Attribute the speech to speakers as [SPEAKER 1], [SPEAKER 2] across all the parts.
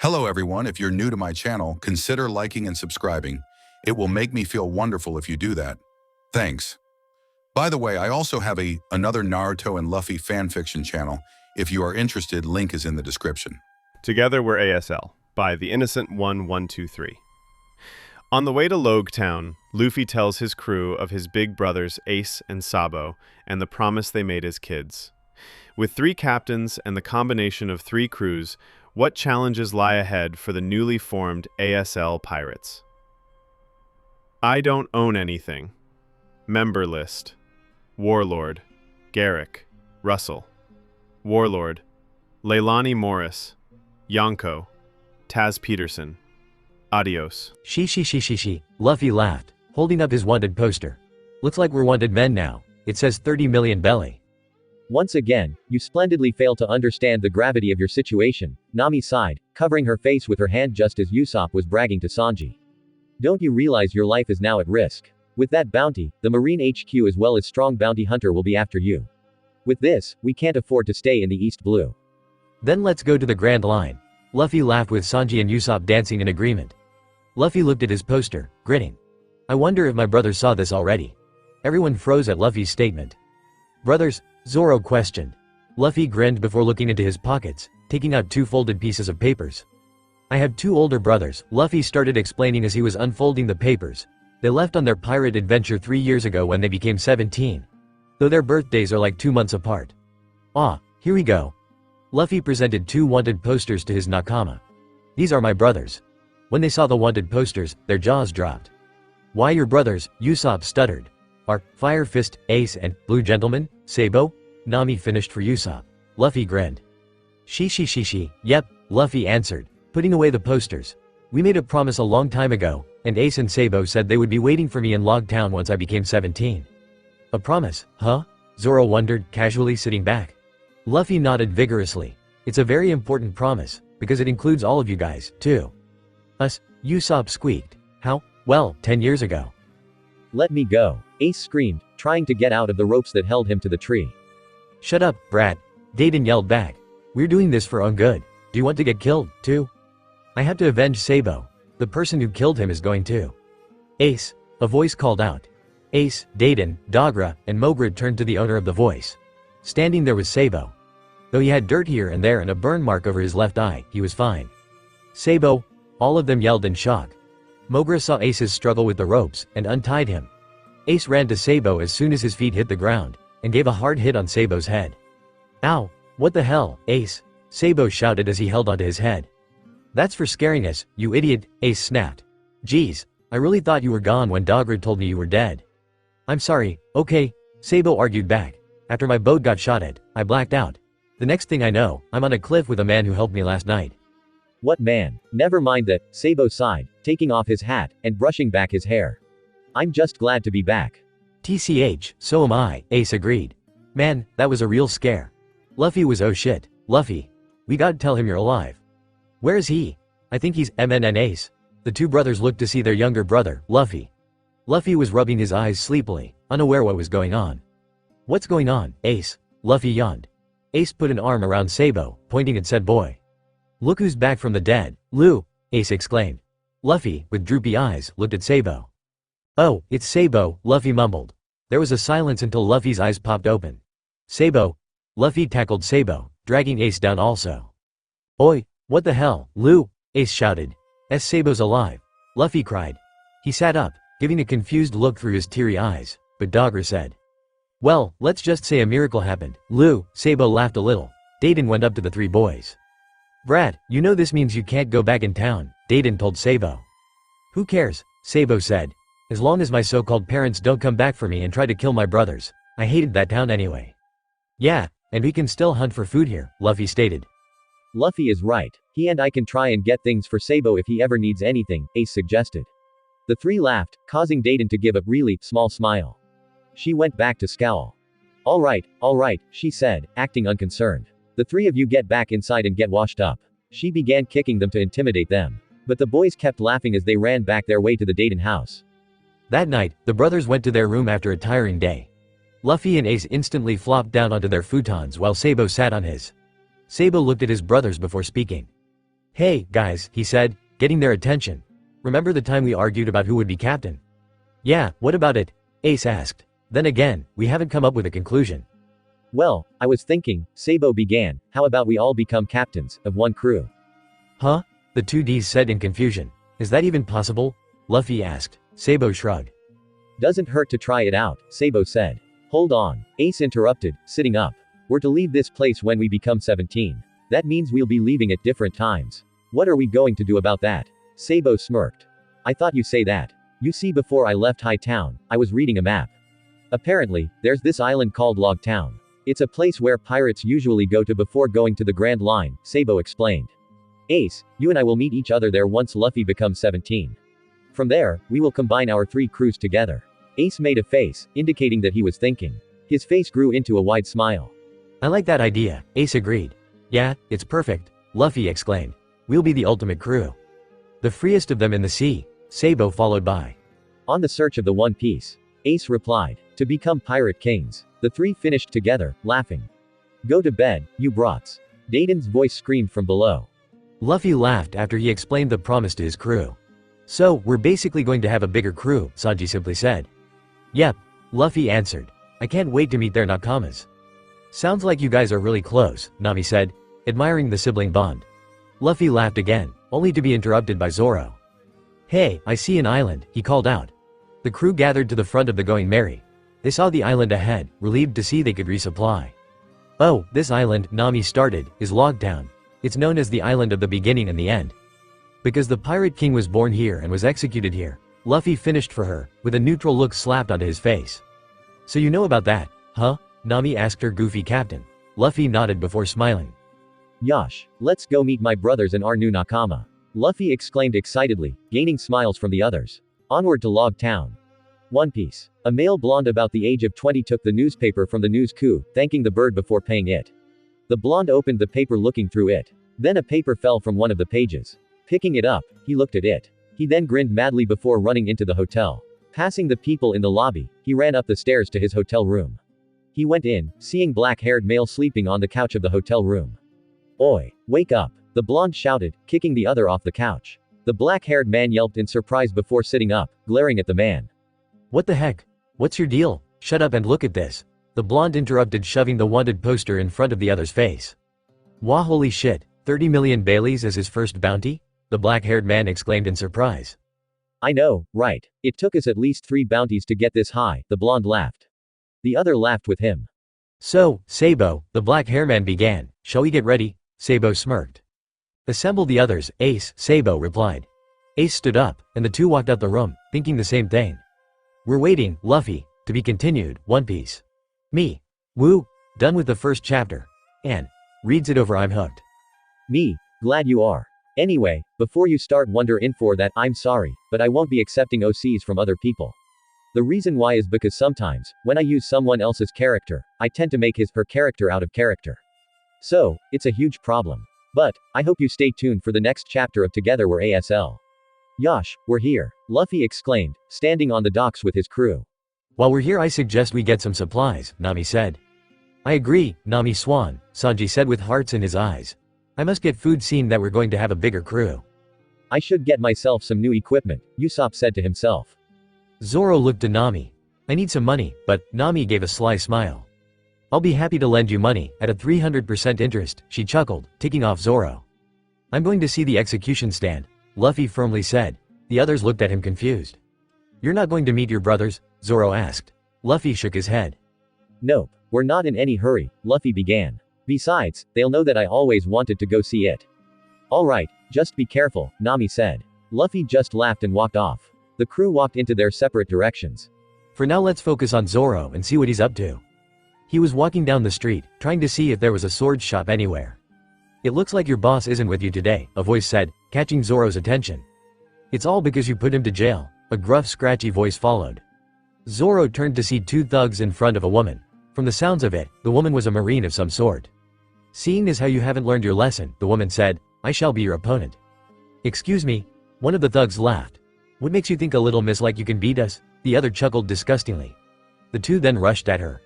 [SPEAKER 1] Hello everyone, if you're new to my channel, consider liking and subscribing. It will make me feel wonderful if you do that. Thanks. By the way, I also have another Naruto and Luffy fanfiction channel. If you are interested, link is in the description.
[SPEAKER 2] Together We're ASL by The Innocent 1123. On the way to Logtown, Luffy tells his crew of his big brothers Ace and Sabo and the promise they made as kids. With 3 captains and the combination of 3 crews, what challenges lie ahead for the newly formed ASL pirates? I don't own anything. Member list. Warlord. Garrick. Russell. Warlord. Leilani Morris. Yonko. Taz Peterson. Adios.
[SPEAKER 3] She. Luffy laughed, holding up his wanted poster. Looks like we're wanted men now. It says 30 million belly.
[SPEAKER 4] Once again, you splendidly fail to understand the gravity of your situation, Nami sighed, covering her face with her hand just as Usopp was bragging to Sanji. Don't you realize your life is now at risk? With that bounty, the Marine HQ as well as strong bounty hunter will be after you. With this, we can't afford to stay in the East Blue.
[SPEAKER 3] Then let's go to the Grand Line. Luffy laughed with Sanji and Usopp dancing in agreement. Luffy looked at his poster, grinning. I wonder if my brothers saw this already. Everyone froze at Luffy's statement. Brothers? Zoro questioned. Luffy grinned before looking into his pockets, taking out 2 folded pieces of papers. I have 2 older brothers, Luffy started explaining as he was unfolding the papers. They left on their pirate adventure 3 years ago when they became 17. Though their birthdays are like 2 months apart. Ah, here we go. Luffy presented 2 wanted posters to his nakama. These are my brothers. When they saw the wanted posters, their jaws dropped. Why your brothers? Usopp stuttered. Are Fire Fist, Ace and Blue Gentleman, Sabo? Nami finished for Usopp. Luffy grinned. She. Yep, Luffy answered, putting away the posters. We made a promise a long time ago, and Ace and Sabo said they would be waiting for me in Logtown once I became 17. A promise, huh? Zoro wondered, casually sitting back. Luffy nodded vigorously. It's a very important promise, because it includes all of you guys, too. Us? Usopp squeaked. How? Well, 10 years ago.
[SPEAKER 4] Let me go, Ace screamed, trying to get out of the ropes that held him to the tree.
[SPEAKER 3] Shut up, brat. Dayton yelled back. We're doing this for own good. Do you want to get killed, too? I have to avenge Sabo. The person who killed him is going to. Ace, a voice called out. Ace, Dayton, Dogra, and Mogrid turned to the owner of the voice. Standing there was Sabo. Though he had dirt here and there and a burn mark over his left eye, he was fine. Sabo, all of them yelled in shock. Mogra saw Ace's struggle with the ropes, and untied him. Ace ran to Sabo as soon as his feet hit the ground, and gave a hard hit on Sabo's head. Ow! What the hell, Ace? Sabo shouted as he held onto his head. That's for scaring us, you idiot, Ace snapped. Geez, I really thought you were gone when Dogrid told me you were dead. I'm sorry, okay, Sabo argued back. After my boat got shot at, I blacked out. The next thing I know, I'm on a cliff with a man who helped me last night.
[SPEAKER 4] What man? Never mind that, Sabo sighed, taking off his hat, and brushing back his hair. I'm just glad to be back.
[SPEAKER 3] TCH, so am I, Ace agreed. Man, that was a real scare. Luffy was oh shit, Luffy. We gotta tell him you're alive. Where is he? I think he's MNN Ace. The 2 brothers looked to see their younger brother, Luffy. Luffy was rubbing his eyes sleepily, unaware what was going on. What's going on, Ace? Luffy yawned. Ace put an arm around Sabo, pointing and said boy. Look who's back from the dead, Lou, Ace exclaimed. Luffy, with droopy eyes, looked at Sabo. Oh, it's Sabo, Luffy mumbled. There was a silence until Luffy's eyes popped open. Sabo. Luffy tackled Sabo, dragging Ace down also. Oi, what the hell, Lou? Ace shouted. Sabo's alive. Luffy cried. He sat up, giving a confused look through his teary eyes, but Dogra said. Well, let's just say a miracle happened, Lou. Sabo laughed a little. Dayton went up to the 3 boys. Brad, you know this means you can't go back in town, Dayton told Sabo. Who cares? Sabo said. As long as my so-called parents don't come back for me and try to kill my brothers. I hated that town anyway. Yeah, and we can still hunt for food here, Luffy stated.
[SPEAKER 4] Luffy is right. He and I can try and get things for Sabo if he ever needs anything, Ace suggested. The 3 laughed, causing Dayton to give a really small smile. She went back to scowl. All right, she said, acting unconcerned. The 3 of you get back inside and get washed up. She began kicking them to intimidate them. But the boys kept laughing as they ran back their way to the Dayton house. That night, the brothers went to their room after a tiring day. Luffy and Ace instantly flopped down onto their futons while Sabo sat on his. Sabo looked at his brothers before speaking.
[SPEAKER 3] Hey, guys, he said, getting their attention. Remember the time we argued about who would be captain? Yeah, what about it? Ace asked. Then again, we haven't come up with a conclusion.
[SPEAKER 4] Well, I was thinking, Sabo began, how about we all become captains, of one crew?
[SPEAKER 3] Huh? The two Ds said in confusion. Is that even possible? Luffy asked. Sabo shrugged.
[SPEAKER 4] Doesn't hurt to try it out, Sabo said. Hold on, Ace interrupted, sitting up. We're to leave this place when we become 17. That means we'll be leaving at different times. What are we going to do about that? Sabo smirked. I thought you say that. You see, before I left Hightown, I was reading a map. Apparently, there's this island called Logtown. It's a place where pirates usually go to before going to the Grand Line, Sabo explained. Ace, you and I will meet each other there once Luffy becomes 17. From there, we will combine our 3 crews together. Ace made a face, indicating that he was thinking. His face grew into a wide smile.
[SPEAKER 3] I like that idea, Ace agreed. Yeah, it's perfect, Luffy exclaimed. We'll be the ultimate crew. The freest of them in the sea, Sabo followed by.
[SPEAKER 4] On the search of the One Piece. Ace replied. To become pirate kings. The 3 finished together, laughing. Go to bed, you brats. Dayton's voice screamed from below.
[SPEAKER 3] Luffy laughed after he explained the promise to his crew. So, we're basically going to have a bigger crew, Sanji simply said. Yep, Luffy answered. I can't wait to meet their nakamas. Sounds like you guys are really close, Nami said, admiring the sibling bond. Luffy laughed again, only to be interrupted by Zoro. Hey, I see an island, he called out. The crew gathered to the front of the Going Merry. They saw the island ahead, relieved to see they could resupply. Oh, this island, Nami started, is Logtown. It's known as the island of the beginning and the end. Because the Pirate King was born here and was executed here, Luffy finished for her, with a neutral look slapped onto his face. So you know about that, huh? Nami asked her goofy captain. Luffy nodded before smiling.
[SPEAKER 4] Yosh, let's go meet my brothers and our new nakama. Luffy exclaimed excitedly, gaining smiles from the others. Onward to Logtown. One Piece. A male blonde about the age of 20 took the newspaper from the news coup, thanking the bird before paying it. The blonde opened the paper looking through it. Then a paper fell from one of the pages. Picking it up, he looked at it. He then grinned madly before running into the hotel. Passing the people in the lobby, he ran up the stairs to his hotel room. He went in, seeing black-haired male sleeping on the couch of the hotel room. Oi, wake up, the blonde shouted, kicking the other off the couch. The black-haired man yelped in surprise before sitting up, glaring at the man.
[SPEAKER 3] What the heck? What's your deal? Shut up and look at this. The blonde interrupted, shoving the wanted poster in front of the other's face. Wah, holy shit, 30 million Baileys as his first bounty? The black-haired man exclaimed in surprise.
[SPEAKER 4] I know, right. It took us at least 3 bounties to get this high, the blonde laughed. The other laughed with him.
[SPEAKER 3] So, Sabo, the black-haired man began. Shall we get ready? Sabo smirked. Assemble the others, Ace, Sabo replied. Ace stood up, and the two walked out the room, thinking the same thing. We're waiting, Luffy, to be continued, One Piece. Me. Woo. Done with the first chapter. Anne. Reads it over, I'm hooked.
[SPEAKER 4] Me. Glad you are. Anyway, before you start wonder info that, I'm sorry, but I won't be accepting OCs from other people. The reason why is because sometimes, when I use someone else's character, I tend to make his/her character out of character. So, it's a huge problem. But, I hope you stay tuned for the next chapter of Together We're ASL. Yosh, we're here, Luffy exclaimed, standing on the docks with his crew.
[SPEAKER 3] While we're here, I suggest we get some supplies, Nami said. I agree, Nami Swan, Sanji said with hearts in his eyes. I must get food seeing that we're going to have a bigger crew.
[SPEAKER 4] I should get myself some new equipment, Usopp said to himself.
[SPEAKER 3] Zoro looked to Nami. I need some money, but Nami gave a sly smile. I'll be happy to lend you money, at a 300% interest, she chuckled, ticking off Zoro. I'm going to see the execution stand, Luffy firmly said. The others looked at him confused. You're not going to meet your brothers? Zoro asked. Luffy shook his head. Nope, we're not in any hurry, Luffy began. Besides, they'll know that I always wanted to go see it. Alright, just be careful, Nami said. Luffy just laughed and walked off. The crew walked into their separate directions. For now, let's focus on Zoro and see what he's up to. He was walking down the street, trying to see if there was a sword shop anywhere. It looks like your boss isn't with you today, a voice said, catching Zoro's attention. It's all because you put him to jail, a gruff, scratchy voice followed. Zoro turned to see 2 thugs in front of a woman. From the sounds of it, the woman was a marine of some sort. Seeing as how you haven't learned your lesson, the woman said, I shall be your opponent. Excuse me? One of the thugs laughed. What makes you think a little miss like you can beat us? The other chuckled disgustingly. The 2 then rushed at her.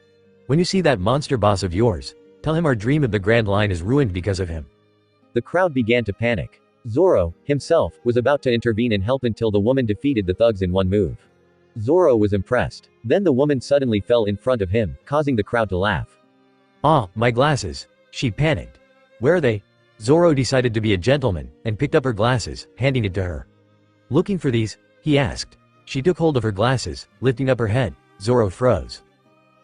[SPEAKER 3] When you see that monster boss of yours, tell him our dream of the Grand Line is ruined because of him. The crowd began to panic.
[SPEAKER 4] Zoro, himself, was about to intervene and help until the woman defeated the thugs in one move. Zoro was impressed. Then the woman suddenly fell in front of him, causing the crowd to laugh.
[SPEAKER 3] Ah, my glasses. She panicked. Where are they? Zoro decided to be a gentleman, and picked up her glasses, handing it to her. Looking for these? He asked. She took hold of her glasses, lifting up her head. Zoro froze.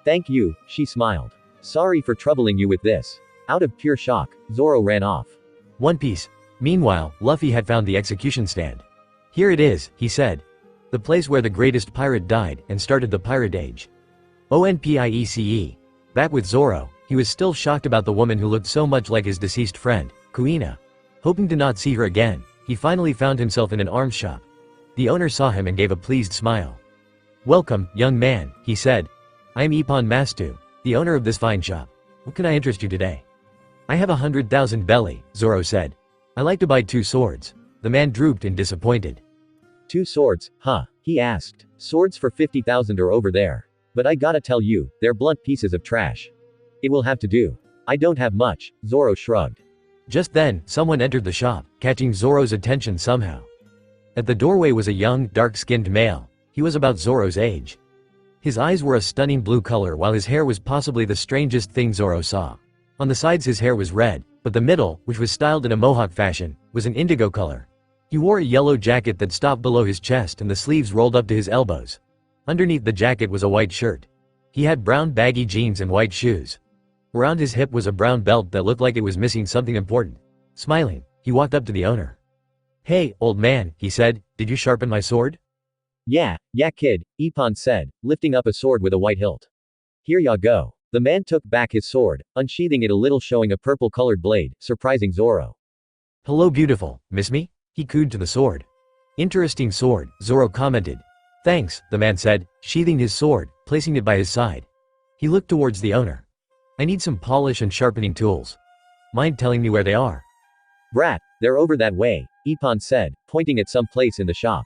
[SPEAKER 4] Thank you, she smiled. Sorry for troubling you with this. Out of pure shock, Zoro ran off.
[SPEAKER 3] One Piece. Meanwhile, Luffy had found the execution stand. Here it is, he said. The place where the greatest pirate died, and started the Pirate Age. ONPIECE. Back with Zoro, he was still shocked about the woman who looked so much like his deceased friend, Kuina. Hoping to not see her again, he finally found himself in an arms shop. The owner saw him and gave a pleased smile. Welcome, young man, he said. I am Ippon Mastu, the owner of this fine shop. What can I interest you today? I have 100,000 belly, Zoro said. I like to buy 2 swords. The man drooped and disappointed.
[SPEAKER 4] 2 swords, huh? He asked. Swords for 50,000 are over there. But I gotta tell you, they're blunt pieces of trash. It will have to do. I don't have much, Zoro shrugged.
[SPEAKER 3] Just then, someone entered the shop, catching Zoro's attention somehow. At the doorway was a young, dark-skinned male. He was about Zoro's age. His eyes were a stunning blue color while his hair was possibly the strangest thing Zoro saw. On the sides his hair was red, but the middle, which was styled in a mohawk fashion, was an indigo color. He wore a yellow jacket that stopped below his chest and the sleeves rolled up to his elbows. Underneath the jacket was a white shirt. He had brown baggy jeans and white shoes. Around his hip was a brown belt that looked like it was missing something important. Smiling, he walked up to the owner. Hey, old man, he said, did you sharpen my sword?
[SPEAKER 4] Yeah, kid, Ippon said, lifting up a sword with a white hilt. Here ya go. The man took back his sword, unsheathing it a little, showing a purple-colored blade, surprising Zoro.
[SPEAKER 3] Hello beautiful, miss me? He cooed to the sword. Interesting sword, Zoro commented. Thanks, the man said, sheathing his sword, placing it by his side. He looked towards the owner. I need some polish and sharpening tools. Mind telling me where they are?
[SPEAKER 4] Brat, they're over that way, Ippon said, pointing at some place in the shop.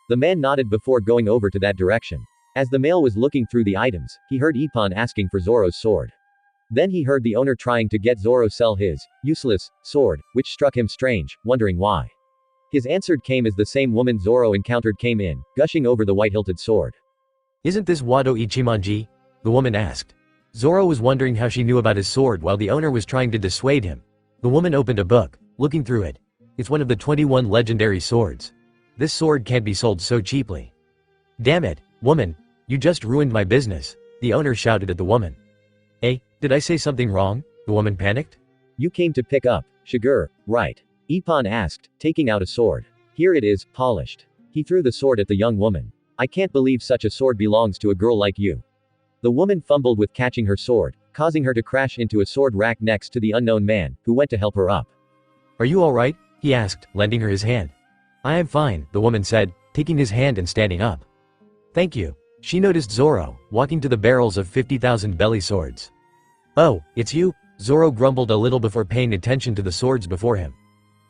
[SPEAKER 4] The man nodded before going over to that direction. As the male was looking through the items, he heard Ippon asking for Zoro's sword. Then he heard the owner trying to get Zoro sell his useless sword, which struck him strange, wondering why. His answer came as the same woman Zoro encountered came in, gushing over the white-hilted sword. Isn't this Wado Ichimonji? The woman asked. Zoro was wondering how she knew about his sword while the owner was trying to dissuade him. The woman opened a book, looking through it. It's one of the 21 legendary swords. This sword can't be sold so cheaply. Damn it, woman, you just ruined my business, the owner shouted at the woman. Hey, did I say something wrong? The woman panicked. You came to pick up, Shigur, right? Ippon asked, taking out a sword. Here it is, polished. He threw the sword at the young woman. I can't believe such a sword belongs to a girl like you. The woman fumbled with catching her sword, causing her to crash into a sword rack next to the unknown man, who went to help her up. Are you alright? He asked, lending her his hand. I am fine, the woman said, taking his hand and standing up. Thank you. She noticed Zoro, walking to the barrels of 50,000 belly swords. Oh, it's you? Zoro grumbled a little before paying attention to the swords before him.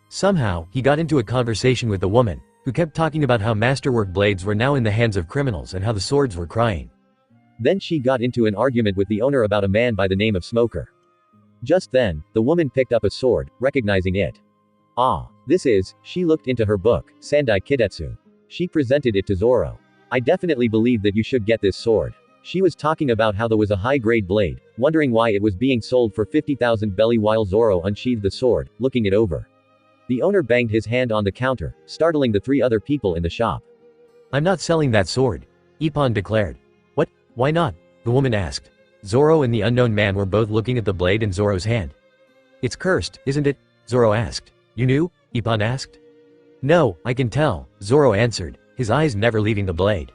[SPEAKER 4] Somehow, he got into a conversation with the woman, who kept talking about how masterwork blades were now in the hands of criminals and how the swords were crying. Then she got into an argument with the owner about a man by the name of Smoker. Just then, the woman picked up a sword, recognizing it. Ah, this is, she looked into her book, Sandai Kidetsu. She presented it to Zoro. I definitely believe that you should get this sword. She was talking about how there was a high-grade blade, wondering why it was being sold for 50,000 belly while Zoro unsheathed the sword, looking it over. The owner banged his hand on the counter, startling the 3 other people in the shop. I'm not selling that sword, Ippon declared. What? Why not? The woman asked. Zoro and the unknown man were both looking at the blade in Zoro's hand. It's cursed, isn't it? Zoro asked. You knew? Ippon asked. No, I can tell, Zoro answered, his eyes never leaving the blade.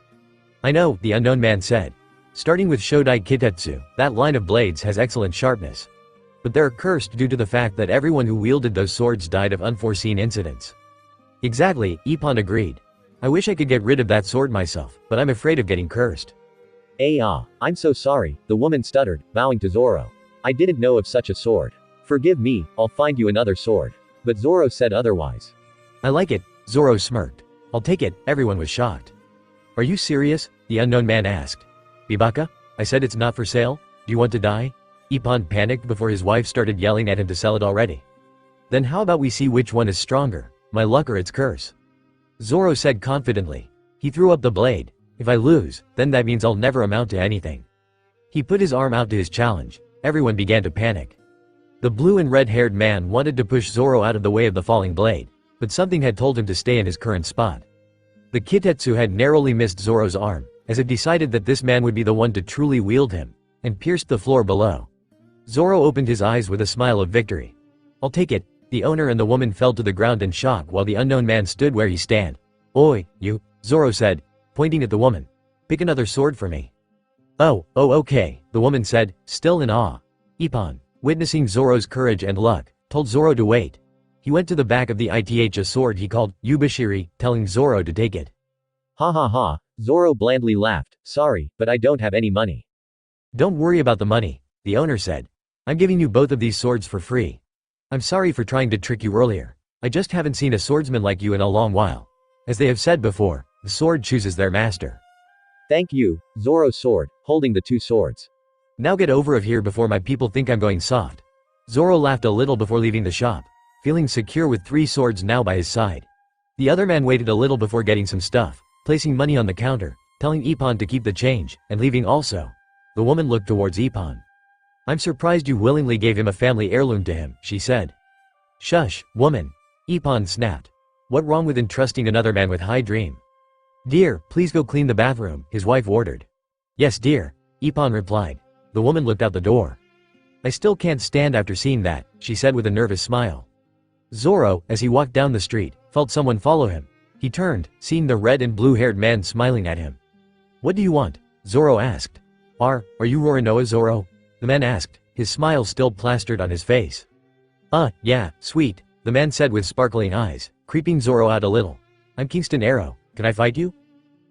[SPEAKER 4] I know, the unknown man said. Starting with Shodai Kitetsu, that line of blades has excellent sharpness. But they're cursed due to the fact that everyone who wielded those swords died of unforeseen incidents. Exactly, Ippon agreed. I wish I could get rid of that sword myself, but I'm afraid of getting cursed. I'm so sorry, the woman stuttered, bowing to Zoro. I didn't know of such a sword. Forgive me, I'll find you another sword. But Zoro said otherwise. I like it, Zoro smirked. I'll take it, everyone was shocked. Are you serious? The unknown man asked. Bibaka? I said it's not for sale? Do you want to die? Ippon panicked before his wife started yelling at him to sell it already. Then how about we see which one is stronger?
[SPEAKER 3] my luck or its curse. Zoro said confidently. He threw up the blade. If I lose, then that means I'll never amount to anything. He put his arm out to his challenge. Everyone began to panic. The blue and red-haired man wanted to push Zoro out of the way of the falling blade, but something had told him to stay in his current spot. The Kitetsu had narrowly missed Zoro's arm, as it decided that this man would be the one to truly wield him, and pierced the floor below. Zoro opened his eyes with a smile of victory. I'll take it. The owner and the woman fell to the ground in shock while the unknown man stood where he stand. Oi, you, Zoro said, pointing at the woman. Pick another sword for me. Oh, okay, the woman said, still in awe. Ippon, witnessing Zoro's courage and luck, told Zoro to wait. He went to the back of the a sword he called Yubashiri, telling Zoro to take it.
[SPEAKER 4] Ha ha ha, Zoro blandly laughed. Sorry, but I don't have any money.
[SPEAKER 3] Don't worry about the money, the owner said. I'm giving you both of these swords for free. I'm sorry for trying to trick you earlier. I just haven't seen a swordsman like you in a long while. As they have said before, the sword chooses their master.
[SPEAKER 4] Thank you, Zoro's sword, holding the two swords.
[SPEAKER 3] Now get over here before my people think I'm going soft. Zoro laughed a little before leaving the shop, feeling secure with 3 swords now by his side. The other man waited a little before getting some stuff, placing money on the counter, telling Ippon to keep the change, and leaving also. The woman looked towards Ippon. I'm surprised you willingly gave him a family heirloom to him, she said. Shush, woman. Ippon snapped. What wrong with entrusting another man with high dream? Dear, please go clean the bathroom, his wife ordered. Yes dear, Ippon replied. The woman looked out the door. I still can't stand after seeing that, she said with a nervous smile. Zoro, as he walked down the street, felt someone follow him. He turned, seeing the red and blue-haired man smiling at him. What do you want? Zoro asked. Are you Roronoa, Zoro? The man asked, his smile still plastered on his face. Yeah, sweet, the man said with sparkling eyes, creeping Zoro out a little. I'm Kingston Arrow, can I fight you?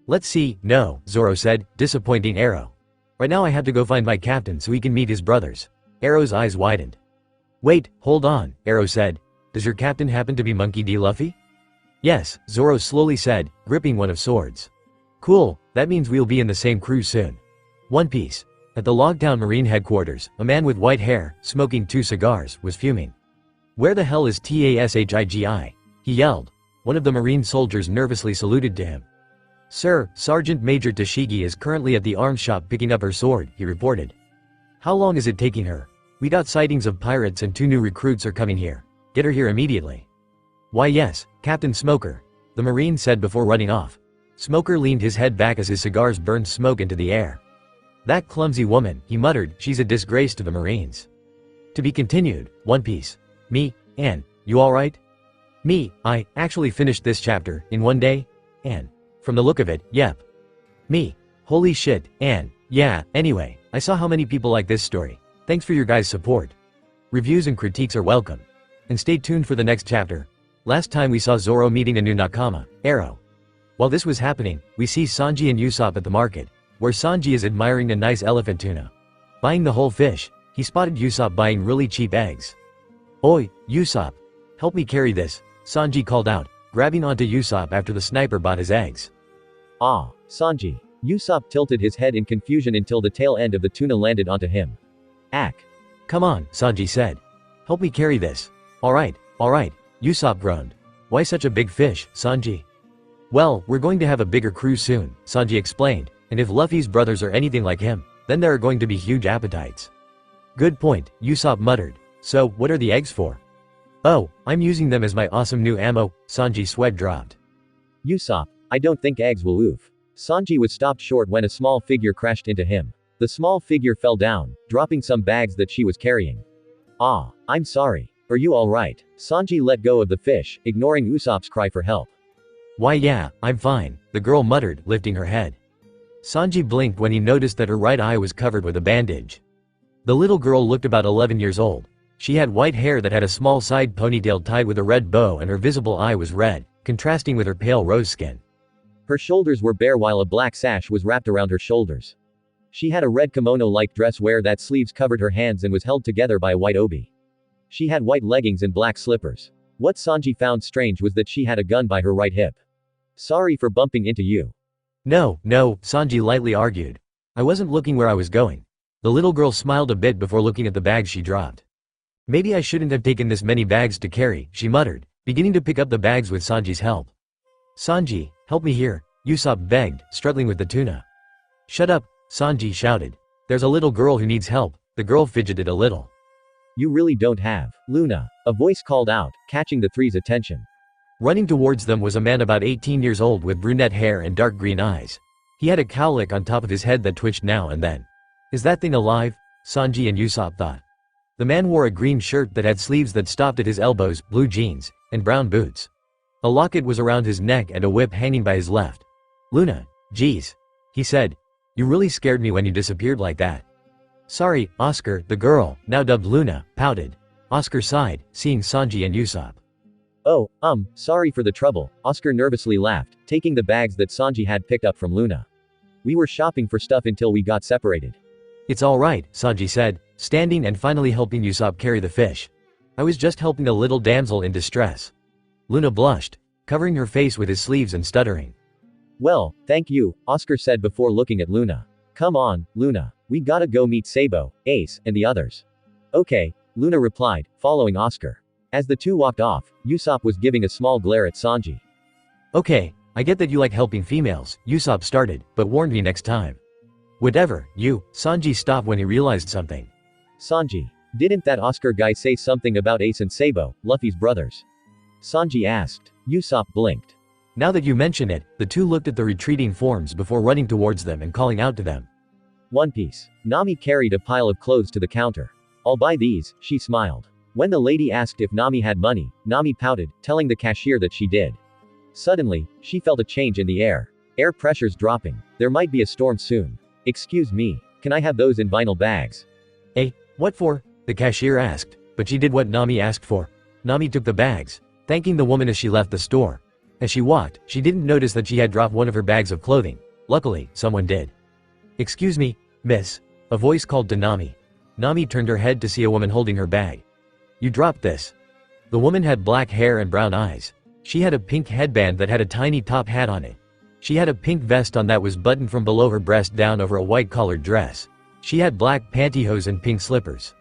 [SPEAKER 3] Let's see, no, Zoro said, disappointing Arrow. Right now I have to go find my captain so he can meet his brothers. Arrow's eyes widened. Wait, hold on, Arrow said. Does your captain happen to be Monkey D. Luffy? Yes, Zoro slowly said, gripping one of swords. Cool, that means we'll be in the same crew soon. One Piece. At the Logtown Marine headquarters, a man with white hair, smoking 2 cigars, was fuming. Where the hell is Tashigi? He yelled. One of the Marine soldiers nervously saluted to him. Sir, Sergeant Major Tashigi is currently at the arms shop picking up her sword, he reported. How long is it taking her? We got sightings of pirates and 2 new recruits are coming here. Get her here immediately. Why yes, Captain Smoker, the Marine said before running off. Smoker leaned his head back as his cigars burned smoke into the air. That clumsy woman, he muttered, she's a disgrace to the Marines. To be continued, One Piece. Me, Ann, you alright? Me, I actually finished this chapter in 1 day? Ann. From the look of it, yep. Me. Holy shit, Ann. Yeah, anyway, I saw how many people like this story. Thanks for your guys' support. Reviews and critiques are welcome. And stay tuned for the next chapter. Last time we saw Zoro meeting a new nakama, Arrow. While this was happening, we see Sanji and Usopp at the market, where Sanji is admiring a nice elephant tuna. Buying the whole fish, he spotted Usopp buying really cheap eggs. Oi, Usopp. Help me carry this, Sanji called out, grabbing onto Usopp after the sniper bought his eggs.
[SPEAKER 4] Ah, Sanji. Usopp tilted his head in confusion until the tail end of the tuna landed onto him. Ack.
[SPEAKER 3] Come on, Sanji said. Help me carry this. Alright, Usopp groaned. Why such a big fish, Sanji? Well, we're going to have a bigger crew soon, Sanji explained, and if Luffy's brothers are anything like him, then there are going to be huge appetites. Good point, Usopp muttered. So, what are the eggs for? Oh, I'm using them as my awesome new ammo, Sanji's sweat dropped.
[SPEAKER 4] Usopp, I don't think eggs will oof. Sanji was stopped short when a small figure crashed into him. The small figure fell down, dropping some bags that she was carrying. Ah, I'm sorry. Are you alright? Sanji let go of the fish, ignoring Usopp's cry for help.
[SPEAKER 3] Why yeah, I'm fine, the girl muttered, lifting her head. Sanji blinked when he noticed that her right eye was covered with a bandage. The little girl looked about 11 years old. She had white hair that had a small side ponytail tied with a red bow and her visible eye was red, contrasting with her pale rose skin. Her shoulders were bare while a black sash was wrapped around her shoulders. She had a red kimono-like dress where that sleeves covered her hands and was held together by a white obi. She had white leggings and black slippers. What Sanji found strange was that she had a gun by her right hip. Sorry for bumping into you. No, Sanji lightly argued. I wasn't looking where I was going. The little girl smiled a bit before looking at the bags she dropped. Maybe I shouldn't have taken this many bags to carry, she muttered, beginning to pick up the bags with Sanji's help. "Sanji, help me here," Usopp begged, struggling with the tuna. "Shut up," Sanji shouted. "There's a little girl who needs help." The girl fidgeted a little.
[SPEAKER 4] You really don't have. Luna. A voice called out, catching the three's attention.
[SPEAKER 3] Running towards them was a man about 18 years old with brunette hair and dark green eyes. He had a cowlick on top of his head that twitched now and then. "Is that thing alive?" Sanji and Usopp thought. The man wore a green shirt that had sleeves that stopped at his elbows, blue jeans, and brown boots. A locket was around his neck and a whip hanging by his left. "Luna, geez," he said. "You really scared me when you disappeared like that." "Sorry, Oscar," the girl, now dubbed Luna, pouted. Oscar sighed, seeing Sanji and Usopp.
[SPEAKER 4] "Oh, sorry for the trouble," Oscar nervously laughed, taking the bags that Sanji had picked up from Luna. "We were shopping for stuff until we got separated."
[SPEAKER 3] "It's all right," Sanji said, standing and finally helping Usopp carry the fish. "I was just helping a little damsel in distress." Luna blushed, covering her face with his sleeves and stuttering.
[SPEAKER 4] "Well, thank you," Oscar said before looking at Luna. "Come on, Luna. We gotta go meet Sabo, Ace, and the others." "Okay," Luna replied, following Oscar. As the two walked off, Usopp was giving a small glare at Sanji.
[SPEAKER 3] "Okay, I get that you like helping females," Usopp started, but warned me next time. "Whatever, Sanji stopped when he realized something.
[SPEAKER 4] "Sanji, didn't that Oscar guy say something about Ace and Sabo, Luffy's brothers?" Sanji asked. Usopp blinked.
[SPEAKER 3] Now that you mention it, the two looked at the retreating forms before running towards them and calling out to them.
[SPEAKER 4] One Piece. Nami carried a pile of clothes to the counter. "I'll buy these," she smiled. When the lady asked if Nami had money, Nami pouted, telling the cashier that she did. Suddenly, she felt a change in the air. Air pressures dropping. There might be a storm soon. "Excuse me, can I have those in vinyl bags?"
[SPEAKER 3] "What for?" the cashier asked, but she did what Nami asked for. Nami took the bags, thanking the woman as she left the store. As she walked, she didn't notice that she had dropped one of her bags of clothing. Luckily, someone did. "Excuse me, miss," a voice called to Nami. Nami turned her head to see a woman holding her bag. "You dropped this." The woman had black hair and brown eyes. She had a pink headband that had a tiny top hat on it. She had a pink vest on that was buttoned from below her breast down over a white collared dress. She had black pantyhose and pink slippers.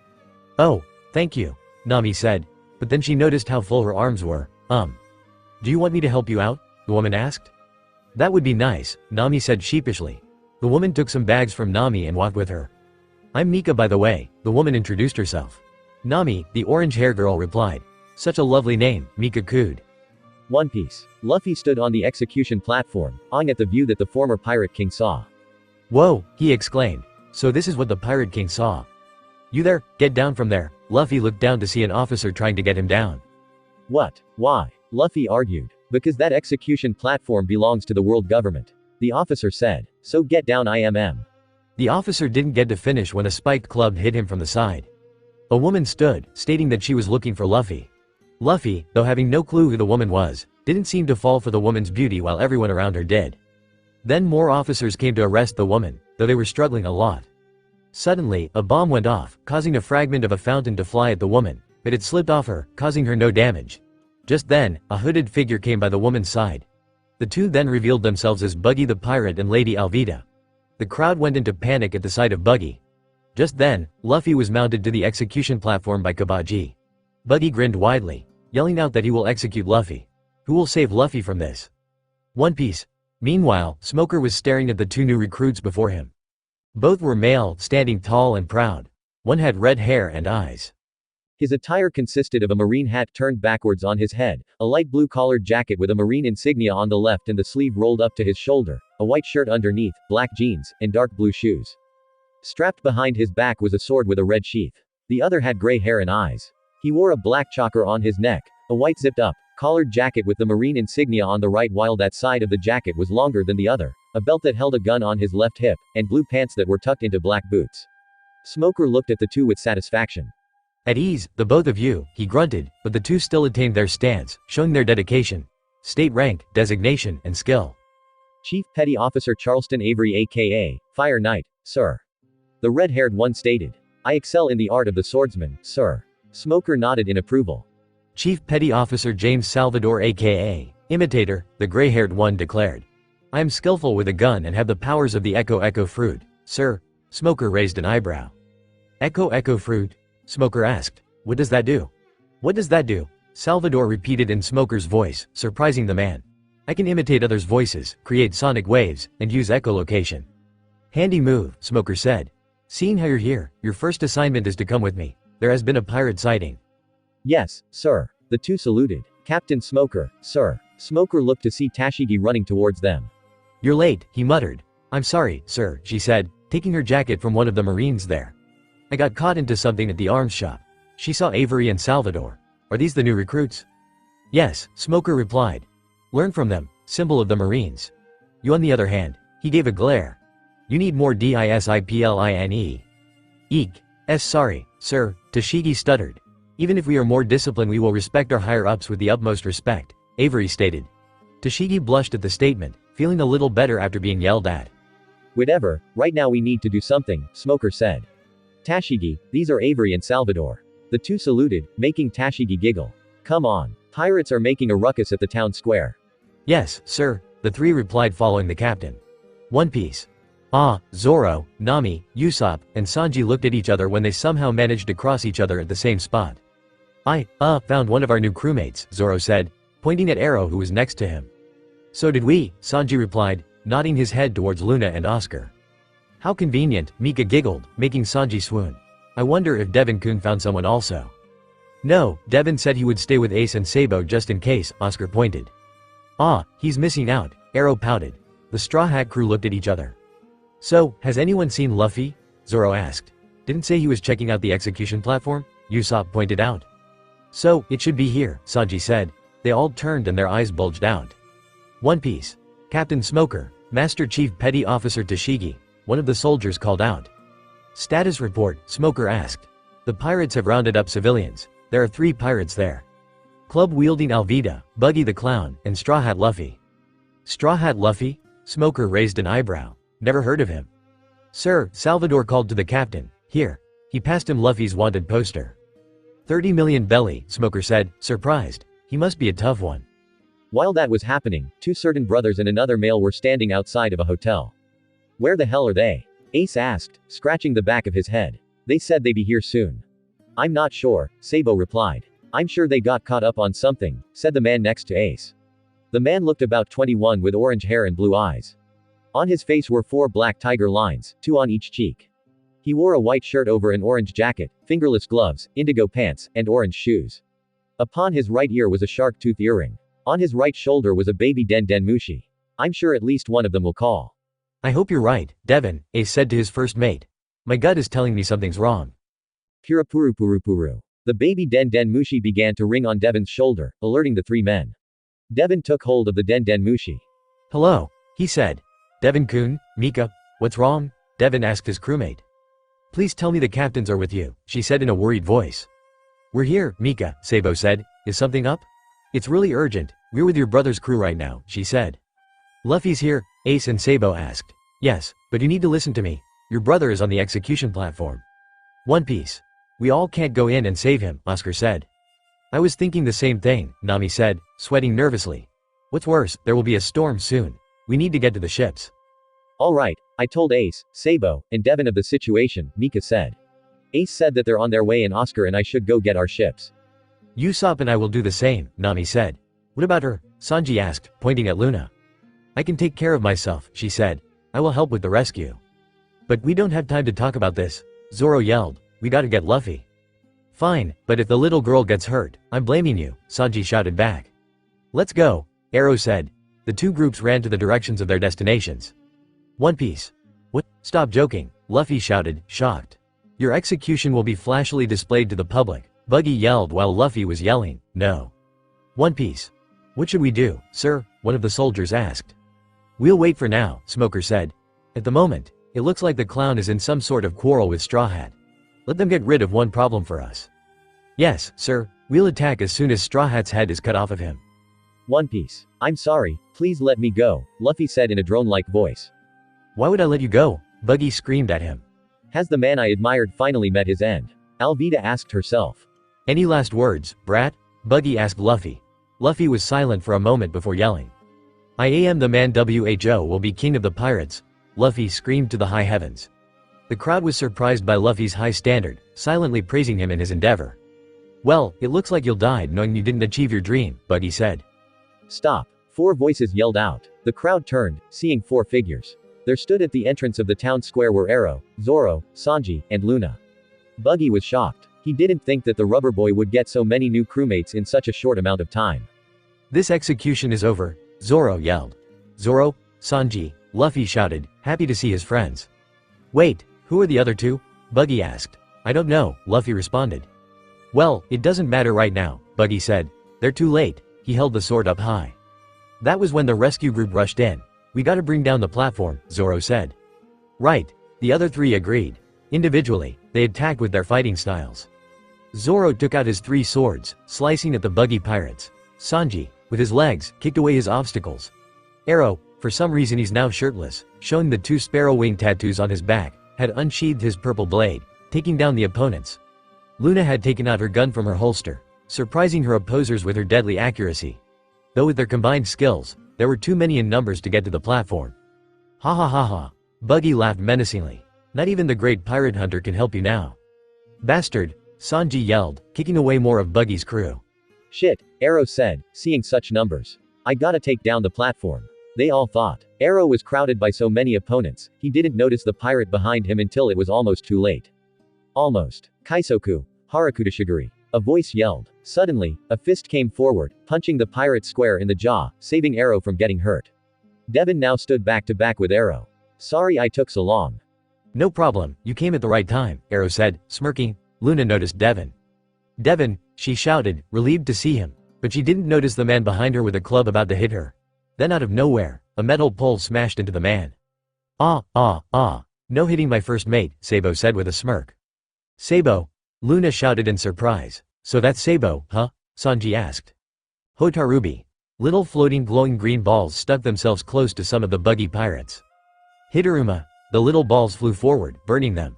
[SPEAKER 3] "Oh, thank you," Nami said, but then she noticed how full her arms were. "Do you want me to help you out?" the woman asked. "That would be nice," Nami said sheepishly. The woman took some bags from Nami and walked with her. "I'm Mika, by the way," the woman introduced herself. Nami, the orange-haired girl, replied. "Such a lovely name, Mika Kud."
[SPEAKER 4] One Piece. Luffy stood on the execution platform, awing at the view that the former Pirate King saw.
[SPEAKER 3] "Whoa," he exclaimed. "So this is what the Pirate King saw. You there, get down from there." Luffy looked down to see an officer trying to get him down.
[SPEAKER 4] "What? Why?" Luffy argued. "Because that execution platform belongs to the world government," the officer said. "So get down IMM.
[SPEAKER 3] The officer didn't get to finish when a spiked club hit him from the side. A woman stood, stating that she was looking for Luffy. Luffy, though having no clue who the woman was, didn't seem to fall for the woman's beauty while everyone around her did. Then more officers came to arrest the woman, though they were struggling a lot. Suddenly, a bomb went off, causing a fragment of a fountain to fly at the woman, but it slipped off her, causing her no damage. Just then, a hooded figure came by the woman's side. The two then revealed themselves as Buggy the Pirate and Lady Alvida. The crowd went into panic at the sight of Buggy. Just then, Luffy was mounted to the execution platform by Kabaji. Buggy grinned widely, yelling out that he will execute Luffy. Who will save Luffy from this? One Piece. Meanwhile, Smoker was staring at the two new recruits before him. Both were male, standing tall and proud. One had red hair and eyes.
[SPEAKER 4] His attire consisted of a marine hat turned backwards on his head, a light blue collared jacket with a marine insignia on the left and the sleeve rolled up to his shoulder, a white shirt underneath, black jeans, and dark blue shoes. Strapped behind his back was a sword with a red sheath. The other had gray hair and eyes. He wore a black choker on his neck, a white zipped-up, collared jacket with the marine insignia on the right while that side of the jacket was longer than the other, a belt that held a gun on his left hip, and blue pants that were tucked into black boots. Smoker looked at the two with satisfaction.
[SPEAKER 3] At ease, the both of you, he grunted, but the two still attained their stance, showing their dedication, state rank, designation, and skill.
[SPEAKER 4] Chief Petty Officer Charleston Avery aka Fire Knight, sir. The red-haired one stated. I excel in the art of the swordsman, sir. Smoker nodded in approval.
[SPEAKER 3] Chief Petty Officer James Salvador aka Imitator, the gray-haired one declared. I am skillful with a gun and have the powers of the Echo fruit, sir. Smoker raised an eyebrow. Echo fruit? Smoker asked. What does that do? What does that do? Salvador repeated in Smoker's voice, surprising the man. I can imitate others' voices, create sonic waves, and use echolocation. Handy move, Smoker said. Seeing how you're here, your first assignment is to come with me. There has been a pirate sighting.
[SPEAKER 4] Yes, sir. The two saluted. Captain Smoker, sir. Smoker looked to see Tashigi running towards them.
[SPEAKER 3] You're late, he muttered. I'm sorry, sir, she said, taking her jacket from one of the Marines there. I got caught into something at the arms shop. She saw Avery and Salvador. Are these the new recruits? Yes, Smoker replied. Learn from them, symbol of the Marines. You on the other hand, he gave a glare. You need more discipline. Eek. Sorry, sir, Tashigi stuttered. Even if we are more disciplined we will respect our higher-ups with the utmost respect, Avery stated. Tashigi blushed at the statement, feeling a little better after being yelled at.
[SPEAKER 4] Whatever, right now we need to do something, Smoker said. Tashigi, these are Avery and Salvador. The two saluted, making Tashigi giggle. Come on, pirates are making a ruckus at the town square.
[SPEAKER 3] Yes, sir, the three replied following the captain. One Piece. Zoro, Nami, Usopp, and Sanji looked at each other when they somehow managed to cross each other at the same spot. I found one of our new crewmates, Zoro said, pointing at Arrow who was next to him. So did we, Sanji replied, nodding his head towards Luna and Oscar. How convenient, Mika giggled, making Sanji swoon. I wonder if Devin-kun found someone also. No, Devin said he would stay with Ace and Sabo just in case, Oscar pointed. He's missing out, Arrow pouted. The Straw Hat crew looked at each other. So, has anyone seen Luffy? Zoro asked. Didn't say he was checking out the execution platform, Usopp pointed out. So, it should be here, Sanji said. They all turned and their eyes bulged out. One Piece. Captain Smoker, Master Chief Petty Officer Tashigi, one of the soldiers called out. Status report, Smoker asked. The pirates have rounded up civilians. There are 3 pirates there. Club-wielding Alvida, Buggy the Clown, and Straw Hat Luffy. Straw Hat Luffy? Smoker raised an eyebrow. Never heard of him. Sir, Salvador called to the captain. Here. He passed him Luffy's wanted poster. 30 million belly, Smoker said, surprised. He must be a tough one.
[SPEAKER 4] While that was happening, 2 certain brothers and another male were standing outside of a hotel. Where the hell are they? Ace asked, scratching the back of his head. They said they'd be here soon. I'm not sure, Sabo replied. I'm sure they got caught up on something, said the man next to Ace. The man looked about 21 with orange hair and blue eyes. On his face were 4 black tiger lines, 2 on each cheek. He wore a white shirt over an orange jacket, fingerless gloves, indigo pants, and orange shoes. Upon his right ear was a shark tooth earring. On his right shoulder was a baby Den Den Mushi. I'm sure at least one of them will call.
[SPEAKER 3] I hope you're right, Devin, Ace said to his first mate. My gut is telling me something's wrong.
[SPEAKER 4] Purapuru puru puru. The baby Den Den Mushi began to ring on Devin's shoulder, alerting the 3 men. Devin took hold of the Den Den Mushi.
[SPEAKER 3] Hello, he said. Devin-kun, Mika, what's wrong? Devin asked his crewmate. Please tell me the captains are with you, she said in a worried voice. We're here, Mika, Sabo said. Is something up? It's really urgent. We're with your brother's crew right now, she said. Luffy's here, Ace and Sabo asked. Yes, but you need to listen to me. Your brother is on the execution platform. One Piece. We all can't go in and save him, Oscar said. I was thinking the same thing, Nami said, sweating nervously. What's worse, there will be a storm soon. We need to get to the ships.
[SPEAKER 4] Alright, I told Ace, Sabo, and Devin of the situation, Mika said. Ace said that they're on their way and Oscar and I should go get our ships.
[SPEAKER 3] Usopp and I will do the same, Nami said. What about her? Sanji asked, pointing at Luna. I can take care of myself, she said. I will help with the rescue. But we don't have time to talk about this, Zoro yelled. We gotta get Luffy. Fine, but if the little girl gets hurt, I'm blaming you, Sanji shouted back. Let's go, Arrow said. The 2 groups ran to the directions of their destinations. One Piece. What? Stop joking, Luffy shouted, shocked. Your execution will be flashily displayed to the public, Buggy yelled while Luffy was yelling, no. One Piece. What should we do, sir? One of the soldiers asked. We'll wait for now, Smoker said. At the moment, it looks like the clown is in some sort of quarrel with Straw Hat. Let them get rid of one problem for us. Yes, sir, we'll attack as soon as Straw Hat's head is cut off of him.
[SPEAKER 4] One Piece. I'm sorry, please let me go, Luffy said in a drone-like voice.
[SPEAKER 3] Why would I let you go? Buggy screamed at him.
[SPEAKER 4] Has the man I admired finally met his end? Alvida asked herself.
[SPEAKER 3] Any last words, brat? Buggy asked Luffy. Luffy was silent for a moment before yelling. I am the man who will be king of the pirates, Luffy screamed to the high heavens. The crowd was surprised by Luffy's high standard, silently praising him in his endeavor. Well, it looks like you'll die knowing you didn't achieve your dream, Buggy said.
[SPEAKER 4] Stop. 4 voices yelled out. The crowd turned, seeing 4 figures. There stood at the entrance of the town square were Arrow, Zoro, Sanji, and Luna. Buggy was shocked. He didn't think that the rubber boy would get so many new crewmates in such a short amount of time.
[SPEAKER 3] This execution is over, Zoro yelled. Zoro, Sanji, Luffy shouted, happy to see his friends. Wait, who are the other 2? Buggy asked. I don't know, Luffy responded. Well, it doesn't matter right now, Buggy said. They're too late. He held the sword up high. That was when the rescue group rushed in. We gotta bring down the platform, Zoro said. Right, the other 3 agreed. Individually, they attacked with their fighting styles. Zoro took out his 3 swords, slicing at the Buggy pirates. Sanji, with his legs, kicked away his obstacles. Arrow, for some reason he's now shirtless, showing the 2 sparrow wing tattoos on his back, had unsheathed his purple blade, taking down the opponents. Luna had taken out her gun from her holster, surprising her opposers with her deadly accuracy. Though with their combined skills, there were too many in numbers to get to the platform. Ha ha ha ha. Buggy laughed menacingly. Not even the great pirate hunter can help you now. Bastard, Sanji yelled, kicking away more of Buggy's crew.
[SPEAKER 4] Shit, Arrow said, seeing such numbers. I gotta take down the platform. They all thought. Arrow was crowded by so many opponents, he didn't notice the pirate behind him until it was almost too late. Almost. Kaisoku, Harakutashiguri. A voice yelled. Suddenly, a fist came forward, punching the pirate square in the jaw, saving Arrow from getting hurt. Devin now stood back to back with Arrow. Sorry I took so long.
[SPEAKER 3] No problem, you came at the right time, Arrow said, smirking. Luna noticed Devin. Devin, she shouted, relieved to see him, but she didn't notice the man behind her with a club about to hit her. Then out of nowhere, a metal pole smashed into the man. No hitting my first mate, Sabo said with a smirk. Sabo? Luna shouted in surprise. So that's Sabo, huh? Sanji asked. Hotarubi. Little floating glowing green balls stuck themselves close to some of the Buggy pirates. Hitaruma. The little balls flew forward, burning them.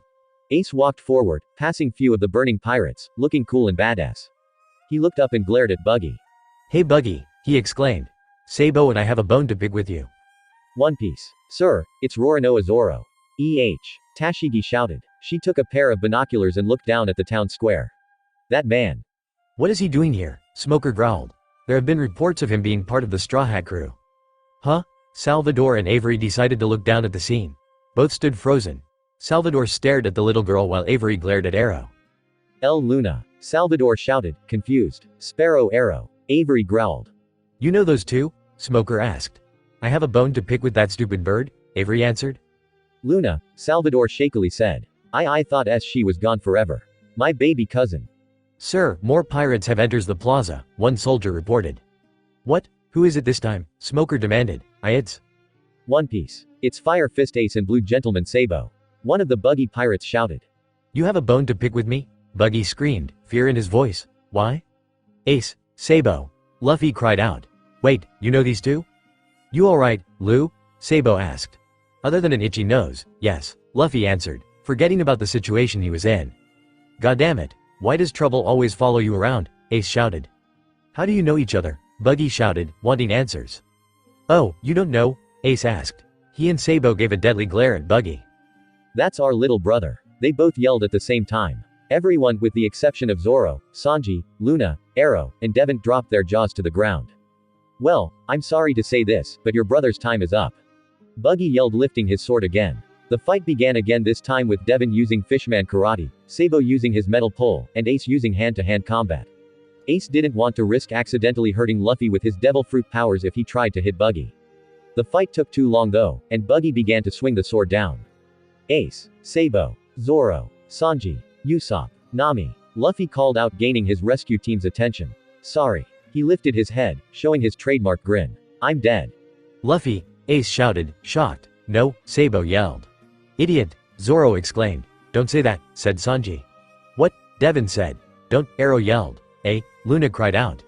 [SPEAKER 4] Ace walked forward, passing few of the burning pirates, looking cool and badass. He looked up and glared at Buggy.
[SPEAKER 3] Hey Buggy, he exclaimed. Sabo and I have a bone to pick with you.
[SPEAKER 4] One Piece. Sir, it's Roronoa Zoro. Tashigi shouted. She took a pair of binoculars and looked down at the town square. That man.
[SPEAKER 3] What is he doing here? Smoker growled. There have been reports of him being part of the Straw Hat crew. Huh? Salvador and Avery decided to look down at the scene. Both stood frozen. Salvador stared at the little girl while Avery glared at Arrow.
[SPEAKER 4] El Luna. Salvador shouted, confused. Sparrow Arrow. Avery growled.
[SPEAKER 3] You know those 2? Smoker asked. I have a bone to pick with that stupid bird, Avery answered.
[SPEAKER 4] Luna, Salvador shakily said. I thought she was gone forever. My baby cousin.
[SPEAKER 3] Sir, more pirates have entered the plaza, one soldier reported. What? Who is it this time? Smoker demanded. It's
[SPEAKER 4] One Piece. It's Fire Fist Ace and Blue Gentleman Sabo. One of the Buggy pirates shouted.
[SPEAKER 3] You have a bone to pick with me? Buggy screamed, fear in his voice. Why? Ace, Sabo. Luffy cried out. Wait, you know these 2? You alright, Lou? Sabo asked. Other than an itchy nose, yes, Luffy answered, forgetting about the situation he was in. Goddammit, why does trouble always follow you around? Ace shouted. How do you know each other? Buggy shouted, wanting answers. Oh, you don't know? Ace asked. He and Sabo gave a deadly glare at Buggy.
[SPEAKER 4] That's our little brother. They both yelled at the same time. Everyone, with the exception of Zoro, Sanji, Luna, Arrow, and Devin, dropped their jaws to the ground. Well, I'm sorry to say this, but your brother's time is up. Buggy yelled, lifting his sword again. The fight began again, this time with Devin using fishman karate, Sabo using his metal pole, and Ace using hand-to-hand combat. Ace didn't want to risk accidentally hurting Luffy with his devil fruit powers if he tried to hit Buggy. The fight took too long though, and Buggy began to swing the sword down. Ace, Sabo, Zoro, Sanji, Usopp, Nami. Luffy called out, gaining his rescue team's attention. Sorry. He lifted his head, showing his trademark grin. I'm dead.
[SPEAKER 3] Luffy, Ace shouted, shocked. No, Sabo yelled. Idiot, Zoro exclaimed. Don't say that, said Sanji. What? Devin said. Don't, Arrow yelled. Luna cried out.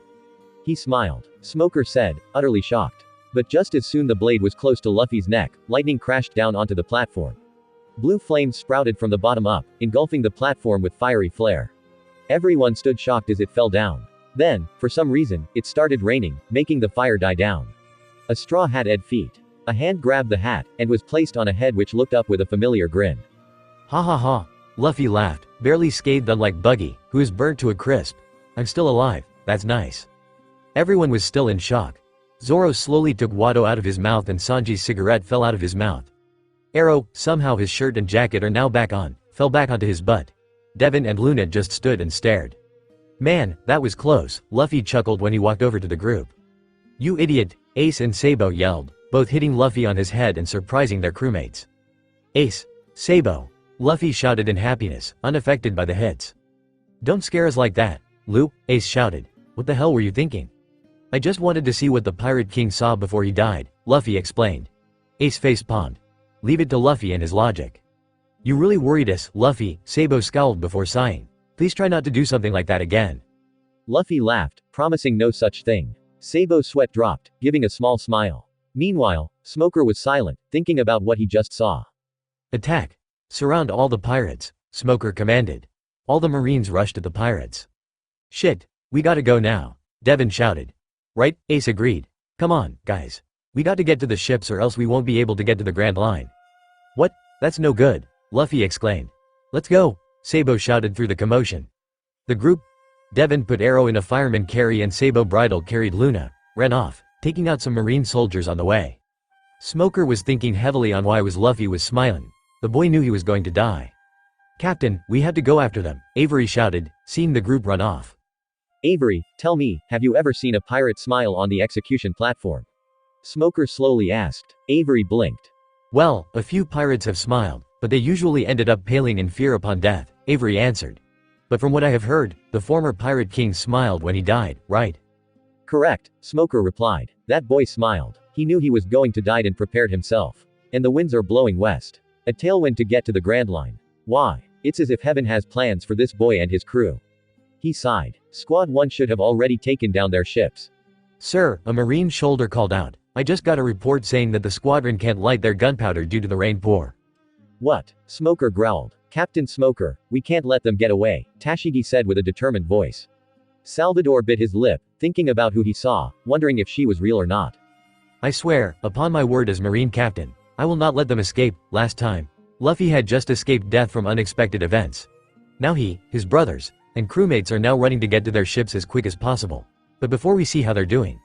[SPEAKER 4] He smiled. Smoker said, utterly shocked. But just as soon the blade was close to Luffy's neck, lightning crashed down onto the platform. Blue flames sprouted from the bottom up, engulfing the platform with fiery flare. Everyone stood shocked as it fell down. Then, for some reason, it started raining, making the fire die down. A straw hat had feet. A hand grabbed the hat, and was placed on a head which looked up with a familiar grin.
[SPEAKER 3] Ha ha ha. Luffy laughed, barely scathed unlike Buggy, who is burnt to a crisp. I'm still alive, that's nice. Everyone was still in shock. Zoro slowly took Wado out of his mouth and Sanji's cigarette fell out of his mouth. Arrow, somehow his shirt and jacket are now back on, fell back onto his butt. Devin and Luna just stood and stared. Man, that was close, Luffy chuckled when he walked over to the group. You idiot, Ace and Sabo yelled, both hitting Luffy on his head and surprising their crewmates. Ace, Sabo, Luffy shouted in happiness, unaffected by the hits. Don't scare us like that, Lu, Ace shouted. What the hell were you thinking? I just wanted to see what the Pirate King saw before he died, Luffy explained. Ace face palmed. Leave it to Luffy and his logic. You really worried us, Luffy, Sabo scowled before sighing. Please try not to do something like that again.
[SPEAKER 4] Luffy laughed, promising no such thing. Sabo's sweat dropped, giving a small smile. Meanwhile, Smoker was silent, thinking about what he just saw.
[SPEAKER 3] Attack! Surround all the pirates, Smoker commanded. All the Marines rushed at the pirates. Shit, we gotta go now, Devin shouted. Right, Ace agreed. Come on, guys. We got to get to the ships or else we won't be able to get to the Grand Line. What? That's no good, Luffy exclaimed. Let's go, Sabo shouted through the commotion. The group. Devin put Arrow in a fireman carry and Sabo bridle carried Luna, ran off, taking out some Marine soldiers on the way. Smoker was thinking heavily on why Luffy was smiling. The boy knew he was going to die. Captain, we have to go after them, Avery shouted, seeing the group run off.
[SPEAKER 4] Avery, tell me, have you ever seen a pirate smile on the execution platform? Smoker slowly asked. Avery blinked.
[SPEAKER 3] Well, a few pirates have smiled, but they usually ended up paling in fear upon death, Avery answered. But from what I have heard, the former Pirate King smiled when he died, right?
[SPEAKER 4] Correct, Smoker replied. That boy smiled. He knew he was going to die and prepared himself. And the winds are blowing west. A tailwind to get to the Grand Line. Why? It's as if heaven has plans for this boy and his crew. He sighed. Squad 1 should have already taken down their ships.
[SPEAKER 3] Sir, a Marine shoulder called out. I just got a report saying that the squadron can't light their gunpowder due to the rain pour.
[SPEAKER 4] What? Smoker growled. Captain Smoker, we can't let them get away, Tashigi said with a determined voice. Salvador bit his lip, thinking about who he saw, wondering if she was real or not.
[SPEAKER 3] I swear, upon my word as Marine Captain, I will not let them escape. Last time, Luffy had just escaped death from unexpected events. Now he, his brothers, and crewmates are now running to get to their ships as quick as possible. But before we see how they're doing.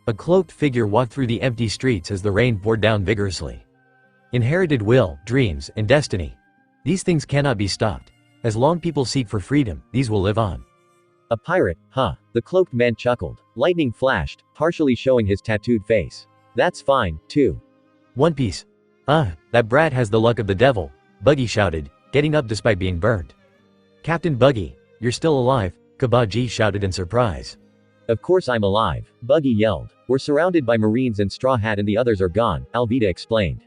[SPEAKER 3] A cloaked figure walked through the empty streets as the rain poured down vigorously. Inherited will, dreams, and destiny. These things cannot be stopped. As long people seek for freedom, these will live on.
[SPEAKER 4] A pirate, huh? The cloaked man chuckled. Lightning flashed, partially showing his tattooed face. That's fine, too.
[SPEAKER 3] One Piece. That brat has the luck of the devil, Buggy shouted, getting up despite being burnt. Captain Buggy, you're still alive, Kabaji shouted in surprise.
[SPEAKER 4] Of course I'm alive, Buggy yelled. We're surrounded by Marines and Straw Hat and the others are gone, Alvida explained.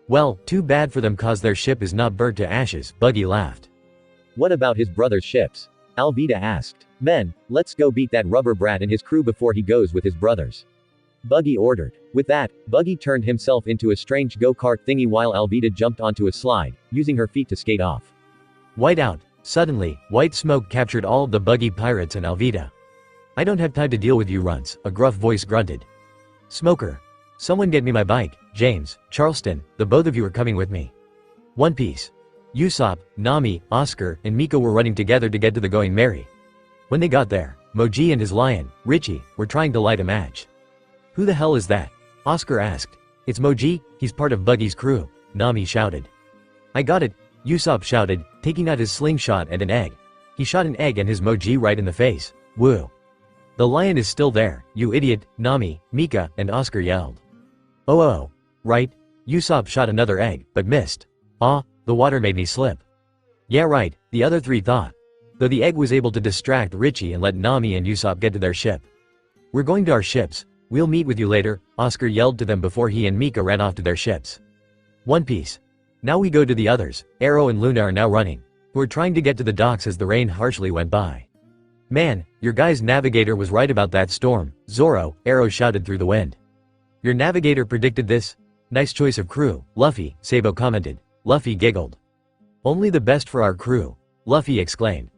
[SPEAKER 3] Well, too bad for them cause their ship is not burnt to ashes, Buggy laughed.
[SPEAKER 4] What about his brother's ships? Alvida asked. Men, let's go beat that rubber brat and his crew before he goes with his brothers. Buggy ordered. With that, Buggy turned himself into a strange go-kart thingy while Alvida jumped onto a slide, using her feet to skate off.
[SPEAKER 3] White out. Suddenly, white smoke captured all of the Buggy pirates and Alvida. I don't have time to deal with you runts, a gruff voice grunted. Smoker. Someone get me my bike, James, Charleston, the both of you are coming with me. One Piece. Usopp, Nami, Oscar, and Miko were running together to get to the Going Merry. When they got there, Moji and his lion, Richie, were trying to light a match. Who the hell is that? Oscar asked. It's Moji, he's part of Buggy's crew, Nami shouted. I got it, Usopp shouted, taking out his slingshot and an egg. He shot an egg and his Moji right in the face. Woo. The lion is still there, you idiot, Nami, Mika, and Oscar yelled. Oh, right? Usopp shot another egg, but missed. The water made me slip. Yeah right, the other three thought. Though the egg was able to distract Richie and let Nami and Usopp get to their ship. We're going to our ships. We'll meet with you later, Oscar yelled to them before he and Mika ran off to their ships. One Piece. Now we go to the others. Arrow and Luna are now running. Who are trying to get to the docks as the rain harshly went by. Man, your guy's navigator was right about that storm, Zoro, Arrow shouted through the wind. Your navigator predicted this? Nice choice of crew, Luffy, Sabo commented. Luffy giggled. Only the best for our crew, Luffy exclaimed.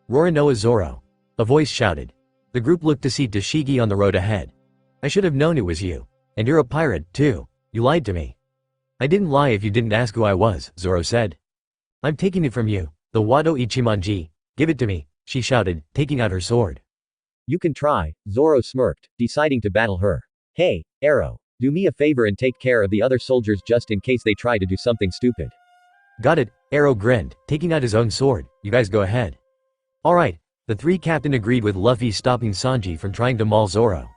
[SPEAKER 3] Roronoa Zoro. A voice shouted. The group looked to see Tashigi on the road ahead. I should have known it was you. And you're a pirate, too. You lied to me. I didn't lie if you didn't ask who I was, Zoro said. I'm taking it from you, the Wado Ichimonji. Give it to me, she shouted, taking out her sword.
[SPEAKER 4] You can try, Zoro smirked, deciding to battle her. Hey, Arrow. Do me a favor and take care of the other soldiers just in case they try to do something stupid.
[SPEAKER 3] Got it, Arrow grinned, taking out his own sword. You guys go ahead. Alright, the three captain agreed with Luffy stopping Sanji from trying to maul Zoro.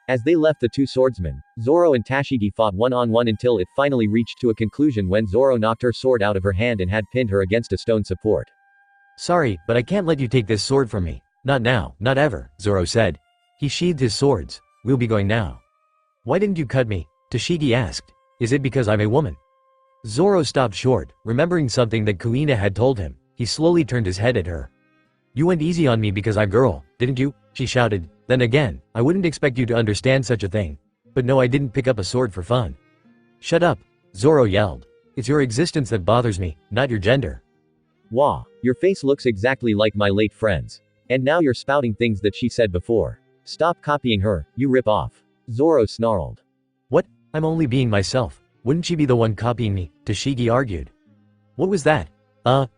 [SPEAKER 4] As they left the two swordsmen, Zoro and Tashigi fought one-on-one until it finally reached to a conclusion when Zoro knocked her sword out of her hand and had pinned her against a stone support.
[SPEAKER 3] Sorry, but I can't let you take this sword from me. Not now, not ever, Zoro said. He sheathed his swords. We'll be going now. Why didn't you cut me? Tashigi asked. Is it because I'm a woman? Zoro stopped short, remembering something that Kuina had told him. He slowly turned his head at her. You went easy on me because I'm girl, didn't you? She shouted. Then again, I wouldn't expect you to understand such a thing. But no, I didn't pick up a sword for fun. Shut up, Zoro yelled. It's your existence that bothers me, not your gender.
[SPEAKER 4] Wah, your face looks exactly like my late friend's. And now you're spouting things that she said before. Stop copying her, you rip off. Zoro snarled.
[SPEAKER 3] What? I'm only being myself. Wouldn't she be the one copying me? Tashigi argued. What was that?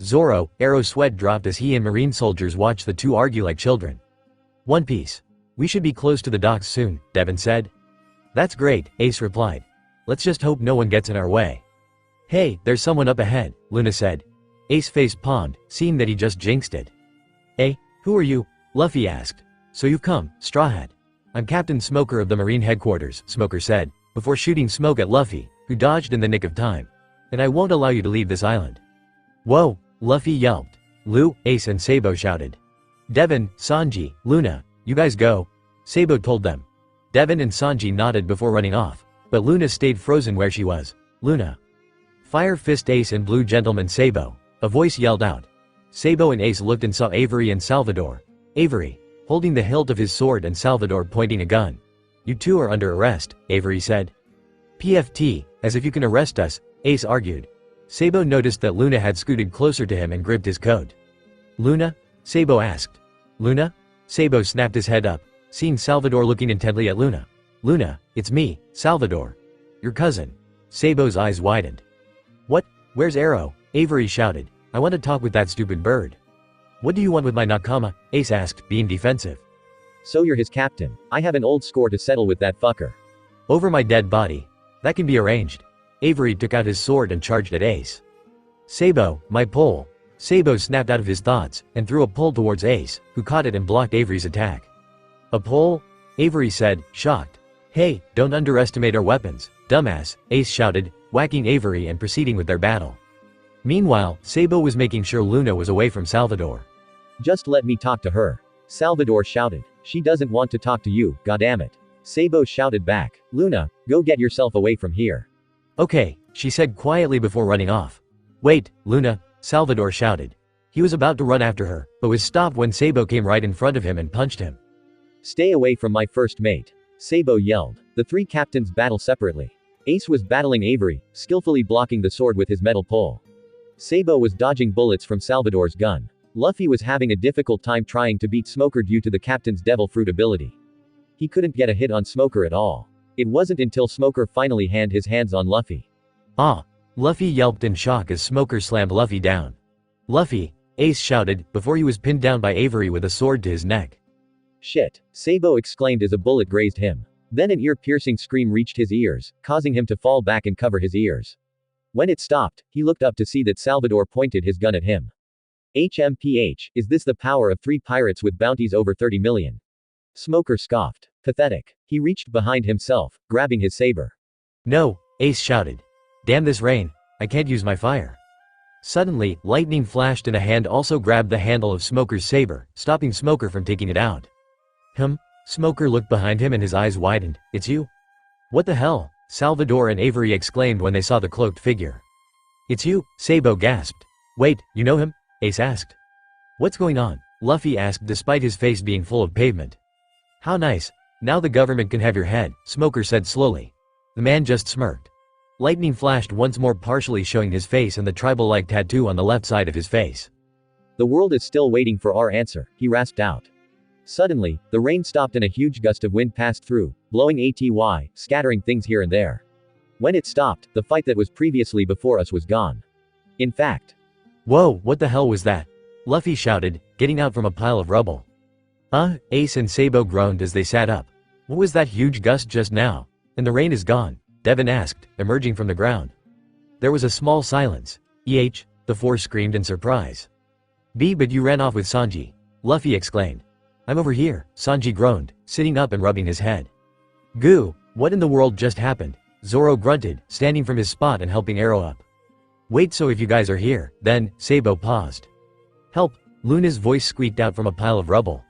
[SPEAKER 3] Zoro, Arrow's sweat dropped as he and marine soldiers watched the two argue like children. One Piece. We should be close to the docks soon, Devin said. That's great, Ace replied. Let's just hope no one gets in our way. Hey, there's someone up ahead, Luna said. Ace face palmed, seeing that he just jinxed it. Hey, who are you? Luffy asked. So you've come, Straw Hat. I'm Captain Smoker of the Marine Headquarters, Smoker said, before shooting smoke at Luffy, who dodged in the nick of time. And I won't allow you to leave this island. Whoa, Luffy yelped. Lu, Ace and Sabo shouted. Devin, Sanji, Luna, you guys go. Sabo told them. Devin and Sanji nodded before running off, but Luna stayed frozen where she was. Luna. Fire Fist Ace and Blue Gentleman Sabo, a voice yelled out. Sabo and Ace looked and saw Avery and Salvador. Avery, holding the hilt of his sword and Salvador pointing a gun. You two are under arrest, Avery said. PFT, as if you can arrest us, Ace argued. Sabo noticed that Luna had scooted closer to him and gripped his coat. Luna? Sabo asked. Luna? Sabo snapped his head up, seeing Salvador looking intently at Luna. Luna, it's me, Salvador. Your cousin. Sabo's eyes widened. What? Where's Arrow? Avery shouted. I want to talk with that stupid bird. What do you want with my nakama? Ace asked, being defensive.
[SPEAKER 4] So you're his captain. I have an old score to settle with that fucker.
[SPEAKER 3] Over my dead body. That can be arranged. Avery took out his sword and charged at Ace. Sabo, my pole. Sabo snapped out of his thoughts, and threw a pole towards Ace, who caught it and blocked Avery's attack. A pole? Avery said, shocked. Hey, don't underestimate our weapons, dumbass, Ace shouted, whacking Avery and proceeding with their battle. Meanwhile, Sabo was making sure Luna was away from Salvador.
[SPEAKER 4] Just let me talk to her. Salvador shouted. She doesn't want to talk to you, goddammit. Sabo shouted back. Luna, go get yourself away from here.
[SPEAKER 3] Okay, she said quietly before running off. Wait, Luna, Salvador shouted. He was about to run after her, but was stopped when Sabo came right in front of him and punched him.
[SPEAKER 4] Stay away from my first mate. Sabo yelled. The three captains battle separately. Ace was battling Avery, skillfully blocking the sword with his metal pole. Sabo was dodging bullets from Salvador's gun. Luffy was having a difficult time trying to beat Smoker due to the captain's devil fruit ability. He couldn't get a hit on Smoker at all. It wasn't until Smoker finally had his hands on Luffy.
[SPEAKER 3] Ah! Luffy yelped in shock as Smoker slammed Luffy down. Luffy! Ace shouted, before he was pinned down by Avery with a sword to his neck.
[SPEAKER 4] Shit! Sabo exclaimed as a bullet grazed him. Then an ear-piercing scream reached his ears, causing him to fall back and cover his ears. When it stopped, he looked up to see that Salvador pointed his gun at him. HMPH, is this the power of 3 pirates with bounties over 30 million? Smoker scoffed. Pathetic. He reached behind himself, grabbing his saber.
[SPEAKER 3] No, Ace shouted. Damn this rain, I can't use my fire. Suddenly, lightning flashed and a hand also grabbed the handle of Smoker's saber, stopping Smoker from taking it out. Smoker looked behind him and his eyes widened. It's you? What the hell? Salvador and Avery exclaimed when they saw the cloaked figure. It's you, Sabo gasped. Wait, you know him? Ace asked. What's going on? Luffy asked despite his face being full of pavement. How nice. Now the government can have your head, Smoker said slowly. The man just smirked. Lightning flashed once more, partially showing his face and the tribal-like tattoo on the left side of his face.
[SPEAKER 4] The world is still waiting for our answer, he rasped out. Suddenly, the rain stopped and a huge gust of wind passed through, blowing ATY, scattering things here and there. When it stopped, the fight that was previously before us was gone. In fact.
[SPEAKER 3] Whoa, what the hell was that? Luffy shouted, getting out from a pile of rubble. Ace and Sabo groaned as they sat up. What was that huge gust just now? And the rain is gone, Devon asked, emerging from the ground. There was a small silence. The four screamed in surprise. But you ran off with Sanji, Luffy exclaimed. I'm over here, Sanji groaned, sitting up and rubbing his head. Goo, what in the world just happened? Zoro grunted, standing from his spot and helping Arrow up. Wait, so if you guys are here, then, Sabo paused. Help, Luna's voice squeaked out from a pile of rubble.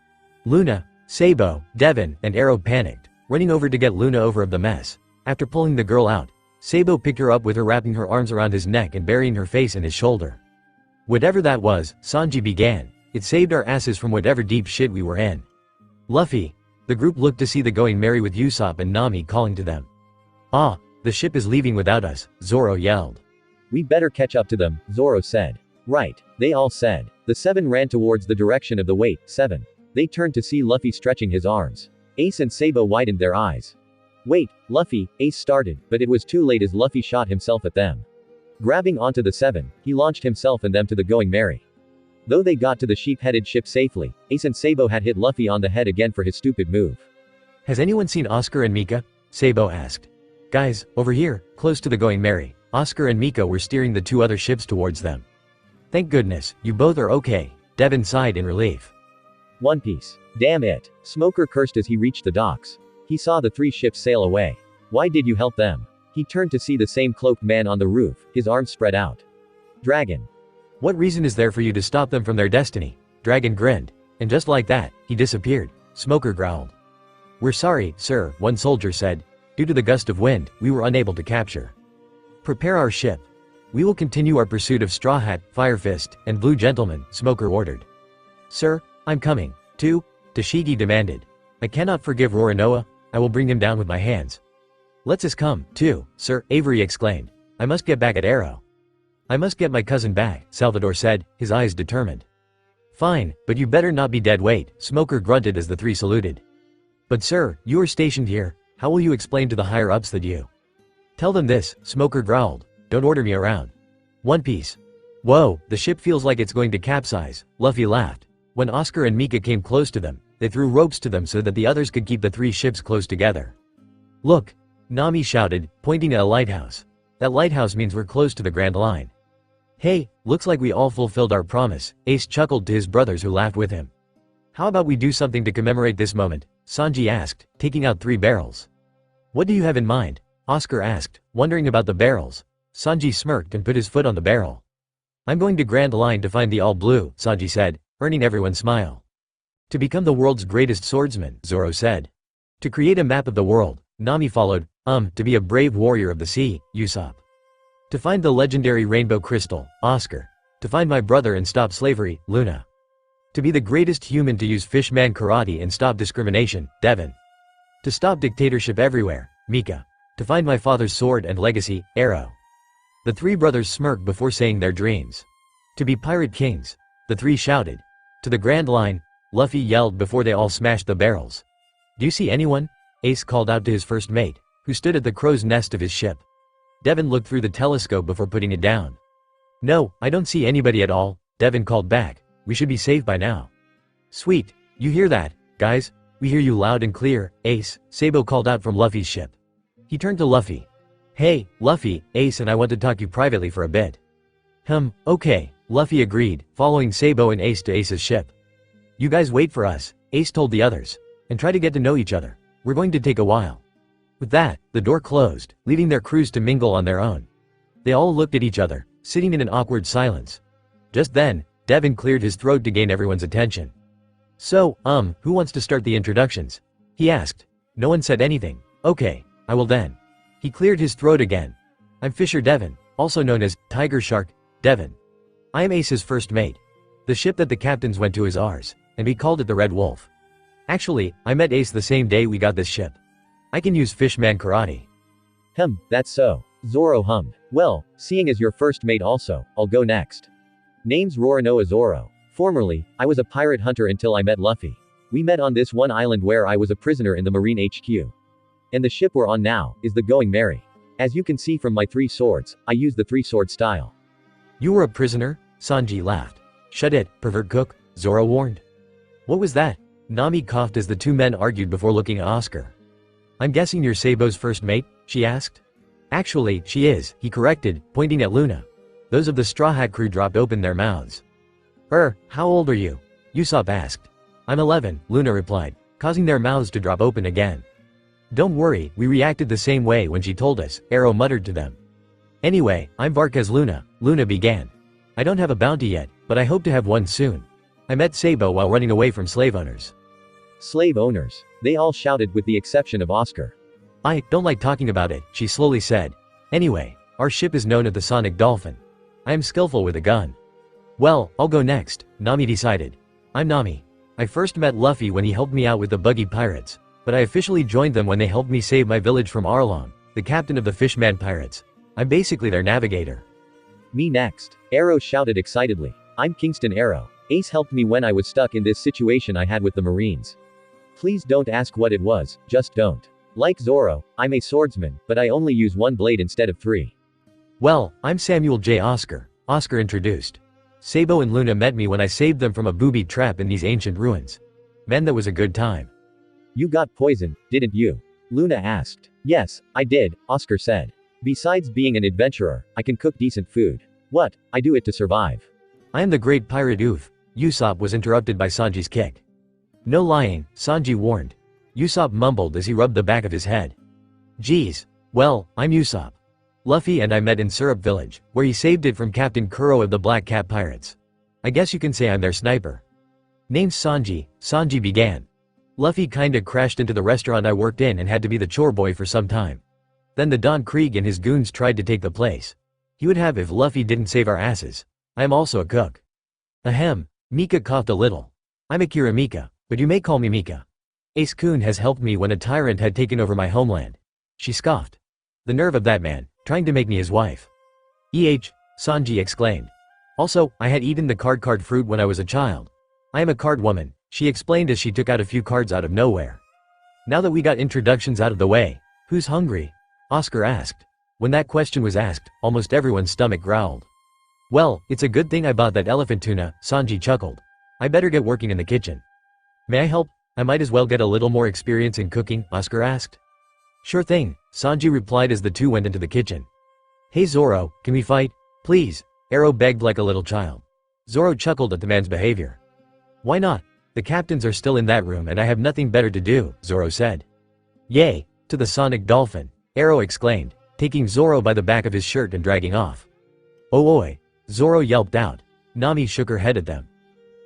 [SPEAKER 3] Luna, Sabo, Devon, and Arrow panicked, running over to get Luna over the mess. After pulling the girl out, Sabo picked her up with her wrapping her arms around his neck and burying her face in his shoulder. Whatever that was, Sanji began, it saved our asses from whatever deep shit we were in. Luffy. The group looked to see the Going Merry with Usopp and Nami calling to them. The ship is leaving without us, Zoro yelled.
[SPEAKER 4] We better catch up to them, Zoro said. Right, they all said. The seven ran towards the direction of the wait, seven. They turned to see Luffy stretching his arms. Ace and Sabo widened their eyes. Wait, Luffy, Ace started, but it was too late as Luffy shot himself at them. Grabbing onto the seven, he launched himself and them to the Going Merry. Though they got to the sheep-headed ship safely, Ace and Sabo had hit Luffy on the head again for his stupid move.
[SPEAKER 3] Has anyone seen Oscar and Mika? Sabo asked. Guys, over here, close to the Going Merry, Oscar and Mika were steering the two other ships towards them. Thank goodness, you both are okay, Devon sighed in relief.
[SPEAKER 4] One Piece. Damn it. Smoker cursed as he reached the docks. He saw the three ships sail away. Why did you help them? He turned to see the same cloaked man on the roof, his arms spread out. Dragon.
[SPEAKER 3] What reason is there for you to stop them from their destiny? Dragon grinned. And just like that, he disappeared, Smoker growled. We're sorry, sir, one soldier said. Due to the gust of wind, we were unable to capture. Prepare our ship. We will continue our pursuit of Straw Hat, Fire Fist, and Blue Gentleman, Smoker ordered. Sir, I'm coming, too, Tashigi demanded. I cannot forgive Roronoa, I will bring him down with my hands. Let's us come, too, sir, Avery exclaimed. I must get back at Arrow. I must get my cousin back, Salvador said, his eyes determined. Fine, but you better not be dead weight, Smoker grunted as the three saluted. But sir, you are stationed here, how will you explain to the higher-ups that you? Tell them this, Smoker growled. Don't order me around. One Piece. Whoa, the ship feels like it's going to capsize, Luffy laughed. When Oscar and Mika came close to them, they threw ropes to them so that the others could keep the three ships close together. Look, Nami shouted, pointing at a lighthouse. That lighthouse means we're close to the Grand Line. Hey, looks like we all fulfilled our promise, Ace chuckled to his brothers who laughed with him. How about we do something to commemorate this moment? Sanji asked, taking out 3 barrels. What do you have in mind? Oscar asked, wondering about the barrels. Sanji smirked and put his foot on the barrel. I'm going to Grand Line to find the All Blue, Sanji said, earning everyone's smile. To become the world's greatest swordsman, Zoro said. To create a map of the world, Nami followed, to be a brave warrior of the sea, Usopp. To find the legendary rainbow crystal, Oscar. To find my brother and stop slavery, Luna. To be the greatest human to use fishman karate and stop discrimination, Devon. To stop dictatorship everywhere, Mika. To find my father's sword and legacy, Arrow. The 3 brothers smirked before saying their dreams. To be pirate kings, the 3 shouted. To the Grand Line, Luffy yelled before they all smashed the barrels. Do you see anyone? Ace called out to his first mate, who stood at the crow's nest of his ship. Devon looked through the telescope before putting it down. No, I don't see anybody at all, Devon called back. We should be safe by now. Sweet, you hear that, guys? We hear you loud and clear, Ace, Sabo called out from Luffy's ship. He turned to Luffy. Hey, Luffy, Ace and I want to talk to you privately for a bit. Okay, Luffy agreed, following Sabo and Ace to Ace's ship. You guys wait for us, Ace told the others, and try to get to know each other. We're going to take a while. With that, the door closed, leaving their crews to mingle on their own. They all looked at each other, sitting in an awkward silence. Just then, Devon cleared his throat to gain everyone's attention. So, who wants to start the introductions? He asked. No one said anything. Okay, I will then. He cleared his throat again. I'm Fisher Devon, also known as Tiger Shark, Devon. I am Ace's first mate. The ship that the captains went to is ours, and we called it the Red Wolf. Actually, I met Ace the same day we got this ship. I can use fishman karate.
[SPEAKER 4] That's so. Zoro hummed. Well, seeing as your first mate also, I'll go next. Name's Roronoa Zoro. Formerly, I was a pirate hunter until I met Luffy. We met on this one island where I was a prisoner in the Marine HQ. And the ship we're on now, is the Going Merry. As you can see from my 3 swords, I use the 3-sword style.
[SPEAKER 3] You were a prisoner? Sanji laughed. Shut it, pervert cook, Zoro warned. What was that? Nami coughed as the two men argued before looking at Oscar. I'm guessing you're Sabou's first mate? She asked. Actually, she is, he corrected, pointing at Luna. Those of the Straw Hat crew dropped open their mouths. How old are you? Usopp asked. I'm 11, Luna replied, causing their mouths to drop open again. Don't worry, we reacted the same way when she told us, Arrow muttered to them. Anyway, I'm Varkez Luna, Luna began. I don't have a bounty yet, but I hope to have one soon. I met Sabou while running away from slave owners.
[SPEAKER 4] Slave owners. They all shouted with the exception of Oscar.
[SPEAKER 3] I don't like talking about it, she slowly said. Anyway, our ship is known as the Sonic Dolphin. I am skillful with a gun. Well, I'll go next, Nami decided. I'm Nami. I first met Luffy when he helped me out with the Buggy Pirates, but I officially joined them when they helped me save my village from Arlong, the captain of the Fishman Pirates. I'm basically their navigator.
[SPEAKER 4] Me next. Arrow shouted excitedly. I'm Kingston Arrow. Ace helped me when I was stuck in this situation I had with the Marines. Please don't ask what it was, just don't. Like Zoro, I'm a swordsman, but I only use one blade instead of 3.
[SPEAKER 3] Well, I'm Samuel J. Oscar, Oscar introduced. Sabou and Luna met me when I saved them from a booby trap in these ancient ruins. Man, that was a good time.
[SPEAKER 4] You got poisoned, didn't you? Luna asked. Yes, I did, Oscar said. Besides being an adventurer, I can cook decent food. What? I do it to survive.
[SPEAKER 3] I am the great pirate Oof. Usopp was interrupted by Sanji's kick. No lying, Sanji warned. Usopp mumbled as he rubbed the back of his head. Geez. Well, I'm Usopp. Luffy and I met in Syrup Village, where he saved it from Captain Kuro of the Black Cat Pirates. I guess you can say I'm their sniper. Name's Sanji, Sanji began. Luffy kinda crashed into the restaurant I worked in and had to be the chore boy for some time. Then the Don Krieg and his goons tried to take the place. He would have if Luffy didn't save our asses. I am also a cook. Ahem, Mika coughed a little. I'm Akira Mika, but you may call me Mika. Ace-kun has helped me when a tyrant had taken over my homeland. She scoffed. The nerve of that man, trying to make me his wife. Sanji exclaimed. Also, I had eaten the card fruit when I was a child. I am a card woman, she explained as she took out a few cards out of nowhere. Now that we got introductions out of the way, who's hungry? Oscar asked. When that question was asked, almost everyone's stomach growled. Well, it's a good thing I bought that elephant tuna, Sanji chuckled. I better get working in the kitchen. May I help? I might as well get a little more experience in cooking, Oscar asked. Sure thing, Sanji replied as the two went into the kitchen. Hey Zoro, can we fight? Please, Arrow begged like a little child. Zoro chuckled at the man's behavior. Why not? The captains are still in that room and I have nothing better to do, Zoro said. Yay, to the Sonic Dolphin, Arrow exclaimed, taking Zoro by the back of his shirt and dragging off. Oh oi, Zoro yelped out. Nami shook her head at them.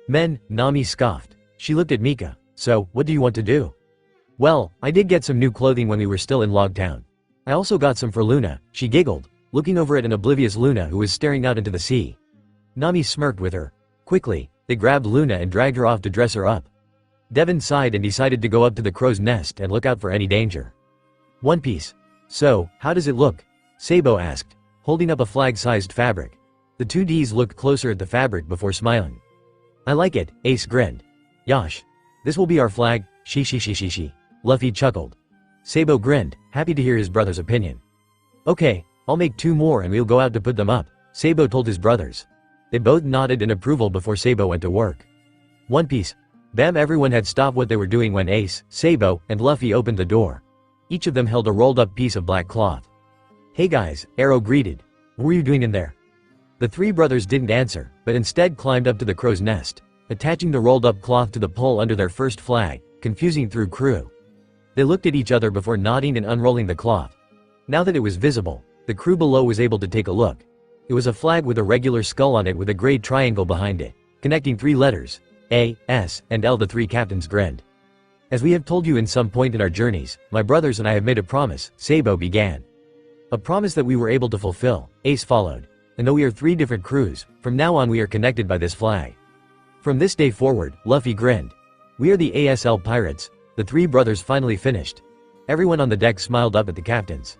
[SPEAKER 3] Men, Nami scoffed. She looked at Mika. So, what do you want to do? Well, I did get some new clothing when we were still in Logtown. I also got some for Luna, she giggled, looking over at an oblivious Luna who was staring out into the sea. Nami smirked with her. Quickly, they grabbed Luna and dragged her off to dress her up. Devon sighed and decided to go up to the crow's nest and look out for any danger. One Piece. So, how does it look? Sabou asked, holding up a flag-sized fabric. The two Ds looked closer at the fabric before smiling. I like it, Ace grinned. Yosh. This will be our flag, she. Luffy chuckled. Sabou grinned, happy to hear his brother's opinion. Okay, I'll make 2 more and we'll go out to put them up, Sabou told his brothers. They both nodded in approval before Sabou went to work. One Piece. Bam, everyone had stopped what they were doing when Ace, Sabou, and Luffy opened the door. Each of them held a rolled up piece of black cloth. Hey guys, Arrow greeted. What were you doing in there? The 3 brothers didn't answer, but instead climbed up to the crow's nest, attaching the rolled up cloth to the pole under their first flag, confusing through crew. They looked at each other before nodding and unrolling the cloth. Now that it was visible, the crew below was able to take a look. It was a flag with a regular skull on it with a gray triangle behind it, connecting 3 letters, A, S, and L. The 3 captains grinned. As we have told you in some point in our journeys, my brothers and I have made a promise, Sabou began. A promise that we were able to fulfill, Ace followed. And though we are 3 different crews, from now on we are connected by this flag. From this day forward, Luffy grinned. We are the ASL Pirates, the 3 brothers finally finished. Everyone on the deck smiled up at the captains.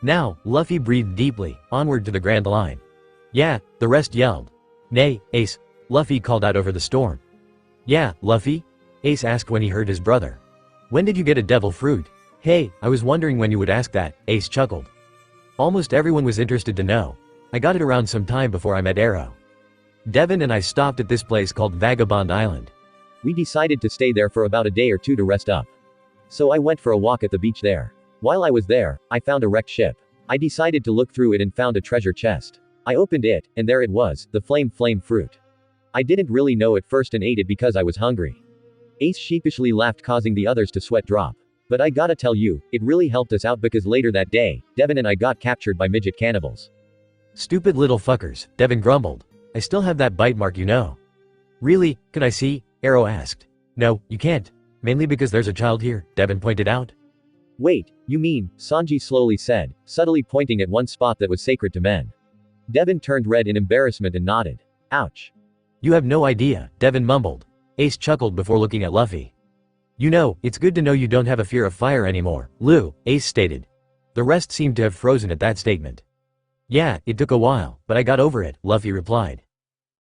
[SPEAKER 3] Now, Luffy breathed deeply, onward to the Grand Line. Yeah, the rest yelled. Nay, Ace, Luffy called out over the storm. Yeah, Luffy? Ace asked when he heard his brother. When did you get a devil fruit? Hey, I was wondering when you would ask that, Ace chuckled. Almost everyone was interested to know. I got it around some time before I met Arrow. Devon and I stopped at this place called Vagabond Island.
[SPEAKER 4] We decided to stay there for about a day or two to rest up. So I went for a walk at the beach there. While I was there, I found a wrecked ship. I decided to look through it and found a treasure chest. I opened it, and there it was, the flame fruit. I didn't really know at first and ate it because I was hungry. Ace sheepishly laughed, causing the others to sweat drop. But I gotta tell you, it really helped us out because later that day, Devin and I got captured by midget cannibals.
[SPEAKER 3] Stupid little fuckers, Devin grumbled. I still have that bite mark, you know. Really, can I see? Arrow asked. No, you can't. Mainly because there's a child here, Devin pointed out.
[SPEAKER 4] Wait, you mean, Sanji slowly said, subtly pointing at one spot that was sacred to men. Devin turned red in embarrassment and nodded. Ouch.
[SPEAKER 3] You have no idea, Devin mumbled. Ace chuckled before looking at Luffy. You know, it's good to know you don't have a fear of fire anymore, Lou, Ace stated. The rest seemed to have frozen at that statement. Yeah, it took a while, but I got over it, Luffy replied.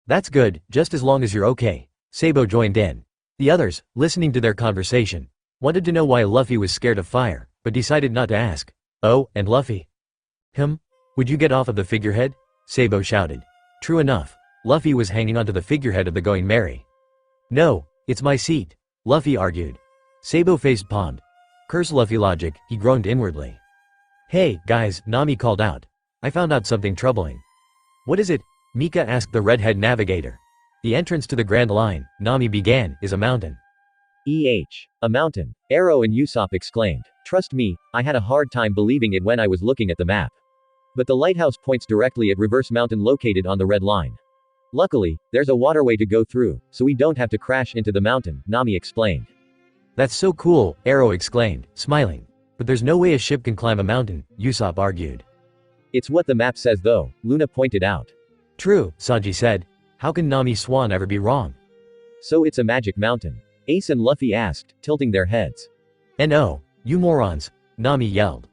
[SPEAKER 3] That's good, just as long as you're okay. Sabo joined in. The others, listening to their conversation, wanted to know why Luffy was scared of fire, but decided not to ask. Oh, and Luffy? Would you get off of the figurehead? Sabo shouted. True enough, Luffy was hanging onto the figurehead of the Going Merry. No, it's my seat, Luffy argued. Sabo faced palmed. Curse Luffy logic, he groaned inwardly. Hey, guys, Nami called out. I found out something troubling. What is it? Mika asked the redhead navigator. The entrance to the Grand Line, Nami began, is a mountain.
[SPEAKER 4] A mountain. Arrow and Usopp exclaimed. Trust me, I had a hard time believing it when I was looking at the map. But the lighthouse points directly at Reverse Mountain located on the Red Line. Luckily, there's a waterway to go through, so we don't have to crash into the mountain, Nami explained.
[SPEAKER 3] That's so cool, Arrow exclaimed, smiling. But there's no way a ship can climb a mountain, Usopp argued.
[SPEAKER 4] It's what the map says though, Luna pointed out.
[SPEAKER 3] True, Sanji said. How can Nami Swan ever be wrong?
[SPEAKER 4] So it's a magic mountain? Ace and Luffy asked, tilting their heads.
[SPEAKER 3] No, you morons, Nami yelled.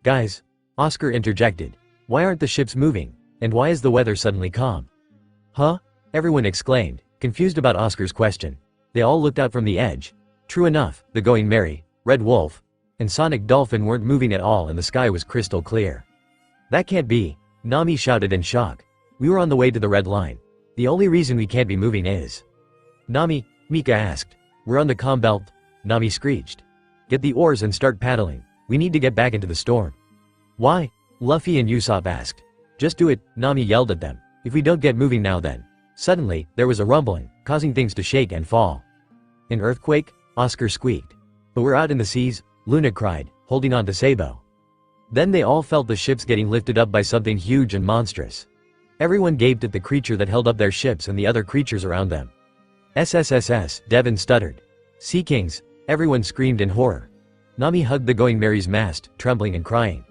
[SPEAKER 3] Guys. Oscar interjected. Why aren't the ships moving? And why is the weather suddenly calm? Huh? Everyone exclaimed, confused about Oscar's question. They all looked out from the edge. True enough, the Going Merry, Red Wolf, and Sonic Dolphin weren't moving at all and the sky was crystal clear. That can't be, Nami shouted in shock. We were on the way to the Red Line. The only reason we can't be moving is… Nami, Mika asked. We're on the calm belt, Nami screeched. Get the oars and start paddling. We need to get back into the storm. Why? Luffy and Usopp asked. Just do it, Nami yelled at them. If we don't get moving now then. Suddenly, there was a rumbling, causing things to shake and fall. An earthquake? Oscar squeaked. But we're out in the seas, Luna cried, holding on to Sabo. Then they all felt the ships getting lifted up by something huge and monstrous. Everyone gaped at the creature that held up their ships and the other creatures around them. SSSS, Devin stuttered. Sea Kings, everyone screamed in horror. Nami hugged the Going Merry's mast, trembling and crying.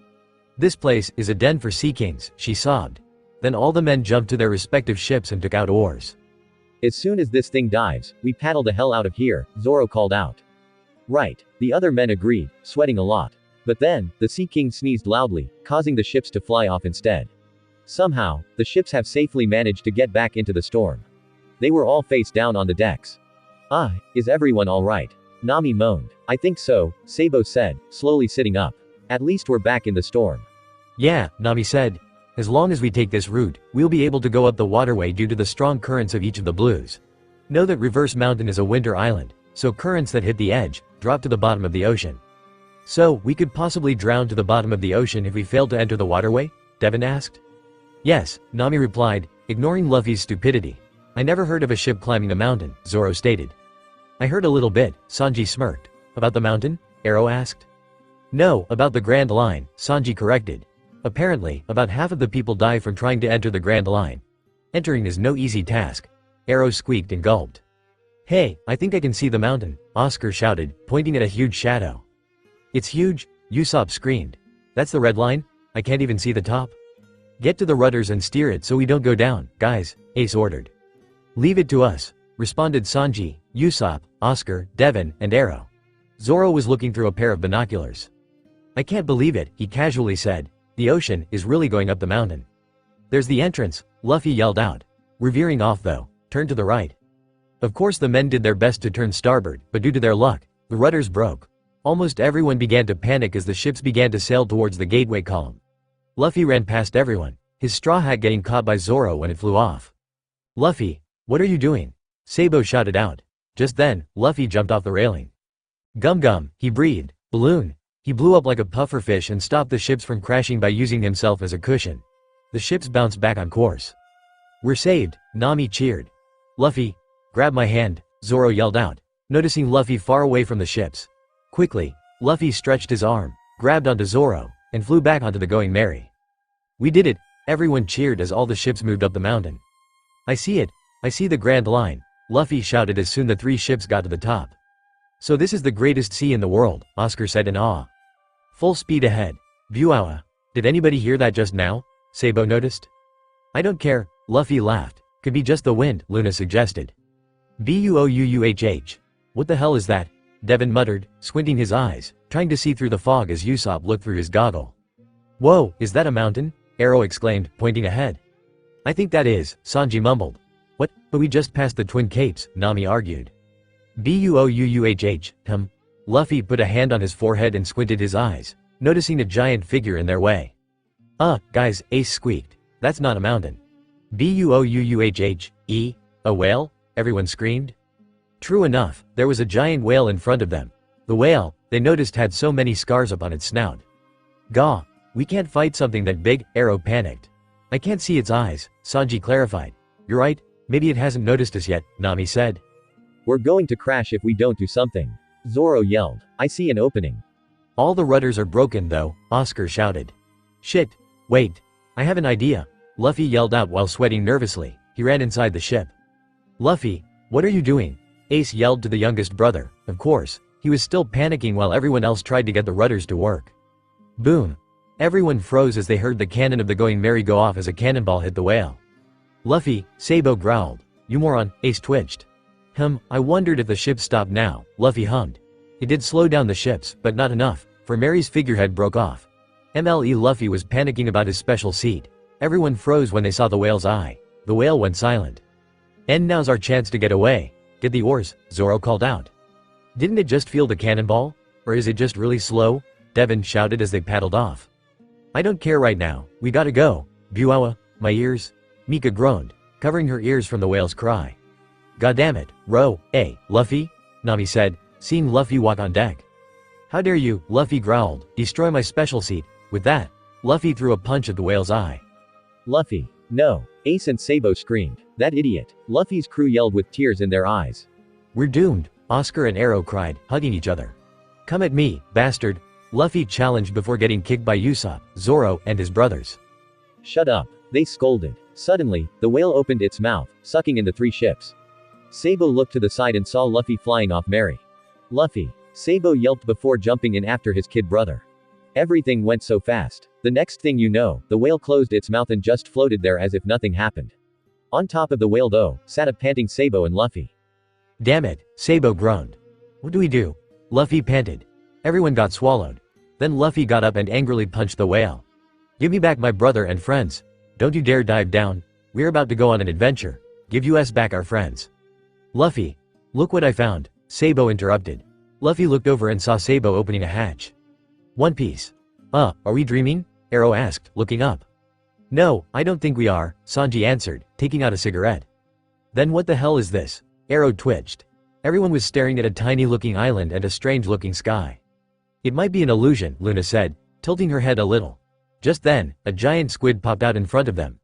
[SPEAKER 3] This place is a den for Sea Kings, she sobbed. Then all the men jumped to their respective ships and took out oars.
[SPEAKER 4] As soon as this thing dives, we paddle the hell out of here, Zoro called out. Right, the other men agreed, sweating a lot. But then, the Sea King sneezed loudly, causing the ships to fly off instead. Somehow, the ships have safely managed to get back into the storm. They were all face down on the decks. Is everyone alright? Nami moaned. I think so, Sabo said, slowly sitting up. At least we're back in the storm.
[SPEAKER 3] Yeah, Nami said. As long as we take this route, we'll be able to go up the waterway due to the strong currents of each of the blues. Know that Reverse Mountain is a winter island, so currents that hit the edge, drop to the bottom of the ocean. So, we could possibly drown to the bottom of the ocean if we failed to enter the waterway? Devin asked. Yes, Nami replied, ignoring Luffy's stupidity. I never heard of a ship climbing a mountain, Zoro stated. I heard a little bit, Sanji smirked. About the mountain? Arrow asked. No, about the Grand Line, Sanji corrected. Apparently, about half of the people die from trying to enter the Grand Line. Entering is no easy task. Arrow squeaked and gulped. Hey, I think I can see the mountain, Oscar shouted, pointing at a huge shadow. It's huge, Usopp screamed. That's the Red Line? I can't even see the top. Get to the rudders and steer it so we don't go down, guys, Ace ordered. Leave it to us, responded Sanji, Usopp, Oscar, Devin, and Arrow. Zoro was looking through a pair of binoculars. I can't believe it, he casually said. The ocean is really going up the mountain. There's the entrance, Luffy yelled out. We're veering off though, turn to the right. Of course the men did their best to turn starboard, but due to their luck, the rudders broke. Almost everyone began to panic as the ships began to sail towards the gateway column. Luffy ran past everyone, his straw hat getting caught by Zoro when it flew off. Luffy, what are you doing? Sabo shouted out. Just then, Luffy jumped off the railing. Gum gum, he breathed. Balloon. He blew up like a pufferfish and stopped the ships from crashing by using himself as a cushion. The ships bounced back on course. We're saved, Nami cheered. Luffy, grab my hand, Zoro yelled out, noticing Luffy far away from the ships. Quickly, Luffy stretched his arm, grabbed onto Zoro, and flew back onto the Going Merry. We did it, everyone cheered as all the ships moved up the mountain. I see it, I see the Grand Line, Luffy shouted as soon the 3 ships got to the top. So this is the greatest sea in the world, Oscar said in awe. Full speed ahead. Buawa. Did anybody hear that just now? Sabo noticed. I don't care, Luffy laughed. Could be just the wind, Luna suggested. Bououhh. What the hell is that? Devin muttered, squinting his eyes, trying to see through the fog as Usopp looked through his goggle. Whoa, is that a mountain? Arrow exclaimed, pointing ahead. I think that is, Sanji mumbled. What, but we just passed the Twin Capes, Nami argued. Bououhh. Luffy put a hand on his forehead and squinted his eyes, noticing a giant figure in their way. Guys, Ace squeaked. That's not a mountain. Bououhh. A whale? Everyone screamed. True enough, there was a giant whale in front of them. The whale, they noticed, had so many scars up on its snout. Gah, we can't fight something that big, Arrow panicked. I can't see its eyes, Sanji clarified. You're right, maybe it hasn't noticed us yet, Nami said.
[SPEAKER 4] We're going to crash if we don't do something. Zoro yelled. I see an opening.
[SPEAKER 3] All the rudders are broken though, Oscar shouted. Shit, wait. I have an idea. Luffy yelled out while sweating nervously. He ran inside the ship. Luffy, what are you doing? Ace yelled to the youngest brother. Of course, he was still panicking while everyone else tried to get the rudders to work. Boom. Everyone froze as they heard the cannon of the Going Merry go off as a cannonball hit the whale. Luffy, Sabo growled. You moron, Ace twitched. I wondered if the ship stopped now, Luffy hummed. It did slow down the ships, but not enough, for Mary's figurehead broke off. Luffy was panicking about his special seat. Everyone froze when they saw the whale's eye. The whale went silent. And now's our chance to get away. Get the oars, Zoro called out. Didn't it just feel the cannonball? Or is it just really slow? Devin shouted as they paddled off. I don't care right now, we gotta go. Buawa, my ears. Mika groaned, covering her ears from the whale's cry. Goddammit, row, Luffy? Nami said, seeing Luffy walk on deck. How dare you, Luffy growled, destroy my special seat. With that, Luffy threw a punch at the whale's eye.
[SPEAKER 4] Luffy. No. Ace and Sabo screamed. That idiot. Luffy's crew yelled with tears in their eyes.
[SPEAKER 3] We're doomed, Oscar and Arrow cried, hugging each other. Come at me, bastard. Luffy challenged before getting kicked by Usopp, Zoro, and his brothers.
[SPEAKER 4] Shut up, they scolded. Suddenly, the whale opened its mouth, sucking in the 3 ships. Sabo looked to the side and saw Luffy flying off Merry. Luffy. Sabo yelped before jumping in after his kid brother. Everything went so fast. The next thing you know, the whale closed its mouth and just floated there as if nothing happened. On top of the whale though, sat a panting Sabo and Luffy. Damn it, Sabo groaned. What do we do? Luffy panted. Everyone got swallowed. Then Luffy got up and angrily punched the whale. Give me back my brother and friends. Don't you dare dive down. We're about to go on an adventure. Give us back our friends. Luffy. Look what I found, Sabo interrupted. Luffy looked over and saw Sabo opening a hatch. One Piece. Are we dreaming? Arrow asked, looking up. No, I don't think we are, Sanji answered, taking out a cigarette. Then what the hell is this? Arrow twitched. Everyone was staring at a tiny-looking island and a strange-looking sky. It might be an illusion, Luna said, tilting her head a little. Just then, a giant squid popped out in front of them.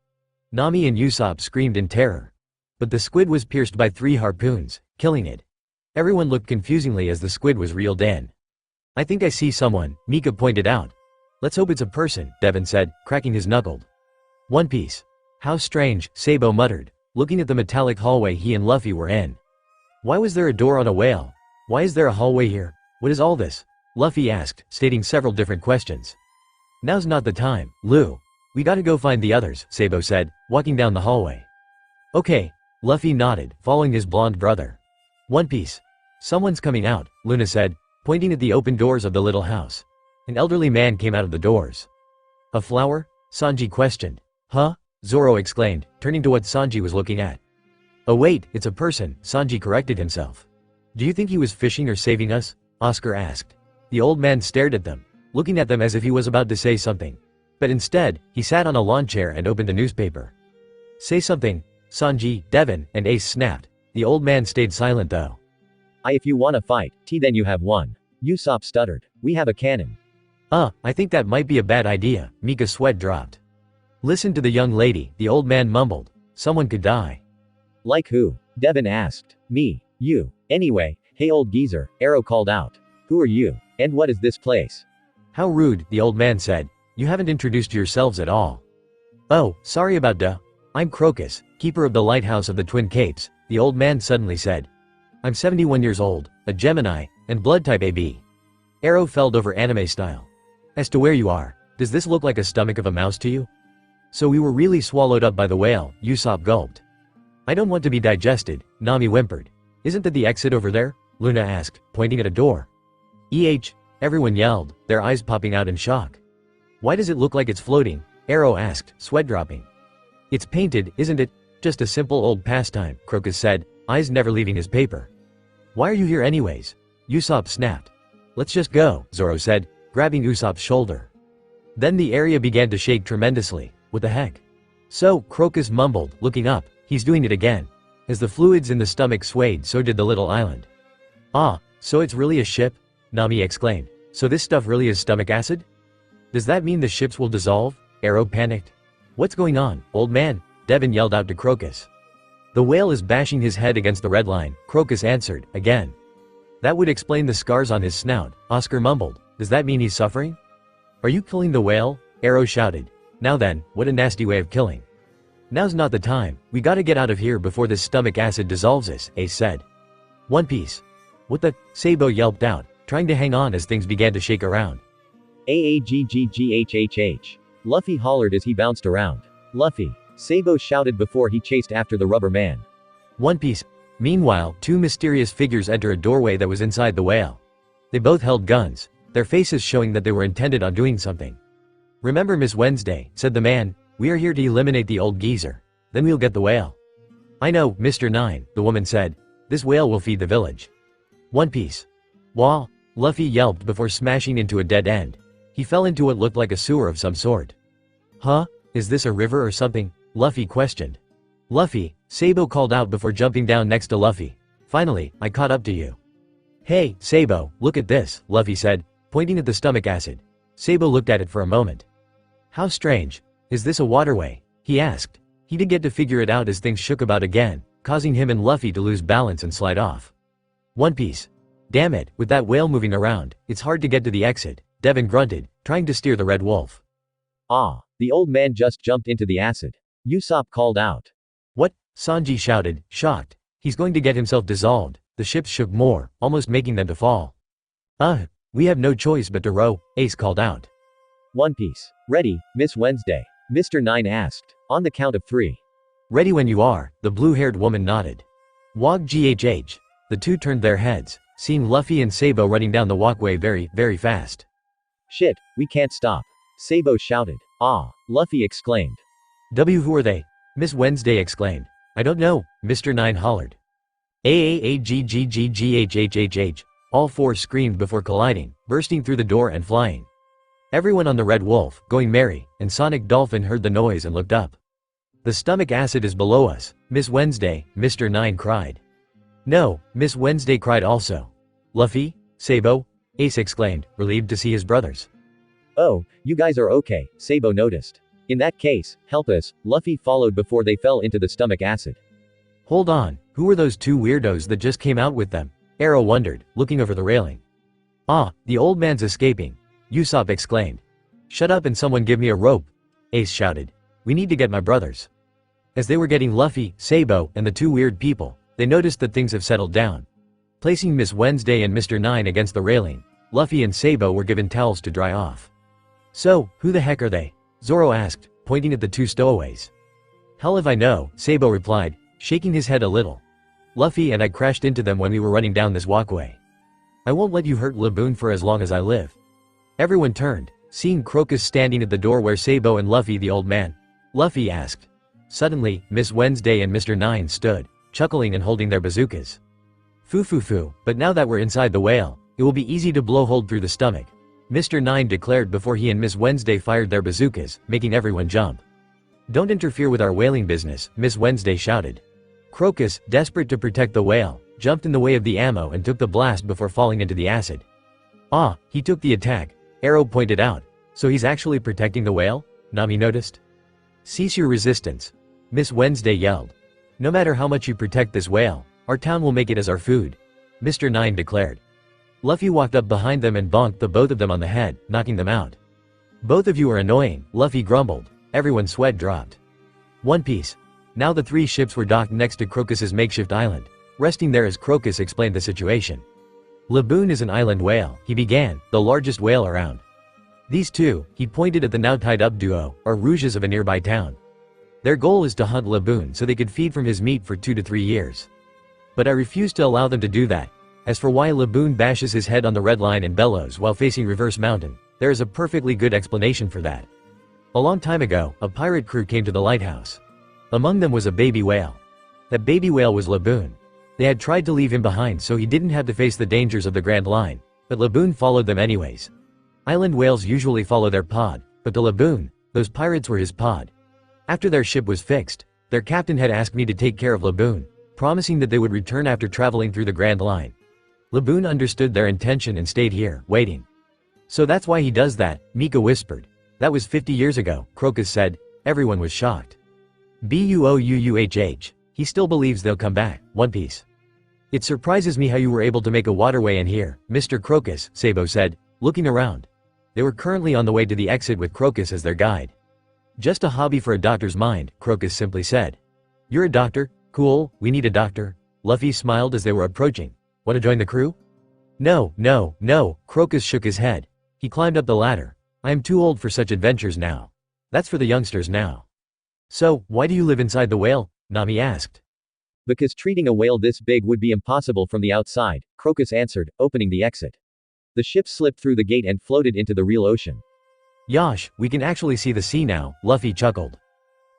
[SPEAKER 4] Nami and Usopp screamed in terror. But the squid was pierced by 3 harpoons, killing it. Everyone looked confusingly as the squid was reeled in. I think I see someone, Mika pointed out. Let's hope it's a person, Devin said, cracking his knuckle. One Piece. How strange, Sabo muttered, looking at the metallic hallway he and Luffy were in. Why was there a door on a whale? Why is there a hallway here? What is all this? Luffy asked, stating several different questions. Now's not the time, Lu. We gotta go find the others, Sabo said, walking down the hallway. Okay. Luffy nodded, following his blonde brother. One Piece. Someone's coming out, Luna said, pointing at the open doors of the little house. An elderly man came out of the doors. A flower? Sanji questioned. Huh? Zoro exclaimed, turning to what Sanji was looking at. Oh wait, it's a person, Sanji corrected himself. Do you think he was fishing or saving us? Oscar asked. The old man stared at them, looking at them as if he was about to say something. But instead, he sat on a lawn chair and opened a newspaper. Say something, Sanji, Devin, and Ace snapped. The old man stayed silent though. If you wanna fight, then you have one. Usopp stuttered. We have a cannon.
[SPEAKER 3] I think that might be a bad idea. Mika's sweat dropped. Listen to the young lady, the old man mumbled. Someone could die.
[SPEAKER 4] Like who? Devin asked. Me. You. Anyway, hey old geezer, Arrow called out. Who are you? And what is this place?
[SPEAKER 3] How rude, the old man said. You haven't introduced yourselves at all. Oh, sorry about duh. I'm Crocus, keeper of the lighthouse of the Twin Capes, the old man suddenly said. I'm 71 years old, a Gemini, and blood type AB. Arrow felled over anime style. As to where you are, does this look like a stomach of a mouse to you? So we were really swallowed up by the whale, Usopp gulped. I don't want to be digested, Nami whimpered. Isn't that the exit over there? Luna asked, pointing at a door. Everyone yelled, their eyes popping out in shock. Why does it look like it's floating? Arrow asked, sweat dropping. It's painted, isn't it? Just a simple old pastime, Crocus said, eyes never leaving his paper. Why are you here anyways? Usopp snapped. Let's just go, Zoro said, grabbing Usopp's shoulder. Then the area began to shake tremendously. What the heck? So, Crocus mumbled, looking up, he's doing it again. As the fluids in the stomach swayed, so did the little island. So it's really a ship? Nami exclaimed. So this stuff really is stomach acid? Does that mean the ships will dissolve? Arrow panicked. What's going on, old man? Devin yelled out to Crocus. The whale is bashing his head against the red line, Crocus answered, again. That would explain the scars on his snout, Oscar mumbled. Does that mean he's suffering? Are you killing the whale? Arrow shouted. Now then, what a nasty way of killing. Now's not the time, we gotta get out of here before this stomach acid dissolves us, Ace said. One Piece. What the? Sabo yelped out, trying to hang on as things began to shake around.
[SPEAKER 4] Aaggghhh. Luffy hollered as he bounced around. Luffy. Sabo shouted before he chased after the rubber man.
[SPEAKER 3] One Piece. Meanwhile, two mysterious figures enter a doorway that was inside the whale. They both held guns, their faces showing that they were intended on doing something. Remember Miss Wednesday, said the man, we are here to eliminate the old geezer. Then we'll get the whale. I know, Mr. 9, the woman said. This whale will feed the village. One Piece. Wah! Luffy yelped before smashing into a dead end. He fell into what looked like a sewer of some sort. Huh? Is this a river or something? Luffy questioned. Luffy, Sabo called out before jumping down next to Luffy. Finally, I caught up to you. Hey, Sabo, look at this, Luffy said, pointing at the stomach acid. Sabo looked at it for a moment. How strange. Is this a waterway? He asked. He did get to figure it out as things shook about again, causing him and Luffy to lose balance and slide off. One Piece. Damn it, with that whale moving around, it's hard to get to the exit, Devin grunted, trying to steer the Red Wolf.
[SPEAKER 4] The old man just jumped into the acid. Usopp called out.
[SPEAKER 3] What? Sanji shouted, shocked. He's going to get himself dissolved. The ships shook more, almost making them to fall. We have no choice but to row, Ace called out.
[SPEAKER 4] One Piece. Ready, Miss Wednesday? Mr. 9 asked. On the count of 3.
[SPEAKER 3] Ready when you are, the blue-haired woman nodded. Wog GHH. The two turned their heads, seeing Luffy and Sabo running down the walkway very, very fast.
[SPEAKER 4] Shit, we can't stop. Sabo shouted. Luffy exclaimed.
[SPEAKER 3] Who are they? Miss Wednesday exclaimed. I don't know, Mr. 9 hollered. AAAGGGGHHHH. All four screamed before colliding, bursting through the door and flying. Everyone on the Red Wolf, going merry, and Sonic Dolphin heard the noise and looked up. The stomach acid is below us, Miss Wednesday, Mr. 9 cried. No, Miss Wednesday cried also. Luffy? Sabo? Ace exclaimed, relieved to see his brothers.
[SPEAKER 4] Oh, you guys are okay, Sabo noticed. In that case, help us, Luffy followed before they fell into the stomach acid.
[SPEAKER 3] Hold on, who were those two weirdos that just came out with them? Arrow wondered, looking over the railing. The old man's escaping, Usopp exclaimed. Shut up and someone give me a rope, Ace shouted. We need to get my brothers. As they were getting Luffy, Sabo, and the two weird people, they noticed that things have settled down. Placing Miss Wednesday and Mr. 9 against the railing, Luffy and Sabo were given towels to dry off. So, who the heck are they? Zoro asked, pointing at the two stowaways. Hell if I know, Sabo replied, shaking his head a little. Luffy and I crashed into them when we were running down this walkway. I won't let you hurt Laboon for as long as I live. Everyone turned, seeing Crocus standing at the door where Sabo and Luffy the old man. Luffy asked. Suddenly, Miss Wednesday and Mr. 9 stood, chuckling and holding their bazookas. Foo, but now that we're inside the whale, it will be easy to blow hold through the stomach, Mr. 9 declared before he and Miss Wednesday fired their bazookas, making everyone jump. Don't interfere with our whaling business, Miss Wednesday shouted. Crocus, desperate to protect the whale, jumped in the way of the ammo and took the blast before falling into the acid. Ah, he took the attack, Arrow pointed out. So he's actually protecting the whale? Nami noticed. Cease your resistance, Miss Wednesday yelled. No matter how much you protect this whale, our town will make it as our food, Mr. Nine declared. Luffy walked up behind them and bonked the both of them on the head, knocking them out. Both of you are annoying, Luffy grumbled. Everyone's sweat dropped. One Piece. Now the three ships were docked next to Crocus's makeshift island, resting there as Crocus explained the situation. Laboon is an island whale, he began, the largest whale around. These two, he pointed at the now tied up duo, are rouges of a nearby town. Their goal is to hunt Laboon so they could feed from his meat for 2 to 3 years. But I refuse to allow them to do that. As for why Laboon bashes his head on the red line and bellows while facing Reverse Mountain, there is a perfectly good explanation for that. A long time ago, a pirate crew came to the lighthouse. Among them was a baby whale. That baby whale was Laboon. They had tried to leave him behind so he didn't have to face the dangers of the Grand Line, but Laboon followed them anyways. Island whales usually follow their pod, but to Laboon, those pirates were his pod. After their ship was fixed, their captain had asked me to take care of Laboon, promising that they would return after traveling through the Grand Line. Laboon understood their intention and stayed here, waiting. So that's why he does that, Mika whispered. That was 50 years ago, Crocus said. Everyone was shocked. Bououhh. He still believes they'll come back, One Piece. It surprises me how you were able to make a waterway in here, Mr. Crocus, Sabo said, looking around. They were currently on the way to the exit with Crocus as their guide. Just a hobby for a doctor's mind, Crocus simply said. You're a doctor? Cool, we need a doctor. Luffy smiled as they were approaching. Want to join the crew? No, Crocus shook his head. He climbed up the ladder. I am too old for such adventures now. That's for the youngsters now. So, why do you live inside the whale? Nami asked.
[SPEAKER 4] Because treating a whale this big would be impossible from the outside, Crocus answered, opening the exit. The ship slipped through the gate and floated into the real ocean.
[SPEAKER 3] Yosh, we can actually see the sea now, Luffy chuckled.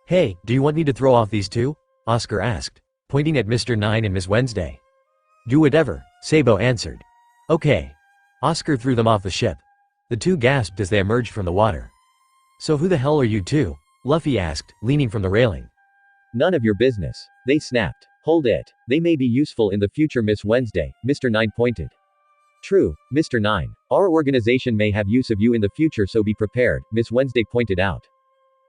[SPEAKER 3] Hey, do you want me to throw off these two? Oscar asked, pointing at Mr. Nine and Miss Wednesday. Do whatever, Sabo answered. Okay. Oscar threw them off the ship. The two gasped as they emerged from the water. So who the hell are you two? Luffy asked, leaning from the railing.
[SPEAKER 4] None of your business. They snapped. Hold it. They may be useful in the future, Miss Wednesday, Mr. Nine pointed. True, Mr. Nine. Our organization may have use of you in the future, so be prepared, Miss Wednesday pointed out.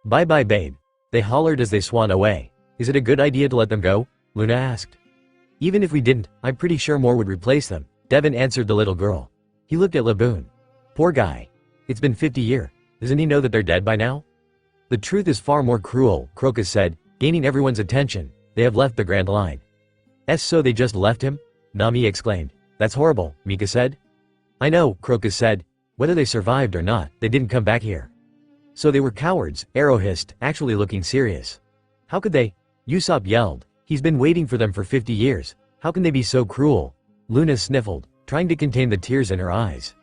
[SPEAKER 3] Bye-bye, babe. They hollered as they swan away. Is it a good idea to let them go? Luna asked. Even if we didn't, I'm pretty sure more would replace them, Devin answered the little girl. He looked at Laboon. Poor guy. It's been 50 years. Doesn't he know that they're dead by now? The truth is far more cruel, Crocus said, gaining everyone's attention. They have left the Grand Line. So they just left him? Nami exclaimed. That's horrible, Mika said. I know, Crocus said. Whether they survived or not, they didn't come back here. So they were cowards, Arrow hissed, actually looking serious. How could they? Usopp yelled. He's been waiting for them for 50 years. How can they be so cruel? Luna sniffled, trying to contain the tears in her eyes.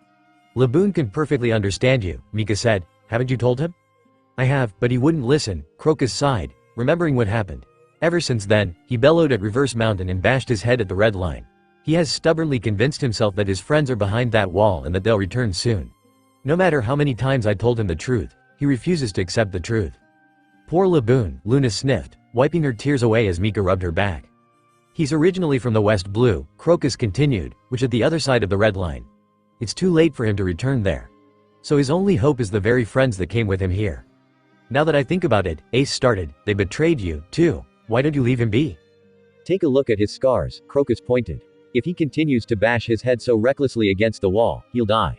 [SPEAKER 3] Laboon can perfectly understand you, Mika said. Haven't you told him? I have, but he wouldn't listen, Crocus sighed, remembering what happened. Ever since then, he bellowed at Reverse Mountain and bashed his head at the red line. He has stubbornly convinced himself that his friends are behind that wall and that they'll return soon. No matter how many times I told him the truth, he refuses to accept the truth. Poor Laboon, Luna sniffed, wiping her tears away as Mika rubbed her back. He's originally from the West Blue, Crocus continued, which at the other side of the red line. It's too late for him to return there. So his only hope is the very friends that came with him here. Now that I think about it, Ace started, they betrayed you, too. Why don't you leave him be?
[SPEAKER 4] Take a look at his scars, Crocus pointed. If he continues to bash his head so recklessly against the wall, he'll die.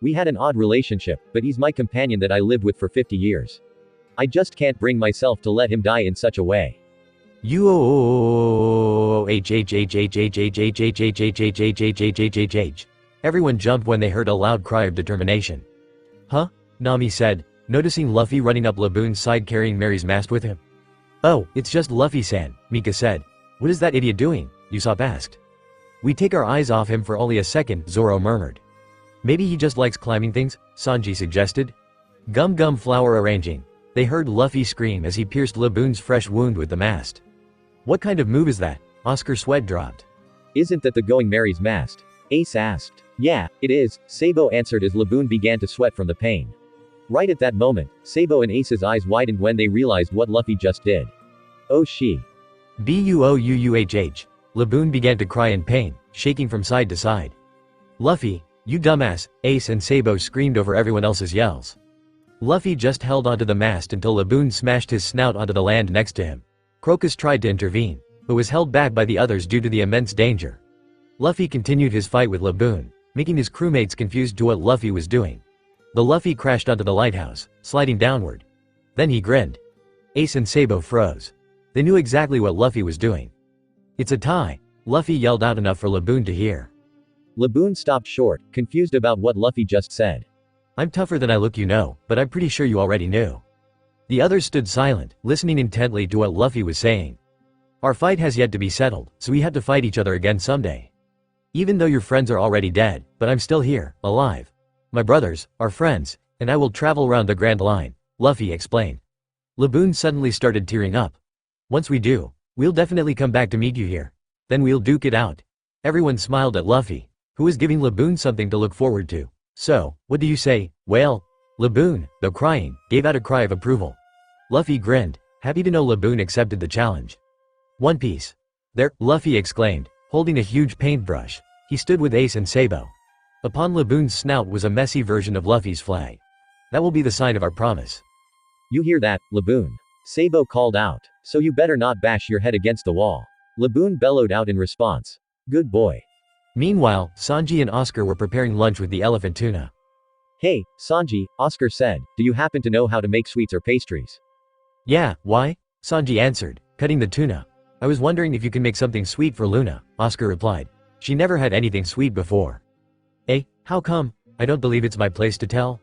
[SPEAKER 4] We had an odd relationship, but he's my companion that I lived with for 50 years. I just can't bring myself to let him die in such a way.
[SPEAKER 3] Everyone jumped when they heard a loud cry of determination. Huh? Nami said, noticing Luffy running up Laboon's side carrying Mary's mast with him. Oh, it's just Luffy-san, Mika said. What is that idiot doing? Usopp asked. We take our eyes off him for only a second, Zoro murmured. Maybe he just likes climbing things, Sanji suggested. Gum flower arranging. They heard Luffy scream as he pierced Laboon's fresh wound with the mast. What kind of move is that? Oscar's sweat dropped.
[SPEAKER 4] Isn't that the going Mary's mast? Ace asked. Yeah, it is, Sabo answered as Laboon began to sweat from the pain. Right at that moment, Sabo and Ace's eyes widened when they realized what Luffy just did. Oh she.
[SPEAKER 3] Bououhh. Laboon began to cry in pain, shaking from side to side. "Luffy, you dumbass," Ace and Sabo screamed over everyone else's yells. Luffy just held onto the mast until Laboon smashed his snout onto the land next to him. Crocus tried to intervene, but was held back by the others due to the immense danger. Luffy continued his fight with Laboon, making his crewmates confused to what Luffy was doing. The Luffy crashed onto the lighthouse, sliding downward. Then he grinned. Ace and Sabo froze. They knew exactly what Luffy was doing. "It's a tie," Luffy yelled out enough for Laboon to hear.
[SPEAKER 4] Laboon stopped short, confused about what Luffy just said.
[SPEAKER 3] "I'm tougher than I look, you know, but I'm pretty sure you already knew." The others stood silent, listening intently to what Luffy was saying. "Our fight has yet to be settled, so we have to fight each other again someday. Even though your friends are already dead, but I'm still here, alive. My brothers, our friends, and I will travel around the Grand Line," Luffy explained. Laboon suddenly started tearing up. "Once we do, we'll definitely come back to meet you here. Then we'll duke it out." Everyone smiled at Luffy, who was giving Laboon something to look forward to. "So, what do you say, whale?" Laboon, though crying, gave out a cry of approval. Luffy grinned, happy to know Laboon accepted the challenge. "One Piece. There," Luffy exclaimed, holding a huge paintbrush. He stood with Ace and Sabo. Upon Laboon's snout was a messy version of Luffy's flag. "That will be the sign of our promise."
[SPEAKER 4] "You hear that, Laboon?" Sabo called out. "So you better not bash your head against the wall." Laboon bellowed out in response. "Good boy."
[SPEAKER 3] Meanwhile, Sanji and Oscar were preparing lunch with the elephant tuna.
[SPEAKER 4] "Hey, Sanji," Oscar said, "do you happen to know how to make sweets or pastries?"
[SPEAKER 3] "Yeah, why?" Sanji answered, cutting the tuna. "I was wondering if you can make something sweet for Luna," Oscar replied. "She never had anything sweet before." "Eh, how come? I don't believe it's my place to tell."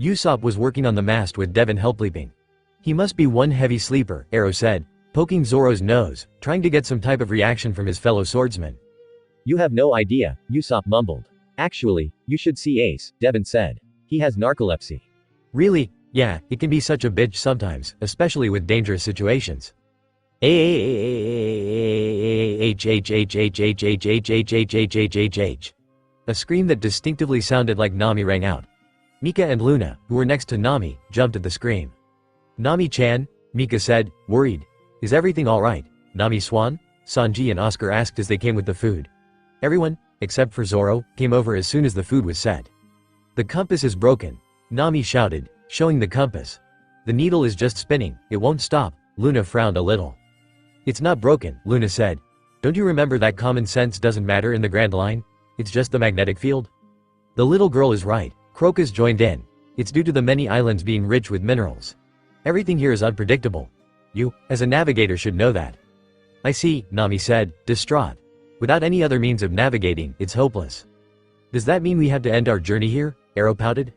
[SPEAKER 3] Usopp was working on the mast with Devon help leaping. "He must be one heavy sleeper," Arrow said, poking Zoro's nose, trying to get some type of reaction from his fellow swordsman.
[SPEAKER 4] "You have no idea," Usopp mumbled. "Actually, you should see Ace," Devon said. "He has narcolepsy."
[SPEAKER 3] "Really? Yeah, it can be such a bitch sometimes, especially with dangerous situations." A scream that distinctively sounded like Nami rang out. Mika and Luna, who were next to Nami, jumped at the scream. "Nami-chan," Mika said, worried. "Is everything alright, Nami-swan?" Sanji and Oscar asked as they came with the food. Everyone, except for Zoro, came over as soon as the food was set. "The compass is broken," Nami shouted, showing the compass. "The needle is just spinning, it won't stop." Luna frowned a little. "It's not broken," Luna said. "Don't you remember that common sense doesn't matter in the Grand Line? It's just the magnetic field." The little girl is right, Crocus joined in. "It's due to the many islands being rich with minerals. Everything here is unpredictable. You, as a navigator, should know that." "I see," Nami said, distraught. "Without any other means of navigating, it's hopeless." "Does that mean we have to end our journey here?" Arrow pouted.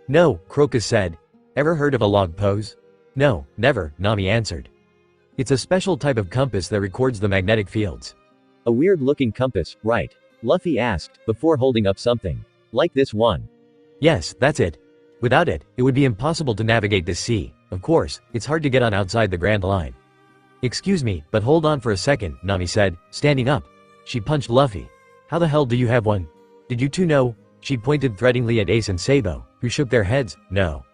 [SPEAKER 3] "No," Crocus said. "Ever heard of a log pose?" "No, never," Nami answered. "It's a special type of compass that records the magnetic fields."
[SPEAKER 4] "A weird-looking compass, right?" Luffy asked, before holding up something. "Like this one?"
[SPEAKER 3] "Yes, that's it. Without it, it would be impossible to navigate this sea. Of course, it's hard to get on outside the Grand Line." "Excuse me, but hold on for a second," Nami said, standing up. She punched Luffy. "How the hell do you have one? Did you two know?" She pointed threateningly at Ace and Sabo, who shook their heads. "No.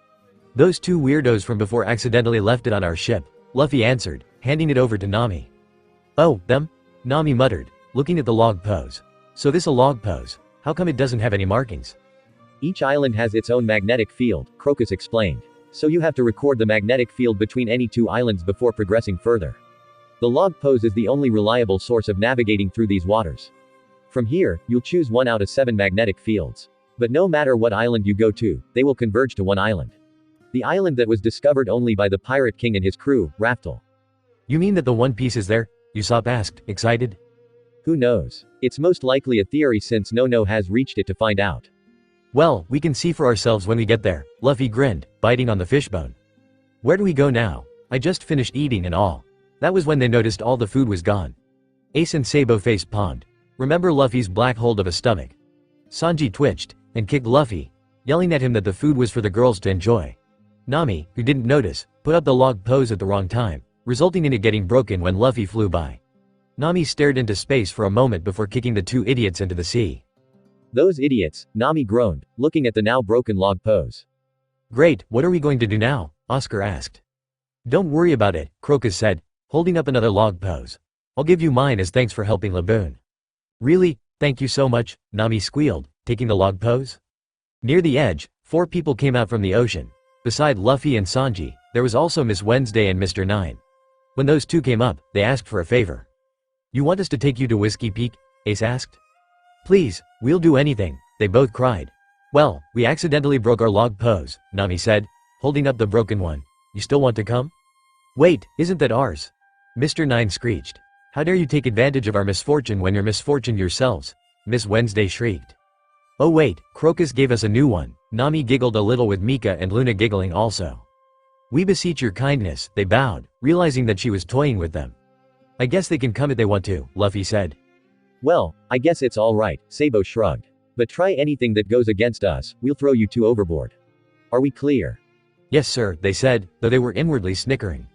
[SPEAKER 3] Those two weirdos from before accidentally left it on our ship," Luffy answered, handing it over to Nami. "Oh, them?" Nami muttered, looking at the log pose. "So this a log pose. How come it doesn't have any markings?"
[SPEAKER 4] "Each island has its own magnetic field," Crocus explained. "So you have to record the magnetic field between any two islands before progressing further. The log pose is the only reliable source of navigating through these waters. From here, you'll choose one out of 7 magnetic fields. But no matter what island you go to, they will converge to one island. The island that was discovered only by the Pirate King and his crew, Raftel."
[SPEAKER 3] "You mean that the One Piece is there?" Usopp asked, excited.
[SPEAKER 4] "Who knows? It's most likely a theory since no has reached it to find out."
[SPEAKER 3] "Well, we can see for ourselves when we get there," Luffy grinned, biting on the fishbone. "Where do we go now? I just finished eating and all." That was when they noticed all the food was gone. Ace and Sabo faced palmed. Remember Luffy's black hold of a stomach? Sanji twitched, and kicked Luffy, yelling at him that the food was for the girls to enjoy. Nami, who didn't notice, put up the log pose at the wrong time, resulting in it getting broken when Luffy flew by. Nami stared into space for a moment before kicking the two idiots into the sea.
[SPEAKER 4] "Those idiots," Nami groaned, looking at the now broken log pose.
[SPEAKER 3] "Great, what are we going to do now?" Oscar asked. "Don't worry about it," Crocus said, holding up another log pose. I'll give you mine as thanks for helping Laboon. Really? Thank you so much, Nami squealed, taking the log pose. Near the edge, 4 people came out from the ocean. Beside Luffy and Sanji, there was also Miss Wednesday and Mr. 9. When those two came up, they asked for a favor. You want us to take you to Whiskey Peak? Ace asked. Please, we'll do anything, they both cried. Well, we accidentally broke our log pose, Nami said, holding up the broken one. You still want to come? Wait, isn't that ours? Mr. 9 screeched. How dare you take advantage of our misfortune when you're misfortune yourselves? Miss Wednesday shrieked. Oh wait, Crocus gave us a new one. Nami giggled a little with Mika and Luna giggling also. We beseech your kindness, they bowed, realizing that she was toying with them. I guess they can come if they want to, Luffy said.
[SPEAKER 4] Well, I guess it's alright, Sabo shrugged. But try anything that goes against us, we'll throw you two overboard. Are we clear?
[SPEAKER 3] Yes sir, they said, though they were inwardly snickering.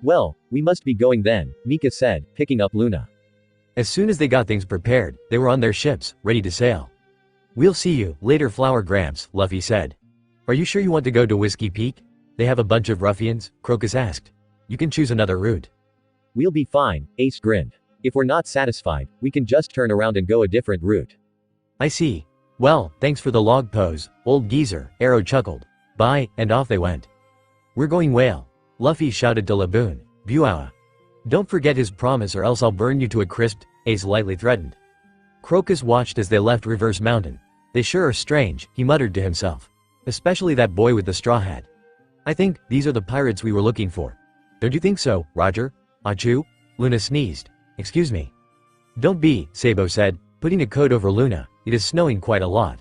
[SPEAKER 4] Well, we must be going then, Mika said, picking up Luna.
[SPEAKER 3] As soon as they got things prepared, they were on their ships, ready to sail. We'll see you later, Flower Gramps, Luffy said. Are you sure you want to go to Whiskey Peak? They have a bunch of ruffians, Crocus asked. You can choose another route.
[SPEAKER 4] We'll be fine, Ace grinned. If we're not satisfied, we can just turn around and go a different route.
[SPEAKER 3] I see. Well, thanks for the log pose, old geezer, Arrow chuckled. Bye, and off they went. We're going whale. Luffy shouted to Laboon. Buawa. Don't forget his promise or else I'll burn you to a crisp, Ace lightly threatened. Crocus watched as they left Reverse Mountain. They sure are strange, he muttered to himself. Especially that boy with the straw hat. I think these are the pirates we were looking for. Don't you think so, Roger? Achoo? Luna sneezed. Excuse me. Don't be, Sabo said, putting a coat over Luna. It is snowing quite a lot.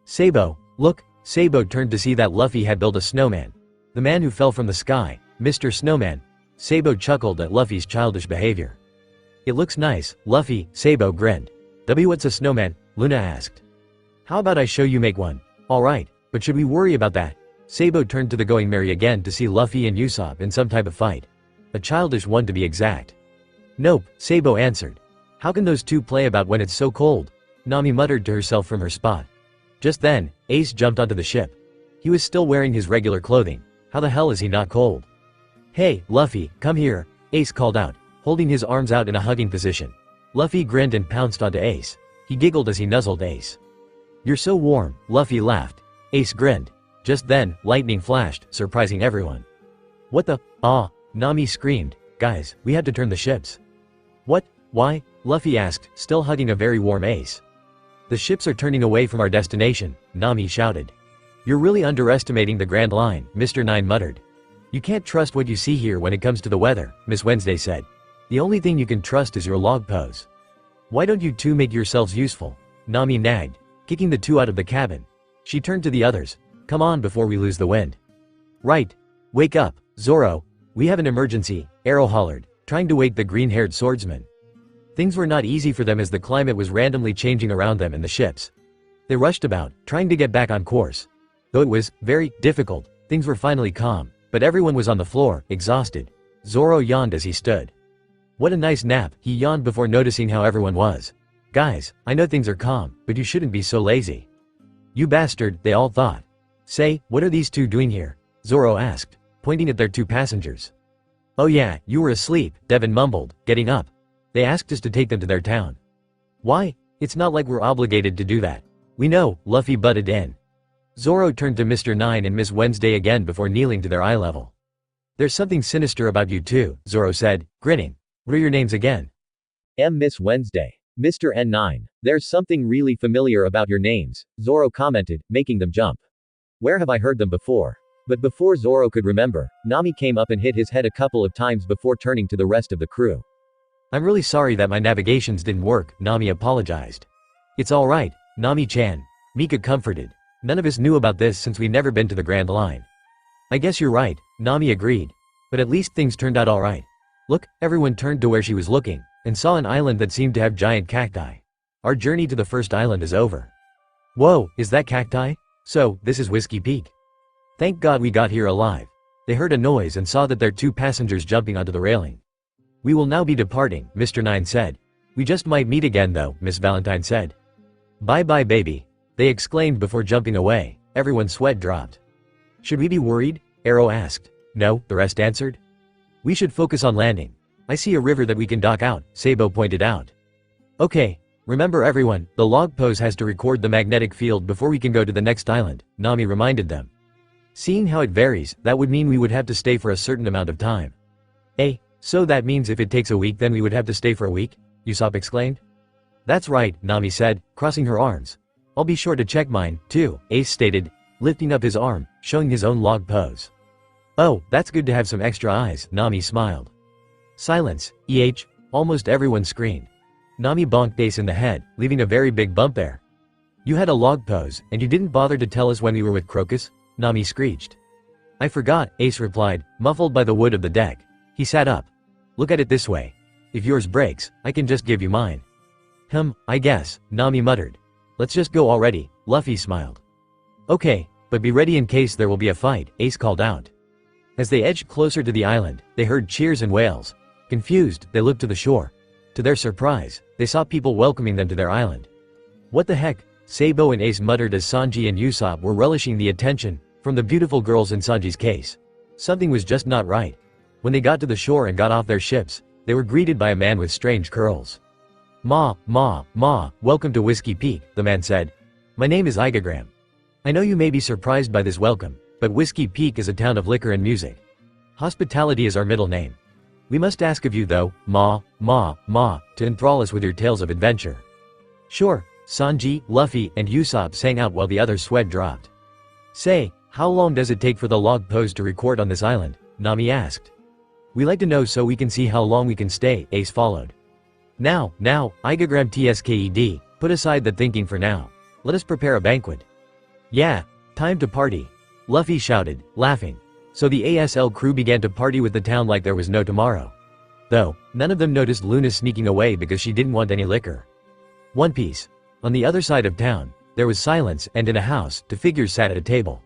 [SPEAKER 3] Sabo, look. Sabo turned to see that Luffy had built a snowman. The man who fell from the sky, Mr. Snowman. Sabo chuckled at Luffy's childish behavior. It looks nice, Luffy, Sabo grinned. What's a snowman? Luna asked. How about I show you make one? Alright, but should we worry about that? Sabo turned to the Going Merry again to see Luffy and Usopp in some type of fight. A childish one to be exact. Nope, Sabo answered. How can those two play about when it's so cold? Nami muttered to herself from her spot. Just then, Ace jumped onto the ship. He was still wearing his regular clothing. How the hell is he not cold? Hey, Luffy, come here, Ace called out, holding his arms out in a hugging position. Luffy grinned and pounced onto Ace. He giggled as he nuzzled Ace. You're so warm, Luffy laughed. Ace grinned. Just then, lightning flashed, surprising everyone. What the? Ah, Nami screamed. Guys, we had to turn the ships. What? Why? Luffy asked, still hugging a very warm Ace. The ships are turning away from our destination, Nami shouted. You're really underestimating the Grand Line, Mr. 9 muttered. You can't trust what you see here when it comes to the weather, Miss Wednesday said. The only thing you can trust is your log pose. Why don't you two make yourselves useful? Nami nagged, kicking the two out of the cabin. She turned to the others. Come on before we lose the wind. Right. Wake up, Zoro. We have an emergency, Arrow hollered, trying to wake the green-haired swordsman. Things were not easy for them as the climate was randomly changing around them and the ships. They rushed about, trying to get back on course. Though it was very difficult, things were finally calm, but everyone was on the floor, exhausted. Zoro yawned as he stood. What a nice nap, he yawned before noticing how everyone was. Guys, I know things are calm, but you shouldn't be so lazy. You bastard, they all thought. Say, what are these two doing here? Zoro asked, pointing at their two passengers. Oh yeah, you were asleep, Devin mumbled, getting up. They asked us to take them to their town. Why? It's not like we're obligated to do that. We know, Luffy butted in. Zoro turned to Mr. 9 and Miss Wednesday again before kneeling to their eye level. There's something sinister about you two, Zoro said, grinning. What are your names again?
[SPEAKER 4] Miss Wednesday. Mr. N9. There's something really familiar about your names, Zoro commented, making them jump. Where have I heard them before? But before Zoro could remember, Nami came up and hit his head a couple of times before turning to the rest of the crew.
[SPEAKER 3] I'm really sorry that my navigations didn't work, Nami apologized. It's alright, Nami-chan. Mika comforted. None of us knew about this since we never been to the Grand Line. I guess you're right, Nami agreed. But at least things turned out alright. Look, everyone turned to where she was looking, and saw an island that seemed to have giant cacti. Our journey to the first island is over. Whoa, is that cacti? So, this is Whiskey Peak. Thank God we got here alive. They heard a noise and saw that their two passengers jumping onto the railing. We will now be departing, Mr. 9 said. We just might meet again though, Miss Valentine said. Bye-bye baby. They exclaimed before jumping away. Everyone's sweat dropped. Should we be worried? Arrow asked. No, the rest answered. We should focus on landing. I see a river that we can dock out, Sabo pointed out. Okay. Remember everyone, the log pose has to record the magnetic field before we can go to the next island, Nami reminded them. Seeing how it varies, that would mean we would have to stay for a certain amount of time. So that means if it takes a week then we would have to stay for a week? Usopp exclaimed. That's right, Nami said, crossing her arms. I'll be sure to check mine, too, Ace stated, lifting up his arm, showing his own log pose. Oh, that's good to have some extra eyes, Nami smiled. Silence, almost everyone screamed. Nami bonked Ace in the head, leaving a very big bump there. You had a log pose, and you didn't bother to tell us when we were with Crocus? Nami screeched. I forgot, Ace replied, muffled by the wood of the deck. He sat up. Look at it this way. If yours breaks, I can just give you mine. I guess, Nami muttered. Let's just go already, Luffy smiled. Okay, but be ready in case there will be a fight, Ace called out. As they edged closer to the island, they heard cheers and wails. Confused, they looked to the shore. To their surprise, they saw people welcoming them to their island. What the heck? Sabo and Ace muttered as Sanji and Usopp were relishing the attention from the beautiful girls in Sanji's case. Something was just not right. When they got to the shore and got off their ships, they were greeted by a man with strange curls. Ma, welcome to Whiskey Peak, the man said. My name is Igram. I know you may be surprised by this welcome, but Whiskey Peak is a town of liquor and music. Hospitality is our middle name. We must ask of you though, Ma, to enthrall us with your tales of adventure. Sure, Sanji, Luffy, and Usopp sang out while the others' sweat dropped. Say, how long does it take for the log pose to record on this island? Nami asked. We like to know so we can see how long we can stay, Ace followed. Now, Igram TSKED, put aside the thinking for now. Let us prepare a banquet. Yeah, time to party. Luffy shouted, laughing. So the ASL crew began to party with the town like there was no tomorrow. Though, none of them noticed Luna sneaking away because she didn't want any liquor. One Piece. On the other side of town, there was silence and in a house, two figures sat at a table.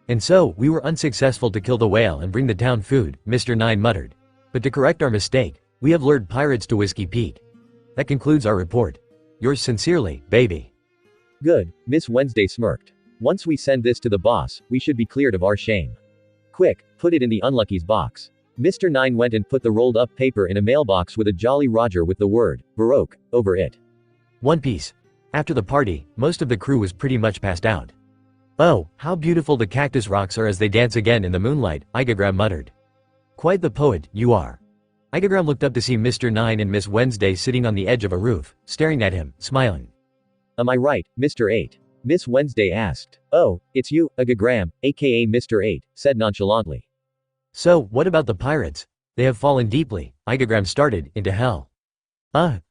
[SPEAKER 3] And so, we were unsuccessful to kill the whale and bring the town food, Mr. Nine muttered. But to correct our mistake, we have lured pirates to Whiskey Peak. That concludes our report. Yours sincerely, baby.
[SPEAKER 4] Good, Miss Wednesday smirked. Once we send this to the boss, we should be cleared of our shame. Quick, put it in the unlucky's box. Mr. Nine went and put the rolled up paper in a mailbox with a Jolly Roger with the word, Baroque, over it.
[SPEAKER 3] One Piece. After the party, most of the crew was pretty much passed out. Oh, how beautiful the cactus rocks are as they dance again in the moonlight, Igram muttered. Quite the poet, you are. Igram looked up to see Mr. Nine and Miss Wednesday sitting on the edge of a roof, staring at him, smiling.
[SPEAKER 4] Am I right, Mr. 8? Miss Wednesday asked. Oh, it's you, Igram, aka Mr. 8, said nonchalantly.
[SPEAKER 3] So, what about the pirates? They have fallen deeply, Igram started, into hell.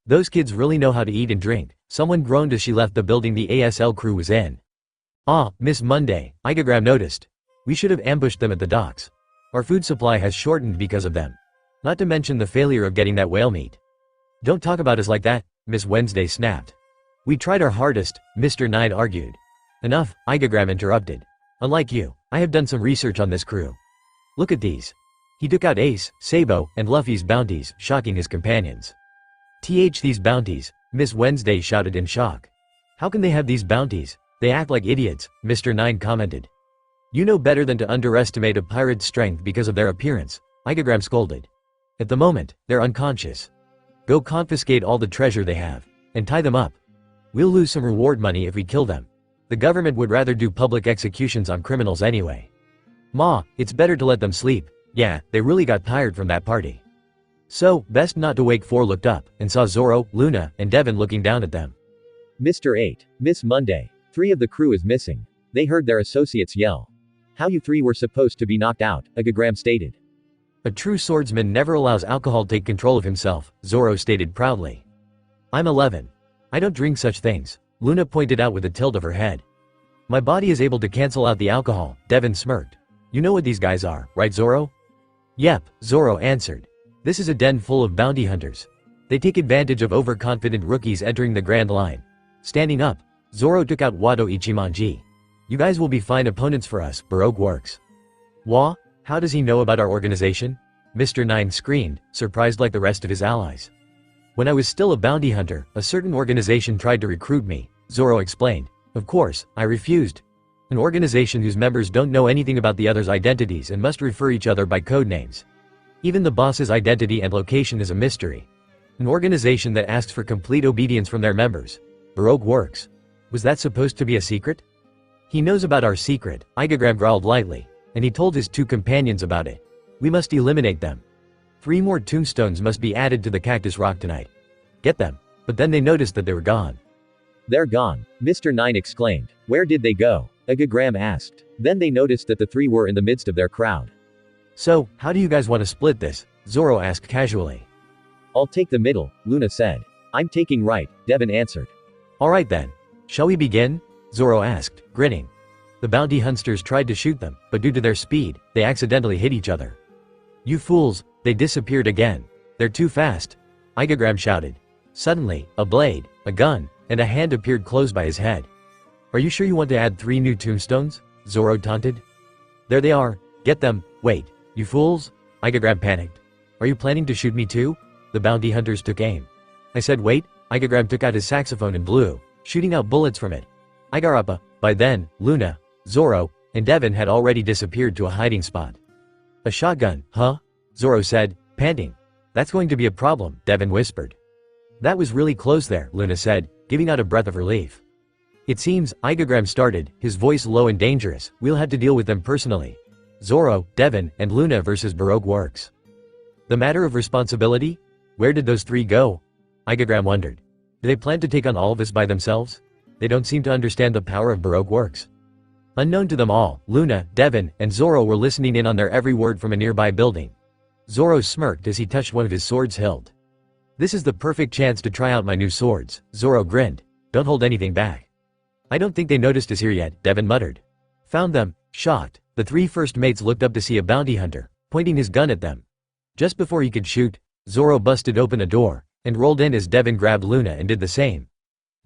[SPEAKER 3] Those kids really know how to eat and drink, someone groaned as she left the building the ASL crew was in. Miss Monday, Igram noticed. We should have ambushed them at the docks. Our food supply has shortened because of them. Not to mention the failure of getting that whale meat. Don't talk about us like that, Miss Wednesday snapped. We tried our hardest, Mr. Nine argued. Enough, Igram interrupted. Unlike you, I have done some research on this crew. Look at these. He took out Ace, Sabo, and Luffy's bounties, shocking his companions. These bounties, Miss Wednesday shouted in shock. How can they have these bounties? They act like idiots, Mr. Nine commented. You know better than to underestimate a pirate's strength because of their appearance, Igram scolded. At the moment, they're unconscious. Go confiscate all the treasure they have, and tie them up. We'll lose some reward money if we kill them. The government would rather do public executions on criminals anyway. Ma, it's better to let them sleep. Yeah, they really got tired from that party. So, best not to wake. Fore looked up, and saw Zoro, Luna, and Devin looking down at them.
[SPEAKER 4] Mr. 8, Miss Monday. 3 of the crew is missing. They heard their associates yell. How you 3 were supposed to be knocked out, Igram stated.
[SPEAKER 3] A true swordsman never allows alcohol to take control of himself, Zoro stated proudly. I'm 11. I don't drink such things, Luna pointed out with a tilt of her head. My body is able to cancel out the alcohol, Devin smirked. You know what these guys are, right Zoro? Yep, Zoro answered. This is a den full of bounty hunters. They take advantage of overconfident rookies entering the Grand Line. Standing up, Zoro took out Wado Ichimonji. You guys will be fine opponents for us, Baroque Works. Wah? How does he know about our organization? Mr. Nine screamed, surprised like the rest of his allies. When I was still a bounty hunter, a certain organization tried to recruit me, Zoro explained. Of course, I refused. An organization whose members don't know anything about the other's identities and must refer each other by code names. Even the boss's identity and location is a mystery. An organization that asks for complete obedience from their members. Baroque Works. Was that supposed to be a secret? He knows about our secret, Igram growled lightly, and he told his 2 companions about it. We must eliminate them. 3 more tombstones must be added to the cactus rock tonight. Get them. But then they noticed that they were gone.
[SPEAKER 4] They're gone, Mr. 9 exclaimed. Where did they go? Igram asked. Then they noticed that the 3 were in the midst of their crowd.
[SPEAKER 3] So, how do you guys want to split this? Zoro asked casually.
[SPEAKER 4] I'll take the middle, Luna said. I'm taking right, Devin answered.
[SPEAKER 3] Alright then. Shall we begin? Zoro asked, grinning. The bounty hunters tried to shoot them, but due to their speed, they accidentally hit each other. You fools, they disappeared again. They're too fast. Igram shouted. Suddenly, a blade, a gun, and a hand appeared close by his head. Are you sure you want to add 3 new tombstones? Zoro taunted. There they are. Get them. Wait, you fools? Igram panicked. Are you planning to shoot me too? The bounty hunters took aim. I said wait. Igram took out his saxophone and blew, shooting out bullets from it. Igarappa. By then, Luna, Zoro, and Devin had already disappeared to a hiding spot. A shotgun, huh? Zoro said, panting. That's going to be a problem, Devin whispered. That was really close there, Luna said, giving out a breath of relief. It seems, Igram started, his voice low and dangerous. We'll have to deal with them personally. Zoro, Devin, and Luna versus Baroque Works. The matter of responsibility? Where did those 3 go? Igram wondered. Do they plan to take on all of us by themselves? They don't seem to understand the power of Baroque Works. Unknown to them all, Luna, Devin, and Zoro were listening in on their every word from a nearby building. Zoro smirked as he touched one of his swords hilt. This is the perfect chance to try out my new swords, Zoro grinned. Don't hold anything back. I don't think they noticed us here yet, Devin muttered. Found them, shocked. The 3 first mates looked up to see a bounty hunter, pointing his gun at them. Just before he could shoot, Zoro busted open a door, and rolled in as Devin grabbed Luna and did the same.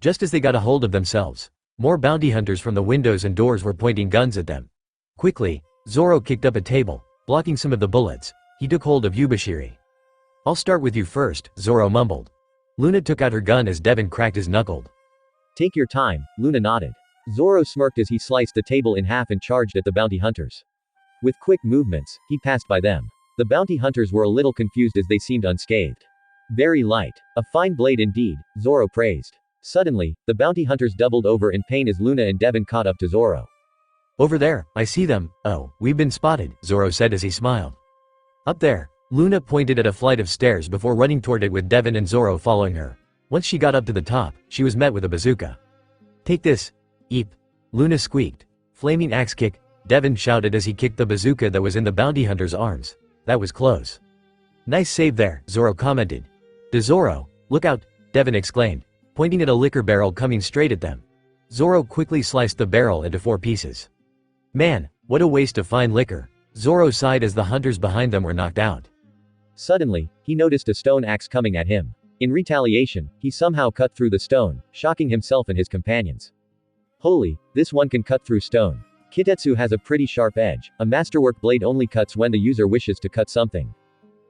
[SPEAKER 3] Just as they got a hold of themselves, more bounty hunters from the windows and doors were pointing guns at them. Quickly, Zoro kicked up a table, blocking some of the bullets. He took hold of Yubashiri. I'll start with you first, Zoro mumbled. Luna took out her gun as Devin cracked his knuckle.
[SPEAKER 4] Take your time, Luna nodded. Zoro smirked as he sliced the table in half and charged at the bounty hunters. With quick movements, he passed by them. The bounty hunters were a little confused as they seemed unscathed. Very light. A fine blade indeed, Zoro praised. Suddenly, the bounty hunters doubled over in pain as Luna and Devin caught up to Zoro.
[SPEAKER 3] Over there, I see them. Oh, we've been spotted, Zoro said as he smiled. Up there. Luna pointed at a flight of stairs before running toward it with Devin and Zoro following her. Once she got up to the top, she was met with a bazooka. Take this. Eep. Luna squeaked. Flaming axe kick, Devin shouted as he kicked the bazooka that was in the bounty hunter's arms. That was close. Nice save there, Zoro commented. To Zoro, look out, Devin exclaimed, pointing at a liquor barrel coming straight at them. Zoro quickly sliced the barrel into 4 pieces. Man, what a waste of fine liquor. Zoro sighed as the hunters behind them were knocked out.
[SPEAKER 4] Suddenly, he noticed a stone axe coming at him. In retaliation, he somehow cut through the stone, shocking himself and his companions. Holy, this one can cut through stone. Kitetsu has a pretty sharp edge. A masterwork blade only cuts when the user wishes to cut something.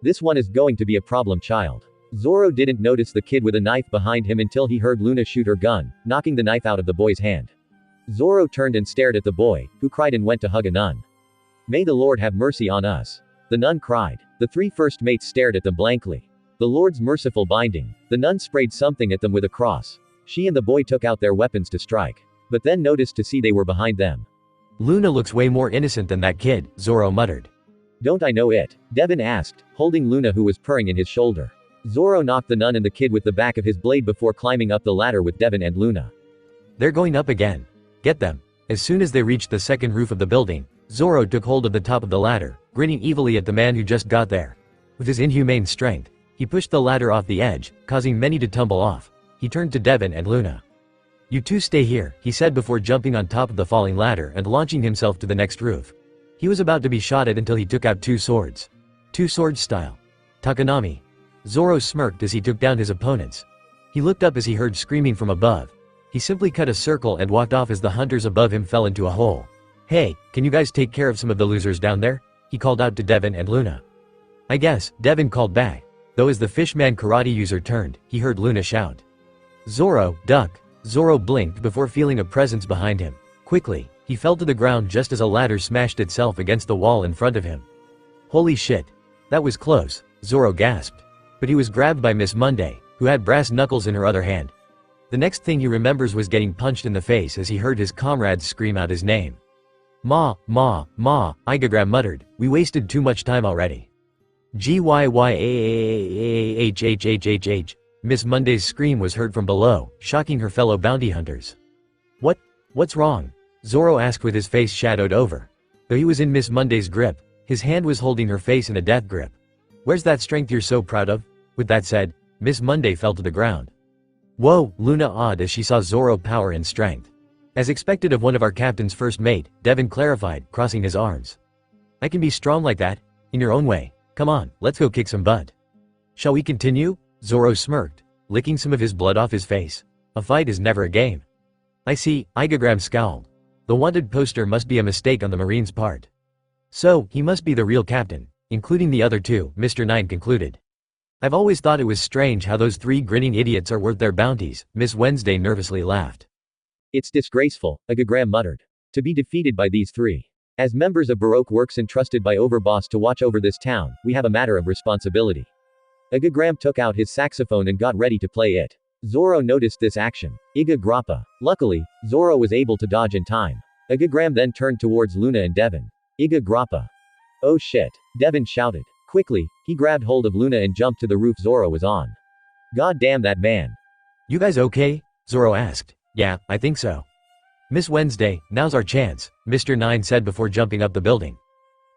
[SPEAKER 4] This one is going to be a problem child. Zoro didn't notice the kid with a knife behind him until he heard Luna shoot her gun, knocking the knife out of the boy's hand. Zoro turned and stared at the boy, who cried and went to hug a nun. May the Lord have mercy on us. The nun cried. The 3 first mates stared at them blankly. The Lord's merciful binding. The nun sprayed something at them with a cross. She and the boy took out their weapons to strike. But then noticed to see they were behind them.
[SPEAKER 3] Luna looks way more innocent than that kid, Zoro muttered.
[SPEAKER 4] Don't I know it? Devin asked, holding Luna who was purring in his shoulder. Zoro knocked the nun and the kid with the back of his blade before climbing up the ladder with Devin and Luna.
[SPEAKER 3] They're going up again. Get them. As soon as they reached the second roof of the building, Zoro took hold of the top of the ladder, grinning evilly at the man who just got there. With his inhumane strength, he pushed the ladder off the edge, causing many to tumble off. He turned to Devin and Luna. You two stay here, he said before jumping on top of the falling ladder and launching himself to the next roof. He was about to be shot at until he took out 2 swords. 2 swords style. Takanami. Zoro smirked as he took down his opponents. He looked up as he heard screaming from above. He simply cut a circle and walked off as the hunters above him fell into a hole. Hey, can you guys take care of some of the losers down there? He called out to Devin and Luna. I guess, Devin called back. Though as the fishman karate user turned, he heard Luna shout. Zoro, duck. Zoro blinked before feeling a presence behind him. Quickly, he fell to the ground just as a ladder smashed itself against the wall in front of him. Holy shit. That was close, Zoro gasped. But he was grabbed by Miss Monday, who had brass knuckles in her other hand. The next thing he remembers was getting punched in the face as he heard his comrades scream out his name. Ma, Igram muttered, we wasted too much time already. Gyyaahhhhh. Miss Monday's scream was heard from below, shocking her fellow bounty hunters. What's wrong? Zoro asked with his face shadowed over. Though he was in Miss Monday's grip, his hand was holding her face in a death grip. Where's that strength you're so proud of? With that said, Miss Monday fell to the ground. Whoa, Luna awed as she saw Zoro power and strength. As expected of one of our captain's first mate, Devon clarified, crossing his arms. I can be strong like that, in your own way. Come on, let's go kick some butt. Shall we continue? Zoro smirked, licking some of his blood off his face. A fight is never a game. I see, Igram scowled. The wanted poster must be a mistake on the Marine's part. So, he must be the real captain, including the other two, Mr. Nine concluded. I've always thought it was strange how those three grinning idiots are worth their bounties, Miss Wednesday nervously laughed.
[SPEAKER 4] It's disgraceful, Igram muttered. To be defeated by these three. As members of Baroque Works entrusted by Overboss to watch over this town, we have a matter of responsibility. Igram took out his saxophone and got ready to play it. Zoro noticed this action. Iga grappa. Luckily, Zoro was able to dodge in time. Igram then turned towards Luna and Devon. Iga grappa. Oh shit. Devon shouted. Quickly, he grabbed hold of Luna and jumped to the roof Zoro was on. God damn that man.
[SPEAKER 3] You guys okay? Zoro asked. Yeah, I think so. Miss Wednesday, now's our chance, Mr. Nine said before jumping up the building.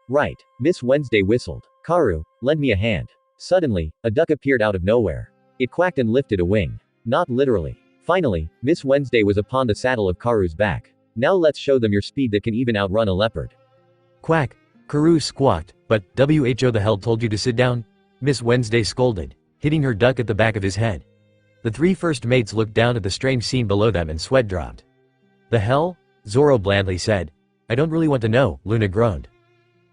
[SPEAKER 4] Right. Miss Wednesday whistled. Karu, lend me a hand. Suddenly, a duck appeared out of nowhere. It quacked and lifted a wing. Not literally. Finally, Miss Wednesday was upon the saddle of Karu's back. Now let's show them your speed that can even outrun a leopard.
[SPEAKER 3] Quack. Karu squawked, but who the hell told you to sit down? Miss Wednesday scolded, hitting her duck at the back of his head. The three first mates looked down at the strange scene below them and sweat dropped. The hell? Zoro blandly said. I don't really want to know, Luna groaned.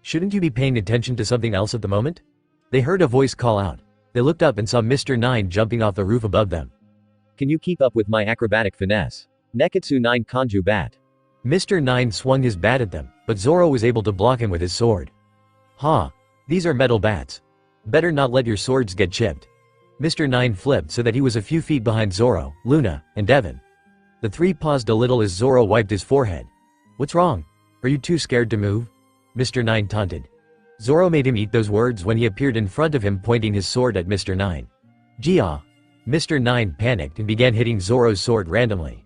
[SPEAKER 3] Shouldn't you be paying attention to something else at the moment? They heard a voice call out. They looked up and saw Mr. Nine jumping off the roof above them.
[SPEAKER 4] Can you keep up with my acrobatic finesse? Neketsu 9 Kanju bat.
[SPEAKER 3] Mr. Nine swung his bat at them, but Zoro was able to block him with his sword. These are metal bats. Better not let your swords get chipped. Mr. Nine flipped so that he was a few feet behind Zoro, Luna, and Devon. The three paused a little as Zoro wiped his forehead. What's wrong? Are you too scared to move? Mr. Nine taunted. Zoro made him eat those words when he appeared in front of him pointing his sword at Mr. Nine. Gia. Mr. Nine panicked and began hitting Zoro's sword randomly.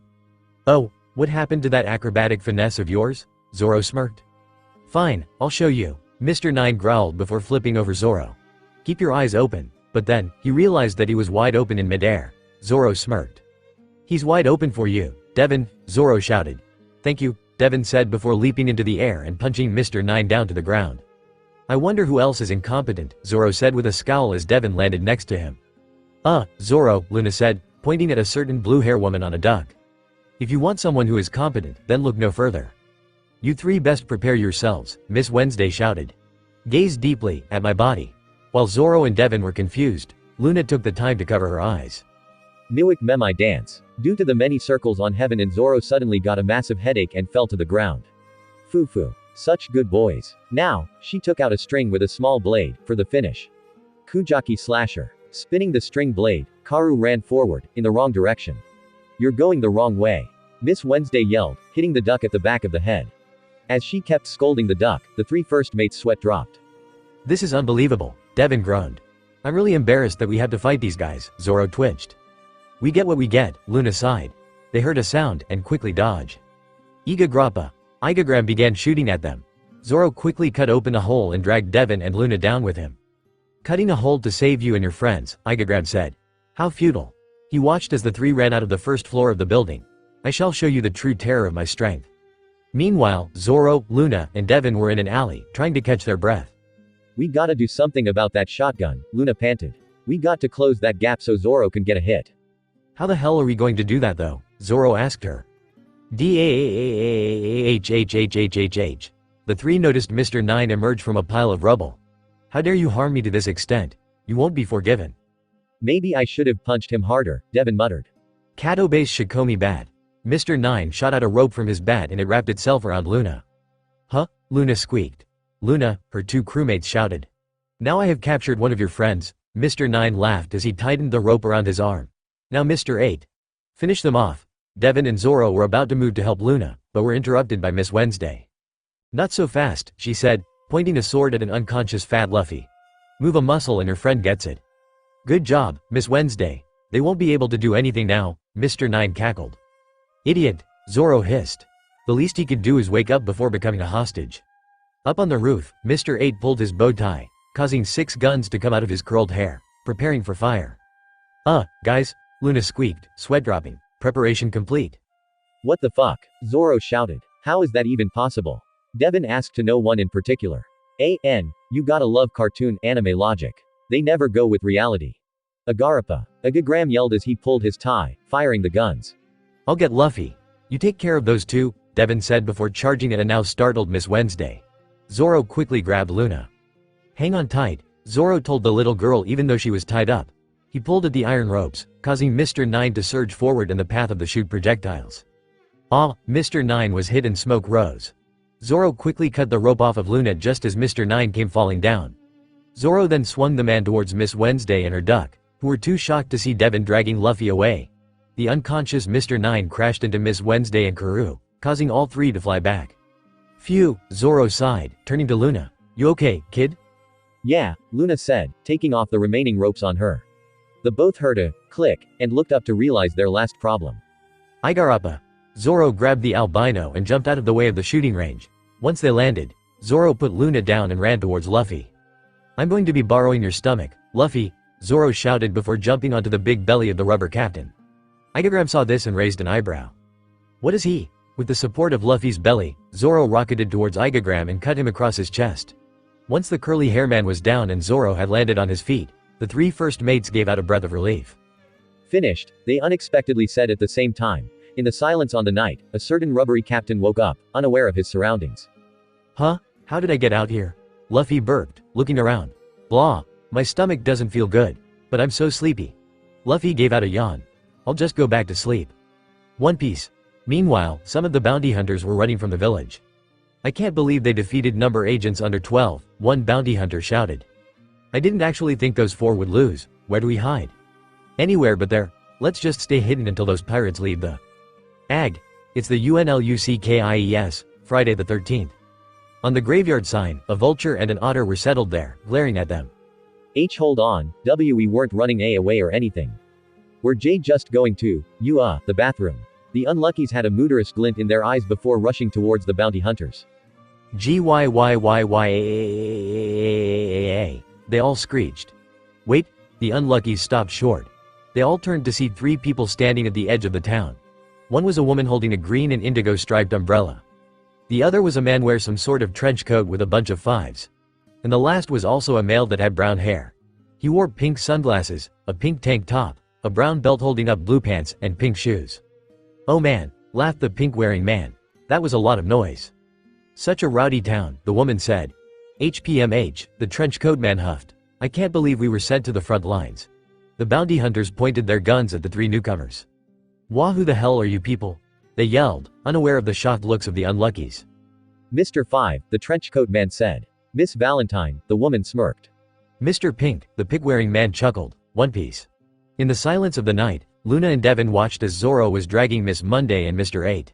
[SPEAKER 3] Oh, what happened to that acrobatic finesse of yours? Zoro smirked. Fine, I'll show you, Mr. Nine growled before flipping over Zoro. Keep your eyes open, but then, he realized that he was wide open in midair. Zoro smirked. He's wide open for you, Devon, Zoro shouted. Thank you, Devon said before leaping into the air and punching Mr. Nine down to the ground. I wonder who else is incompetent, Zoro said with a scowl as Devon landed next to him. Zoro, Luna said, pointing at a certain blue-hair woman on a duck. If you want someone who is competent, then look no further. You three best prepare yourselves, Miss Wednesday shouted. Gaze deeply at my body. While Zoro and Devon were confused, Luna took the time to cover her eyes.
[SPEAKER 4] Miwik Memai dance. Due to the many circles on heaven and Zoro suddenly got a massive headache and fell to the ground. Fufu. Such good boys. Now, she took out a string with a small blade, for the finish. Kujaki slasher. Spinning the string blade, Karu ran forward, in the wrong direction. You're going the wrong way. Miss Wednesday yelled, hitting the duck at the back of the head. As she kept scolding the duck, the three first mates' sweat dropped.
[SPEAKER 3] This is unbelievable, Devon groaned. I'm really embarrassed that we had to fight these guys, Zoro twitched. We get what we get, Luna sighed. They heard a sound and quickly dodged. Iga grappa. Igram began shooting at them. Zoro quickly cut open a hole and dragged Devon and Luna down with him. Cutting a hole to save you and your friends, Igram said. How futile. He watched as the three ran out of the first floor of the building. I shall show you the true terror of my strength. Meanwhile, Zoro, Luna, and Devon were in an alley, trying to catch their breath.
[SPEAKER 4] We gotta do something about that shotgun, Luna panted. We got to close that gap so Zoro can get a hit.
[SPEAKER 3] How the hell are we going to do that though? Zoro asked her. The three noticed Mr. Nine emerge from a pile of rubble. How dare you harm me to this extent? You won't be forgiven.
[SPEAKER 4] Maybe I should have punched him harder, Devon muttered.
[SPEAKER 3] Kato-base Shikomi bat. Mr. Nine shot out a rope from his bat and it wrapped itself around Luna. Huh? Luna squeaked. Luna, her two crewmates shouted. Now I have captured one of your friends, Mr. 9 laughed as he tightened the rope around his arm. Now Mr. 8. Finish them off. Devin and Zoro were about to move to help Luna, but were interrupted by Miss Wednesday. Not so fast, she said, pointing a sword at an unconscious fat Luffy. Move a muscle and your friend gets it. Good job, Miss Wednesday. They won't be able to do anything now, Mr. 9 cackled. Idiot, Zoro hissed. The least he could do is wake up before becoming a hostage. Up on the roof, Mr. 8 pulled his bow tie, causing 6 guns to come out of his curled hair, preparing for fire. Guys, Luna squeaked, sweat dropping. Preparation complete.
[SPEAKER 4] What the fuck? Zoro shouted. How is that even possible? Devin asked to no one in particular. You gotta love cartoon anime logic. They never go with reality. Igram yelled as he pulled his tie, firing the guns.
[SPEAKER 3] I'll get Luffy. You take care of those two, Devin said before charging at a now startled Miss Wednesday. Zoro quickly grabbed Luna. Hang on tight, Zoro told the little girl even though she was tied up. He pulled at the iron ropes, causing Mr. 9 to surge forward in the path of the shoot projectiles. Mr. 9 was hit and smoke rose. Zoro quickly cut the rope off of Luna just as Mr. 9 came falling down. Zoro then swung the man towards Miss Wednesday and her duck, who were too shocked to see Devin dragging Luffy away. The unconscious Mr. 9 crashed into Miss Wednesday and Karoo, causing all three to fly back. Phew, Zoro sighed, turning to Luna. You okay, kid?
[SPEAKER 4] Yeah, Luna said, taking off the remaining ropes on her. The both heard a click and looked up to realize their last problem.
[SPEAKER 3] Igarappa. Zoro grabbed the albino and jumped out of the way of the shooting range. Once they landed, Zoro put Luna down and ran towards Luffy. I'm going to be borrowing your stomach, Luffy, Zoro shouted before jumping onto the big belly of the rubber captain. Igram saw this and raised an eyebrow. What is he? With the support of Luffy's belly, Zoro rocketed towards Igram and cut him across his chest. Once the curly hair man was down and Zoro had landed on his feet, the 3 first mates gave out a breath of relief.
[SPEAKER 4] Finished, they unexpectedly said at the same time. In the silence on the night, a certain rubbery captain woke up, unaware of his surroundings.
[SPEAKER 3] Huh? How did I get out here? Luffy burped, looking around. Blah, my stomach doesn't feel good, but I'm so sleepy. Luffy gave out a yawn. I'll just go back to sleep. One Piece. Meanwhile, some of the bounty hunters were running from the village. I can't believe they defeated number agents under 12, one bounty hunter shouted. I didn't actually think those 4 would lose. Where do we hide? Anywhere but there. Let's just stay hidden until those pirates leave the Ag. It's the UNLUCKIES, Friday the 13th. On the graveyard sign, a vulture and an otter were settled there, glaring at them.
[SPEAKER 4] Hold on, we weren't running away or anything. We're just going to, the bathroom. The unluckies had a murderous glint in their eyes before rushing towards the bounty hunters.
[SPEAKER 3] GYYYYAAAAA. They all screeched. Wait, the unluckies stopped short. They all turned to see 3 people standing at the edge of the town. One was a woman holding a green and indigo striped umbrella. The other was a man wearing some sort of trench coat with a bunch of 5s. And the last was also a male that had brown hair. He wore pink sunglasses, a pink tank top, a brown belt holding up blue pants, and pink shoes. Oh man, laughed the pink-wearing man. That was a lot of noise. Such a rowdy town, the woman said. HPMH, the trench coat man huffed. I can't believe we were sent to the front lines. The bounty hunters pointed their guns at the 3 newcomers. Who the hell are you people? They yelled, unaware of the shocked looks of the unluckies.
[SPEAKER 4] Mr. 5, the trench coat man said. Miss Valentine, the woman smirked.
[SPEAKER 3] Mr. Pink, the pig-wearing man chuckled. One Piece. In the silence of the night, Luna and Devin watched as Zoro was dragging Miss Monday and Mr. 8.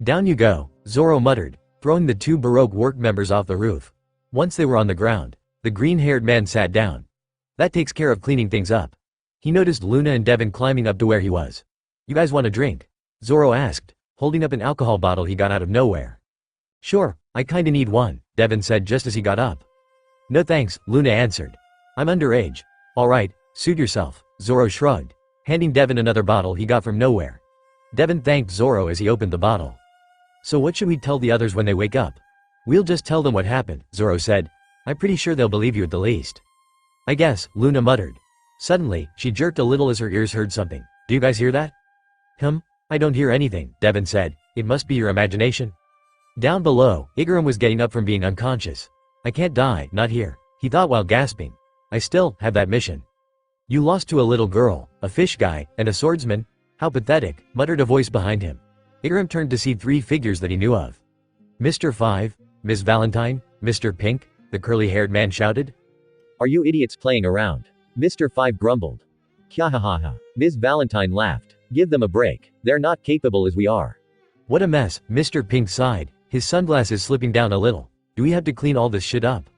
[SPEAKER 3] Down you go, Zoro muttered, throwing the 2 Baroque Work members off the roof. Once they were on the ground, the green-haired man sat down. That takes care of cleaning things up. He noticed Luna and Devin climbing up to where he was. You guys want a drink? Zoro asked, holding up an alcohol bottle he got out of nowhere. Sure, I kinda need one, Devin said just as he got up. No thanks, Luna answered. I'm underage. Alright, suit yourself, Zoro shrugged, handing Devin another bottle he got from nowhere. Devin thanked Zoro as he opened the bottle. So what should we tell the others when they wake up? We'll just tell them what happened, Zoro said. I'm pretty sure they'll believe you at the least. I guess, Luna muttered. Suddenly, she jerked a little as her ears heard something. Do you guys hear that? I don't hear anything, Devin said. It must be your imagination. Down below, Igram was getting up from being unconscious. I can't die, not here, he thought while gasping. I still have that mission. You lost to a little girl, a fish guy, and a swordsman? How pathetic, muttered a voice behind him. Igram turned to see 3 figures that he knew of. Mr. 5, Miss Valentine, Mr. Pink, the curly-haired man shouted.
[SPEAKER 4] Are you idiots playing around? Mr. Five grumbled. Kyahahaha. Ms. Valentine laughed. Give them a break. They're not capable as we are.
[SPEAKER 3] What a mess, Mr. Pink sighed, his sunglasses slipping down a little. Do we have to clean all this shit up?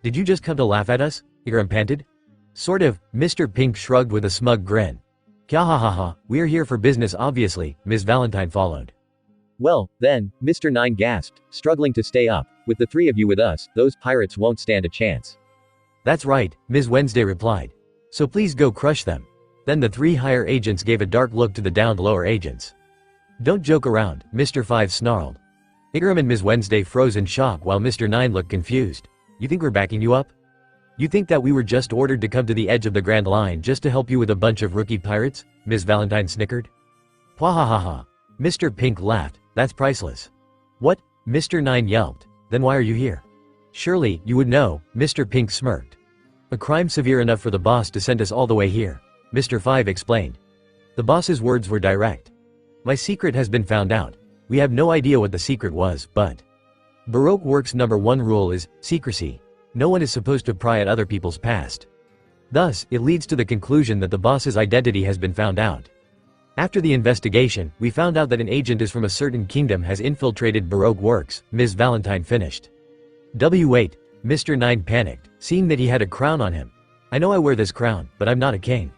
[SPEAKER 3] Did you just come to laugh at us? Igram panted. Sort of, Mr. Pink shrugged with a smug grin. Kyahahaha, we're here for business obviously, Ms. Valentine followed.
[SPEAKER 4] Well, then, Mr. Nine gasped, struggling to stay up. With the three of you with us, those pirates won't stand a chance.
[SPEAKER 3] That's right, Ms. Wednesday replied. So please go crush them. Then the three higher agents gave a dark look to the downed lower agents. Don't joke around, Mr. Five snarled. Igram and Ms. Wednesday froze in shock while Mr. Nine looked confused. You think we're backing you up? You think that we were just ordered to come to the edge of the Grand Line just to help you with a bunch of rookie pirates? Ms. Valentine snickered. Pwahahaha. Mr. Pink laughed. That's priceless. What? Mr. Nine yelped. Then why are you here? Surely, you would know, Mr. Pink smirked. A crime severe enough for the boss to send us all the way here, Mr. Five explained. The boss's words were direct. My secret has been found out. We have no idea what the secret was, but Baroque Works' #1 rule is secrecy. No one is supposed to pry at other people's past. Thus, it leads to the conclusion that the boss's identity has been found out. After the investigation, we found out that an agent is from a certain kingdom has infiltrated Baroque Works, Ms. Valentine finished. Wait, Mr. Nine panicked, seeing that he had a crown on him. I know I wear this crown, but I'm not a king.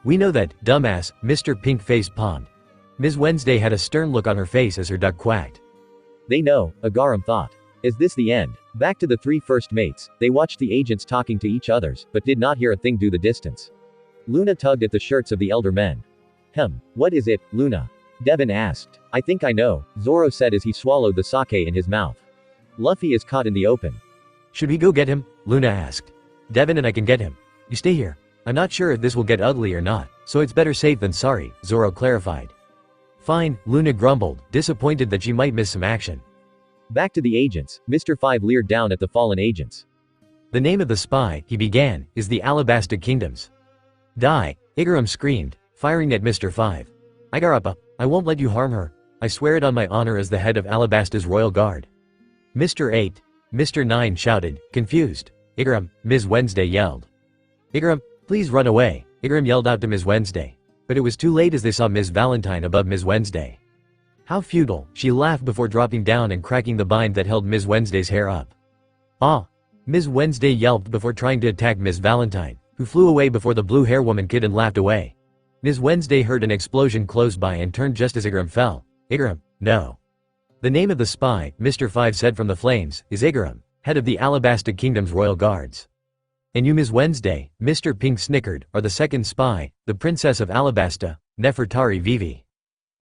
[SPEAKER 3] We know that, dumbass, Mr. Pink face palmed. Ms. Wednesday had a stern look on her face as her duck quacked.
[SPEAKER 4] They know, Igaram thought. Is this the end? Back to the three first mates, they watched the agents talking to each others, but did not hear a thing due the distance. Luna tugged at the shirts of the elder men. What is it, Luna? Devin asked. I think I know, Zoro said as he swallowed the sake in his mouth. Luffy is caught in the open.
[SPEAKER 3] Should we go get him? Luna asked. Devin and I can get him. You stay here. I'm not sure if this will get ugly or not, so it's better safe than sorry, Zoro clarified. Fine, Luna grumbled, disappointed that she might miss some action.
[SPEAKER 4] Back to the agents, Mr. Five leered down at the fallen agents.
[SPEAKER 3] The name of the spy, he began, is the Alabasta Kingdoms. Die, Igram screamed, firing at Mr. Five. Igarappa, I won't let you harm her. I swear it on my honor as the head of Alabasta's royal guard. Mr. 8, Mr. 9 shouted, confused. Igram, Ms. Wednesday yelled. Igram, please run away, Igram yelled out to Ms. Wednesday. But it was too late as they saw Ms. Valentine above Ms. Wednesday. How futile, she laughed before dropping down and cracking the bind that held Ms. Wednesday's hair up. Ah! Ms. Wednesday yelped before trying to attack Ms. Valentine, who flew away before the blue hair woman kid and laughed away. Ms. Wednesday heard an explosion close by and turned just as Igram fell. Igram, no. The name of the spy, Mr. Five said from the flames, is Igram, head of the Alabasta Kingdom's royal guards. And you Ms. Wednesday, Mr. Pink snickered, are the second spy, the princess of Alabasta, Nefertari Vivi.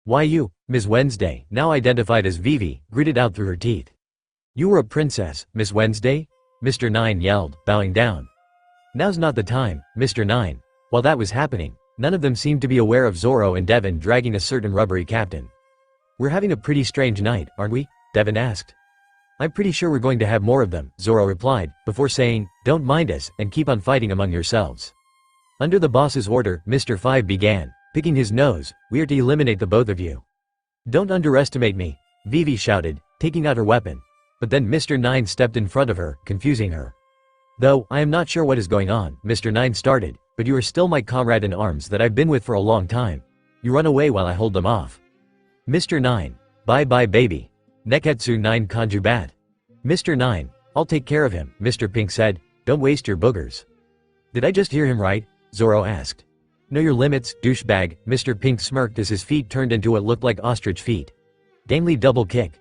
[SPEAKER 3] Why you, Ms. Wednesday, now identified as Vivi, gritted out through her teeth. You were a princess, Miss Wednesday? Mr. Nine yelled, bowing down. Now's not the time, Mr. Nine. While that was happening, none of them seemed to be aware of Zoro and Devin dragging a certain rubbery captain. We're having a pretty strange night, aren't we? Devin asked. I'm pretty sure we're going to have more of them, Zoro replied, before saying, don't mind us, and keep on fighting among yourselves. Under the boss's order, Mr. Five began, picking his nose, we are to eliminate the both of you. Don't underestimate me, Vivi shouted, taking out her weapon. But then Mr. Nine stepped in front of her, confusing her. Though, I am not sure what is going on, Mr. Nine started, but you are still my comrade in arms that I've been with for a long time. You run away while I hold them off. Mr. Nine. Bye-bye baby. Neketsu 9 Konjubat. Mr. 9, I'll take care of him, Mr. Pink said, don't waste your boogers. Did I just hear him right? Zoro asked. Know your limits, douchebag, Mr. Pink smirked as his feet turned into what looked like ostrich feet. Gamely double kick.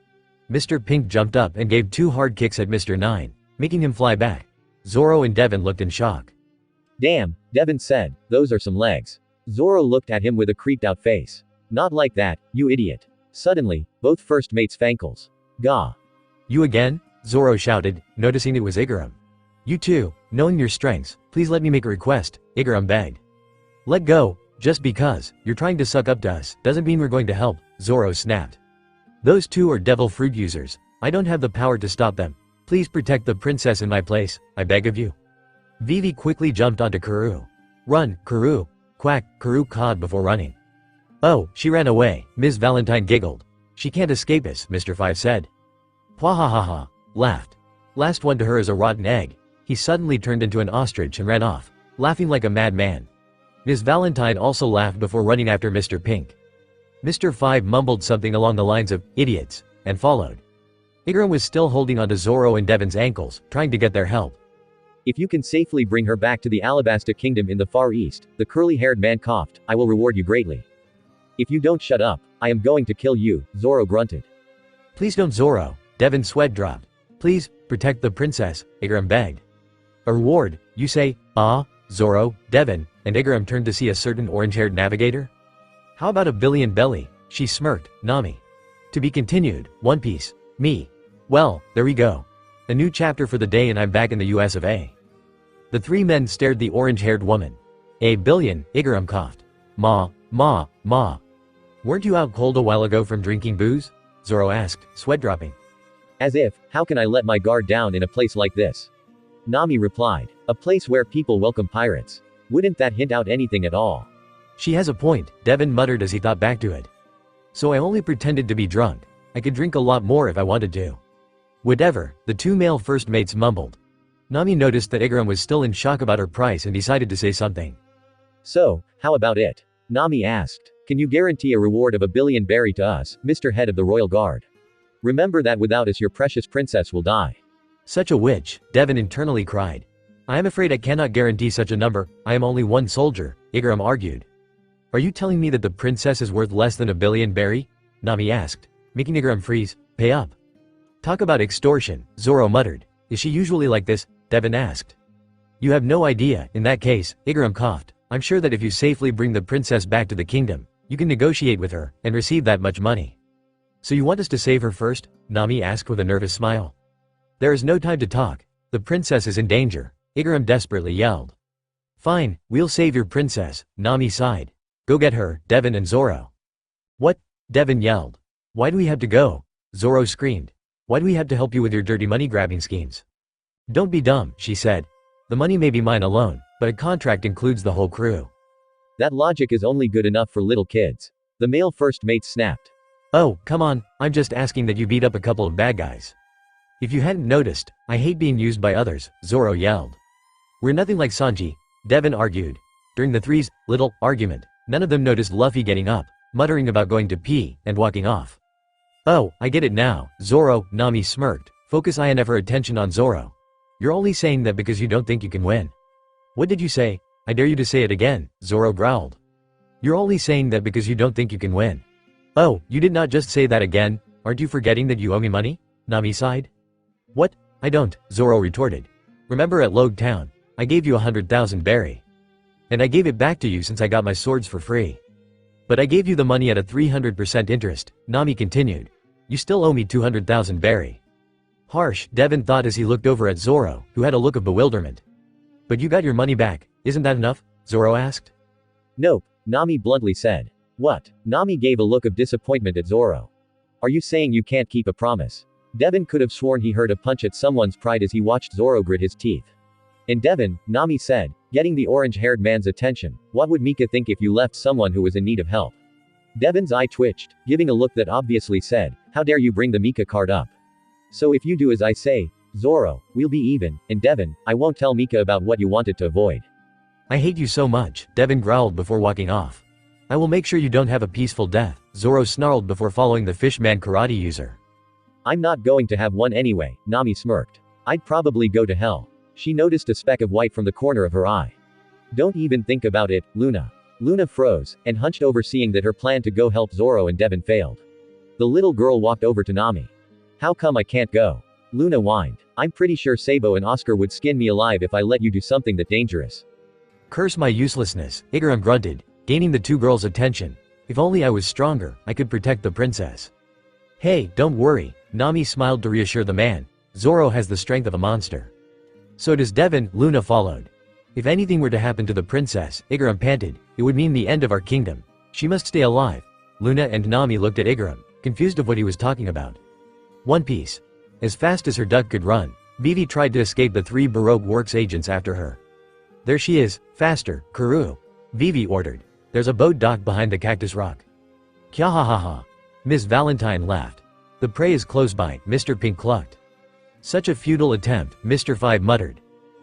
[SPEAKER 3] Mr. Pink jumped up and gave 2 hard kicks at Mr. 9, making him fly back. Zoro and Devin looked in shock.
[SPEAKER 4] Damn, Devin said, those are some legs. Zoro looked at him with a creeped out face. Not like that, you idiot. Suddenly, both first mates' fankles. Gah.
[SPEAKER 3] You again? Zoro shouted, noticing it was Igram. You too, knowing your strengths, please let me make a request, Igram begged. Let go, just because you're trying to suck up to us, doesn't mean we're going to help, Zoro snapped. Those two are devil fruit users. I don't have the power to stop them. Please protect the princess in my place, I beg of you. Vivi quickly jumped onto Kuru. Run, Kuru. Quack, Kuru cawed before running. Oh, she ran away, Ms. Valentine giggled. She can't escape us, Mr. Five said. Pwahahaha, laughed. Last one to her is a rotten egg. He suddenly turned into an ostrich and ran off, laughing like a madman. Ms. Valentine also laughed before running after Mr. Pink. Mr. Five mumbled something along the lines of, "idiots," and followed. Igram was still holding onto Zoro and Devon's ankles, trying to get their help.
[SPEAKER 4] If you can safely bring her back to the Alabasta Kingdom in the Far East, the curly-haired man coughed, I will reward you greatly. If you don't shut up, I am going to kill you, Zoro grunted.
[SPEAKER 3] Please don't, Zoro. Devon's sweat dropped. Please, protect the princess, Igram begged. A reward, you say? Ah, Zoro, Devon, and Igram turned to see a certain orange-haired navigator. How about a billion belly? She smirked, Nami. To be continued, One Piece. Me. Well, there we go. A new chapter for the day and I'm back in the US of A. The three men stared the orange-haired woman. A billion, Igram coughed. Ma. Weren't you out cold a while ago from drinking booze? Zoro asked, sweat dropping.
[SPEAKER 4] As if, how can I let my guard down in a place like this? Nami replied. A place where people welcome pirates. Wouldn't that hint out anything at all?
[SPEAKER 3] She has a point, Devon muttered as he thought back to it. So I only pretended to be drunk. I could drink a lot more if I wanted to. Whatever, the two male first mates mumbled. Nami noticed that Igram was still in shock about her price and decided to say something.
[SPEAKER 4] So, how about it? Nami asked. Can you guarantee a reward of 1 billion berry to us, Mr. Head of the Royal Guard? Remember that without us your precious princess will die.
[SPEAKER 3] Such a witch, Devon internally cried. I am afraid I cannot guarantee such a number, I am only one soldier, Igram argued. Are you telling me that the princess is worth less than 1 billion berry? Nami asked, making Igram freeze. Pay up. Talk about extortion, Zoro muttered. Is she usually like this? Devon asked. You have no idea. In that case, Igram coughed. I'm sure that if you safely bring the princess back to the kingdom, you can negotiate with her and receive that much money. So you want us to save her first? Nami asked with a nervous smile. There is no time to talk. The princess is in danger, Igram desperately yelled. Fine, we'll save your princess, Nami sighed. Go get her, Devon and Zoro. What? Devon yelled. Why do we have to go? Zoro screamed. Why do we have to help you with your dirty money grabbing schemes? Don't be dumb, she said. The money may be mine alone, but a contract includes the whole crew.
[SPEAKER 4] That logic is only good enough for little kids. The male first mate snapped.
[SPEAKER 3] Oh, come on, I'm just asking that you beat up a couple of bad guys. If you hadn't noticed, I hate being used by others, Zoro yelled. We're nothing like Sanji, Devon argued. During the three's little argument, none of them noticed Luffy getting up, muttering about going to pee, and walking off. Oh, I get it now, Zoro, Nami smirked, focus INF her attention on Zoro. You're only saying that because you don't think you can win. What did you say? I dare you to say it again, Zoro growled. You're only saying that because you don't think you can win. Oh, you did not just say that again, aren't you forgetting that you owe me money? Nami sighed. What? I don't, Zoro retorted. Remember at Logtown, I gave you 100,000 berry. And I gave it back to you since I got my swords for free. But I gave you the money at a 300% interest, Nami continued. You still owe me 200,000 berry. Harsh, Devon thought as he looked over at Zoro, who had a look of bewilderment. But you got your money back, isn't that enough? Zoro asked.
[SPEAKER 4] Nope, Nami bluntly said. What? Nami gave a look of disappointment at Zoro. Are you saying you can't keep a promise? Devon could have sworn he heard a punch at someone's pride as he watched Zoro grit his teeth. And Devon, Nami said, getting the orange-haired man's attention, what would Mika think if you left someone who was in need of help? Devon's eye twitched, giving a look that obviously said, how dare you bring the Mika card up? So if you do as I say, Zoro, we'll be even, and Devon, I won't tell Mika about what you wanted to avoid.
[SPEAKER 3] I hate you so much, Devon growled before walking off. I will make sure you don't have a peaceful death, Zoro snarled before following the fishman karate user.
[SPEAKER 4] I'm not going to have one anyway, Nami smirked. I'd probably go to hell. She noticed a speck of white from the corner of her eye. Don't even think about it, Luna. Luna froze, and hunched over seeing that her plan to go help Zoro and Devon failed. The little girl walked over to Nami. How come I can't go? Luna whined. I'm pretty sure Sabo and Oscar would skin me alive if I let you do something that dangerous.
[SPEAKER 3] Curse my uselessness, Igram grunted, gaining the two girls' attention. If only I was stronger, I could protect the princess. Hey, don't worry, Nami smiled to reassure the man. Zoro has the strength of a monster. So does Devon, Luna followed. If anything were to happen to the princess, Igram panted, it would mean the end of our kingdom. She must stay alive. Luna and Nami looked at Igram, confused of what he was talking about. One Piece. As fast as her duck could run, Vivi tried to escape the three Baroque Works agents after her. There she is, faster, Kuru. Vivi ordered. There's a boat docked behind the cactus rock. Kya ha ha ha. Miss Valentine laughed. The prey is close by, Mr. Pink clucked. Such a futile attempt, Mr. Five muttered.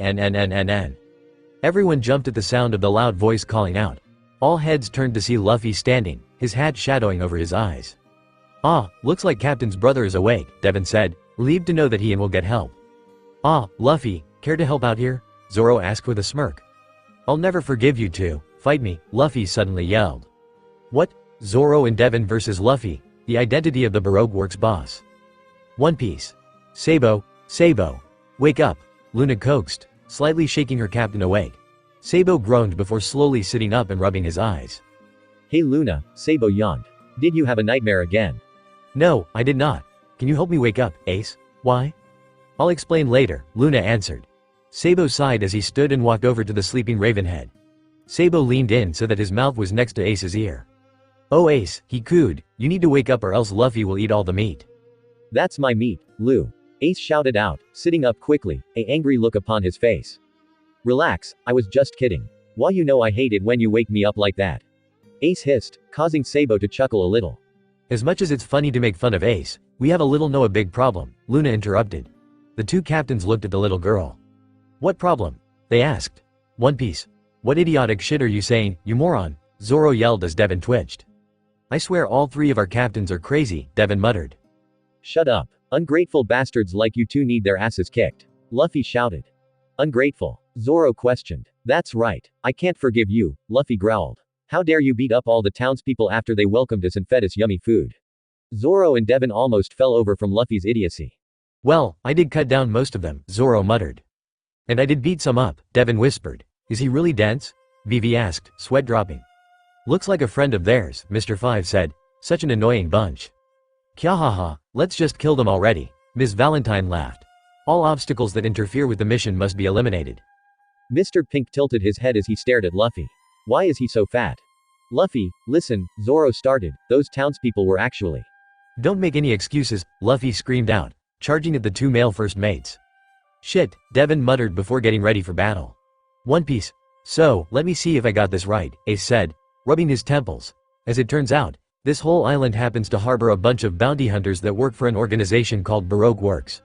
[SPEAKER 3] L-U-F-F-I-N-N-N-N-N. Everyone jumped at the sound of the loud voice calling out. All heads turned to see Luffy standing, his hat shadowing over his eyes. "Ah, looks like Captain's brother is awake," Devin said, relieved to know that he will get help. "Ah, Luffy, care to help out here?" Zoro asked with a smirk. "I'll never forgive you two. Fight me," Luffy suddenly yelled. "What? Zoro and Devin versus Luffy, the identity of the Baroque Works boss. One Piece. Sabo, wake up," Luna coaxed, slightly shaking her captain awake. Sabo groaned before slowly sitting up and rubbing his eyes.
[SPEAKER 4] Hey Luna, Sabo yawned. Did you have a nightmare again?
[SPEAKER 3] "No, I did not. Can you help me wake up, Ace?" "Why?" "I'll explain later," Luna answered. Sabo sighed as he stood and walked over to the sleeping Ravenhead. Sabo leaned in so that his mouth was next to Ace's ear. "Oh Ace," he cooed, "you need to wake up or else Luffy will eat all the meat."
[SPEAKER 4] That's my meat, Lou. Ace shouted out, sitting up quickly, an angry look upon his face. Relax, I was just kidding. Why you know I hate it when you wake me up like that. Ace hissed, causing Sabo to chuckle a little.
[SPEAKER 3] "As much as it's funny to make fun of Ace, we have a little no a big problem," Luna interrupted. The two captains looked at the little girl. "What problem?" they asked. "One Piece. What idiotic shit are you saying, you moron?" Zoro yelled as Devin twitched. "I swear all three of our captains are crazy," Devin muttered.
[SPEAKER 4] Shut up. Ungrateful bastards like you two need their asses kicked. Luffy shouted. Ungrateful? Zoro questioned. That's right. I can't forgive you, Luffy growled. How dare you beat up all the townspeople after they welcomed us and fed us yummy food. Zoro and Devin almost fell over from Luffy's idiocy.
[SPEAKER 3] Well, I did cut down most of them, Zoro muttered. And I did beat some up, Devin whispered. Is he really dense? Vivi asked, sweat dropping. Looks like a friend of theirs, Mr. Five said. Such an annoying bunch. Kyahaha, let's just kill them already, Ms. Valentine laughed. All obstacles that interfere with the mission must be eliminated.
[SPEAKER 4] Mr. Pink tilted his head as he stared at Luffy. Why is he so fat? Luffy, listen, Zoro started, those townspeople were actually.
[SPEAKER 3] Don't make any excuses, Luffy screamed out, charging at the two male first mates. Shit, Devin muttered before getting ready for battle. One Piece. So, let me see if I got this right, Ace said, rubbing his temples. As it turns out, this whole island happens to harbor a bunch of bounty hunters that work for an organization called Baroque Works.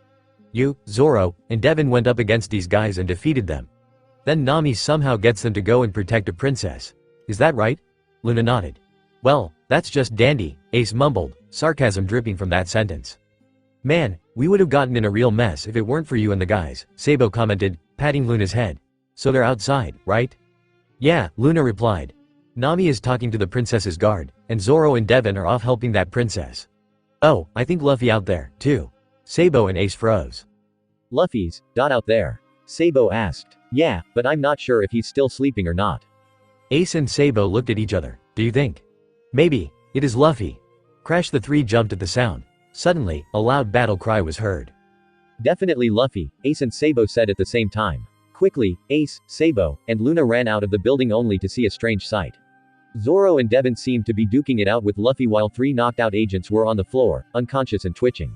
[SPEAKER 3] You, Zoro, and Devin went up against these guys and defeated them. Then Nami somehow gets them to go and protect a princess. Is that right? Luna nodded. Well, that's just dandy, Ace mumbled, sarcasm dripping from that sentence. Man, we would have gotten in a real mess if it weren't for you and the guys, Sabo commented, patting Luna's head. So they're outside, right? Yeah, Luna replied. Nami is talking to the princess's guard, and Zoro and Devin are off helping that princess. Oh, I think Luffy out there, too. Sabo and Ace froze.
[SPEAKER 4] Luffy's, out there? Sabo asked. Yeah, but I'm not sure if he's still sleeping or not.
[SPEAKER 3] Ace and Sabo looked at each other. Do you think? Maybe. It is Luffy. Crash the three jumped at the sound. Suddenly, a loud battle cry was heard.
[SPEAKER 4] Definitely Luffy, Ace and Sabo said at the same time. Quickly, Ace, Sabo, and Luna ran out of the building only to see a strange sight. Zoro and Devin seemed to be duking it out with Luffy while three knocked out agents were on the floor, unconscious and twitching.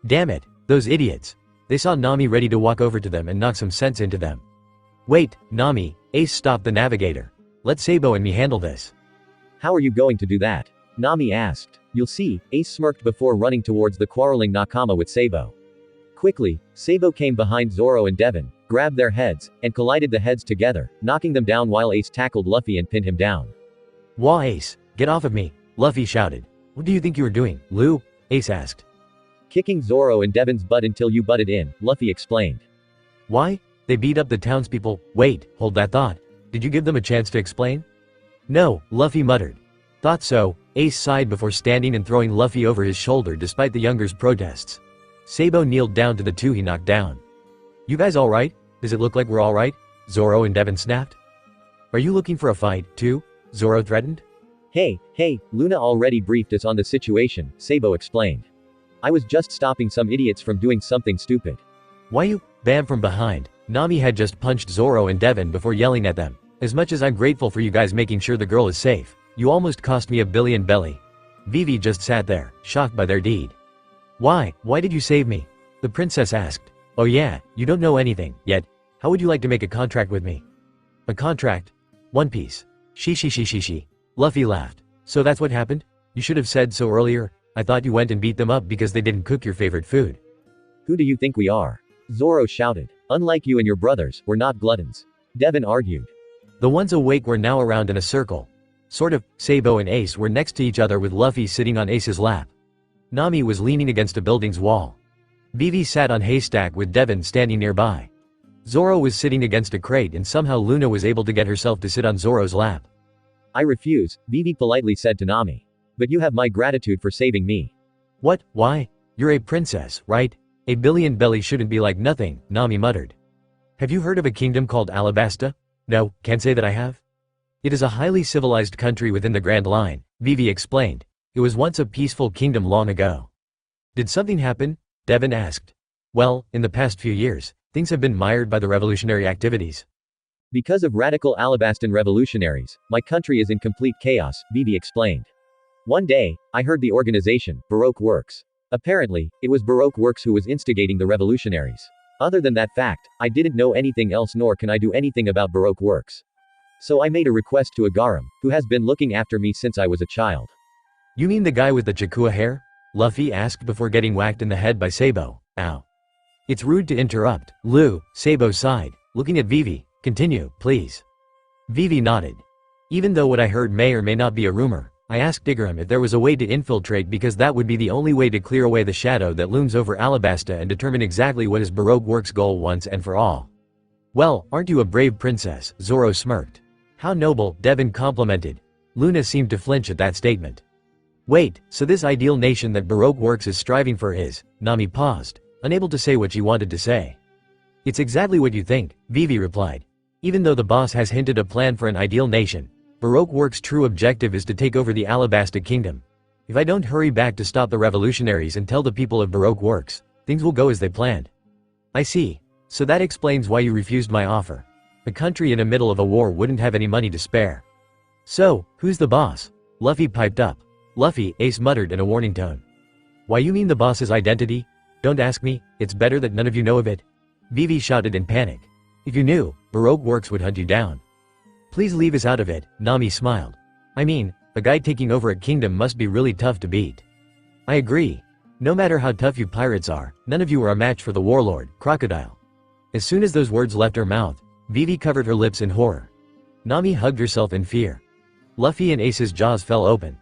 [SPEAKER 3] Damn it, those idiots. They saw Nami ready to walk over to them and knock some sense into them. Wait, Nami, Ace stopped the navigator. Let Sabo and me handle this.
[SPEAKER 4] How are you going to do that? Nami asked. You'll see, Ace smirked before running towards the quarreling Nakama with Sabo. Quickly, Sabo came behind Zoro and Devin, grabbed their heads, and collided the heads together, knocking them down while Ace tackled Luffy and pinned him down.
[SPEAKER 3] Wah Ace, get off of me, Luffy shouted. What do you think you were doing, Lu? Ace asked.
[SPEAKER 4] Kicking Zoro and Devin's butt until you butted in, Luffy explained.
[SPEAKER 3] Why? They beat up the townspeople. Wait, hold that thought. Did you give them a chance to explain? No, Luffy muttered. Thought so, Ace sighed before standing and throwing Luffy over his shoulder despite the younger's protests. Sabo kneeled down to the two he knocked down. You guys alright? Does it look like we're alright? Zoro and Devin snapped. Are you looking for a fight, too? Zoro threatened.
[SPEAKER 4] Hey, Luna already briefed us on the situation, Sabo explained. I was just stopping some idiots from doing something stupid.
[SPEAKER 3] Why you? Bam from behind. Nami had just punched Zoro and Devin before yelling at them. As much as I'm grateful for you guys making sure the girl is safe, you almost cost me $1 billion belly. Vivi just sat there, shocked by their deed. Why did you save me? The princess asked. Oh yeah, you don't know anything, yet. How would you like to make a contract with me? A contract? One Piece. She. Luffy laughed. So that's what happened? You should have said so earlier. I thought you went and beat them up because they didn't cook your favorite food.
[SPEAKER 4] Who do you think we are? Zoro shouted. Unlike you and your brothers, we're not gluttons. Devin argued.
[SPEAKER 3] The ones awake were now around in a circle. Sort of. Sabo and Ace were next to each other with Luffy sitting on Ace's lap. Nami was leaning against a building's wall. Vivi sat on Haystack with Devin standing nearby. Zoro was sitting against a crate and somehow Luna was able to get herself to sit on Zoro's lap.
[SPEAKER 4] I refuse, Vivi politely said to Nami. But you have my gratitude for saving me.
[SPEAKER 3] What? Why? You're a princess, right? $1 billion belly shouldn't be like nothing, Nami muttered. Have you heard of a kingdom called Alabasta? No, can't say that I have. It is a highly civilized country within the Grand Line, Vivi explained. It was once a peaceful kingdom long ago. Did something happen? Devin asked. Well, in the past few years, things have been mired by the revolutionary activities.
[SPEAKER 4] Because of radical Alabastan revolutionaries, my country is in complete chaos, Vivi explained. One day, I heard the organization, Baroque Works. Apparently, it was Baroque Works who was instigating the revolutionaries. Other than that fact, I didn't know anything else nor can I do anything about Baroque Works. So I made a request to Igram, who has been looking after me since I was a child.
[SPEAKER 3] You mean the guy with the Chakua hair? Luffy asked before getting whacked in the head by Sabo. Ow. It's rude to interrupt, Lu, Sabo sighed, looking at Vivi. Continue, please. Vivi nodded. Even though what I heard may or may not be a rumor, I asked Igram if there was a way to infiltrate because that would be the only way to clear away the shadow that looms over Alabasta and determine exactly what is Baroque Works' goal once and for all. Well, aren't you a brave princess? Zoro smirked. How noble, Devon complimented. Luna seemed to flinch at that statement. Wait, so this ideal nation that Baroque Works is striving for is… Nami paused, unable to say what she wanted to say. It's exactly what you think, Vivi replied. Even though the boss has hinted a plan for an ideal nation, Baroque Works' true objective is to take over the Alabasta Kingdom. If I don't hurry back to stop the revolutionaries and tell the people of Baroque Works, things will go as they planned. I see. So that explains why you refused my offer. A country in the middle of a war wouldn't have any money to spare. So, who's the boss? Luffy piped up. Luffy, Ace muttered in a warning tone. Why, you mean the boss's identity? Don't ask me, it's better that none of you know of it. Vivi shouted in panic. If you knew, Baroque Works would hunt you down. Please leave us out of it, Nami smiled. I mean, a guy taking over a kingdom must be really tough to beat. I agree. No matter how tough you pirates are, none of you are a match for the warlord, Crocodile. As soon as those words left her mouth, Vivi covered her lips in horror. Nami hugged herself in fear. Luffy and Ace's jaws fell open.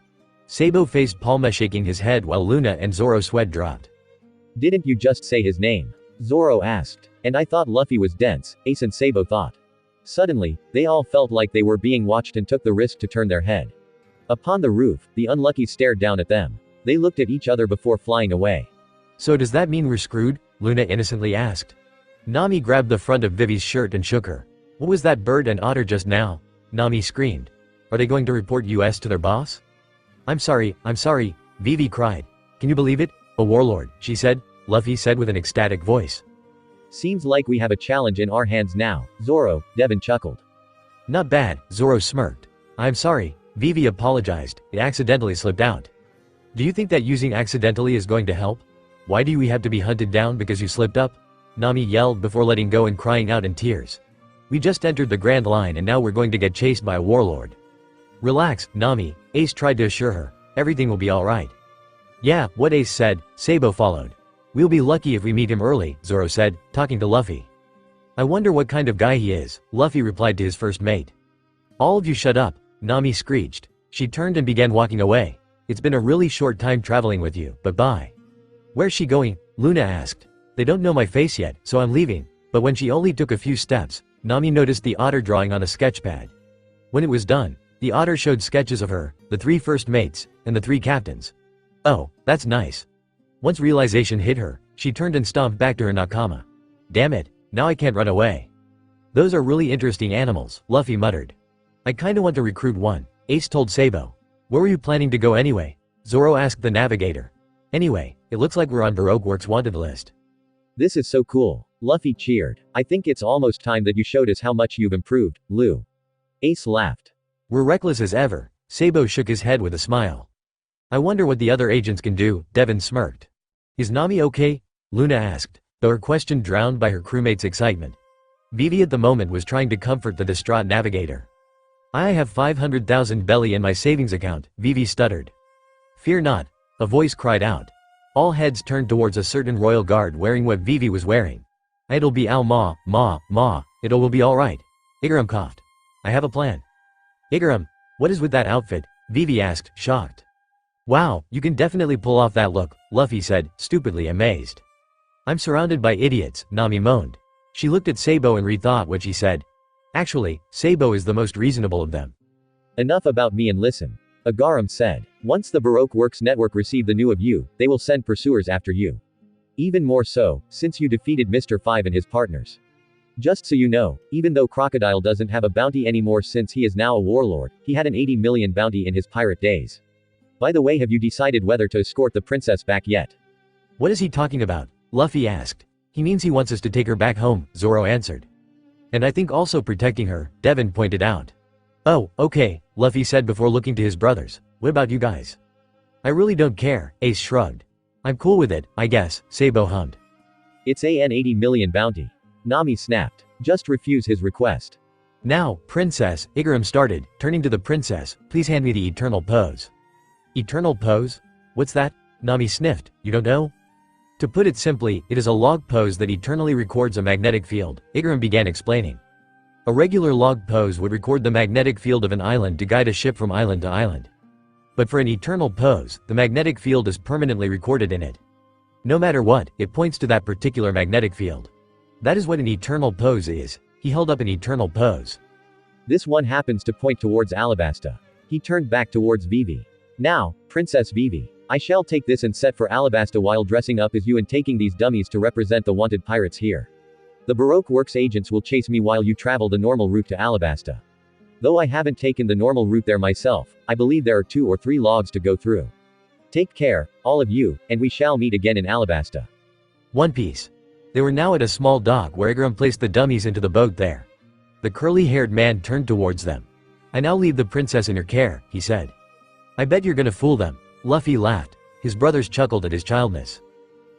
[SPEAKER 3] Sabo faced Palma shaking his head while Luna and Zoro sweat dropped.
[SPEAKER 4] Didn't you just say his name? Zoro asked. And I thought Luffy was dense, Ace and Sabo thought. Suddenly, they all felt like they were being watched and took the risk to turn their head. Upon the roof, the unlucky stared down at them. They looked at each other before flying away.
[SPEAKER 3] So does that mean we're screwed? Luna innocently asked. Nami grabbed the front of Vivi's shirt and shook her. What was that bird and otter just now? Nami screamed. Are they going to report US to their boss? I'm sorry, Vivi cried. Can you believe it? A warlord, she said, Luffy said with an ecstatic voice.
[SPEAKER 4] Seems like we have a challenge in our hands now, Zoro, Devon chuckled.
[SPEAKER 3] Not bad, Zoro smirked. I'm sorry, Vivi apologized, it accidentally slipped out. Do you think that using accidentally is going to help? Why do we have to be hunted down because you slipped up? Nami yelled before letting go and crying out in tears. We just entered the Grand Line and now we're going to get chased by a warlord. Relax, Nami, Ace tried to assure her. Everything will be alright. Yeah, what Ace said, Sabo followed. We'll be lucky if we meet him early, Zoro said, talking to Luffy. I wonder what kind of guy he is, Luffy replied to his first mate. All of you shut up, Nami screeched. She turned and began walking away. It's been a really short time traveling with you, but bye. Where's she going? Luna asked. They don't know my face yet, so I'm leaving. But when she only took a few steps, Nami noticed the otter drawing on a sketchpad. When it was done, the otter showed sketches of her, the 3 first mates, and the 3 captains. Oh, that's nice. Once realization hit her, she turned and stomped back to her nakama. Damn it, now I can't run away. Those are really interesting animals, Luffy muttered. I kinda want to recruit one, Ace told Sabo. Where were you planning to go anyway? Zoro asked the navigator. Anyway, it looks like we're on Baroque Works' wanted list.
[SPEAKER 4] This is so cool. Luffy cheered. I think it's almost time that you showed us how much you've improved, Lu. Ace laughed.
[SPEAKER 3] We're reckless as ever, Sabo shook his head with a smile. I wonder what the other agents can do, Devon smirked. Is Nami okay? Luna asked, though her question drowned by her crewmate's excitement. Vivi at the moment was trying to comfort the distraught navigator. I have 500,000 belly in my savings account, Vivi stuttered. Fear not, a voice cried out. All heads turned towards a certain royal guard wearing what Vivi was wearing. It'll be ma, it will be alright. Igram coughed. I have a plan. Igram, what is with that outfit? Vivi asked, shocked. Wow, you can definitely pull off that look, Luffy said, stupidly amazed. I'm surrounded by idiots, Nami moaned. She looked at Sabo and rethought what she said. Actually, Sabo is the most reasonable of them.
[SPEAKER 4] Enough about me and listen. Igram said. Once the Baroque Works network receive the news of you, they will send pursuers after you. Even more so, since you defeated Mr. 5 and his partners. Just so you know, even though Crocodile doesn't have a bounty anymore since he is now a warlord, he had an 80 million bounty in his pirate days. By the way, have you decided whether to escort the princess back yet?
[SPEAKER 3] What is he talking about? Luffy asked. He means he wants us to take her back home, Zoro answered. And I think also protecting her, Devon pointed out. Oh, okay, Luffy said before looking to his brothers. What about you guys? I really don't care, Ace shrugged. I'm cool with it, I guess, Sabo hummed.
[SPEAKER 4] It's an 80 million bounty. Nami snapped. Just refuse his request.
[SPEAKER 3] Now, princess, Igram started, turning to the princess, please hand me the eternal pose. Eternal pose? What's that? Nami sniffed, you don't know? To put it simply, it is a log pose that eternally records a magnetic field, Igram began explaining. A regular log pose would record the magnetic field of an island to guide a ship from island to island. But for an eternal pose, the magnetic field is permanently recorded in it. No matter what, it points to that particular magnetic field. That is what an eternal pose is. He held up an eternal pose.
[SPEAKER 4] This one happens to point towards Alabasta. He turned back towards Vivi. Now, Princess Vivi. I shall take this and set for Alabasta while dressing up as you and taking these dummies to represent the wanted pirates here. The Baroque Works agents will chase me while you travel the normal route to Alabasta. Though I haven't taken the normal route there myself, I believe there are 2 or 3 logs to go through. Take care, all of you, and we shall meet again in Alabasta.
[SPEAKER 3] One Piece. They were now at a small dock where Igram placed the dummies into the boat there. The curly-haired man turned towards them. I now leave the princess in your care, he said. I bet you're gonna fool them. Luffy laughed. His brothers chuckled at his childness.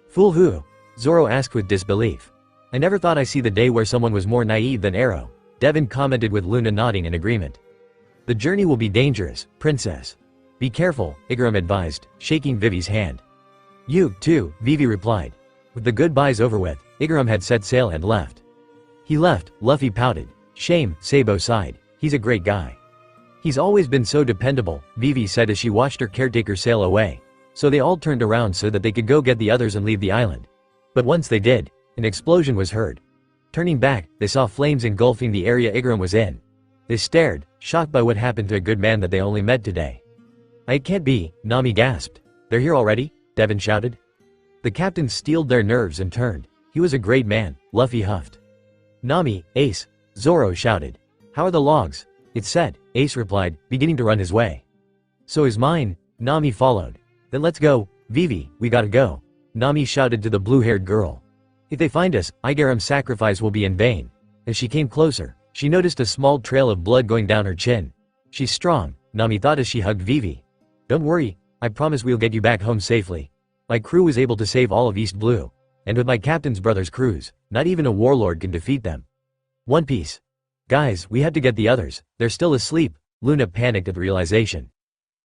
[SPEAKER 3] Fool who? Zoro asked with disbelief. I never thought I'd see the day where someone was more naive than Arrow, Devin commented with Luna nodding in agreement. The journey will be dangerous, princess. Be careful, Igram advised, shaking Vivi's hand. You, too, Vivi replied. With the goodbyes over with, Igram had set sail and left. He left, Luffy pouted. Shame, Sabo sighed. He's a great guy. He's always been so dependable, Vivi said as she watched her caretaker sail away. So they all turned around so that they could go get the others and leave the island. But once they did, an explosion was heard. Turning back, they saw flames engulfing the area Igram was in. They stared, shocked by what happened to a good man that they only met today. It can't be, Nami gasped. They're here already? Devin shouted. The captains steeled their nerves and turned. He was a great man, Luffy huffed. Nami, Ace, Zoro shouted. How are the logs? It's set, Ace replied, beginning to run his way. So is mine, Nami followed. Then let's go, Vivi, we gotta go. Nami shouted to the blue-haired girl. If they find us, Igaram's sacrifice will be in vain. As she came closer, she noticed a small trail of blood going down her chin. She's strong, Nami thought as she hugged Vivi. Don't worry, I promise we'll get you back home safely. My crew was able to save all of East Blue. And with my captain's brother's crews, not even a warlord can defeat them. One Piece. Guys, we had to get the others, they're still asleep, Luna panicked at the realization.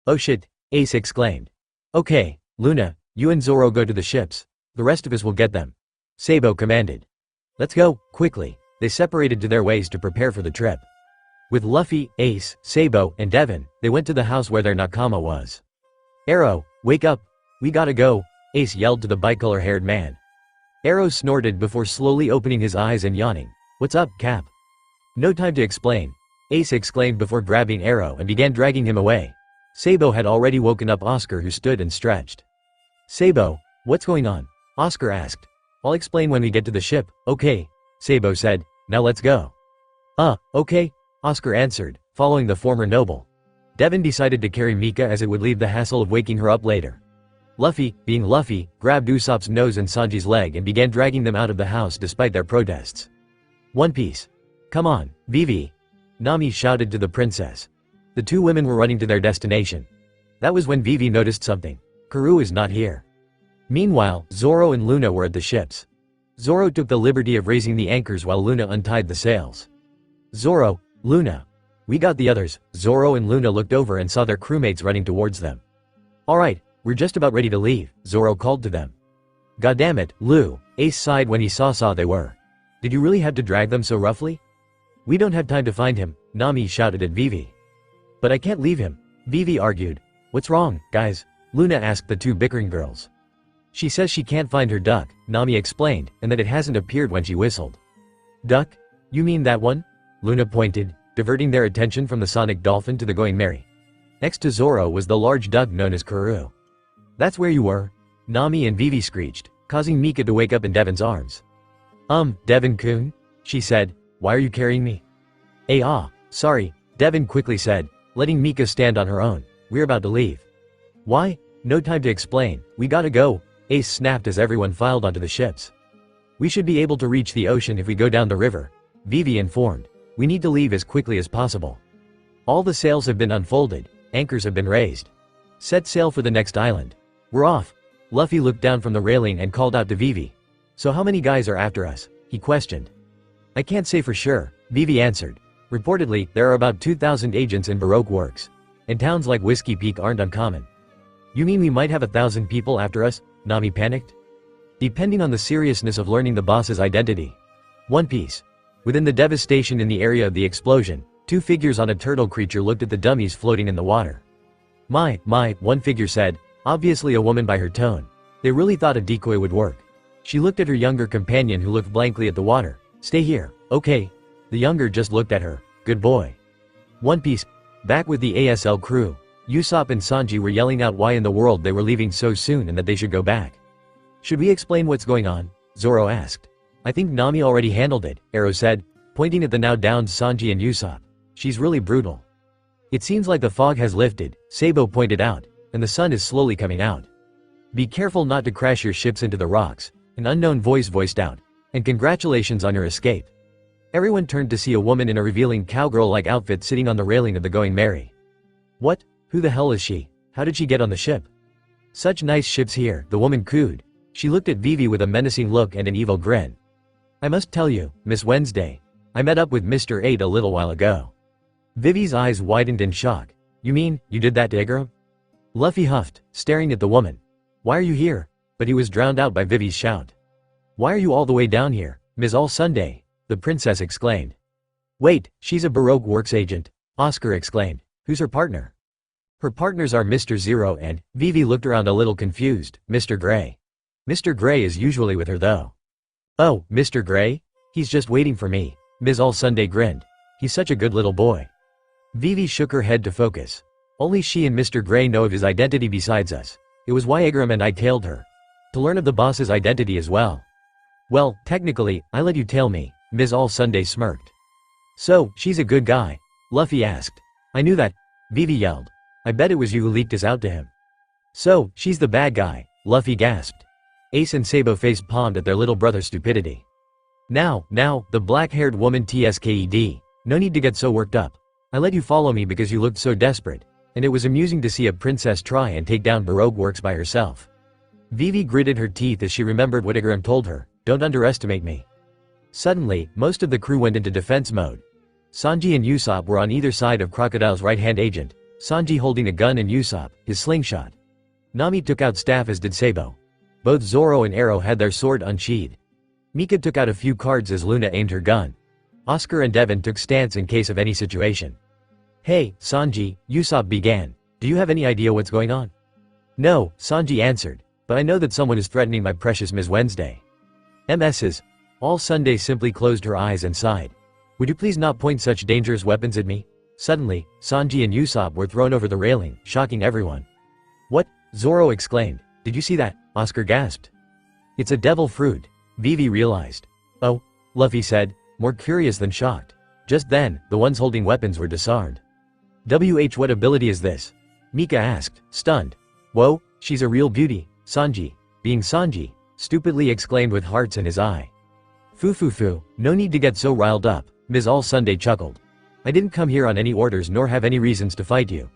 [SPEAKER 3] Oh shit, Ace exclaimed. Okay, Luna, you and Zoro go to the ships. The rest of us will get them. Sabo commanded. Let's go, quickly. They separated to their ways to prepare for the trip. With Luffy, Ace, Sabo, and Devin, they went to the house where their Nakama was. Arrow, wake up. We gotta go, Ace yelled to the bicolor-haired man. Arrow snorted before slowly opening his eyes and yawning. What's up, Cap? No time to explain. Ace exclaimed before grabbing Arrow and began dragging him away. Sabo had already woken up Oscar, who stood and stretched. Sabo, what's going on? Oscar asked. I'll explain when we get to the ship, okay, Sabo said. Now let's go. Okay, Oscar answered, following the former noble. Devin decided to carry Mika as it would leave the hassle of waking her up later. Luffy, being Luffy, grabbed Usopp's nose and Sanji's leg and began dragging them out of the house despite their protests. One Piece. Come on, Vivi. Nami shouted to the princess. The 2 women were running to their destination. That was when Vivi noticed something. Karoo is not here. Meanwhile, Zoro and Luna were at the ships. Zoro took the liberty of raising the anchors while Luna untied the sails. Zoro, Luna. We got the others. Zoro and Luna looked over and saw their crewmates running towards them. Alright, we're just about ready to leave, Zoro called to them. Goddammit, Lou, Ace sighed when he saw they were. Did you really have to drag them so roughly? We don't have time to find him, Nami shouted at Vivi. But I can't leave him, Vivi argued. What's wrong, guys? Luna asked the 2 bickering girls. She says she can't find her duck, Nami explained, and that it hasn't appeared when she whistled. Duck? You mean that one? Luna pointed, diverting their attention from the sonic dolphin to the going merry. Next to Zoro was the large duck known as Karoo. That's where you were, Nami and Vivi screeched, causing Mika to wake up in Devin's arms. Devin-kun? She said, why are you carrying me? Sorry, Devin quickly said, letting Mika stand on her own. We're about to leave. Why? No time to explain, we gotta go, Ace snapped as everyone filed onto the ships. We should be able to reach the ocean if we go down the river, Vivi informed. We need to leave as quickly as possible. All the sails have been unfolded, anchors have been raised. Set sail for the next island. We're off. Luffy looked down from the railing and called out to Vivi. So how many guys are after us? He questioned. I can't say for sure, Vivi answered. Reportedly, there are about 2,000 agents in Baroque Works. And towns like Whiskey Peak aren't uncommon. You mean we might have 1,000 people after us? Nami panicked. Depending on the seriousness of learning the boss's identity. One Piece. Within the devastation in the area of the explosion, 2 figures on a turtle creature looked at the dummies floating in the water. My, one figure said, obviously a woman by her tone. They really thought a decoy would work. She looked at her younger companion who looked blankly at the water. Stay here, okay? The younger just looked at her. Good boy. One Piece. Back with the ASL crew. Usopp and Sanji were yelling out why in the world they were leaving so soon and that they should go back. Should we explain what's going on? Zoro asked. I think Nami already handled it, Arrow said, pointing at the now downed Sanji and Usopp. She's really brutal. It seems like the fog has lifted, Sabo pointed out, and the sun is slowly coming out. Be careful not to crash your ships into the rocks, an unknown voice voiced out, and congratulations on your escape. Everyone turned to see a woman in a revealing cowgirl-like outfit sitting on the railing of the Going Merry. What? Who the hell is she? How did she get on the ship? Such nice ships here, the woman cooed. She looked at Vivi with a menacing look and an evil grin. I must tell you, Miss Wednesday, I met up with Mr. 8 a little while ago. Vivi's eyes widened in shock. You mean, you did that to Igram? Luffy huffed, staring at the woman. Why are you here? But he was drowned out by Vivi's shout. Why are you all the way down here, Miss All Sunday? The princess exclaimed. Wait, she's a Baroque Works agent, Oscar exclaimed. Who's her partner? Her partners are Mr. Zero and, Vivi looked around a little confused, Mr. Gray. Mr. Gray is usually with her though. Oh, Mr. Gray? He's just waiting for me, Ms. All Sunday grinned. He's such a good little boy. Vivi shook her head to focus. Only she and Mr. Gray know of his identity besides us. It was why Igram and I tailed her. To learn of the boss's identity as well. Well, technically, I let you tail me, Ms. All Sunday smirked. So, she's a good guy? Luffy asked. I knew that, Vivi yelled. I bet it was you who leaked us out to him. So, she's the bad guy, Luffy gasped. Ace and Sabo faced palmed at their little brother's stupidity. Now, the black-haired woman TSKED. No need to get so worked up. I let you follow me because you looked so desperate, and it was amusing to see a princess try and take down Baroque Works by herself. Vivi gritted her teeth as she remembered what Igram told her, don't underestimate me. Suddenly, most of the crew went into defense mode. Sanji and Usopp were on either side of Crocodile's right-hand agent, Sanji holding a gun and Usopp, his slingshot. Nami took out staff as did Sabo. Both Zoro and Arrow had their sword unsheathed. Mika took out a few cards as Luna aimed her gun. Oscar and Devon took stance in case of any situation. Hey, Sanji, Usopp began. Do you have any idea what's going on? No, Sanji answered, but I know that someone is threatening my precious Miss Wednesday. MS's. All Sunday simply closed her eyes and sighed. Would you please not point such dangerous weapons at me? Suddenly, Sanji and Usopp were thrown over the railing, shocking everyone. What? Zoro exclaimed. Did you see that? Oscar gasped. It's a devil fruit, Vivi realized. Oh, Luffy said, more curious than shocked. Just then, the ones holding weapons were disarmed. What ability is this? Mika asked, stunned. Whoa, she's a real beauty, Sanji, being Sanji, stupidly exclaimed with hearts in his eye. Foo, no need to get so riled up, Ms. All Sunday chuckled. I didn't come here on any orders nor have any reasons to fight you.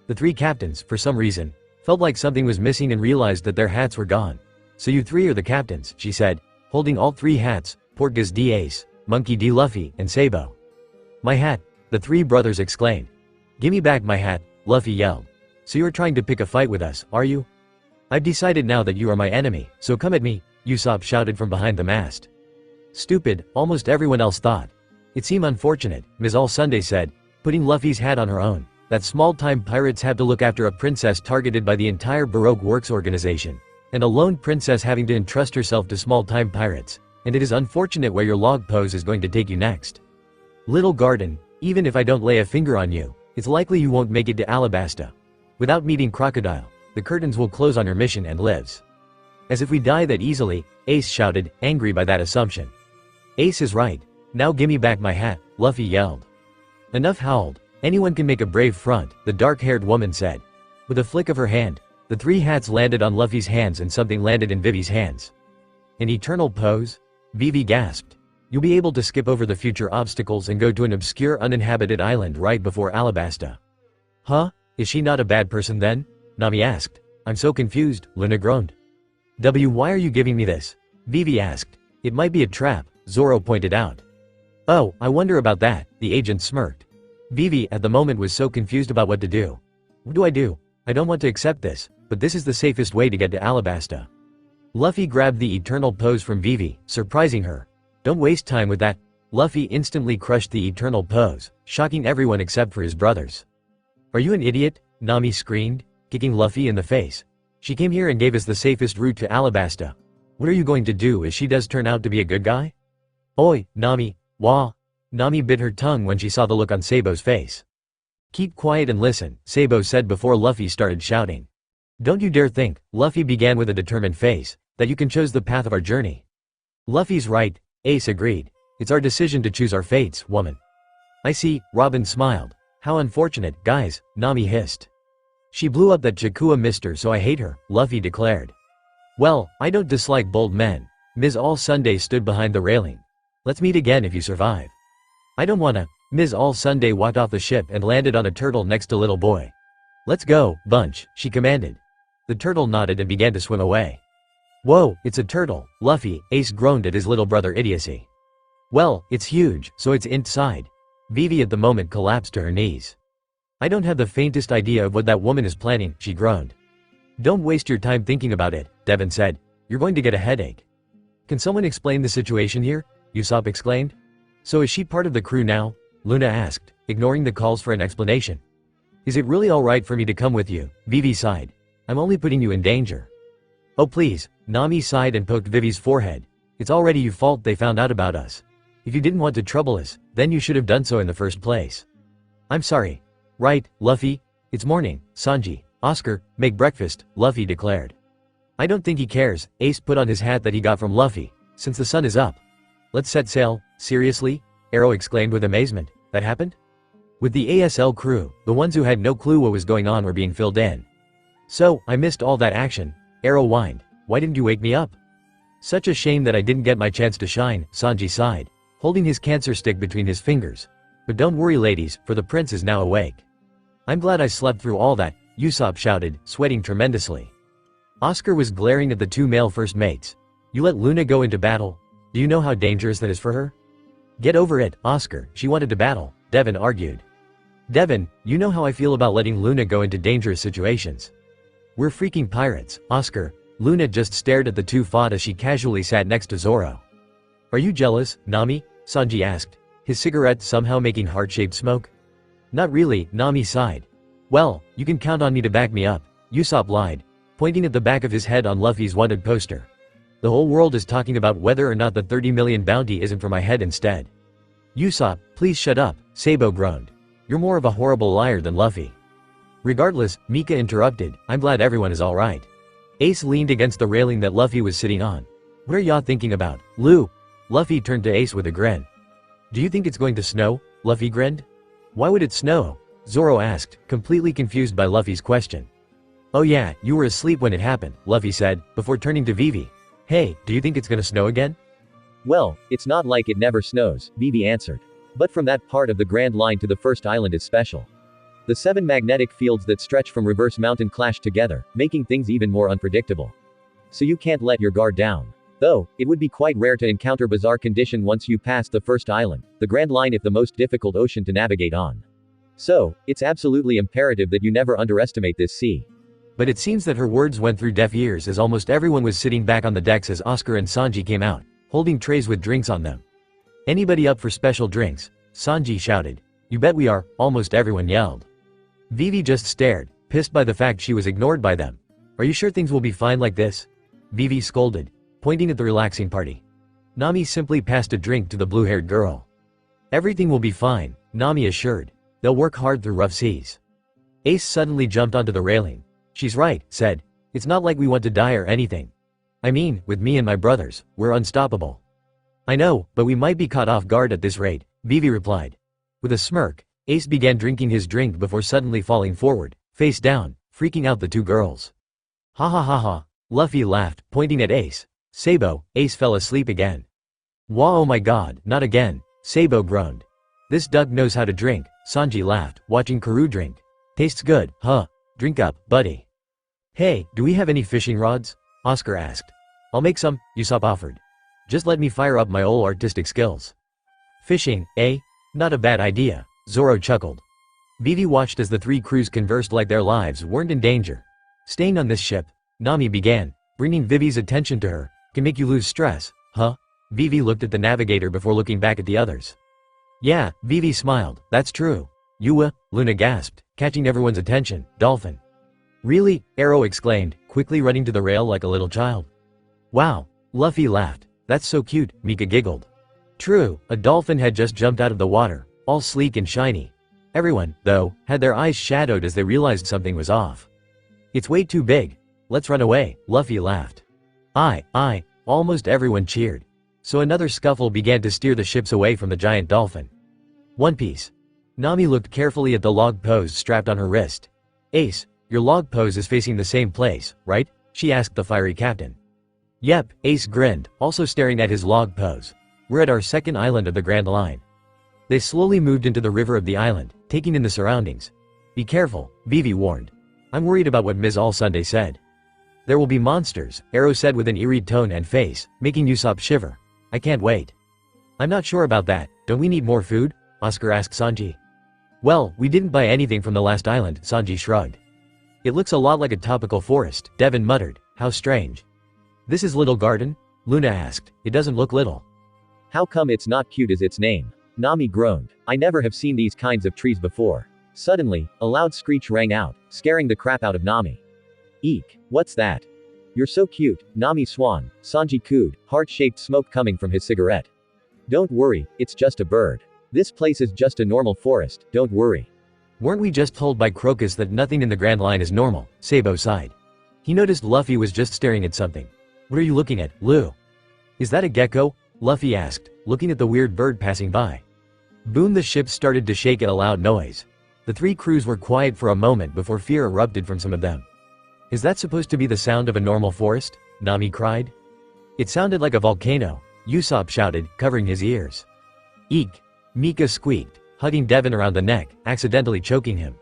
[SPEAKER 3] The three captains, for some reason, felt like something was missing and realized that their hats were gone. So you three are the captains, she said, holding all three hats, Portgas D. Ace, Monkey D. Luffy, and Sabo. My hat, the three brothers exclaimed. Gimme back my hat, Luffy yelled. So you're trying to pick a fight with us, are you? I've decided now that you are my enemy, so come at me, Usopp shouted from behind the mast. Stupid, almost everyone else thought. It seemed unfortunate, Ms. All Sunday said, putting Luffy's hat on her own, that small-time pirates have to look after a princess targeted by the entire Baroque Works organization, and a lone princess having to entrust herself to small-time pirates, and it is unfortunate where your log pose is going to take you next. Little Garden, even if I don't lay a finger on you, it's likely you won't make it to Alabasta. Without meeting Crocodile, the curtains will close on your mission and lives. As if we die that easily, Ace shouted, angry by that assumption. Ace is right. Now gimme back my hat, Luffy yelled. Enough howled. Anyone can make a brave front, the dark-haired woman said. With a flick of her hand, the three hats landed on Luffy's hands and something landed in Vivi's hands. An eternal pose? Vivi gasped. You'll be able to skip over the future obstacles and go to an obscure uninhabited island right before Alabasta. Huh? Is she not a bad person then? Nami asked. I'm so confused, Luna groaned. Why are you giving me this? Vivi asked. It might be a trap, Zoro pointed out. Oh, I wonder about that, the agent smirked. Vivi at the moment was so confused about what to do. What do I do? I don't want to accept this, but this is the safest way to get to Alabasta. Luffy grabbed the eternal pose from Vivi, surprising her. Don't waste time with that. Luffy instantly crushed the eternal pose, shocking everyone except for his brothers. Are you an idiot? Nami screamed, kicking Luffy in the face. She came here and gave us the safest route to Alabasta. What are you going to do if she does turn out to be a good guy? Oi, Nami, wah. Nami bit her tongue when she saw the look on Sabo's face. "Keep quiet and listen," Sabo said before Luffy started shouting. "Don't you dare think," Luffy began with a determined face, "that you can choose the path of our journey." "Luffy's right," Ace agreed. "It's our decision to choose our fates, woman." "I see," Robin smiled. "How unfortunate, guys," Nami hissed. "She blew up that Chakua mister, so I hate her," Luffy declared. "Well, I don't dislike bold men." Ms. All Sunday stood behind the railing. "Let's meet again if you survive." "I don't wanna." Ms. All Sunday walked off the ship and landed on a turtle next to Little Boy. "Let's go, Bunch," she commanded. The turtle nodded and began to swim away. "Whoa, it's a turtle," Luffy, Ace groaned at his little brother idiocy. "Well, it's huge, so it's inside." Vivi at the moment collapsed to her knees. "I don't have the faintest idea of what that woman is planning," she groaned. "Don't waste your time thinking about it," Devin said. "You're going to get a headache." "Can someone explain the situation here?" Usopp exclaimed. "So is she part of the crew now?" Luna asked, ignoring the calls for an explanation. "Is it really alright for me to come with you?" Vivi sighed. "I'm only putting you in danger." "Oh please," Nami sighed and poked Vivi's forehead. "It's already your fault they found out about us. If you didn't want to trouble us, then you should have done so in the first place." "I'm sorry." "Right, Luffy. It's morning, Sanji. Oscar, make breakfast," Luffy declared. "I don't think he cares," Ace put on his hat that he got from Luffy, "since the sun is up." "Let's set sail." "Seriously?" Arrow exclaimed with amazement. "That happened?" With the ASL crew, the ones who had no clue what was going on were being filled in. "So, I missed all that action," Arrow whined. "Why didn't you wake me up?" "Such a shame that I didn't get my chance to shine," Sanji sighed, holding his cancer stick between his fingers. "But don't worry ladies, for the prince is now awake." "I'm glad I slept through all that," Usopp shouted, sweating tremendously. Oscar was glaring at the two male first mates. "You let Luna go into battle? Do you know how dangerous that is for her?" "Get over it, Oscar, she wanted to battle," Devin argued. "Devin, you know how I feel about letting Luna go into dangerous situations. We're freaking pirates, Oscar." Luna just stared at the two fought as she casually sat next to Zoro. "Are you jealous, Nami?" Sanji asked, his cigarette somehow making heart-shaped smoke. "Not really," Nami sighed. "Well, you can count on me to back me up," Usopp lied, pointing at the back of his head on Luffy's wanted poster. "The whole world is talking about whether or not the 30 million bounty isn't for my head instead." "Usopp, please shut up," Sabo groaned. "You're more of a horrible liar than Luffy." Regardless, Mika interrupted, "I'm glad everyone is alright." Ace leaned against the railing that Luffy was sitting on. "What are y'all thinking about, Lou?" Luffy turned to Ace with a grin. "Do you think it's going to snow?" Luffy grinned. "Why would it snow?" Zoro asked, completely confused by Luffy's question. "Oh yeah, you were asleep when it happened," Luffy said, before turning to Vivi. "Hey, do you think it's gonna snow again?"
[SPEAKER 4] Well, it's not like it never snows, Vivi answered. But from that part of the Grand Line to the first island is special. The 7 magnetic fields that stretch from Reverse Mountain clash together, making things even more unpredictable. So you can't let your guard down. Though, it would be quite rare to encounter bizarre condition once you pass the first island, the Grand Line if the most difficult ocean to navigate on. So, it's absolutely imperative that you never underestimate this sea. But it seems that her words went through deaf ears as almost everyone was sitting back on the decks as Oscar and Sanji came out, holding trays with drinks on them. "Anybody up for special drinks?" Sanji shouted. "You bet we are," almost everyone yelled. Vivi just stared, pissed by the fact she was ignored by them. "Are you sure things will be fine like this?" Vivi scolded, pointing at the relaxing party. Nami simply passed a drink to the blue-haired girl. "Everything will be fine," Nami assured. "They'll work hard through rough seas." Ace suddenly jumped onto the railing. "She's right," said. "It's not like we want to die or anything. I mean, with me and my brothers, we're unstoppable." "I know, but we might be caught off guard at this rate," Vivi replied. With a smirk, Ace began drinking his drink before suddenly falling forward, face down, freaking out the two girls. "Ha ha ha ha," Luffy laughed, pointing at Ace. "Sabo," Ace fell asleep again. "Whoa, oh my god, not again," Sabo groaned. "This duck knows how to drink," Sanji laughed, watching Karoo drink. "Tastes good, huh? Drink up, buddy." "Hey, do we have any fishing rods?" Oscar asked. "I'll make some," Usopp offered. "Just let me fire up my ol' artistic skills." "Fishing, eh? Not a bad idea," Zoro chuckled. Vivi watched as the three crews conversed like their lives weren't in danger. "Staying on this ship," Nami began, bringing Vivi's attention to her, "can make you lose stress, huh?" Vivi looked at the navigator before looking back at the others. "Yeah," Vivi smiled, "that's true." "Yua," Luna gasped, catching everyone's attention, "Dolphin." "Really?" Arrow exclaimed, quickly running to the rail like a little child. "Wow." Luffy laughed. "That's so cute," Mika giggled.
[SPEAKER 3] True, a dolphin had just jumped out of the water, all sleek and shiny. Everyone, though, had their eyes shadowed as they realized something was off. It's way too big. Let's run away, Luffy laughed. Aye, almost everyone cheered. So another scuffle began to steer the ships away from the giant dolphin. One Piece. Nami looked carefully at the log pose strapped on her wrist. Ace, your log pose is facing the same place, right? She asked the fiery captain. Yep, Ace grinned, also staring at his log pose. We're at our second island of the Grand Line. They slowly moved into the river of the island, taking in the surroundings. Be careful, Vivi warned. I'm worried about what Ms. All-Sunday said. There will be monsters, Arrow said with an eerie tone and face, making Usopp shiver. I can't wait. I'm not sure about that, don't we need more food? Oscar asked Sanji. Well, we didn't buy anything from the last island, Sanji shrugged. It looks a lot like a tropical forest, Devin muttered. How strange. This is Little Garden? Luna asked. It doesn't look little.
[SPEAKER 4] How come it's not cute as its name? Nami groaned. I never have seen these kinds of trees before. Suddenly, a loud screech rang out, scaring the crap out of Nami. Eek, what's that? You're so cute, Nami swan, Sanji cooed, heart-shaped smoke coming from his cigarette. Don't worry, it's just a bird. This place is just a normal forest, don't worry.
[SPEAKER 3] Weren't we just told by Crocus that nothing in the Grand Line is normal? Sabo sighed. He noticed Luffy was just staring at something. What are you looking at, Lu? Is that a gecko? Luffy asked, looking at the weird bird passing by. Boom! The ship started to shake at a loud noise. The three crews were quiet for a moment before fear erupted from some of them. Is that supposed to be the sound of a normal forest? Nami cried. It sounded like a volcano, Usopp shouted, covering his ears. Eek! Mika squeaked, hugging Devin around the neck, accidentally choking him.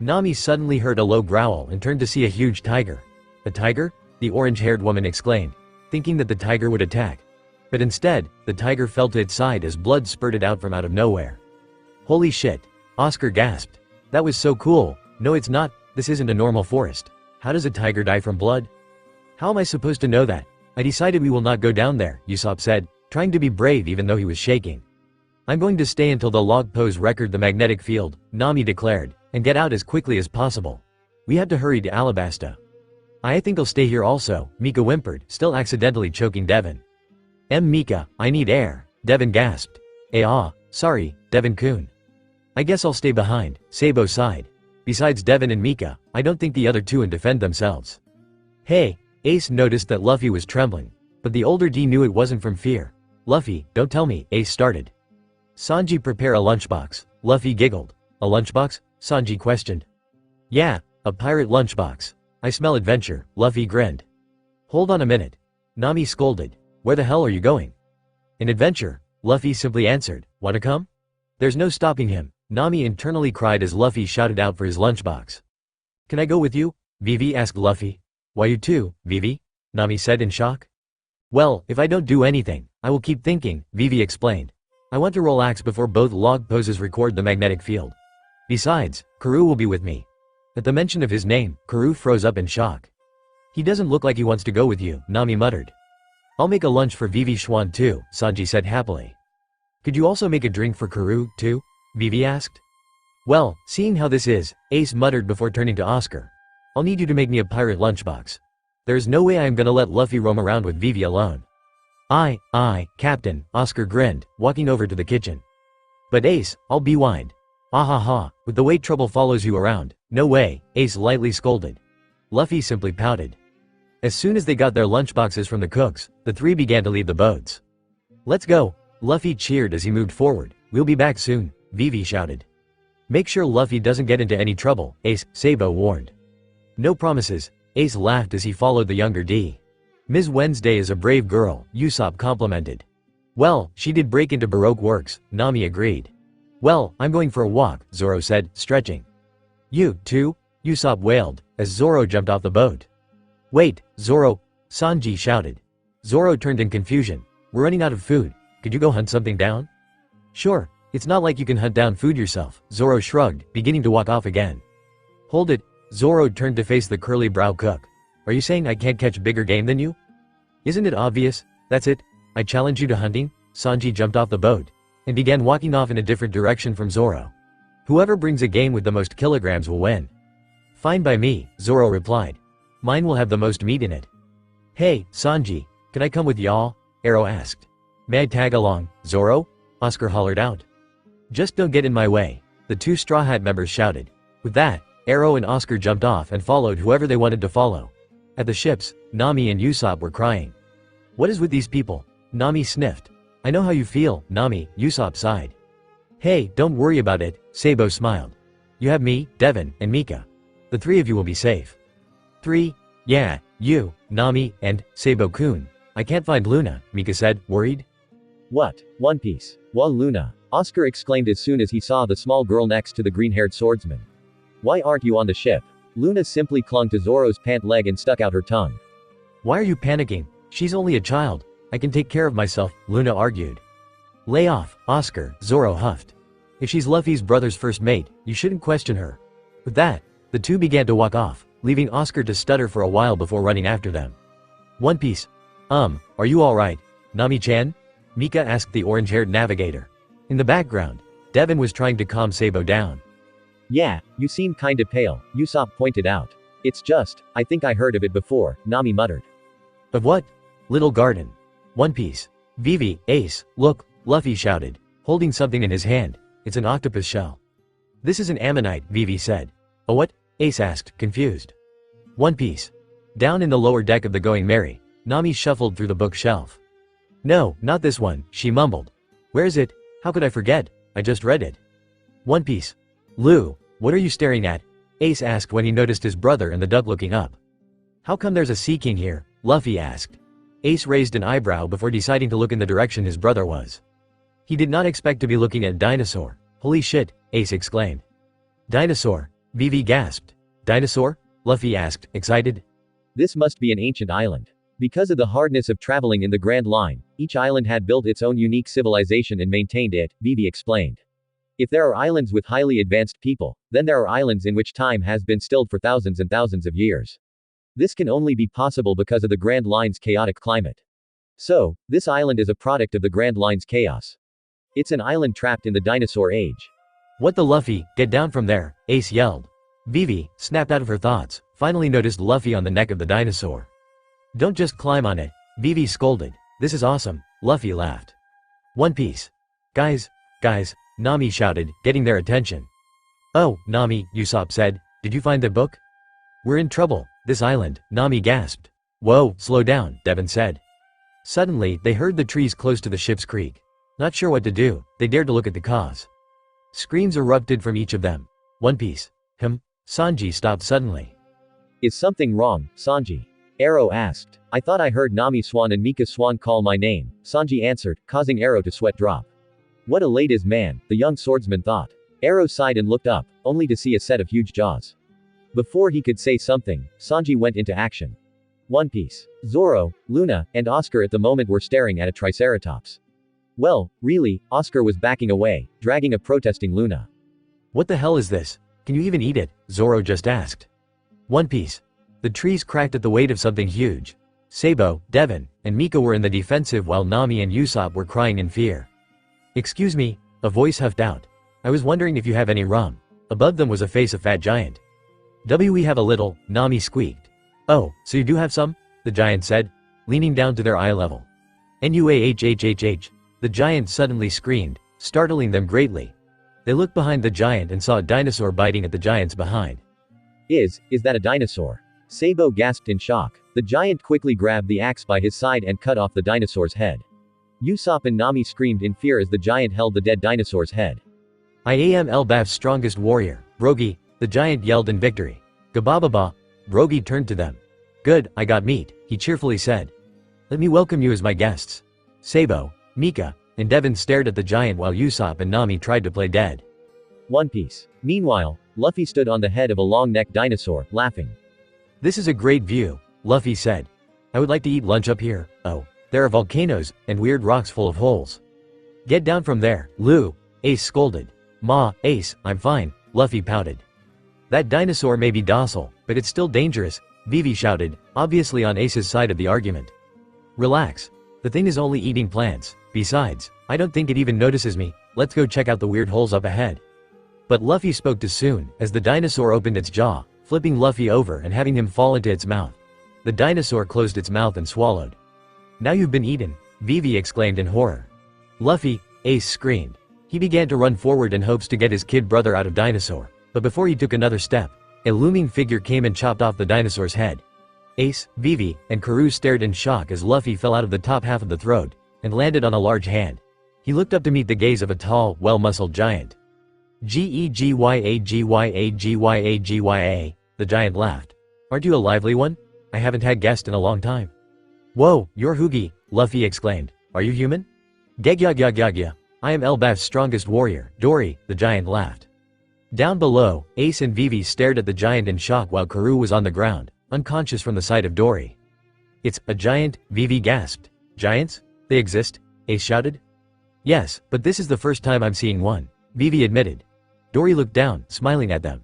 [SPEAKER 3] Nami suddenly heard a low growl and turned to see a huge tiger. A tiger? The orange-haired woman exclaimed, thinking that the tiger would attack. But instead, the tiger fell to its side as blood spurted out from out of nowhere. Holy shit! Oscar gasped. That was so cool. No, it's not, this isn't a normal forest. How does a tiger die from blood? How am I supposed to know that? I decided we will not go down there, Usopp said, trying to be brave even though he was shaking. I'm going to stay until the log pose record the magnetic field, Nami declared, and get out as quickly as possible. We have to hurry to Alabasta. I think I'll stay here also, Mika whimpered, still accidentally choking Devin. Mika, I need air, Devin gasped. Sorry, Devin-kun. I guess I'll stay behind, Sabo sighed. Besides Devin and Mika, I don't think the other two can defend themselves. Hey, Ace noticed that Luffy was trembling, but the older D knew it wasn't from fear. Luffy, don't tell me, Ace started. Sanji, prepare a lunchbox, Luffy giggled. A lunchbox? Sanji questioned. Yeah, a pirate lunchbox. I smell adventure, Luffy grinned. Hold on a minute. Nami scolded. Where the hell are you going? An adventure, Luffy simply answered. Wanna come? There's no stopping him, Nami internally cried as Luffy shouted out for his lunchbox. Can I go with you? Vivi asked Luffy. Why you too, Vivi? Nami said in shock. Well, if I don't do anything, I will keep thinking, Vivi explained. I want to relax before both log poses record the magnetic field. Besides, Karoo will be with me. At the mention of his name, Karoo froze up in shock. He doesn't look like he wants to go with you, Nami muttered. I'll make a lunch for Vivi Schwan too, Sanji said happily. Could you also make a drink for Karoo, too? Vivi asked. Well, seeing how this is, Ace muttered before turning to Oscar. I'll need you to make me a pirate lunchbox. There's no way I'm gonna let Luffy roam around with Vivi alone. Aye, Captain, Oscar grinned, walking over to the kitchen. But Ace, I'll be wind. Ha, with the way trouble follows you around, no way, Ace lightly scolded. Luffy simply pouted. As soon as they got their lunchboxes from the cooks, the three began to leave the boats. Let's go, Luffy cheered as he moved forward. We'll be back soon, Vivi shouted. Make sure Luffy doesn't get into any trouble, Ace, Sabo warned. No promises, Ace laughed as he followed the younger D. Ms. Wednesday is a brave girl, Usopp complimented. Well, she did break into Baroque Works, Nami agreed. Well, I'm going for a walk, Zoro said, stretching. You, too? Usopp wailed, as Zoro jumped off the boat. Wait, Zoro, Sanji shouted. Zoro turned in confusion. We're running out of food. Could you go hunt something down? Sure, it's not like you can hunt down food yourself, Zoro shrugged, beginning to walk off again. Hold it, Zoro turned to face the curly brow cook. Are you saying I can't catch bigger game than you? Isn't it obvious? That's it. I challenge you to hunting? Sanji jumped off the boat and began walking off in a different direction from Zoro. Whoever brings a game with the most kilograms will win. Fine by me, Zoro replied. Mine will have the most meat in it. Hey, Sanji, can I come with y'all? Arrow asked. May I tag along, Zoro? Oscar hollered out. Just don't get in my way, the two Straw Hat members shouted. With that, Arrow and Oscar jumped off and followed whoever they wanted to follow. At the ships, Nami and Usopp were crying. What is with these people? Nami sniffed. I know how you feel, Nami, Usopp sighed. Hey, don't worry about it, Sabo smiled. You have me, Devin, and Mika. The three of you will be safe. Three? Yeah, you, Nami, and Sabo-kun. I can't find Luna, Mika said, worried.
[SPEAKER 4] What? One Piece. Wa Luna, Oscar exclaimed as soon as he saw the small girl next to the green-haired swordsman. Why aren't you on the ship? Luna simply clung to Zoro's pant leg and stuck out her tongue.
[SPEAKER 3] Why are you panicking? She's only a child. I can take care of myself, Luna argued. Lay off, Oscar, Zoro huffed. If she's Luffy's brother's first mate, you shouldn't question her. With that, the two began to walk off, leaving Oscar to stutter for a while before running after them. One Piece. Are you alright, Nami-chan? Mika asked the orange-haired navigator. In the background, Devin was trying to calm Sabo down.
[SPEAKER 4] Yeah, you seem kinda pale, Usopp pointed out. It's just, I think I heard of it before, Nami muttered.
[SPEAKER 3] Of what? Little garden. One Piece. Vivi, Ace, look, Luffy shouted, holding something in his hand. It's an octopus shell. This is an ammonite, Vivi said. A what? Ace asked, confused. One Piece. Down in the lower deck of the Going Merry, Nami shuffled through the bookshelf. No, not this one, she mumbled. Where is it? How could I forget? I just read it. One Piece. Lou, what are you staring at? Ace asked when he noticed his brother and the duck looking up. How come there's a Sea King here? Luffy asked. Ace raised an eyebrow before deciding to look in the direction his brother was. He did not expect to be looking at a dinosaur. Holy shit, Ace exclaimed. Dinosaur, Vivi gasped. Dinosaur? Luffy asked, excited.
[SPEAKER 4] This must be an ancient island. Because of the hardness of traveling in the Grand Line, each island had built its own unique civilization and maintained it, Vivi explained. If there are islands with highly advanced people, then there are islands in which time has been stilled for thousands and thousands of years. This can only be possible because of the Grand Line's chaotic climate. So, this island is a product of the Grand Line's chaos. It's an island trapped in the dinosaur age.
[SPEAKER 3] What the Luffy, get down from there, Ace yelled. Vivi, snapped out of her thoughts, finally noticed Luffy on the neck of the dinosaur. Don't just climb on it, Vivi scolded. This is awesome, Luffy laughed. One Piece. Guys, Nami shouted, getting their attention. Oh, Nami, Usopp said, did you find the book? We're in trouble, this island, Nami gasped. Whoa, slow down, Devin said. Suddenly, they heard the trees close to the ship's creak. Not sure what to do, they dared to look at the cause. Screams erupted from each of them. One Piece. Sanji stopped suddenly.
[SPEAKER 4] Is something wrong, Sanji? Arrow asked. I thought I heard Nami Swan and Mika Swan call my name, Sanji answered, causing Arrow to sweat drop. What a ladies' man, the young swordsman thought. Arrow sighed and looked up, only to see a set of huge jaws. Before he could say something, Sanji went into action. One Piece. Zoro, Luna, and Oscar at the moment were staring at a triceratops. Well, really, Oscar was backing away, dragging a protesting Luna.
[SPEAKER 3] What the hell is this? Can you even eat it? Zoro just asked. One Piece. The trees cracked at the weight of something huge. Sabo, Devin, and Mika were in the defensive while Nami and Usopp were crying in fear. Excuse me, a voice huffed out. I was wondering if you have any rum. Above them was a face of fat giant. We have a little, Nami squeaked. Oh, so you do have some? The giant said, leaning down to their eye level. Nuahhhhh. The giant suddenly screamed, startling them greatly. They looked behind the giant and saw a dinosaur biting at the giant's behind.
[SPEAKER 4] Is that a dinosaur? Sabo gasped in shock. The giant quickly grabbed the axe by his side and cut off the dinosaur's head. Usopp and Nami screamed in fear as the giant held the dead dinosaur's head. I am Elbaf's strongest warrior, Brogy, the giant yelled in victory. Gabababa. Brogy turned to them. Good, I got meat, he cheerfully said. Let me welcome you as my guests. Sabo, Mika, and Devin stared at the giant while Usopp and Nami tried to play dead. One Piece. Meanwhile, Luffy stood on the head of a long-necked dinosaur, laughing. This is a great view, Luffy said. I would like to eat lunch up here. Oh, there are volcanoes, and weird rocks full of holes. Get down from there, Lou, Ace scolded. Ma, Ace, I'm fine, Luffy pouted. That dinosaur may be docile, but it's still dangerous, Vivi shouted, obviously on Ace's side of the argument. Relax. The thing is only eating plants. Besides, I don't think it even notices me. Let's go check out the weird holes up ahead. But Luffy spoke too soon, as the dinosaur opened its jaw, flipping Luffy over and having him fall into its mouth. The dinosaur closed its mouth and swallowed. Now you've been eaten,
[SPEAKER 3] Vivi exclaimed in horror. Luffy, Ace screamed. He began to run forward in hopes to get his kid brother out of dinosaur, but before he took another step, a looming figure came and chopped off the dinosaur's head. Ace, Vivi, and Karoo stared in shock as Luffy fell out of the top half of the throat and landed on a large hand. He looked up to meet the gaze of a tall, well-muscled giant. Gegyagyagya, the giant laughed. Aren't you a lively one? I haven't had guest in a long time. Whoa, you're Hoogie, Luffy exclaimed. Are you human? Gegyagyagya. I am Elbaf's strongest warrior, Dory, the giant laughed. Down below, Ace and Vivi stared at the giant in shock while Karoo was on the ground, unconscious from the sight of Dory. It's a giant, Vivi gasped. Giants? They exist? Ace shouted. Yes, but this is the first time I'm seeing one, Vivi admitted. Dory looked down, smiling at them.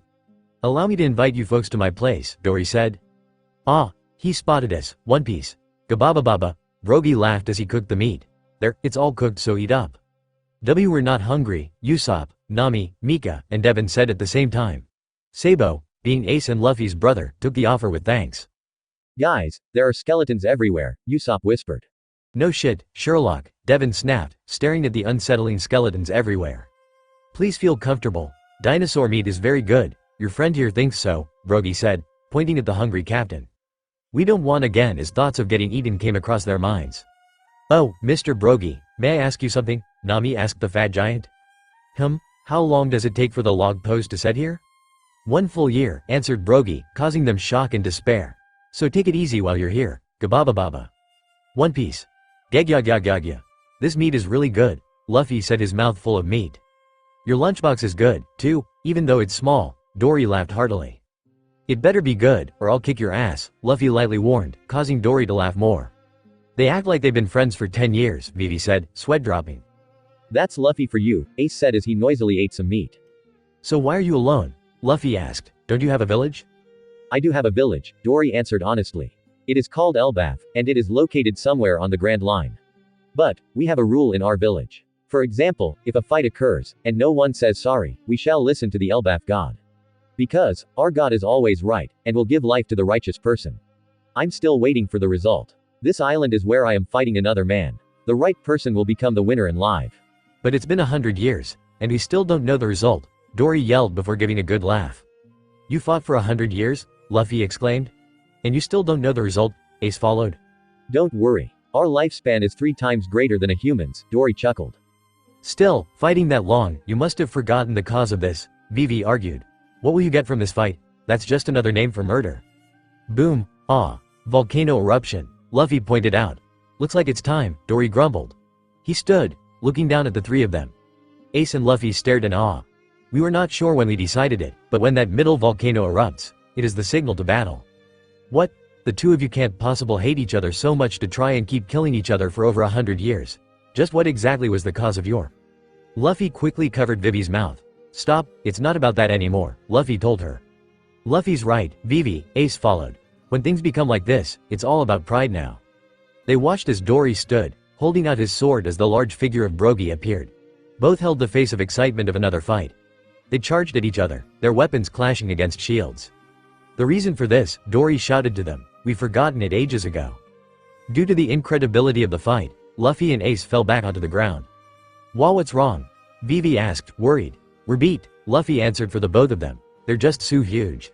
[SPEAKER 3] Allow me to invite you folks to my place, Dory said. Ah, he spotted us, One Piece. Gababababa, Brogy laughed as he cooked the meat. There, it's all cooked, so eat up. We're not hungry, Usopp, Nami, Mika, and Devin said at the same time. Sabo, being Ace and Luffy's brother, took the offer with thanks.
[SPEAKER 4] Guys, there are skeletons everywhere, Usopp whispered.
[SPEAKER 3] No shit, Sherlock, Devin snapped, staring at the unsettling skeletons everywhere. Please feel comfortable. Dinosaur meat is very good. Your friend here thinks so, Brogy said, pointing at the hungry captain. We don't want again as thoughts of getting eaten came across their minds. Oh, Mr. Brogy, may I ask you something? Nami asked the fat giant. How long does it take for the log post to set here? 1 full year, answered Brogy, causing them shock and despair. So take it easy while you're here, Gababababa. One Piece. Gegyagyagya. This meat is really good, Luffy said, his mouth full of meat. Your lunchbox is good, too, even though it's small, Dory laughed heartily. It better be good, or I'll kick your ass, Luffy lightly warned, causing Dory to laugh more. They act like they've been friends for 10 years, Vivi said, sweat dropping.
[SPEAKER 4] That's Luffy for you, Ace said as he noisily ate some meat.
[SPEAKER 3] So why are you alone? Luffy asked. Don't you have a village?
[SPEAKER 4] I do have a village, Dory answered honestly. It is called Elbaf, and it is located somewhere on the Grand Line. But, we have a rule in our village. For example, if a fight occurs, and no one says sorry, we shall listen to the Elbaf god. Because, our god is always right, and will give life to the righteous person. I'm still waiting for the result. This island is where I am fighting another man. The right person will become the winner in live. But it's been 100 years, and we still don't know the result, Dory yelled before giving a good laugh. You fought for 100 years? Luffy exclaimed. And you still don't know the result? Ace followed. Don't worry. Our lifespan is 3 times greater than a human's, Dory chuckled. Still, fighting that long, you must have forgotten the cause of this, Vivi argued. What will you get from this fight? That's just another name for murder. Boom. Ah. Volcano eruption, Luffy pointed out. Looks like it's time, Dory grumbled. He stood, looking down at the 3 of them. Ace and Luffy stared in awe. We were not sure when we decided it, but when that middle volcano erupts, it is the signal to battle. What? The 2 of you can't possibly hate each other so much to try and keep killing each other for over 100 years. Just what exactly was the cause of your? Luffy quickly covered Vivi's mouth. Stop, it's not about that anymore, Luffy told her. Luffy's right, Vivi, Ace followed. When things become like this, it's all about pride now. They watched as Dory stood, holding out his sword as the large figure of Brogy appeared. Both held the face of excitement of another fight. They charged at each other, their weapons clashing against shields. The reason for this, Dory shouted to them, we've forgotten it ages ago. Due to the incredibility of the fight, Luffy and Ace fell back onto the ground. What's wrong? Vivi asked, worried. We're beat, Luffy answered for the both of them. They're just so huge.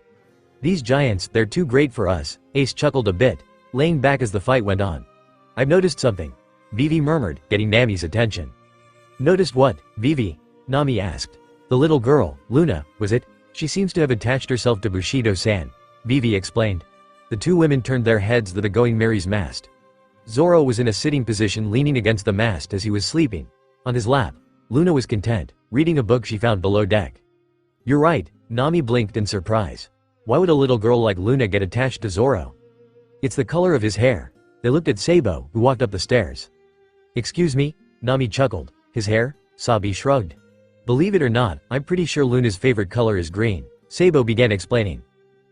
[SPEAKER 4] These giants, they're too great for us, Ace chuckled a bit, laying back as the fight went on. I've noticed something, Vivi murmured, getting Nami's attention. Noticed what, Vivi? Nami asked. The little girl, Luna, was it? She seems to have attached herself to Bushido-san, Vivi explained. The 2 women turned their heads to the Going Merry's mast. Zoro was in a sitting position leaning against the mast as he was sleeping. On his lap, Luna was content, reading a book she found below deck. You're right, Nami blinked in surprise. Why would a little girl like Luna get attached to Zoro? It's the color of his hair. They looked at Sabo, who walked up the stairs. Excuse me? Nami chuckled. His hair? Sabi shrugged. Believe it or not, I'm pretty sure Luna's favorite color is green, Sabo began explaining.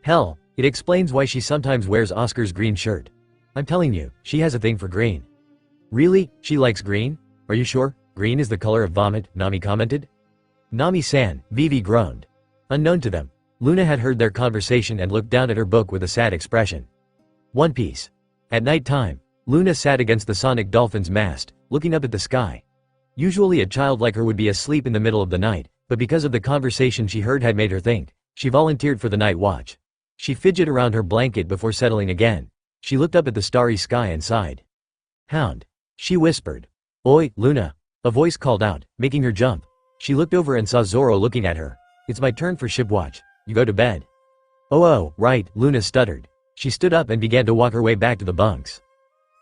[SPEAKER 4] Hell, it explains why she sometimes wears Oscar's green shirt. I'm telling you, she has a thing for green. Really? She likes green? Are you sure? Green is the color of vomit, Nami commented. Nami-san, Vivi groaned. Unknown to them, Luna had heard their conversation and looked down at her book with a sad expression. One Piece. At night time,
[SPEAKER 3] Luna sat against the Sonic Dolphin's mast, looking up at the sky. Usually a child like her would be asleep in the middle of the night, but because of the conversation she heard had made her think, she volunteered for the night watch. She fidgeted around her blanket before settling again. She looked up at the starry sky and sighed. "Hound," she whispered. "Oi, Luna," a voice called out, making her jump. She looked over and saw Zoro looking at her. "It's my turn for ship watch. You go to bed." Oh, right," Luna stuttered. She stood up and began to walk her way back to the bunks.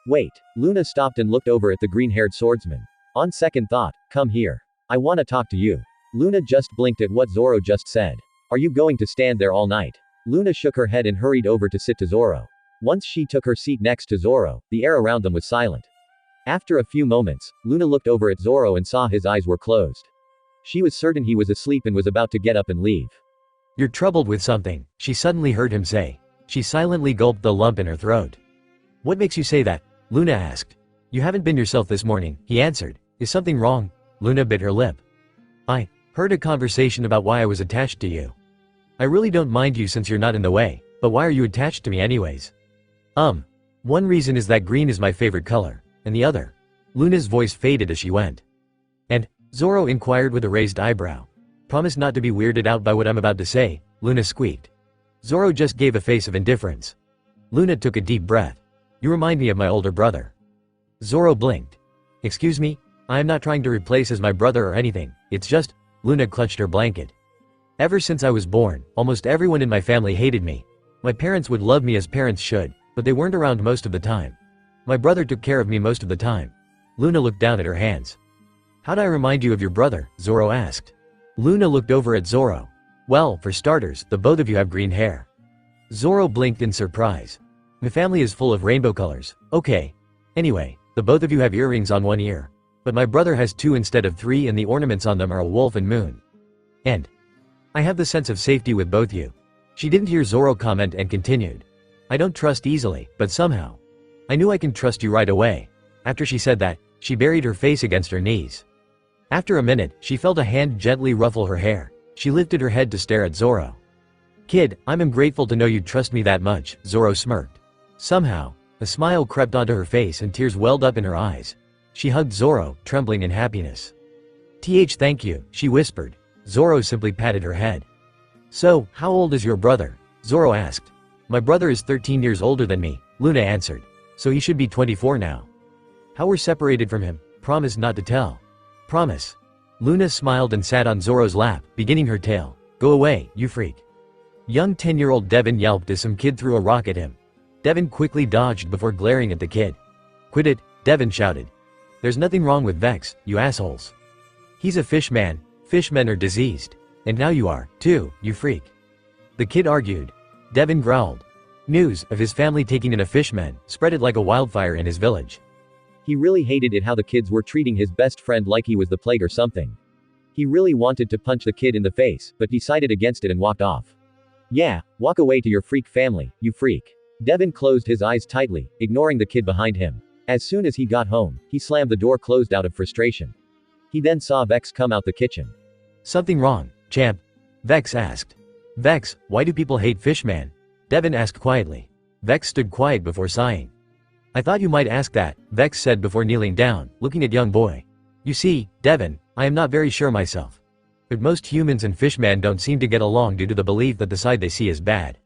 [SPEAKER 4] Wait. Luna stopped and looked over at the green-haired swordsman. On second thought, come here. I wanna talk to you. Luna just blinked at what Zoro just said. Are you going to stand there all night? Luna shook her head and hurried over to sit to Zoro. Once she took her seat next to Zoro, the air around them was silent. After a few moments, Luna looked over at Zoro and saw his eyes were closed. She was certain he was asleep and was about to get up and leave.
[SPEAKER 3] "You're troubled with something," she suddenly heard him say. She silently gulped the lump in her throat. "What makes you say that?" Luna asked. "You haven't been yourself this morning," he answered. "Is something wrong?" Luna bit her lip. "I heard a conversation about why I was attached to you. I really don't mind you since you're not in the way, but why are you attached to me anyways?" One reason is that green is my favorite color, and the other." Luna's voice faded as she went. "And?" Zoro inquired with a raised eyebrow. "Promise not to be weirded out by what I'm about to say," Luna squeaked. Zoro just gave a face of indifference. Luna took a deep breath. "You remind me of my older brother." Zoro blinked. "Excuse me? I am not trying to replace as my brother or anything, it's just," Luna clutched her blanket. "Ever since I was born, almost everyone in my family hated me. My parents would love me as parents should, but they weren't around most of the time. My brother took care of me most of the time." Luna looked down at her hands. "How'd I remind you of your brother?" Zoro asked. Luna looked over at Zoro. "Well, for starters, the both of you have green hair." Zoro blinked in surprise. "My family is full of rainbow colors, okay. Anyway, the both of you have earrings on one ear. But my brother has 2 instead of 3 and the ornaments on them are a wolf and moon. And I have the sense of safety with both you." She didn't hear Zoro comment and continued. "I don't trust easily, but somehow. I knew I can trust you right away." After she said that, she buried her face against her knees. After a minute, she felt a hand gently ruffle her hair. She lifted her head to stare at Zoro. "Kid, I'm grateful to know you trust me that much," Zoro smirked. Somehow, a smile crept onto her face and tears welled up in her eyes. She hugged Zoro, trembling in happiness. Thank you," she whispered. Zoro simply patted her head. "So, how old is your brother?" Zoro asked. "My brother is 13 years older than me," Luna answered. "So he should be 24 now." "How we're separated from him, promise not to tell." "Promise." Luna smiled and sat on Zoro's lap, beginning her tale. "Go away, you freak." Young 10-year-old Devin yelped as some kid threw a rock at him. Devin quickly dodged before glaring at the kid. "Quit it," Devin shouted. "There's nothing wrong with Vex, you assholes. He's a fish man. Fishmen are diseased. And now you are, too, you freak." The kid argued. Devin growled. News of his family taking in a fishman spread it like a wildfire in his village. He really hated it how the kids were treating his best friend like he was the plague or something. He really wanted to punch the kid in the face, but decided against it and walked off. "Yeah, walk away to your freak family, you freak." Devin closed his eyes tightly, ignoring the kid behind him. As soon as he got home, he slammed the door closed out of frustration. He then saw Vex come out the kitchen. "Something wrong, champ?" Vex asked. "Vex, why do people hate Fishman?" Devin asked quietly. Vex stood quiet before sighing. "I thought you might ask that," Vex said before kneeling down, looking at young boy. "You see, Devin, I am not very sure myself. But most humans and Fishman don't seem to get along due to the belief that the side they see is bad."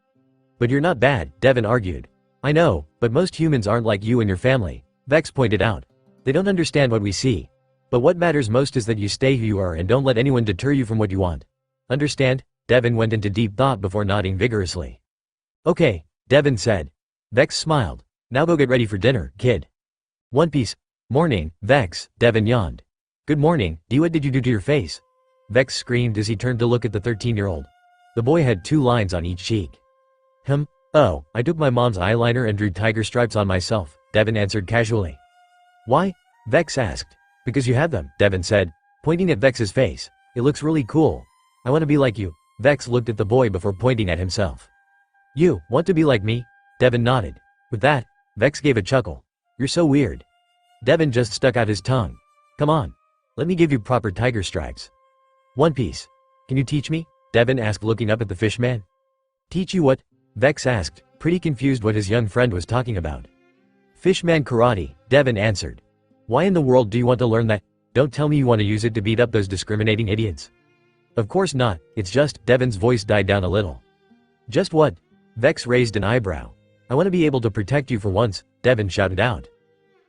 [SPEAKER 3] "But you're not bad," Devin argued. "I know, but most humans aren't like you and your family," Vex pointed out. "They don't understand what we see. But what matters most is that you stay who you are and don't let anyone deter you from what you want. Understand?" Devin went into deep thought before nodding vigorously. "Okay," Devin said. Vex smiled. "Now go get ready for dinner, kid." One Piece. "Morning, Vex," Devin yawned. "Good morning, what did you do to your face?" Vex screamed as he turned to look at the 13-year-old. The boy had 2 lines on each cheek. Oh, I took my mom's eyeliner and drew tiger stripes on myself," Devin answered casually. "Why?" Vex asked. "Because you have them," Devin said, pointing at Vex's face. "It looks really cool. I want to be like you." Vex looked at the boy before pointing at himself. "You want to be like me?" Devin nodded. With that, Vex gave a chuckle. "You're so weird." Devin just stuck out his tongue. "Come on. Let me give you proper tiger stripes." One Piece. "Can you teach me?" Devin asked looking up at the fishman. "Teach you what?" Vex asked, pretty confused what his young friend was talking about. Fishman karate, Devin answered. Why in the world do you want to learn that? Don't tell me you want to use it to beat up those discriminating idiots. Of course not, it's just, Devin's voice died down a little. Just what? Vex raised an eyebrow. I want to be able to protect you for once, Devin shouted out.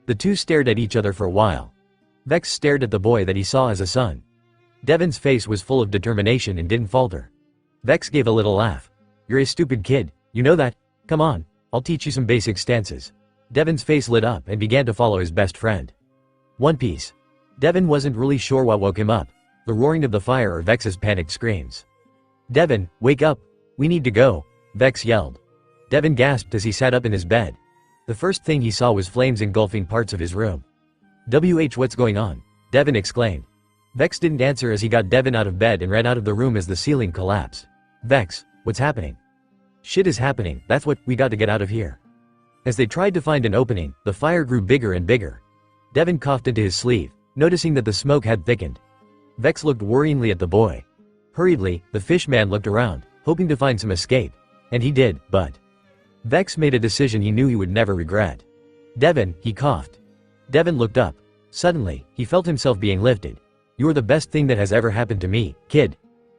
[SPEAKER 3] The two stared at each other for a while. Vex stared at the boy that he saw as a son. Devin's face was full of determination and didn't falter. Vex gave a little laugh. You're a stupid kid, you know that? Come on, I'll teach you some basic stances. Devin's face lit up and began to follow his best friend. One Piece. Devin wasn't really sure what woke him up, the roaring of the fire or Vex's panicked screams. Devin, wake up! We need to go, Vex yelled. Devin gasped as he sat up in his bed. The first thing he saw was flames engulfing parts of his room. What's going on? Devin exclaimed. Vex didn't answer as he got Devin out of bed and ran out of the room as the ceiling collapsed. Vex, what's happening? Shit is happening, that's what, we got to get out of here. As they tried to find an opening, the fire grew bigger and bigger. Devin coughed into his sleeve, noticing that the smoke had thickened. Vex looked worryingly at the boy. Hurriedly, the fishman looked around, hoping to find some escape. And he did, but Vex made a decision he knew he would never regret. Devin, he coughed. Devin looked up. Suddenly, he felt himself being lifted. You're the best thing that has ever happened to me, kid.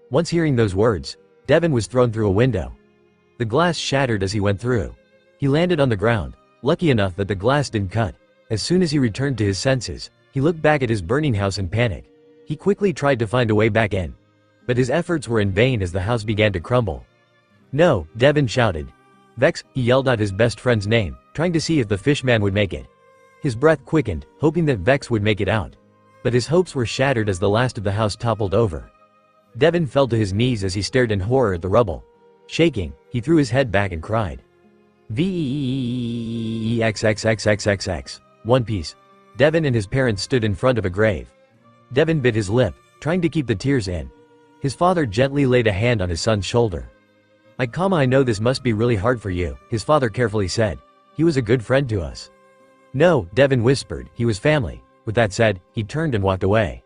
[SPEAKER 3] Once hearing those words, Devin was thrown through a window. The glass shattered as he went through. He landed on the ground, lucky enough that the glass didn't cut. As soon as he returned to his senses, he looked back at his burning house in panic. He quickly tried to find a way back in. But his efforts were in vain as the house began to crumble. No, Devin shouted. Vex, he yelled out his best friend's name, trying to see if the fishman would make it. His breath quickened, hoping that Vex would make it out. But his hopes were shattered as the last of the house toppled over. Devin fell to his knees as he stared in horror at the rubble. Shaking, he threw his head back and cried. VEXXXXXX. One Piece. Devin and his parents stood in front of a grave. Devin bit his lip, trying to keep the tears in. His father gently laid a hand on his son's shoulder. I know this must be really hard for you, his father carefully said. He was a good friend to us. No, Devin whispered, he was family. With that said, he turned and walked away.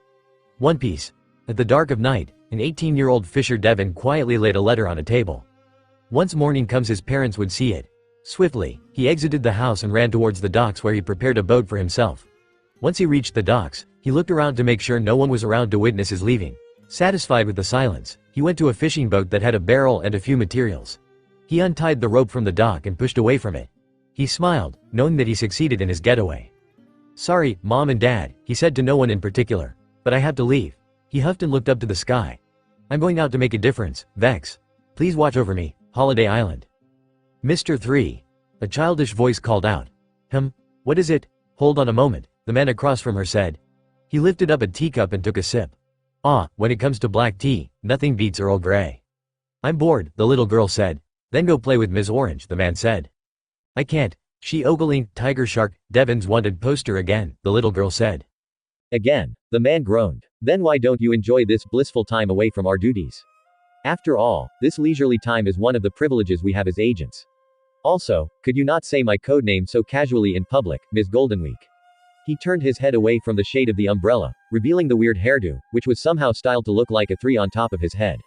[SPEAKER 3] One Piece. At the dark of night, an 18-year-old fisher Devin quietly laid a letter on a table. Once morning comes his parents would see it. Swiftly, he exited the house and ran towards the docks where he prepared a boat for himself. Once he reached the docks, he looked around to make sure no one was around to witness his leaving. Satisfied with the silence, he went to a fishing boat that had a barrel and a few materials. He untied the rope from the dock and pushed away from it. He smiled, knowing that he succeeded in his getaway. Sorry, Mom and Dad, he said to no one in particular, but I have to leave. He huffed and looked up to the sky. I'm going out to make a difference, Vex. Please watch over me, Holiday Island. Mr. 3. A childish voice called out. What is it? Hold on a moment, the man across from her said. He lifted up a teacup and took a sip. When it comes to black tea, nothing beats Earl Grey. I'm bored, the little girl said. Then go play with Ms. Orange, the man said. I can't. She ogling, Tiger Shark, Devin's wanted poster again, the little girl said.
[SPEAKER 4] Again, the man groaned. Then why don't you enjoy this blissful time away from our duties? After all, this leisurely time is one of the privileges we have as agents. Also, could you not say my code name so casually in public, Ms. Goldenweek? He turned his head away from the shade of the umbrella, revealing the weird hairdo, which was somehow styled to look like a 3 on top of his head.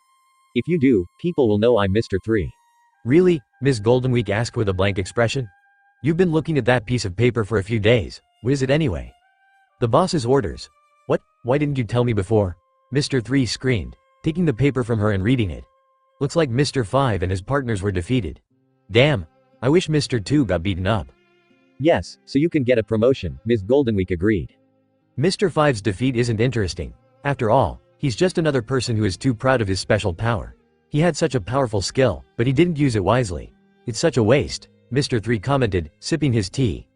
[SPEAKER 4] If you do, people will know I'm Mr. 3.
[SPEAKER 3] Really? Ms. Goldenweek asked with a blank expression. You've been looking at that piece of paper for a few days. What is it anyway? The boss's orders. What? Why didn't you tell me before? Mr. 3 screamed, taking the paper from her and reading it. Looks like Mr. 5 and his partners were defeated. Damn. I wish Mr. 2 got beaten up.
[SPEAKER 4] Yes, so you can get a promotion, Ms. Goldenweek agreed.
[SPEAKER 3] Mr. 5's defeat isn't interesting. After all, he's just another person who is too proud of his special power. He had such a powerful skill, but he didn't use it wisely. It's such a waste, Mr. 3 commented, sipping his tea.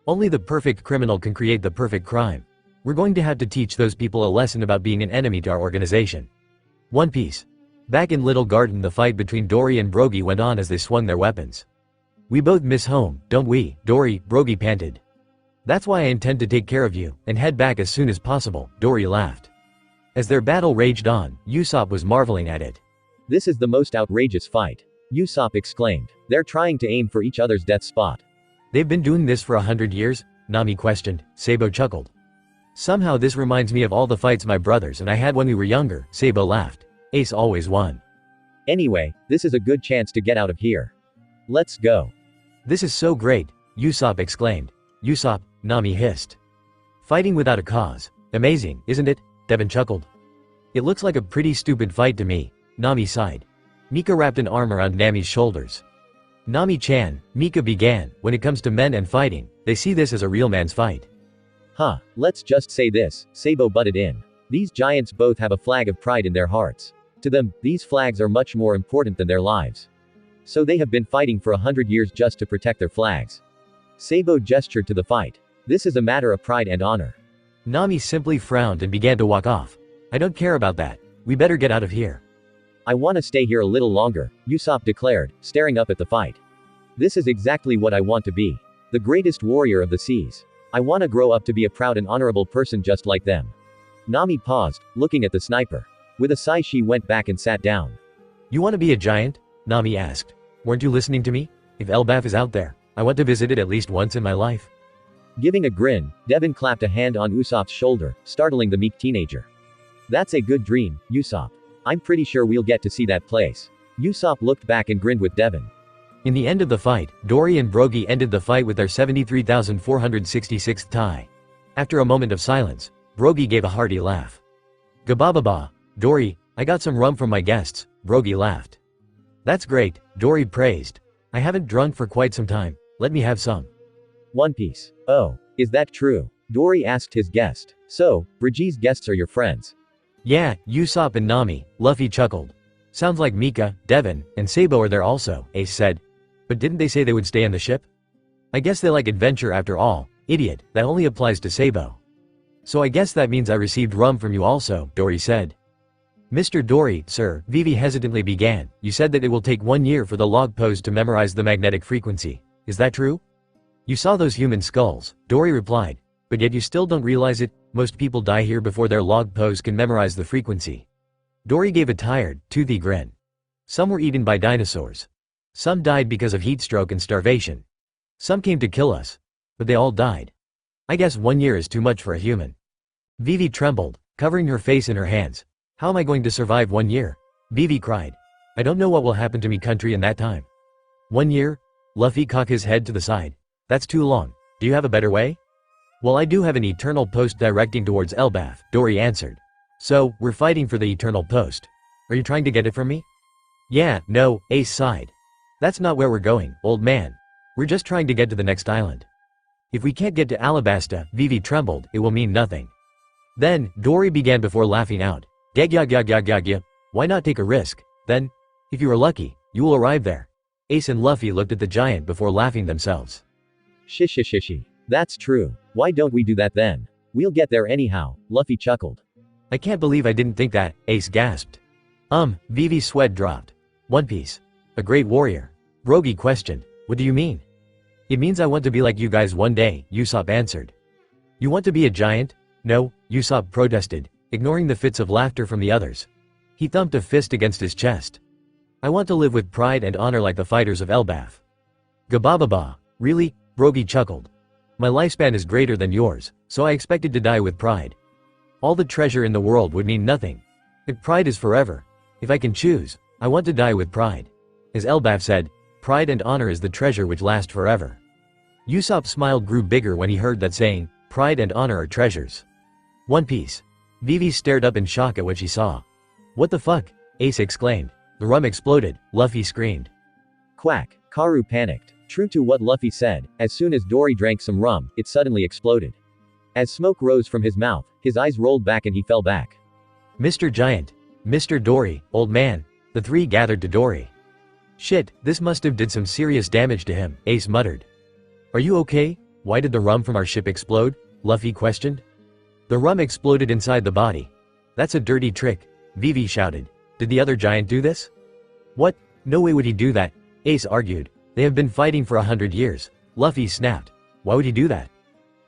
[SPEAKER 3] Only the perfect criminal can create the perfect crime. We're going to have to teach those people a lesson about being an enemy to our organization. One Piece. Back in Little Garden, the fight between Dory and Brogy went on as they swung their weapons. We both miss home, don't we, Dory, Brogy panted. That's why I intend to take care of you, and head back as soon as possible, Dory laughed. As their battle raged on, Usopp was marveling at it.
[SPEAKER 4] This is the most outrageous fight, Usopp exclaimed. They're trying to aim for each other's death spot.
[SPEAKER 3] They've been doing this for 100 years? Nami questioned. Sabo chuckled. Somehow this reminds me of all the fights my brothers and I had when we were younger, Sabo laughed. Ace always won.
[SPEAKER 4] Anyway, this is a good chance to get out of here. Let's go.
[SPEAKER 3] This is so great, Usopp exclaimed. Usopp, Nami hissed. Fighting without a cause. Amazing, isn't it? Devin chuckled. It looks like a pretty stupid fight to me, Nami sighed. Mika wrapped an arm around Nami's shoulders. Nami-chan, Mika began, when it comes to men and fighting, they see this as a real man's fight.
[SPEAKER 4] Huh, let's just say this, Sabo butted in. These giants both have a flag of pride in their hearts. To them, these flags are much more important than their lives. So they have been fighting for 100 years just to protect their flags. Sabo gestured to the fight. This is a matter of pride and honor.
[SPEAKER 3] Nami simply frowned and began to walk off. I don't care about that. We better get out of here.
[SPEAKER 4] I want to stay here a little longer, Usopp declared, staring up at the fight. This is exactly what I want to be. The greatest warrior of the seas. I want to grow up to be a proud and honorable person just like them. Nami paused, looking at the sniper. With a sigh she went back and sat down.
[SPEAKER 3] You want to be a giant? Nami asked. Weren't you listening to me? If Elbaf is out there, I want to visit it at least once in my life.
[SPEAKER 4] Giving a grin, Devin clapped a hand on Usopp's shoulder, startling the meek teenager. That's a good dream, Usopp. I'm pretty sure we'll get to see that place. Usopp looked back and grinned with Devin.
[SPEAKER 3] In the end of the fight, Dory and Brogy ended the fight with their 73,466th tie. After a moment of silence, Brogy gave a hearty laugh. Gabababa, Dory, I got some rum from my guests, Brogy laughed. That's great, Dory praised. I haven't drunk for quite some time, let me have some.
[SPEAKER 4] One Piece. Oh, is that true? Dory asked his guest. So, Brogy's guests are your friends.
[SPEAKER 3] Yeah, Usopp and Nami, Luffy chuckled. Sounds like Mika, Devin, and Sabo are there also, Ace said. But didn't they say they would stay on the ship? I guess they like adventure after all, idiot, that only applies to Sabo. So I guess that means I received rum from you also, Dory said. Mr. Dory, sir, Vivi hesitantly began, you said that it will take 1 year for the log post to memorize the magnetic frequency. Is that true? You saw those human skulls, Dory replied. But yet you still don't realize it, most people die here before their log post can memorize the frequency. Dory gave a tired, toothy grin. Some were eaten by dinosaurs. Some died because of heat stroke and starvation. Some came to kill us. But they all died. I guess 1 year is too much for a human. Vivi trembled, covering her face in her hands. How am I going to survive 1 year? Vivi cried. I don't know what will happen to me country in that time. 1 year? Luffy cocked his head to the side. That's too long. Do you have a better way? Well, I do have an eternal post directing towards Elbaf, Dory answered. So, we're fighting for the eternal post. Are you trying to get it from me? Yeah, no, Ace sighed. That's not where we're going, old man. We're just trying to get to the next island. If we can't get to Alabasta, Vivi trembled, it will mean nothing. Then, Dory began before laughing out. Gag, why not take a risk? Then, if you are lucky, you will arrive there. Ace and Luffy looked at the giant before laughing themselves.
[SPEAKER 4] Shishishishi. That's true. Why don't we do that then? We'll get there anyhow, Luffy chuckled.
[SPEAKER 3] I can't believe I didn't think that, Ace gasped. Vivi's sweat dropped. One Piece. A great warrior. Brogy questioned, what do you mean? It means I want to be like you guys one day, Usopp answered. You want to be a giant? No, Usopp protested, ignoring the fits of laughter from the others. He thumped a fist against his chest. I want to live with pride and honor like the fighters of Elbaf. Gabababa, really? Brogy chuckled. My lifespan is greater than yours, so I expected to die with pride. All the treasure in the world would mean nothing. If pride is forever, if I can choose, I want to die with pride. As Elbaf said, pride and honor is the treasure which lasts forever. Usopp's smile grew bigger when he heard that saying, pride and honor are treasures. One Piece. Vivi stared up in shock at what she saw. What the fuck? Ace exclaimed. The rum exploded, Luffy screamed.
[SPEAKER 4] Quack, Karu panicked. True to what Luffy said, as soon as Dory drank some rum, it suddenly exploded. As smoke rose from his mouth, his eyes rolled back and he fell back.
[SPEAKER 3] Mr. Giant. Mr. Dory, old man. The three gathered to Dory. Shit, this must have did some serious damage to him, Ace muttered. Are you okay? Why did the rum from our ship explode? Luffy questioned. The rum exploded inside the body. That's a dirty trick, Vivi shouted. Did the other giant do this? What? No way would he do that, Ace argued. They have been fighting for 100 years. Luffy snapped. Why would he do that?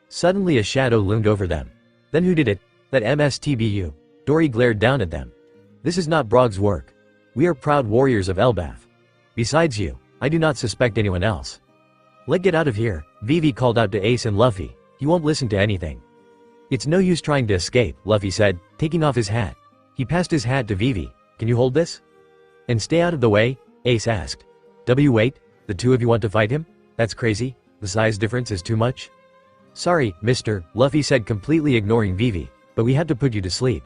[SPEAKER 3] Suddenly a shadow loomed over them. Then who did it? That MSTBU. Dory glared down at them. This is not Brog's work. We are proud warriors of Elbaf. Besides you, I do not suspect anyone else. Let's get out of here, Vivi called out to Ace and Luffy. He won't listen to anything. It's no use trying to escape, Luffy said, taking off his hat. He passed his hat to Vivi. Can you hold this? And stay out of the way? Ace asked. Wait, the two of you want to fight him? That's crazy. The size difference is too much. Sorry, mister, Luffy said, completely ignoring Vivi, but we had to put you to sleep.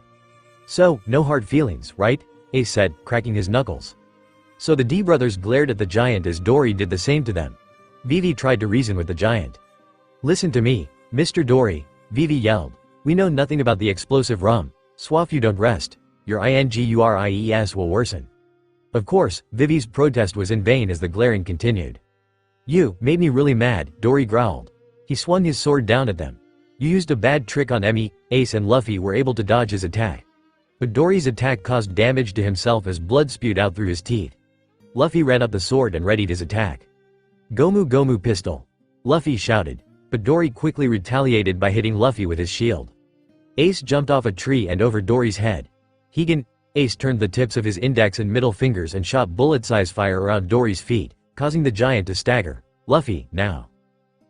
[SPEAKER 3] So, no hard feelings, right? Ace said, cracking his knuckles. So the D brothers glared at the giant as Dory did the same to them. Vivi tried to reason with the giant. Listen to me, Mr. Dory, Vivi yelled. We know nothing about the explosive rum. Swaf, you don't rest. Your injuries will worsen. Of course, Vivi's protest was in vain as the glaring continued. You made me really mad, Dory growled. He swung his sword down at them. You used a bad trick on Emmy, Ace and Luffy were able to dodge his attack. But Dory's attack caused damage to himself as blood spewed out through his teeth. Luffy ran up the sword and readied his attack. Gomu Gomu pistol. Luffy shouted, but Dory quickly retaliated by hitting Luffy with his shield. Ace jumped off a tree and over Dory's head. Ace turned the tips of his index and middle fingers and shot bullet-sized fire around Dory's feet, causing the giant to stagger. Luffy, now.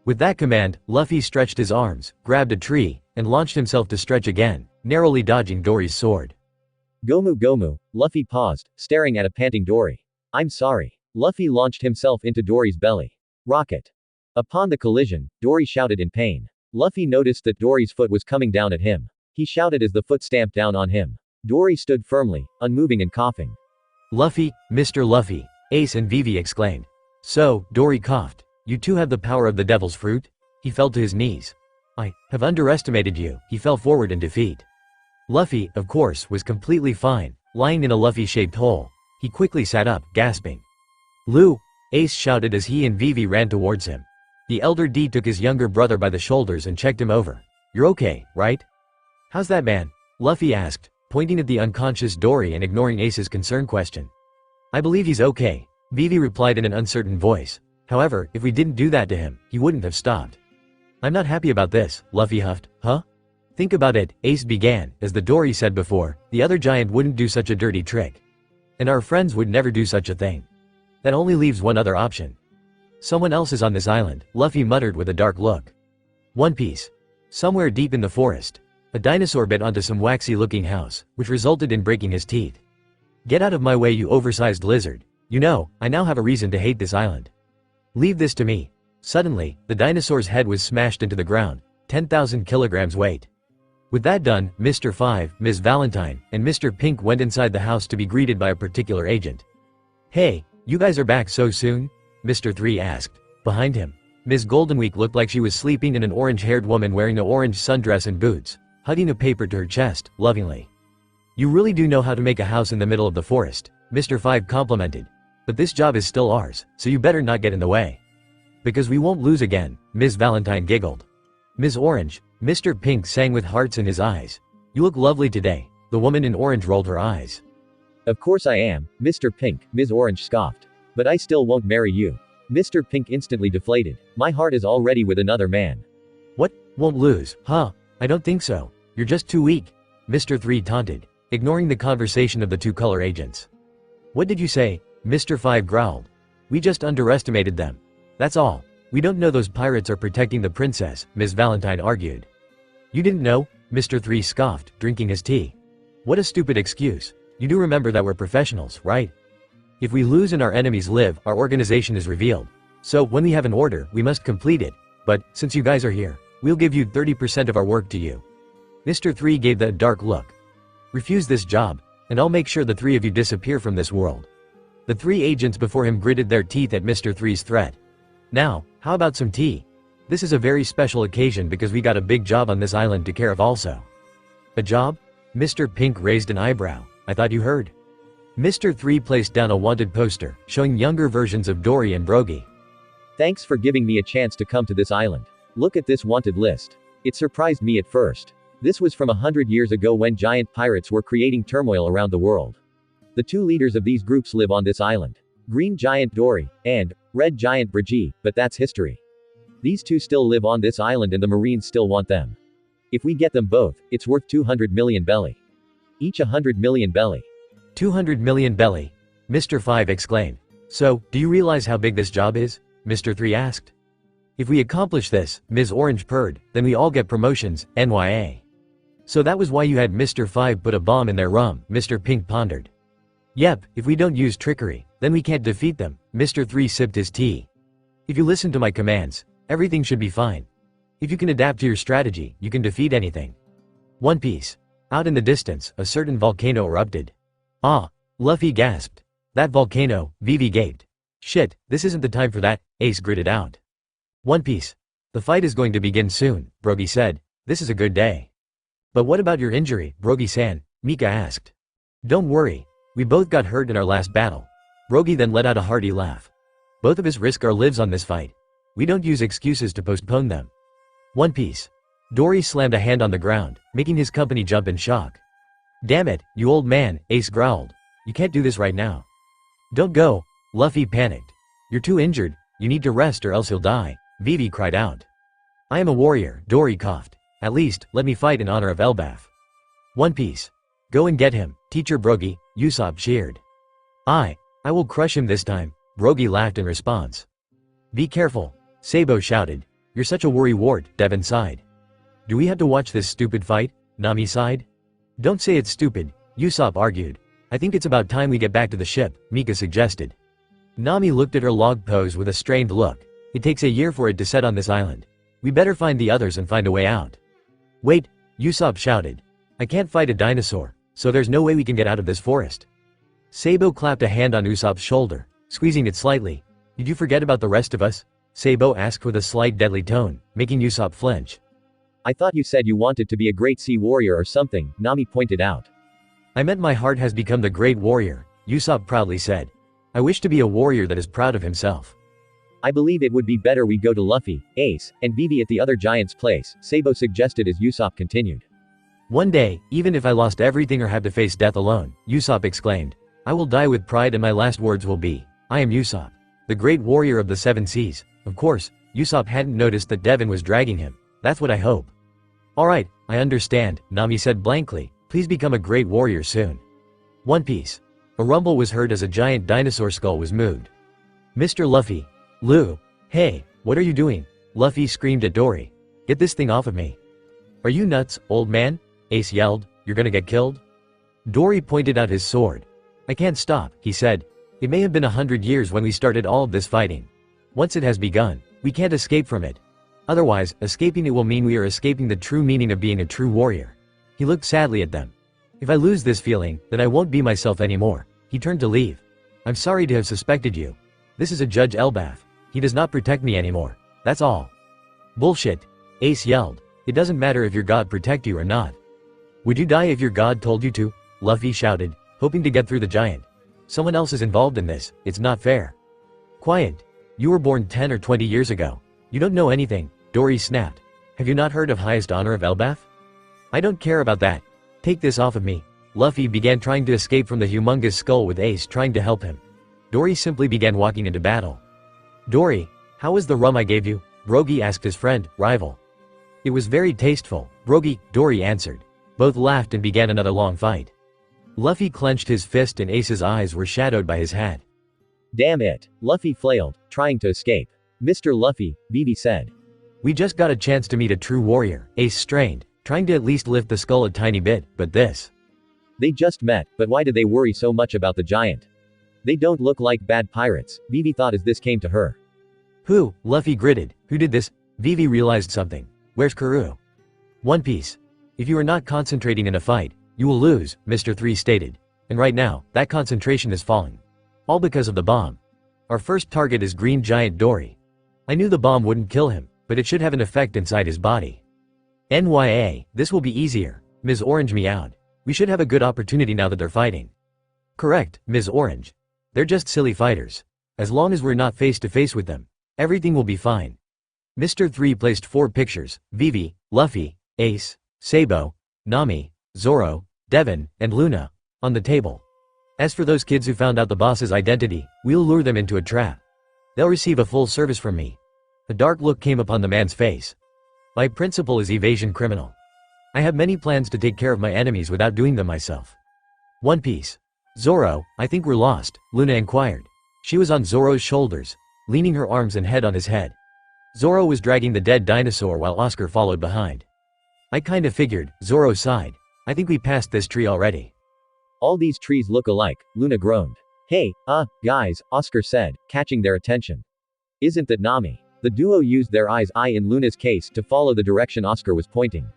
[SPEAKER 3] With that command, Luffy stretched his arms, grabbed a tree, and launched himself to stretch again, narrowly dodging Dory's sword.
[SPEAKER 4] Gomu Gomu, Luffy paused, staring at a panting Dory. I'm sorry. Luffy launched himself into Dory's belly. Rocket. Upon the collision, Dory shouted in pain. Luffy noticed that Dory's foot was coming down at him. He shouted as the foot stamped down on him. Dory stood firmly, unmoving and coughing.
[SPEAKER 3] Luffy, Mr. Luffy, Ace and Vivi exclaimed. So, Dory coughed. You too have the power of the devil's fruit? He fell to his knees. I have underestimated you. He fell forward in defeat. Luffy, of course, was completely fine, lying in a Luffy-shaped hole. He quickly sat up, gasping. Lu! Ace shouted as he and Vivi ran towards him. The elder D took his younger brother by the shoulders and checked him over. You're okay, right? How's that man? Luffy asked, pointing at the unconscious Dory and ignoring Ace's concerned question. I believe he's okay, Vivi replied in an uncertain voice. However, if we didn't do that to him, he wouldn't have stopped. I'm not happy about this, Luffy huffed. Huh? Think about it, Ace began. As the Dory said before, the other giant wouldn't do such a dirty trick. And our friends would never do such a thing. That only leaves one other option. Someone else is on this island, Luffy muttered with a dark look. One Piece. Somewhere deep in the forest, a dinosaur bit onto some waxy-looking house, which resulted in breaking his teeth. Get out of my way, you oversized lizard. You know, I now have a reason to hate this island. Leave this to me. Suddenly, the dinosaur's head was smashed into the ground, 10,000 kilograms weight. With that done, Mr. 5, Ms. Valentine, and Mr. Pink went inside the house to be greeted by a particular agent. Hey, you guys are back so soon? Mr. 3 asked. Behind him, Ms. Goldenweek looked like she was sleeping in an orange-haired woman wearing an orange sundress and boots, hugging a paper to her chest, lovingly. You really do know how to make a house in the middle of the forest, Mr. 5 complimented. But this job is still ours, so you better not get in the way. Because we won't lose again, Ms. Valentine giggled. Ms. Orange, Mr. Pink sang with hearts in his eyes. You look lovely today. The woman in orange rolled her eyes.
[SPEAKER 4] Of course I am, Mr. Pink, Ms. Orange scoffed. But I still won't marry you. Mr. Pink instantly deflated. My heart is already with another man.
[SPEAKER 3] What? Won't lose, huh? I don't think so. You're just too weak. Mr. 3 taunted, ignoring the conversation of the two color agents. What did you say? Mr. 5 growled. We just underestimated them. That's all. We don't know those pirates are protecting the princess, Ms. Valentine argued. You didn't know? Mr. 3 scoffed, drinking his tea. What a stupid excuse. You do remember that we're professionals, right? If we lose and our enemies live, our organization is revealed. So, when we have an order, we must complete it. But, since you guys are here, we'll give you 30% of our work to you. Mr. 3 gave that dark look. Refuse this job, and I'll make sure the three of you disappear from this world. The three agents before him gritted their teeth at Mr. 3's threat. Now, how about some tea? This is a very special occasion because we got a big job on this island to care of also. A job? Mr. Pink raised an eyebrow. I thought you heard. Mr. 3 placed down a wanted poster, showing younger versions of Dory and Brogy.
[SPEAKER 4] Thanks for giving me a chance to come to this island. Look at this wanted list. It surprised me at first. This was from 100 years ago when giant pirates were creating turmoil around the world. The two leaders of these groups live on this island. Green Giant Dory, and Red Giant Brogy, but that's history. These two still live on this island and the Marines still want them. If we get them both, it's worth 200 million belly. Each 100 million belly.
[SPEAKER 3] 200 million belly, Mr. 5 exclaimed. So, do you realize how big this job is? Mr. 3 asked. If we accomplish this, Ms. Orange purred, then we all get promotions, NYA. So that was why you had Mr. 5 put a bomb in their rum, Mr. Pink pondered. Yep, if we don't use trickery, then we can't defeat them, Mr. 3 sipped his tea. If you listen to my commands, everything should be fine. If you can adapt to your strategy, you can defeat anything. One Piece. Out in the distance, a certain volcano erupted. Ah! Luffy gasped. That volcano, Vivi gaped. Shit, this isn't the time for that, Ace gritted out. One Piece. The fight is going to begin soon, Brogy said. This is a good day. But what about your injury, Brogy-san? Mika asked. Don't worry. We both got hurt in our last battle. Brogy then let out a hearty laugh. Both of us risk our lives on this fight. We don't use excuses to postpone them. One Piece. Dory slammed a hand on the ground, making his company jump in shock. Damn it, you old man, Ace growled. You can't do this right now. Don't go, Luffy panicked. You're too injured, you need to rest or else he'll die, Vivi cried out. I am a warrior, Dory coughed. At least, let me fight in honor of Elbaf. One Piece. Go and get him, Teacher Brogy, Usopp cheered. I will crush him this time, Brogy laughed in response. Be careful, Sabo shouted. You're such a worrywart, Devon sighed. Do we have to watch this stupid fight? Nami sighed. Don't say it's stupid, Usopp argued. I think it's about time we get back to the ship, Mika suggested. Nami looked at her log pose with a strained look. It takes a year for it to set on this island. We better find the others and find a way out. Wait, Usopp shouted. I can't fight a dinosaur, so there's no way we can get out of this forest. Sabo clapped a hand on Usopp's shoulder, squeezing it slightly. Did you forget about the rest of us? Sabo asked with a slight deadly tone, making Usopp flinch. I thought you said you wanted to be a great sea warrior or something, Nami pointed out. I meant my heart has become the great warrior, Usopp proudly said. I wish to be a warrior that is proud of himself. I believe it would be better we go to Luffy, Ace, and Vivi at the other giant's place, Sabo suggested as Usopp continued. One day, even if I lost everything or have to face death alone, Usopp exclaimed, I will die with pride and my last words will be, I am Usopp, the great warrior of the seven seas. Of course, Usopp hadn't noticed that Devon was dragging him. That's what I hope. Alright, I understand, Nami said blankly. Please become a great warrior soon. One Piece. A rumble was heard as a giant dinosaur skull was moved. Mr. Luffy. Lu. Hey, what are you doing? Luffy screamed at Dory. Get this thing off of me. Are you nuts, old man? Ace yelled. You're gonna get killed? Dory pointed out his sword. I can't stop, he said. It may have been 100 years when we started all of this fighting. Once it has begun, we can't escape from it. Otherwise, escaping it will mean we are escaping the true meaning of being a true warrior. He looked sadly at them. If I lose this feeling, then I won't be myself anymore. He turned to leave. I'm sorry to have suspected you. This is a Judge Elbaf. He does not protect me anymore. That's all. Bullshit. Ace yelled. It doesn't matter if your god protect you or not. Would you die if your god told you to? Luffy shouted, hoping to get through the giant. Someone else is involved in this. It's not fair. Quiet. You were born 10 or 20 years ago. You don't know anything, Dory snapped. Have you not heard of highest honor of Elbaf? I don't care about that. Take this off of me. Luffy began trying to escape from the humongous skull with Ace trying to help him. Dory simply began walking into battle. Dory, how was the rum I gave you? Brogy asked his friend, rival. It was very tasteful, Brogy, Dory answered. Both laughed and began another long fight. Luffy clenched his fist and Ace's eyes were shadowed by his hat. Damn it, Luffy flailed, trying to escape. Mr. Luffy, Vivi said. We just got a chance to meet a true warrior, Ace strained, trying to at least lift the skull a tiny bit, but this. They just met, but why did they worry so much about the giant? They don't look like bad pirates, Vivi thought as this came to her. Who? Luffy gritted. Who did this? Vivi realized something. Where's Karoo? One Piece. If you are not concentrating in a fight, you will lose, Mr. 3 stated. And right now, that concentration is falling. All because of the bomb. Our first target is Green Giant Dory. I knew the bomb wouldn't kill him, but it should have an effect inside his body. NYA, this will be easier, Ms. Orange meowed. We should have a good opportunity now that they're fighting. Correct, Ms. Orange. They're just silly fighters. As long as we're not face to face with them, everything will be fine. Mr. 3 placed 4 pictures, Vivi, Luffy, Ace, Sabo, Nami, Zoro, Devon, and Luna, on the table. As for those kids who found out the boss's identity, we'll lure them into a trap. They'll receive a full service from me. A dark look came upon the man's face. My principle is evasion criminal. I have many plans to take care of my enemies without doing them myself. One Piece. Zoro, I think we're lost, Luna inquired. She was on Zoro's shoulders, leaning her arms and head on his head. Zoro was dragging the dead dinosaur while Oscar followed behind. I kinda figured, Zoro sighed. I think we passed this tree already. All these trees look alike, Luna groaned. Hey, guys, Oscar said, catching their attention. Isn't that Nami?
[SPEAKER 4] The duo used their eyes in Luna's case to follow the direction Oscar was pointing.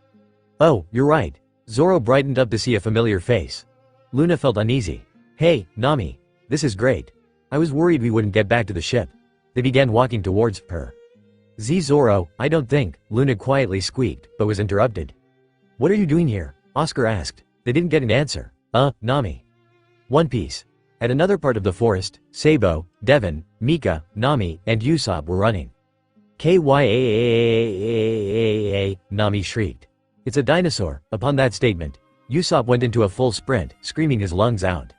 [SPEAKER 3] Oh, you're right. Zoro brightened up to see a familiar face. Luna felt uneasy. Hey, Nami. This is great. I was worried we wouldn't get back to the ship. They began walking towards her. Zoro, I don't think, Luna quietly squeaked, but was interrupted. What are you doing here? Oscar asked. They didn't get an answer. Nami. One Piece. At another part of the forest, Sabo, Devon, Mika, Nami, and Usopp were running. Kyaa, Nami shrieked. It's a dinosaur. Upon that statement, Usopp went into a full sprint, screaming his lungs out.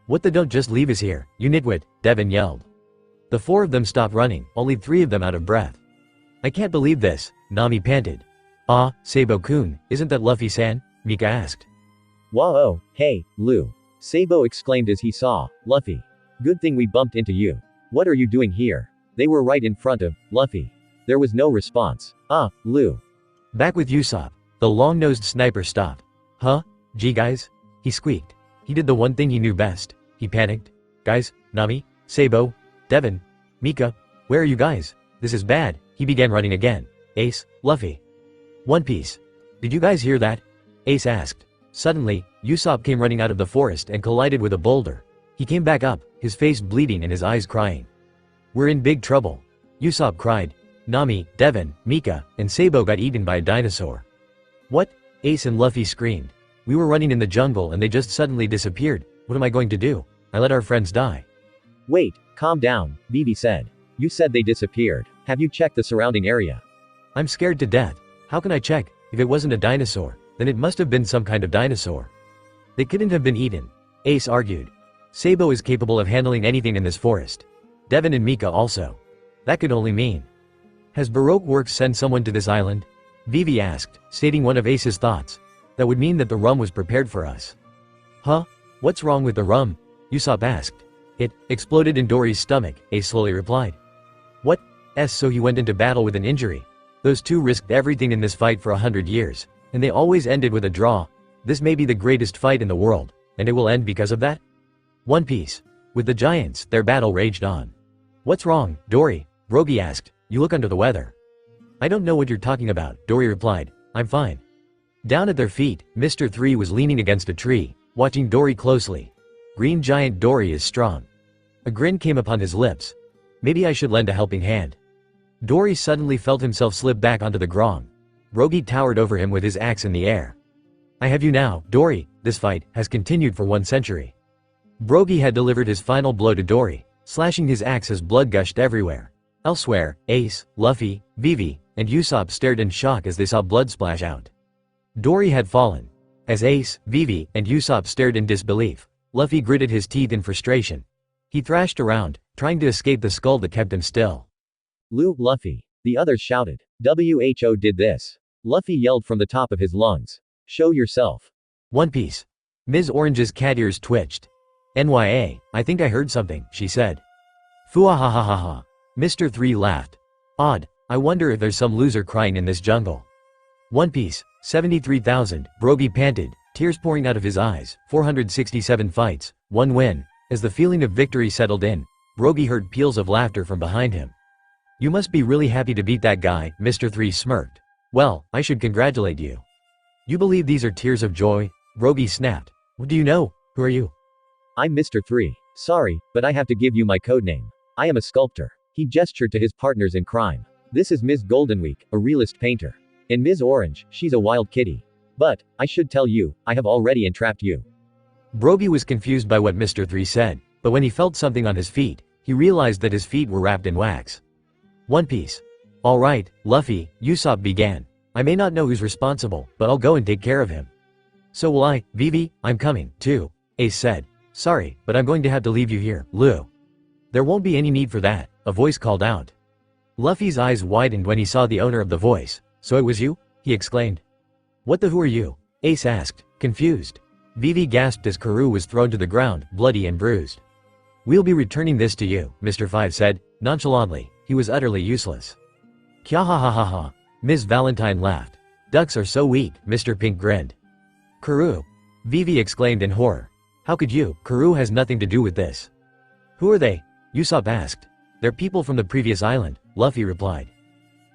[SPEAKER 3] What the don't just leave us here, you nitwit, Devon yelled. The four of them stopped running, only three of them out of breath. I can't believe this, Nami panted. Sabo-kun, isn't that Luffy-san? Mika asked.
[SPEAKER 4] Whoa, hey, Lu. Sabo exclaimed as he saw Luffy. Good thing we bumped into you. What are you doing here? They were right in front of Luffy. There was no response. Lu.
[SPEAKER 3] Back with Usopp. The long-nosed sniper stopped. Gee guys? He squeaked. He did the one thing he knew best. He panicked. Guys, Nami, Sabo, Devon, Mika, where are you guys? This is bad. He began running again. Ace, Luffy. One Piece. Did you guys hear that? Ace asked. Suddenly, Usopp came running out of the forest and collided with a boulder. He came back up, his face bleeding and his eyes crying. We're in big trouble. Usopp cried. Nami, Devon, Mika, and Sabo got eaten by a dinosaur. What? Ace and Luffy screamed. We were running in the jungle and they just suddenly disappeared. What am I going to do? I let our friends die.
[SPEAKER 4] Wait, calm down, Vivi said. You said they disappeared. Have you checked the surrounding area?
[SPEAKER 3] I'm scared to death. How can I check? If it wasn't a dinosaur, then it must have been some kind of dinosaur. They couldn't have been eaten. Ace argued. Sabo is capable of handling anything in this forest. Devon and Mika also. That could only mean. Has Baroque Works sent someone to this island? Vivi asked, stating one of Ace's thoughts. That would mean that the rum was prepared for us. What's wrong with the rum? Usopp asked. It exploded in Dory's stomach, Ace slowly replied. What? So he went into battle with an injury. Those two risked everything in this fight for 100 years, and they always ended with a draw. This may be the greatest fight in the world, and it will end because of that? One Piece. With the giants, their battle raged on. What's wrong, Dory? Brogy asked. You look under the weather. I don't know what you're talking about, Dory replied. I'm fine. Down at their feet, Mr. 3 was leaning against a tree, watching Dory closely. Green giant Dory is strong. A grin came upon his lips. Maybe I should lend a helping hand. Dory suddenly felt himself slip back onto the ground. Brogy towered over him with his axe in the air. I have you now, Dory. This fight has continued for 1 century. Brogy had delivered his final blow to Dory, slashing his axe as blood gushed everywhere. Elsewhere, Ace, Luffy, Vivi, and Usopp stared in shock as they saw blood splash out. Dory had fallen. As Ace, Vivi, and Usopp stared in disbelief, Luffy gritted his teeth in frustration. He thrashed around, trying to escape the skull that kept him still.
[SPEAKER 4] Luffy. The others shouted. WHO did this. Luffy yelled from the top of his lungs. Show yourself.
[SPEAKER 3] One Piece. Ms. Orange's cat ears twitched. NYA, I think I heard something, she said. Fooahahaha. Mr. 3 laughed. Odd, I wonder if there's some loser crying in this jungle. One Piece, 73,000, Brogy panted, tears pouring out of his eyes, 467 fights, 1 win. As the feeling of victory settled in, Brogy heard peals of laughter from behind him. You must be really happy to beat that guy, Mr. 3 smirked. Well, I should congratulate you. You believe these are tears of joy? Brogy snapped. What do you know? Who are you?
[SPEAKER 4] I'm Mr. 3. Sorry, but I have to give you my codename. I am a sculptor. He gestured to his partners in crime. This is Ms. Goldenweek, a realist painter. And Ms. Orange, she's a wild kitty. But, I should tell you, I have already entrapped you.
[SPEAKER 3] Brogy was confused by what Mr. 3 said, but when he felt something on his feet, he realized that his feet were wrapped in wax. One Piece. All right, Luffy, Usopp began. I may not know who's responsible, but I'll go and take care of him. So will I, Vivi, I'm coming, too, Ace said. Sorry, but I'm going to have to leave you here, Lu. There won't be any need for that, a voice called out. Luffy's eyes widened when he saw the owner of the voice. So it was you? He exclaimed. What the who are you? Ace asked, confused. Vivi gasped as Karoo was thrown to the ground, bloody and bruised. We'll be returning this to you, Mr. 5 said, nonchalantly. He was utterly useless. Kya-ha-ha-ha-ha. Ms. Valentine laughed. Ducks are so weak, Mr. Pink grinned. Karoo. Vivi exclaimed in horror. How could you? Karoo has nothing to do with this. Who are they? Usopp asked. They're people from the previous island, Luffy replied.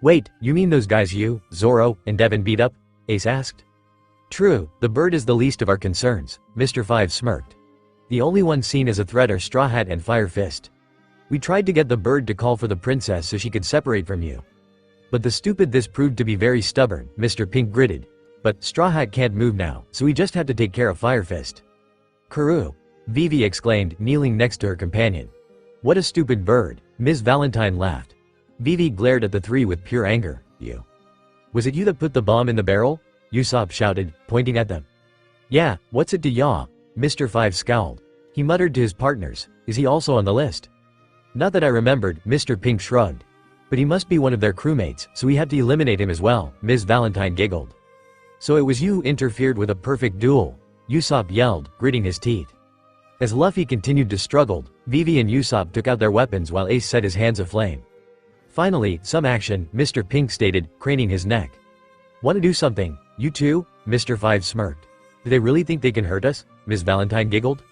[SPEAKER 3] Wait, you mean those guys you, Zoro, and Devin beat up? Ace asked. True, the bird is the least of our concerns, Mr. Five smirked. The only ones seen as a threat are Straw Hat and Fire Fist. We tried to get the bird to call for the princess so she could separate from you. But the stupid this proved to be very stubborn, Mr. Pink gritted. But Straw Hat can't move now, so we just have to take care of Fire Fist. Karoo! Vivi exclaimed, kneeling next to her companion. What a stupid bird, Ms. Valentine laughed. Vivi glared at the three with pure anger. You. Was it you that put the bomb in the barrel? Usopp shouted, pointing at them. Yeah, what's it to ya? Mr. Five scowled. He muttered to his partners, is he also on the list? Not that I remembered, Mr. Pink shrugged. But he must be one of their crewmates, so we had to eliminate him as well, Ms. Valentine giggled. So it was you who interfered with a perfect duel, Usopp yelled, gritting his teeth. As Luffy continued to struggle, Vivi and Usopp took out their weapons while Ace set his hands aflame. Finally, some action, Mr. Pink stated, craning his neck. Want to do something, you too? Mr. Five smirked. Do they really think they can hurt us? Ms. Valentine giggled.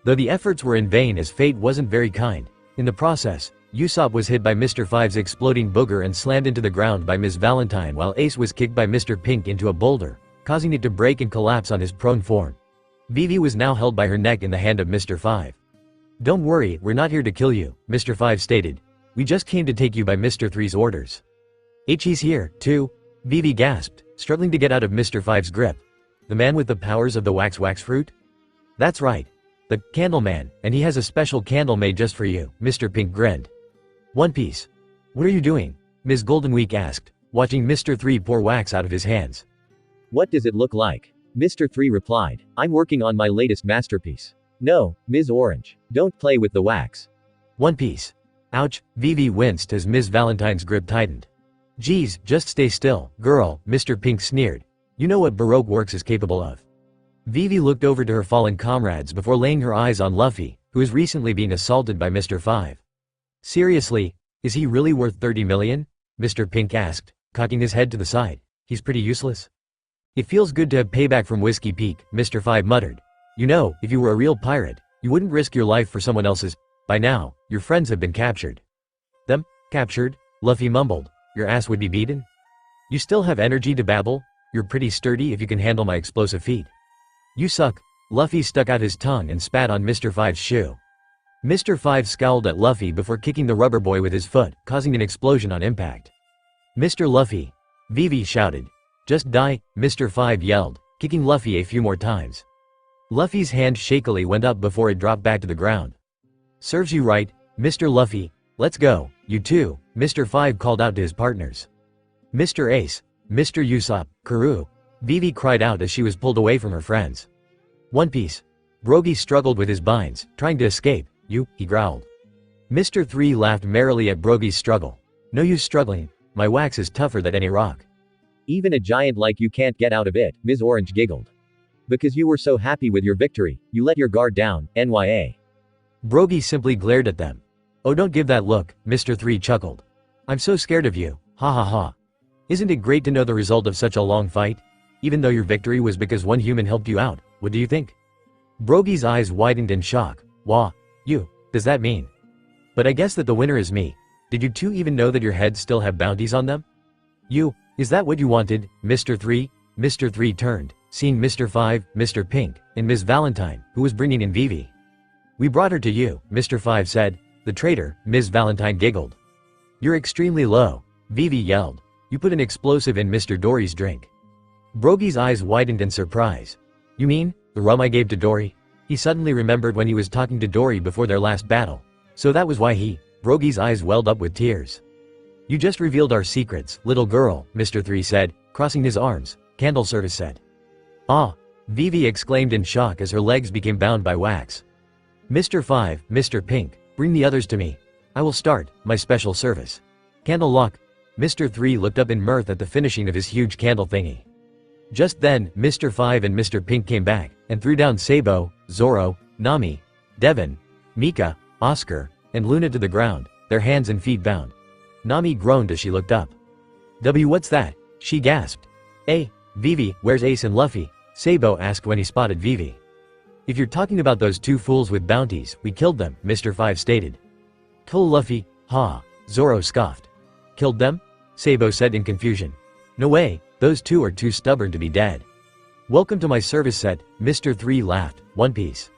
[SPEAKER 3] Though the efforts were in vain as fate wasn't very kind. In the process, Usopp was hit by Mr. Five's exploding booger and slammed into the ground by Ms. Valentine while Ace was kicked by Mr. Pink into a boulder, causing it to break and collapse on his prone form. Vivi was now held by her neck in the hand of Mr. Five. Don't worry, we're not here to kill you, Mr. Five stated. We just came to take you by Mr. Three's orders. He's here, too? Vivi gasped, struggling to get out of Mr. Five's grip. The man with the powers of the wax fruit? That's right. The Candle Man, and he has a special candle made just for you, Mr. Pink grinned. One Piece. What are you doing? Ms. Goldenweek asked, watching Mr. Three pour wax out of his hands.
[SPEAKER 4] What does it look like? Mr. Three replied. I'm working on my latest masterpiece. No, Ms. Orange. Don't play with the wax.
[SPEAKER 3] One Piece. Ouch, Vivi winced as Ms. Valentine's grip tightened. Geez, just stay still, girl, Mr. Pink sneered. You know what Baroque Works is capable of. Vivi looked over to her fallen comrades before laying her eyes on Luffy, who was recently being assaulted by Mr. Five. Seriously, is he really worth 30 million? Mr. Pink asked, cocking his head to the side. He's pretty useless. It feels good to have payback from Whiskey Peak, Mr. Five muttered. You know, if you were a real pirate, you wouldn't risk your life for someone else's. By now, your friends have been captured. Them? Captured? Luffy mumbled. Your ass would be beaten? You still have energy to babble? You're pretty sturdy if you can handle my explosive feet. You suck. Luffy stuck out his tongue and spat on Mr. Five's shoe. Mr. Five scowled at Luffy before kicking the rubber boy with his foot, causing an explosion on impact. Mr. Luffy! Vivi shouted. Just die, Mr. Five yelled, kicking Luffy a few more times. Luffy's hand shakily went up before it dropped back to the ground. Serves you right, Mr. Luffy. Let's go, you two, Mr. Five called out to his partners. Mr. Ace, Mr. Usopp, Karoo, Vivi cried out as she was pulled away from her friends. One Piece. Brogy struggled with his binds, trying to escape. He growled. Mr. Three laughed merrily at Brogy's struggle. No use struggling, my wax is tougher than any rock.
[SPEAKER 4] Even a giant like you can't get out of it, Ms. Orange giggled. Because you were so happy with your victory, you let your guard down, NYA.
[SPEAKER 3] Brogy simply glared at them. Oh, don't give that look, Mr. Three chuckled. I'm so scared of you, ha ha ha. Isn't it great to know the result of such a long fight? Even though your victory was because one human helped you out, what do you think? Brogy's eyes widened in shock. Wah, does that mean? But I guess that the winner is me. Did you two even know that your heads still have bounties on them? Is that what you wanted, Mr. Three? Mr. Three turned, seeing Mr. Five, Mr. Pink, and Ms. Valentine, who was bringing in Vivi. We brought her to you, Mr. Five said. The traitor, Ms. Valentine giggled. You're extremely low, Vivi yelled. You put an explosive in Mr. Dory's drink. Brogy's eyes widened in surprise. You mean, the rum I gave to Dory? He suddenly remembered when he was talking to Dory before their last battle. So that was why Brogy's eyes welled up with tears. You just revealed our secrets, little girl, Mr. Three said, crossing his arms. Candle service said. Ah, Vivi exclaimed in shock as her legs became bound by wax. Mr. Five, Mr. Pink, bring the others to me. I will start my special service. Candle lock. Mr. Three looked up in mirth at the finishing of his huge candle thingy. Just then, Mr. Five and Mr. Pink came back, and threw down Sabou, Zoro, Nami, Devin, Mika, Oscar, and Luna to the ground, their hands and feet bound. Nami groaned as she looked up. What's that? She gasped. Hey, Vivi, where's Ace and Luffy? Sabou asked when he spotted Vivi. If you're talking about those two fools with bounties, we killed them, Mr. Five stated. Kill Luffy, Ha, Zoro scoffed. Killed them? Sabo said in confusion. No way, those two are too stubborn to be dead. Welcome to my service set, Mr. 3 laughed. One Piece.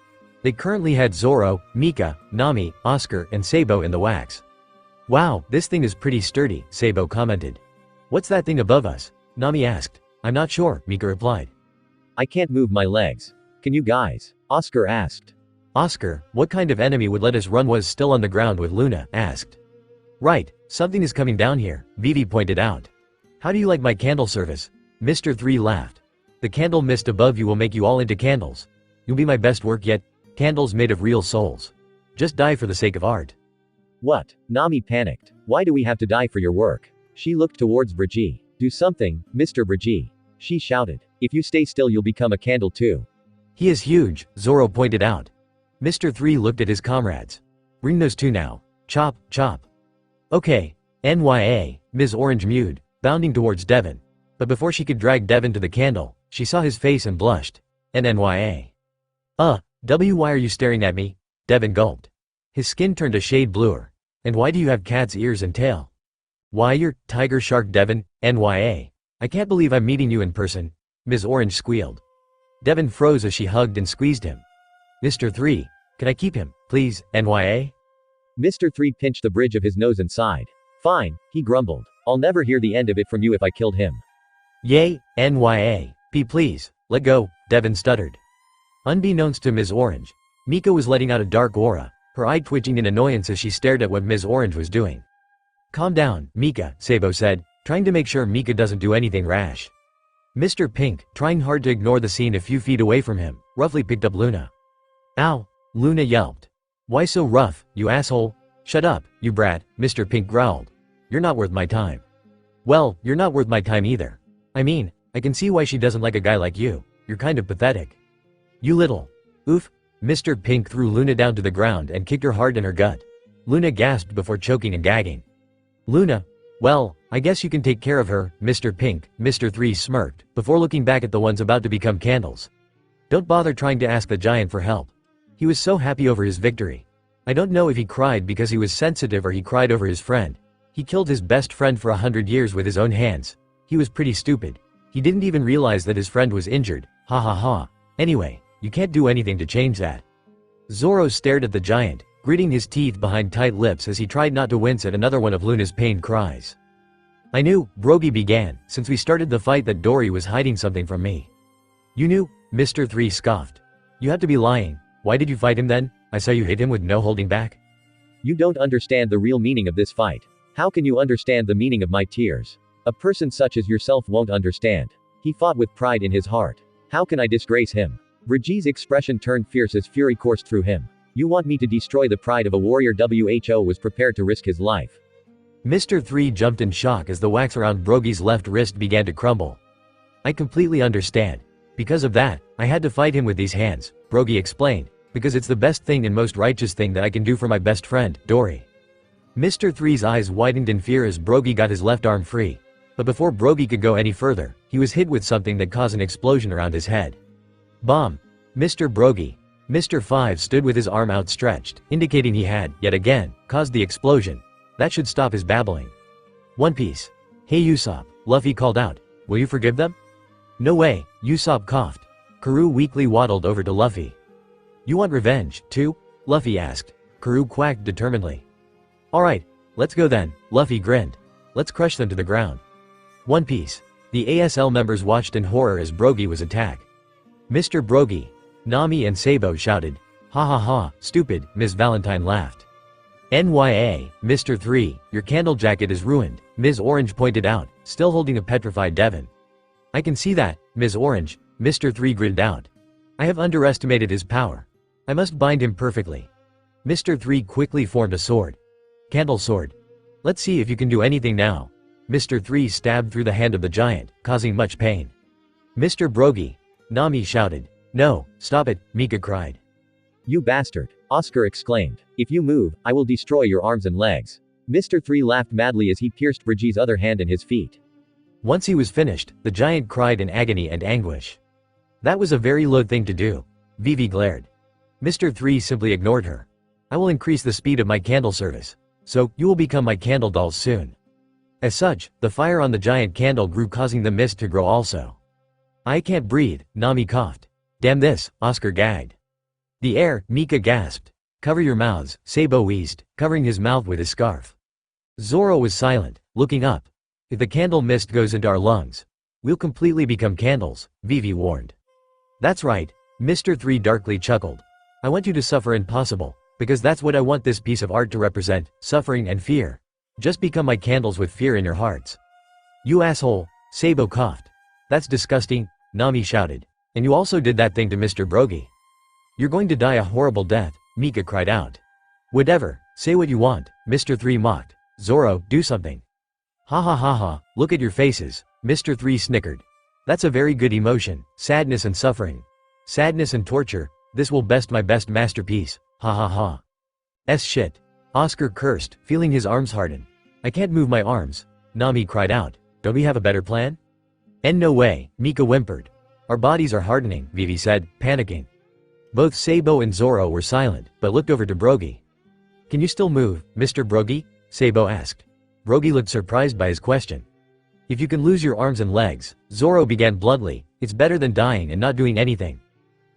[SPEAKER 3] They currently had Zoro, Mika, Nami, Oscar, and Sabo in the wax. Wow, this thing is pretty sturdy, Sabo commented. What's that thing above us? Nami asked. I'm not sure, Mika replied.
[SPEAKER 4] I can't move my legs. Can you guys? Oscar asked.
[SPEAKER 3] Oscar, what kind of enemy would let us run was still on the ground with Luna, asked. Right, something is coming down here, Vivi pointed out. How do you like my candle service? Mr. 3 laughed. The candle mist above you will make you all into candles. You'll be my best work yet, candles made of real souls. Just die for the sake of art.
[SPEAKER 4] What? Nami panicked. Why do we have to die for your work? She looked towards Brogy. Do something, Mr. Brogy. She shouted. If you stay still you'll become a candle too.
[SPEAKER 3] He is huge, Zoro pointed out. Mr. 3 looked at his comrades. Bring those two now. Chop, chop. Okay. NYA, Ms. Orange mewed, bounding towards Devon. But before she could drag Devon to the candle, she saw his face and blushed. NNYA. Why are you staring at me? Devon gulped. His skin turned a shade bluer. And why do you have cat's ears and tail? Why you're Tiger Shark Devon, NYA. I can't believe I'm meeting you in person. Ms. Orange squealed. Devon froze as she hugged and squeezed him. Mr. 3, can I keep him, please, NYA?
[SPEAKER 4] Mr. 3 pinched the bridge of his nose and sighed. Fine, he grumbled. I'll never hear the end of it from you if I killed him.
[SPEAKER 3] Yay, NYA. Please, let go, Devon stuttered. Unbeknownst to Ms. Orange, Mika was letting out a dark aura, her eye twitching in annoyance as she stared at what Ms. Orange was doing. Calm down, Mika, Sabo said, trying to make sure Mika doesn't do anything rash. Mr. Pink, trying hard to ignore the scene a few feet away from him, roughly picked up Luna. Ow, Luna yelped. Why so rough, you asshole? Shut up, you brat, Mr. Pink growled. You're not worth my time. Well, you're not worth my time either. I mean, I can see why she doesn't like a guy like you. You're kind of pathetic. You little. Oof. Mr. Pink threw Luna down to the ground and kicked her hard in her gut. Luna gasped before choking and gagging. Luna? Well, I guess you can take care of her, Mr. Pink, Mr. 3 smirked, before looking back at the ones about to become candles. Don't bother trying to ask the giant for help. He was so happy over his victory. I don't know if he cried because he was sensitive or he cried over his friend. He killed his best friend for 100 years with his own hands. He was pretty stupid. He didn't even realize that his friend was injured. Ha ha ha. Anyway, you can't do anything to change that. Zoro stared at the giant, gritting his teeth behind tight lips as he tried not to wince at another one of Luna's pained cries. I knew, Brogy began, since we started the fight that Dory was hiding something from me. You knew? Mr. 3 scoffed. You had to be lying. Why did you fight him then? I saw you hit him with no holding back.
[SPEAKER 4] You don't understand the real meaning of this fight. How can you understand the meaning of my tears? A person such as yourself won't understand. He fought with pride in his heart. How can I disgrace him? Brogy's expression turned fierce as fury coursed through him. You want me to destroy the pride of a warrior? Who was prepared to risk his life.
[SPEAKER 3] Mr. 3 jumped in shock as the wax around Brogy's left wrist began to crumble. I completely understand. Because of that, I had to fight him with these hands, Brogy explained, because it's the best thing and most righteous thing that I can do for my best friend, Dory. Mr. 3's eyes widened in fear as Brogy got his left arm free. But before Brogy could go any further, he was hit with something that caused an explosion around his head. Bomb. Mr. Brogy. Mr. 5 stood with his arm outstretched, indicating he had, yet again, caused the explosion. That should stop his babbling. One Piece. Hey Usopp, Luffy called out. Will you forgive them? No way, Usopp coughed. Karoo weakly waddled over to Luffy. You want revenge, too? Luffy asked. Karoo quacked determinedly. Alright, let's go then, Luffy grinned. Let's crush them to the ground. One Piece. The ASL members watched in horror as Brogy was attacked. Mr. Brogy. Nami and Sabo shouted. Ha ha ha, stupid, Ms. Valentine laughed. NYA, Mr. 3, your candle jacket is ruined, Ms. Orange pointed out, still holding a petrified Devon. I can see that, Ms. Orange, Mr. 3 grinned out. I have underestimated his power. I must bind him perfectly. Mr. 3 quickly formed a sword. Candle sword. Let's see if you can do anything now. Mr. 3 stabbed through the hand of the giant, causing much pain. Mr. Brogy. Nami shouted. No, stop it, Mika cried.
[SPEAKER 4] You bastard, Oscar exclaimed. If you move, I will destroy your arms and legs. Mr. 3 laughed madly as he pierced Brogy's other hand in his feet.
[SPEAKER 3] Once he was finished, the giant cried in agony and anguish. That was a very low thing to do. Vivi glared. Mr. 3 simply ignored her. I will increase the speed of my candle service. So, you will become my candle dolls soon. As such, the fire on the giant candle grew, causing the mist to grow also. I can't breathe, Nami coughed. Damn this, Oscar gagged. The air, Mika gasped. Cover your mouths, Sabo wheezed, covering his mouth with his scarf. Zoro was silent, looking up. If the candle mist goes into our lungs, we'll completely become candles, Vivi warned. That's right, Mr. 3 darkly chuckled. I want you to suffer impossible, because that's what I want this piece of art to represent, suffering and fear. Just become my candles with fear in your hearts. You asshole, Sabo coughed. That's disgusting, Nami shouted. And you also did that thing to Mr. Brogy. You're going to die a horrible death, Mika cried out. Whatever, say what you want, Mr. 3 mocked. Zoro, do something. Ha ha ha ha, look at your faces, Mr. 3 snickered. That's a very good emotion, sadness and suffering. Sadness and torture, this will best my best masterpiece, ha ha ha. Shit. Oscar cursed, feeling his arms harden. I can't move my arms, Nami cried out. Don't we have a better plan? And no way, Mika whimpered. Our bodies are hardening, Vivi said, panicking. Both Sabo and Zoro were silent, but looked over to Brogy. Can you still move, Mr. Brogy? Sabo asked. Brogy looked surprised by his question. If you can lose your arms and legs, Zoro began bluntly, it's better than dying and not doing anything.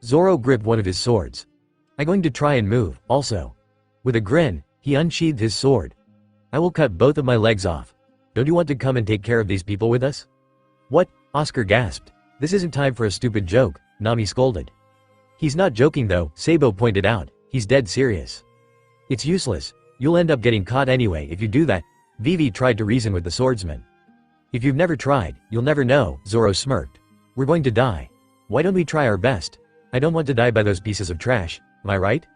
[SPEAKER 3] Zoro gripped one of his swords. I'm going to try and move, also. With a grin, he unsheathed his sword. I will cut both of my legs off. Don't you want to come and take care of these people with us? What? Oscar gasped. This isn't time for a stupid joke, Nami scolded. He's not joking though, Sabo pointed out. He's dead serious. It's useless. You'll end up getting caught anyway if you do that, Vivi tried to reason with the swordsman. If you've never tried, you'll never know, Zoro smirked. We're going to die. Why don't we try our best? I don't want to die by those pieces of trash, am I right?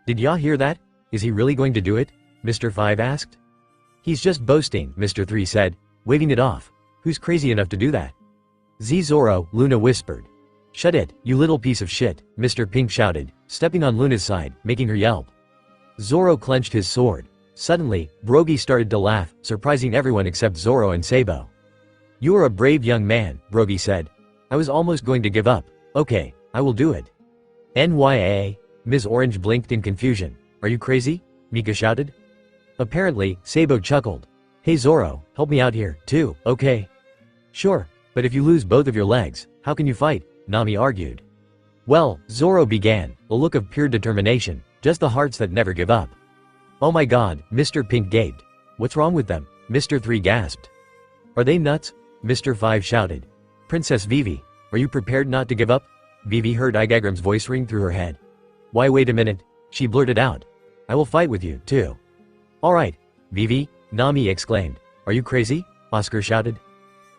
[SPEAKER 3] Did y'all hear that? Is he really going to do it? Mr. 5 asked. He's just boasting, Mr. 3 said, waving it off. Who's crazy enough to do that? Zoro, Luna whispered. Shut it, you little piece of shit, Mr. Pink shouted, stepping on Luna's side, making her yelp. Zoro clenched his sword. Suddenly, Brogy started to laugh, surprising everyone except Zoro and Sabo. You are a brave young man, Brogy said. I was almost going to give up. Okay, I will do it. NYA, Ms. Orange blinked in confusion. Are you crazy? Mika shouted. Apparently, Sabo chuckled. Hey Zoro, help me out here, too, okay? Sure, but if you lose both of your legs, how can you fight? Nami argued. Well, Zoro began, a look of pure determination, just the hearts that never give up. Oh my god, Mr. Pink gaped. What's wrong with them? Mr. 3 gasped. Are they nuts? Mr. 5 shouted. Princess Vivi, are you prepared not to give up? Vivi heard Igram's voice ring through her head. Why wait a minute? She blurted out. I will fight with you, too. Alright, Vivi, Nami exclaimed. Are you crazy? Oscar shouted.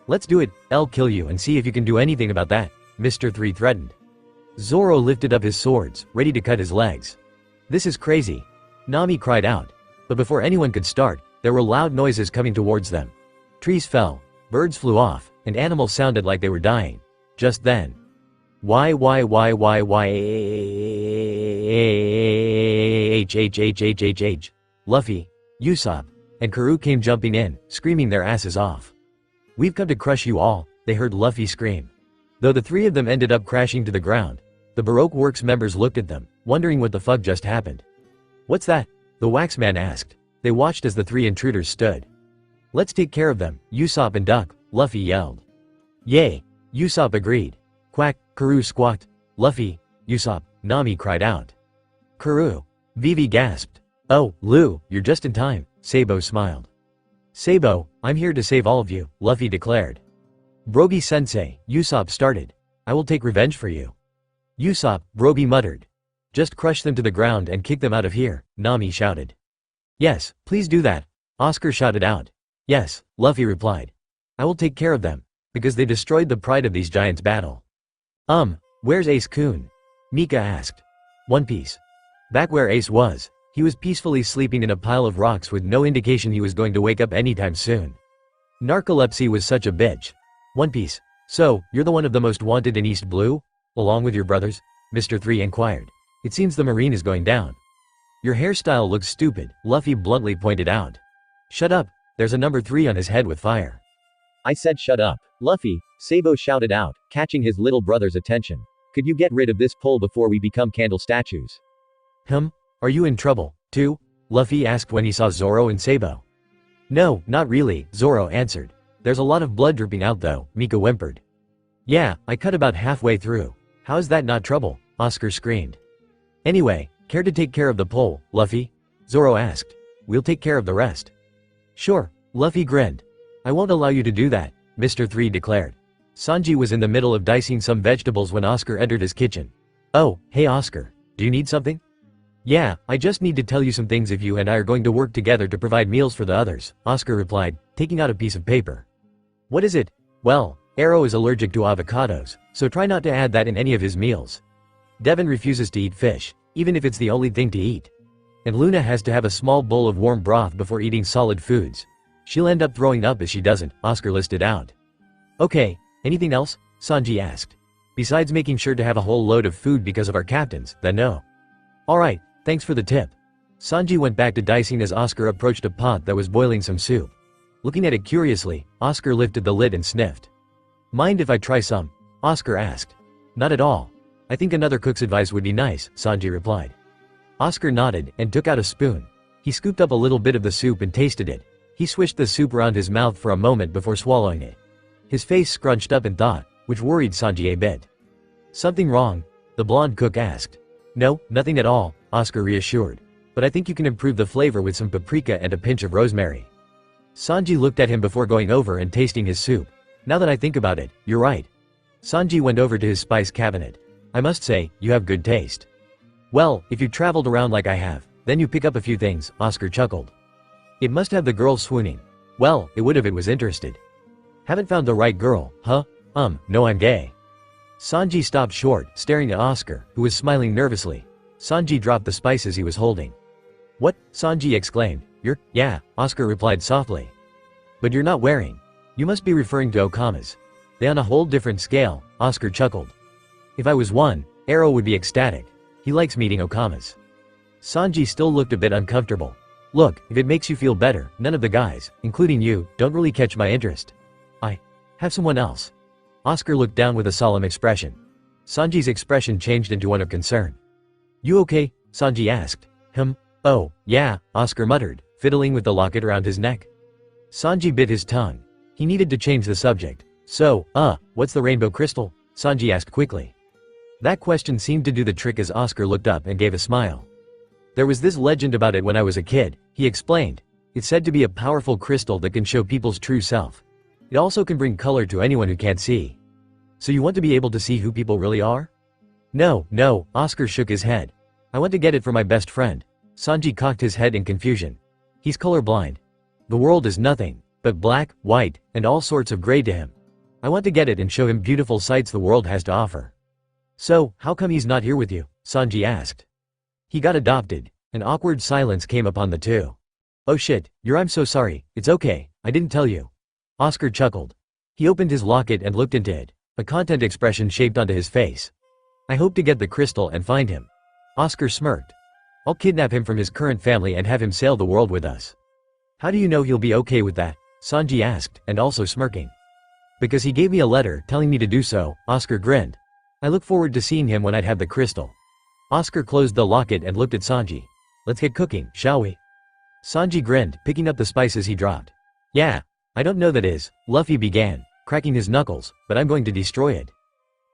[SPEAKER 3] Let's do it, I'll kill you and see if you can do anything about that, Mr. 3 threatened. Zoro lifted up his swords, ready to cut his legs. This is crazy. Nami cried out. But before anyone could start, there were loud noises coming towards them. Trees fell, birds flew off, and animals sounded like they were dying. Just then. Why, Luffy, Usopp, and Karoo came jumping in, screaming their asses off. We've come to crush you all, they heard Luffy scream. Though the three of them ended up crashing to the ground, the Baroque Works members looked at them, wondering what the fuck just happened. What's that? The Waxman asked. They watched as the three intruders stood. Let's take care of them, Usopp and Duck, Luffy yelled. Yay, Usopp agreed. Quack, Karoo squawked. Luffy, Usopp, Nami cried out. Karoo, Vivi gasped. Oh, Lou, you're just in time, Sabo smiled. Sabo, I'm here to save all of you, Luffy declared. Brogy-sensei, Usopp started. I will take revenge for you. Usopp, Brogy muttered. Just crush them to the ground and kick them out of here, Nami shouted. Yes, please do that, Oscar shouted out. Yes, Luffy replied. I will take care of them, because they destroyed the pride of these giants' battle. Where's Ace-kun? Mika asked. One Piece. Back where Ace was, he was peacefully sleeping in a pile of rocks with no indication he was going to wake up anytime soon. Narcolepsy was such a bitch. One Piece. So, you're the one of the most wanted in East Blue? Along with your brothers? Mr. 3 inquired. It seems the marine is going down. Your hairstyle looks stupid, Luffy bluntly pointed out. Shut up, there's a number 3 on his head with fire.
[SPEAKER 4] I said shut up. Luffy, Sabo shouted out, catching his little brother's attention. Could you get rid of this pole before we become candle statues?
[SPEAKER 3] Are you in trouble, too? Luffy asked when he saw Zoro and Sabo. No, not really, Zoro answered. There's a lot of blood dripping out though, Mika whimpered. Yeah, I cut about halfway through. How is that not trouble? Oscar screamed. Anyway, care to take care of the pole, Luffy? Zoro asked. We'll take care of the rest. Sure, Luffy grinned. I won't allow you to do that, Mr. 3 declared. Sanji was in the middle of dicing some vegetables when Oscar entered his kitchen. Oh, hey Oscar, do you need something? Yeah, I just need to tell you some things if you and I are going to work together to provide meals for the others, Oscar replied, taking out a piece of paper. What is it? Well, Arrow is allergic to avocados, so try not to add that in any of his meals. Devon refuses to eat fish, even if it's the only thing to eat. And Luna has to have a small bowl of warm broth before eating solid foods. She'll end up throwing up if she doesn't, Oscar listed out. Okay, anything else? Sanji asked. Besides making sure to have a whole load of food because of our captains, then no. Alright, thanks for the tip. Sanji went back to dicing as Oscar approached a pot that was boiling some soup. Looking at it curiously, Oscar lifted the lid and sniffed. Mind if I try some? Oscar asked. Not at all. I think another cook's advice would be nice, Sanji replied. Oscar nodded and took out a spoon. He scooped up a little bit of the soup and tasted it. He swished the soup around his mouth for a moment before swallowing it. His face scrunched up in thought, which worried Sanji a bit. Something wrong? The blonde cook asked. No, nothing at all, Oscar reassured. But I think you can improve the flavor with some paprika and a pinch of rosemary. Sanji looked at him before going over and tasting his soup. Now that I think about it, you're right. Sanji went over to his spice cabinet. I must say, you have good taste. Well, if you traveled around like I have, then you pick up a few things, Oscar chuckled. It must have the girl swooning. Well, it would if it was interested. Haven't found the right girl, huh? No I'm gay. Sanji stopped short, staring at Oscar, who was smiling nervously. Sanji dropped the spices he was holding. What? Sanji exclaimed. Yeah, Oscar replied softly. But you're not wearing. You must be referring to Okamas. They on a whole different scale, Oscar chuckled. If I was one, Arrow would be ecstatic. He likes meeting Okamas. Sanji still looked a bit uncomfortable. Look, if it makes you feel better, none of the guys, including you, don't really catch my interest. I have someone else. Oscar looked down with a solemn expression. Sanji's expression changed into one of concern. You okay? Sanji asked. Oh, yeah, Oscar muttered, fiddling with the locket around his neck. Sanji bit his tongue. He needed to change the subject. So, what's the rainbow crystal? Sanji asked quickly. That question seemed to do the trick as Oscar looked up and gave a smile. There was this legend about it when I was a kid, he explained. It's said to be a powerful crystal that can show people's true self. It also can bring color to anyone who can't see. So you want to be able to see who people really are? No, Oscar shook his head. I want to get it for my best friend. Sanji cocked his head in confusion. He's colorblind. The world is nothing but black, white, and all sorts of gray to him. I want to get it and show him beautiful sights the world has to offer. So, how come he's not here with you? Sanji asked. He got adopted. An awkward silence came upon the two. Oh shit, I'm so sorry, it's okay, I didn't tell you. Oscar chuckled. He opened his locket and looked into it. A content expression shaped onto his face. I hope to get the crystal and find him. Oscar smirked. I'll kidnap him from his current family and have him sail the world with us. How do you know he'll be okay with that? Sanji asked, and also smirking. Because he gave me a letter telling me to do so, Oscar grinned. I look forward to seeing him when I'd have the crystal. Oscar closed the locket and looked at Sanji. Let's get cooking, shall we? Sanji grinned, picking up the spices he dropped. Yeah, I don't know that is, Luffy began, cracking his knuckles, but I'm going to destroy it.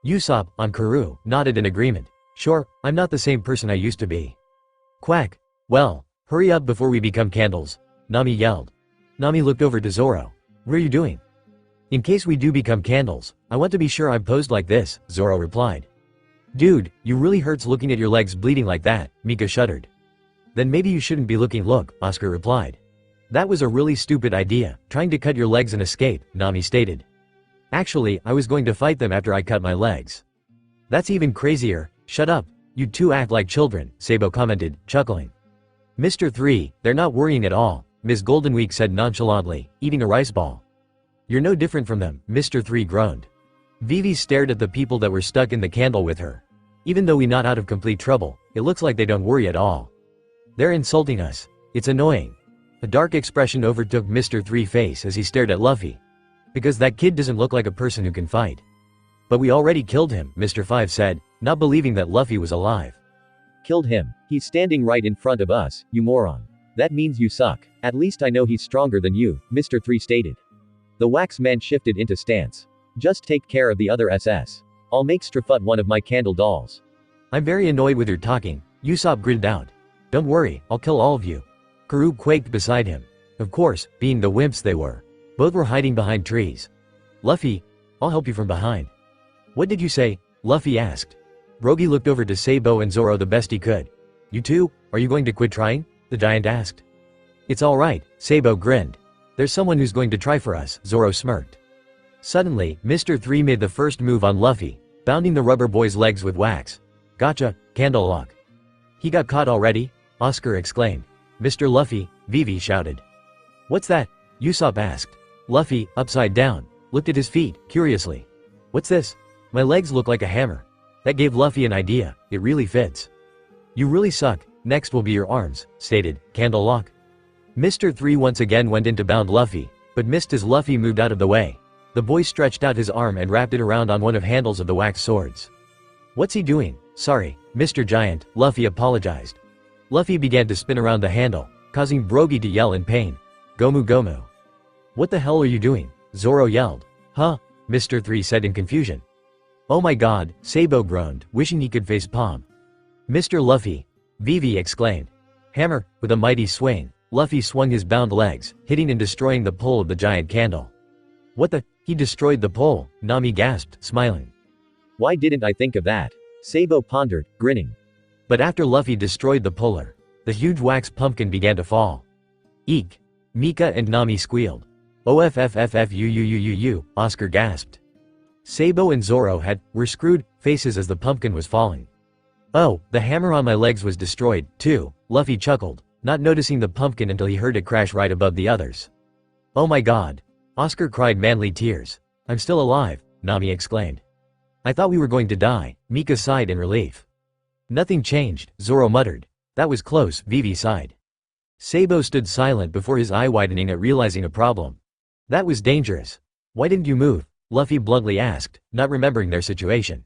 [SPEAKER 3] Usopp, on Karoo, nodded in agreement. Sure, I'm not the same person I used to be. Quack. Well, hurry up before we become candles, Nami yelled. Nami looked over to Zoro. What are you doing? In case we do become candles, I want to be sure I'm posed like this, Zoro replied. Dude, you really hurts looking at your legs bleeding like that, Mika shuddered. Then maybe you shouldn't be looking. Look, Oscar replied. That was a really stupid idea, trying to cut your legs and escape, Nami stated. Actually, I was going to fight them after I cut my legs. That's even crazier. Shut up, you two act like children, Sabo commented, chuckling. Mr. 3, they're not worrying at all, Ms. Goldenweek said nonchalantly, eating a rice ball. You're no different from them, Mr. 3 groaned. Vivi stared at the people that were stuck in the candle with her. Even though we're not out of complete trouble, it looks like they don't worry at all. They're insulting us. It's annoying. A dark expression overtook Mr. 3's face as he stared at Luffy. Because that kid doesn't look like a person who can fight. But we already killed him, Mr. 5 said, not believing that Luffy was alive.
[SPEAKER 4] Killed him. He's standing right in front of us, you moron. That means you suck. At least I know he's stronger than you, Mr. 3 stated. The wax man shifted into stance. Just take care of the other SS. I'll make Strafut one of my candle dolls.
[SPEAKER 3] I'm very annoyed with your talking, Usopp gritted out. Don't worry, I'll kill all of you. Karoo quaked beside him. Of course, being the wimps they were. Both were hiding behind trees. Luffy, I'll help you from behind. What did you say? Luffy asked. Brogy looked over to Sabo and Zoro the best he could. You two, are you going to quit trying? The giant asked. It's alright, Sabo grinned. There's someone who's going to try for us, Zoro smirked. Suddenly, Mr. 3 made the first move on Luffy, bounding the rubber boy's legs with wax. Gotcha, candle lock. He got caught already? Oscar exclaimed. Mr. Luffy, Vivi shouted. What's that? Usopp asked. Luffy, upside down, looked at his feet, curiously. What's this? My legs look like a hammer. That gave Luffy an idea, it really fits. You really suck, next will be your arms, stated, candle lock. Mr. 3 once again went in to bound Luffy, but missed as Luffy moved out of the way. The boy stretched out his arm and wrapped it around on one of handles of the wax swords. What's he doing? Sorry, Mr. Giant, Luffy apologized. Luffy began to spin around the handle, causing Brogy to yell in pain. Gomu Gomu. What the hell are you doing? Zoro yelled. Huh? Mr. 3 said in confusion. Oh my god, Sabo groaned, wishing he could face palm. Mr. Luffy, Vivi exclaimed. Hammer, with a mighty swing, Luffy swung his bound legs, hitting and destroying the pole of the giant candle. What the? He destroyed the pole, Nami gasped, smiling.
[SPEAKER 4] Why didn't I think of that? Sabo pondered, grinning.
[SPEAKER 3] But after Luffy destroyed the puller, the huge wax pumpkin began to fall. Eek! Mika and Nami squealed. OFFFFUUUUU, Oscar gasped. Sabo and Zoro were screwed faces as the pumpkin was falling. Oh, the hammer on my legs was destroyed, too, Luffy chuckled, not noticing the pumpkin until he heard it crash right above the others. Oh my god. Oscar cried manly tears. I'm still alive, Nami exclaimed. I thought we were going to die, Mika sighed in relief. Nothing changed, Zoro muttered. That was close, Vivi sighed. Sabo stood silent before his eye widening at realizing a problem. That was dangerous. Why didn't you move? Luffy bluntly asked, not remembering their situation.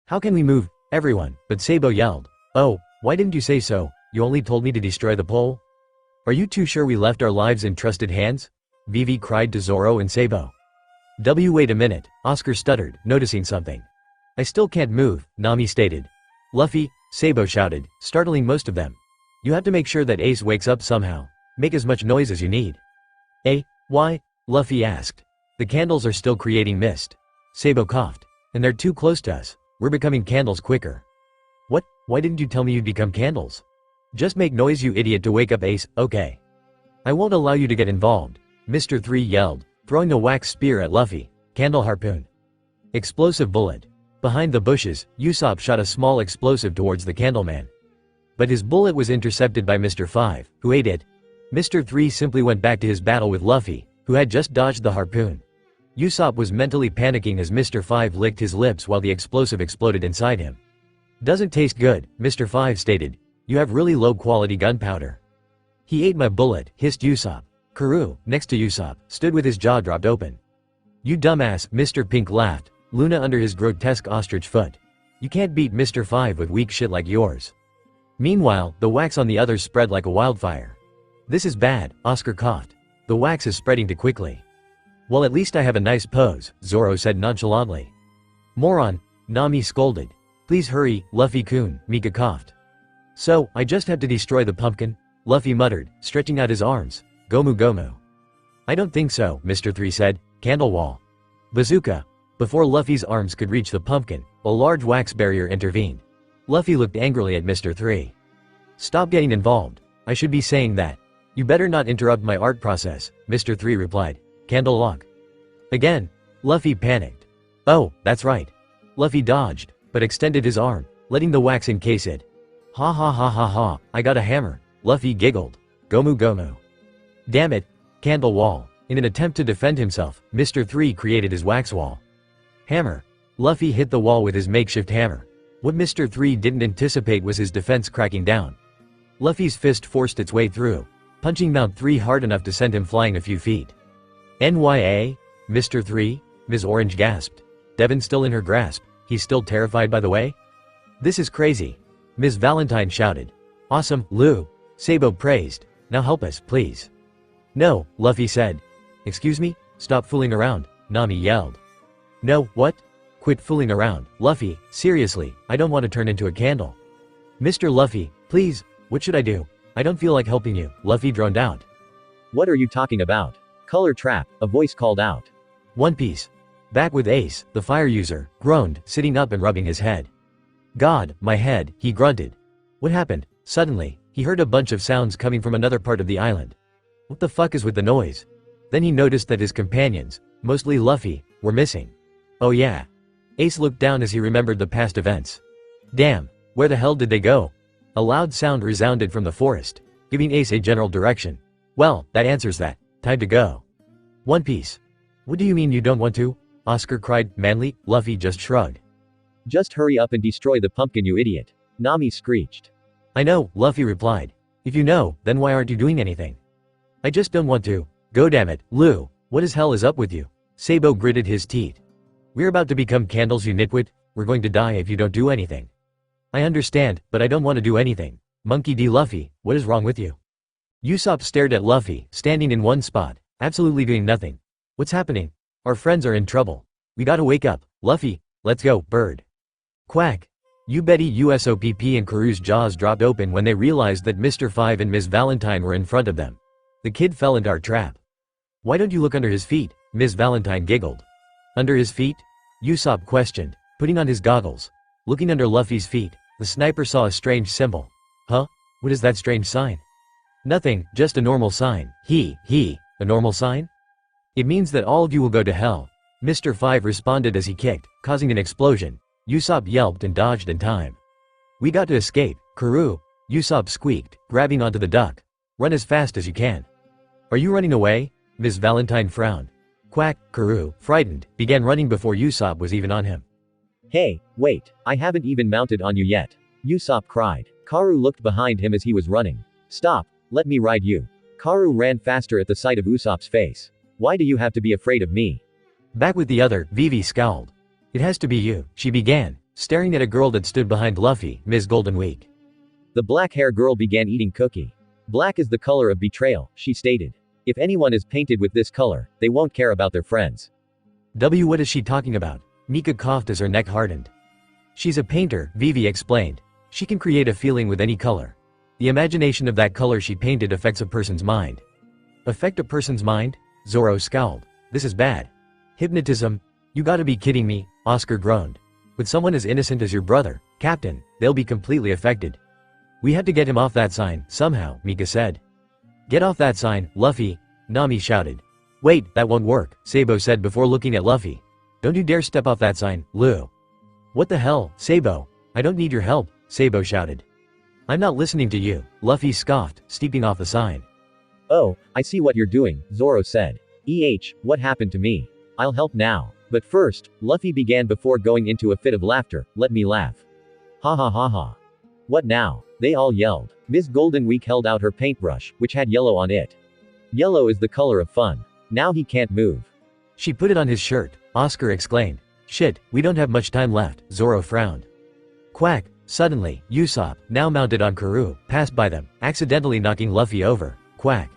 [SPEAKER 3] How can we move, everyone? But Sabo yelled. Oh, why didn't you say so? You only told me to destroy the pole? Are you too sure we left our lives in trusted hands? Vivi cried to Zoro and Sabo. Wait a minute, Oscar stuttered, noticing something. I still can't move, Nami stated. Luffy, Sabo shouted, startling most of them. You have to make sure that Ace wakes up somehow. Make as much noise as you need. Why? Luffy asked. The candles are still creating mist. Sabo coughed. And they're too close to us. We're becoming candles quicker. What? Why didn't you tell me you'd become candles? Just make noise, you idiot, to wake up Ace, okay. I won't allow you to get involved, Mr. 3 yelled, throwing a wax spear at Luffy. Candle harpoon. Explosive bullet. Behind the bushes, Usopp shot a small explosive towards the candleman. But his bullet was intercepted by Mr. 5, who ate it. Mr. 3 simply went back to his battle with Luffy, who had just dodged the harpoon. Usopp was mentally panicking as Mr. 5 licked his lips while the explosive exploded inside him. Doesn't taste good, Mr. 5 stated. You have really low quality gunpowder. He ate my bullet, hissed Usopp. Karoo, next to Usopp, stood with his jaw dropped open. You dumbass, Mr. Pink laughed, Luna under his grotesque ostrich foot. You can't beat Mr. 5 with weak shit like yours. Meanwhile, the wax on the others spread like a wildfire. This is bad, Oscar coughed. The wax is spreading too quickly. Well, at least I have a nice pose, Zoro said nonchalantly. Moron, Nami scolded. Please hurry, Luffy-kun, Mika coughed. So, I just have to destroy the pumpkin? Luffy muttered, stretching out his arms. Gomu Gomu. I don't think so, Mr. 3 said. Candle wall. Bazooka. Before Luffy's arms could reach the pumpkin, a large wax barrier intervened. Luffy looked angrily at Mr. 3. Stop getting involved. I should be saying that. You better not interrupt my art process, Mr. 3 replied. Candle lock. Again. Luffy panicked. Oh, that's right. Luffy dodged, but extended his arm, letting the wax encase it. Ha ha ha ha ha, I got a hammer, Luffy giggled. Gomu Gomu. Damn it. Candle wall. In an attempt to defend himself, Mr. 3 created his wax wall. Hammer. Luffy hit the wall with his makeshift hammer. What Mr. 3 didn't anticipate was his defense cracking down. Luffy's fist forced its way through, punching Mount 3 hard enough to send him flying a few feet. NYA? Mr. 3? Ms. Orange gasped. Devin still in her grasp. He's still terrified, by the way? This is crazy. Ms. Valentine shouted. Awesome, Lou. Sabo praised. Now help us, please. No, Luffy said. Excuse me? Stop fooling around, Nami yelled. No, what? Quit fooling around, Luffy, seriously, I don't want to turn into a candle. Mr. Luffy, please, what should I do? I don't feel like helping you, Luffy droned out.
[SPEAKER 4] What are you talking about? Color trap, a voice called out.
[SPEAKER 3] One Piece. Back with Ace, the fire user, groaned, sitting up and rubbing his head. God, my head, he grunted. What happened? Suddenly, he heard a bunch of sounds coming from another part of the island. What the fuck is with the noise? Then he noticed that his companions, mostly Luffy, were missing. Oh yeah. Ace looked down as he remembered the past events. Damn, where the hell did they go? A loud sound resounded from the forest, giving Ace a general direction. Well, that answers that. Time to go. One Piece. What do you mean you don't want to? Oscar cried, manly. Luffy just shrugged.
[SPEAKER 4] Just hurry up and destroy the pumpkin, you idiot. Nami screeched.
[SPEAKER 3] I know, Luffy replied. If you know, then why aren't you doing anything? I just don't want to. Go damn it, Lou, what as hell is up with you? Sabo gritted his teeth. We're about to become candles, you nitwit. We're going to die if you don't do anything. I understand, but I don't want to do anything. Monkey D. Luffy, what is wrong with you? Usopp stared at Luffy, standing in one spot, absolutely doing nothing. What's happening? Our friends are in trouble. We gotta wake up. Luffy, let's go, bird. Quack. You betty Usopp and Karu's jaws dropped open when they realized that Mr. Five and Ms. Valentine were in front of them. The kid fell into our trap. Why don't you look under his feet? Ms. Valentine giggled. Under his feet? Usopp questioned, putting on his goggles. Looking under Luffy's feet, the sniper saw a strange symbol. Huh? What is that strange sign? Nothing, just a normal sign. A normal sign? It means that all of you will go to hell. Mr. Five responded as he kicked, causing an explosion. Usopp yelped and dodged in time. We got to escape, Karu. Usopp squeaked, grabbing onto the duck. Run as fast as you can. Are you running away? Ms. Valentine frowned. Quack, Karu, frightened, began running before Usopp was even on him.
[SPEAKER 4] Hey, wait, I haven't even mounted on you yet. Usopp cried. Karu looked behind him as he was running. Stop, let me ride you. Karu ran faster at the sight of Usopp's face. Why do you have to be afraid of me?
[SPEAKER 3] Back with the other, Vivi scowled. It has to be you, she began, staring at a girl that stood behind Luffy, Ms. Golden Week.
[SPEAKER 4] The black-haired girl began eating cookie. Black is the color of betrayal, she stated. If anyone is painted with this color, they won't care about their friends.
[SPEAKER 3] What is she talking about? Mika coughed as her neck hardened. She's a painter, Vivi explained. She can create a feeling with any color. The imagination of that color she painted affects a person's mind. Affect a person's mind? Zoro scowled. This is bad. Hypnotism? You gotta be kidding me, Oscar groaned. With someone as innocent as your brother, Captain, they'll be completely affected. We had to get him off that sign, somehow, Mika said. Get off that sign, Luffy, Nami shouted. Wait, that won't work, Sabo said before looking at Luffy. Don't you dare step off that sign, Lou. What the hell, Sabo? I don't need your help, Sabo shouted. I'm not listening to you, Luffy scoffed, stepping off the sign.
[SPEAKER 4] Oh, I see what you're doing, Zoro said. What happened to me? I'll help now. But first, Luffy began before going into a fit of laughter. Let me laugh. Ha ha ha ha. What now? They all yelled. Ms. Golden Week held out her paintbrush, which had yellow on it. Yellow is the color of fun. Now he can't move.
[SPEAKER 3] She put it on his shirt, Oscar exclaimed. Shit, we don't have much time left, Zoro frowned. Quack, suddenly, Usopp, now mounted on Karu, passed by them, accidentally knocking Luffy over. Quack.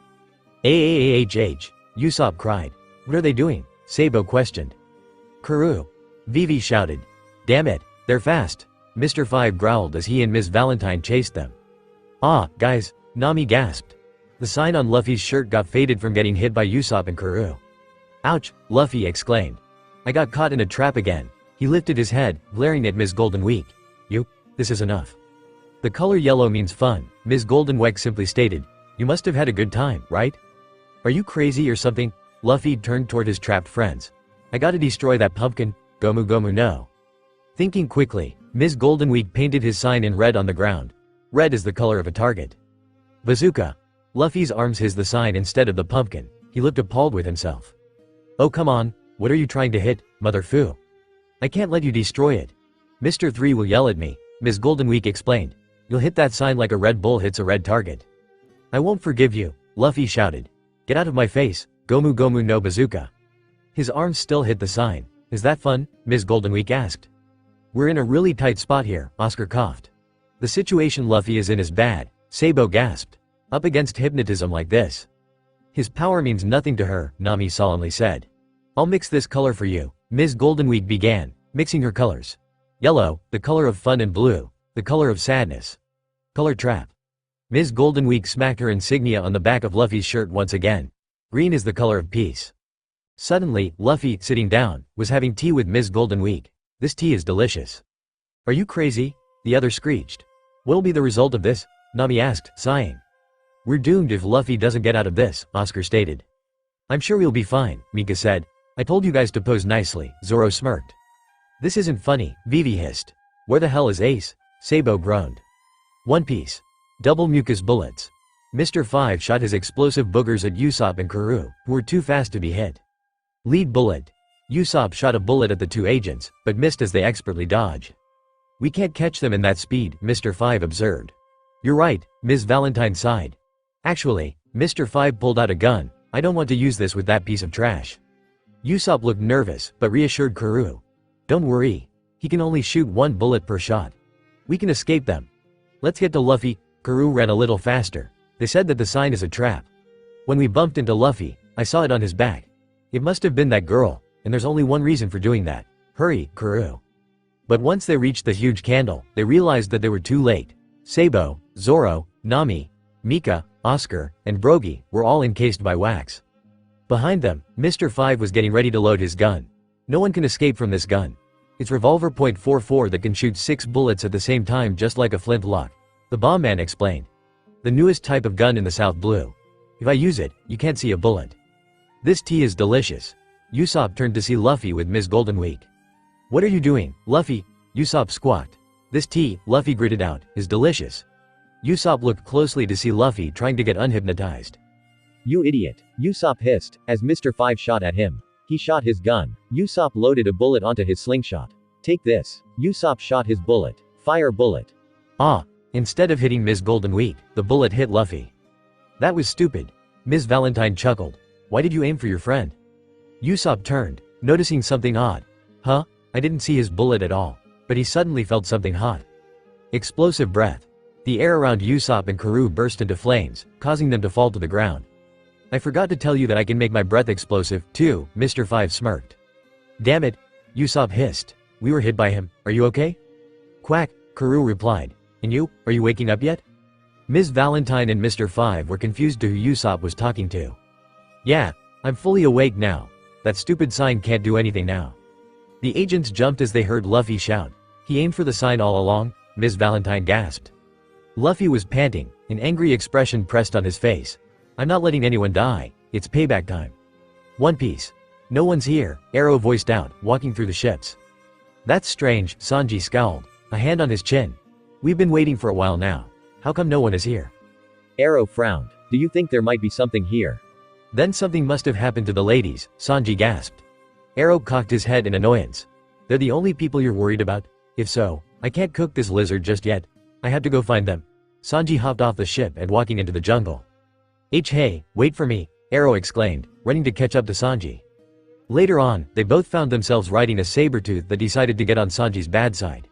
[SPEAKER 3] Usopp cried. What are they doing? Sabo questioned. Karu. Vivi shouted. Damn it, they're fast. Mr. Five growled as he and Ms. Valentine chased them. Ah, guys, Nami gasped. The sign on Luffy's shirt got faded from getting hit by Usopp and Karu. Ouch, Luffy exclaimed. I got caught in a trap again. He lifted his head, glaring at Ms. Golden Week. This is enough. The color yellow means fun, Ms. Golden Week simply stated. You must have had a good time, right? Are you crazy or something? Luffy turned toward his trapped friends. I gotta destroy that pumpkin, Gomu Gomu no. Thinking quickly, Ms. Golden Week painted his sign in red on the ground. Red is the color of a target. Bazooka. Luffy's arms his the sign instead of the pumpkin. He looked appalled with himself. Oh come on, what are you trying to hit, Mother Fu? I can't let you destroy it. Mr. 3 will yell at me, Ms. Golden Week explained. You'll hit that sign like a Red Bull hits a red target. I won't forgive you, Luffy shouted. Get out of my face, Gomu Gomu no bazooka. His arms still hit the sign. Is that fun? Ms. Golden Week asked. We're in a really tight spot here, Oscar coughed. The situation Luffy is in is bad, Sabo gasped. Up against hypnotism like this. His power means nothing to her, Nami solemnly said. I'll mix this color for you, Ms. Goldenweek began, mixing her colors. Yellow, the color of fun, and blue, the color of sadness. Color trap. Ms. Goldenweek smacked her insignia on the back of Luffy's shirt once again. Green is the color of peace. Suddenly, Luffy, sitting down, was having tea with Ms. Goldenweek. This tea is delicious. Are you crazy? The other screeched. What'll be the result of this? Nami asked, sighing. We're doomed if Luffy doesn't get out of this, Oscar stated. I'm sure we'll be fine, Mika said. I told you guys to pose nicely, Zoro smirked. This isn't funny, Vivi hissed. Where the hell is Ace? Sabo groaned. One Piece. Double mucus bullets. Mr. Five shot his explosive boogers at Usopp and Karoo, who were too fast to be hit. Lead bullet. Usopp shot a bullet at the two agents, but missed as they expertly dodged. We can't catch them in that speed, Mr. Five observed. You're right, Ms. Valentine sighed. Actually, Mr. Five pulled out a gun. I don't want to use this with that piece of trash. Usopp looked nervous, but reassured Karoo. Don't worry. He can only shoot one bullet per shot. We can escape them. Let's get to Luffy. Karoo ran a little faster. They said that the sign is a trap. When we bumped into Luffy, I saw it on his back. It must have been that girl, and there's only one reason for doing that. Hurry, Karoo. But once they reached the huge candle, they realized that they were too late. Sabo, Zoro, Nami, Mika, Oscar, and Brogy were all encased by wax. Behind them, Mr. Five was getting ready to load his gun. No one can escape from this gun. It's revolver .44 that can shoot 6 bullets at the same time, just like a flintlock. The bomb man explained. The newest type of gun in the South Blue. If I use it, you can't see a bullet. This tea is delicious. Usopp turned to see Luffy with Ms. Goldenweek. What are you doing, Luffy? Usopp squawked. This tea, Luffy gritted out, is delicious. Usopp looked closely to see Luffy trying to get unhypnotized.
[SPEAKER 4] You idiot, Usopp hissed, as Mr. Five shot at him. He shot his gun. Usopp loaded a bullet onto his slingshot. Take this. Usopp shot his bullet. Fire bullet.
[SPEAKER 3] Ah, instead of hitting Ms. Goldenweek, the bullet hit Luffy. That was stupid. Ms. Valentine chuckled. Why did you aim for your friend? Usopp turned, noticing something odd. Huh? I didn't see his bullet at all, but he suddenly felt something hot. Explosive breath. The air around Usopp and Karoo burst into flames, causing them to fall to the ground. I forgot to tell you that I can make my breath explosive, too, Mr. Five smirked. Damn it, Usopp hissed. We were hit by him, are you okay? Quack, Karoo replied. And you, are you waking up yet? Ms. Valentine and Mr. Five were confused to who Usopp was talking to. Yeah, I'm fully awake now. That stupid sign can't do anything now. The agents jumped as they heard Luffy shout. He aimed for the sign all along, Ms. Valentine gasped. Luffy was panting, an angry expression pressed on his face. I'm not letting anyone die, it's payback time. One Piece. No one's here, Arrow voiced out, walking through the ships. That's strange, Sanji scowled, a hand on his chin. We've been waiting for a while now. How come no one is here?
[SPEAKER 4] Arrow frowned. Do you think there might be something here?
[SPEAKER 3] Then something must have happened to the ladies, Sanji gasped. Arrow cocked his head in annoyance. They're the only people you're worried about? If so, I can't cook this lizard just yet. I have to go find them. Sanji hopped off the ship and walking into the jungle. Hey, wait for me, Arrow exclaimed, running to catch up to Sanji. Later on, they both found themselves riding a saber-tooth that decided to get on Sanji's bad side.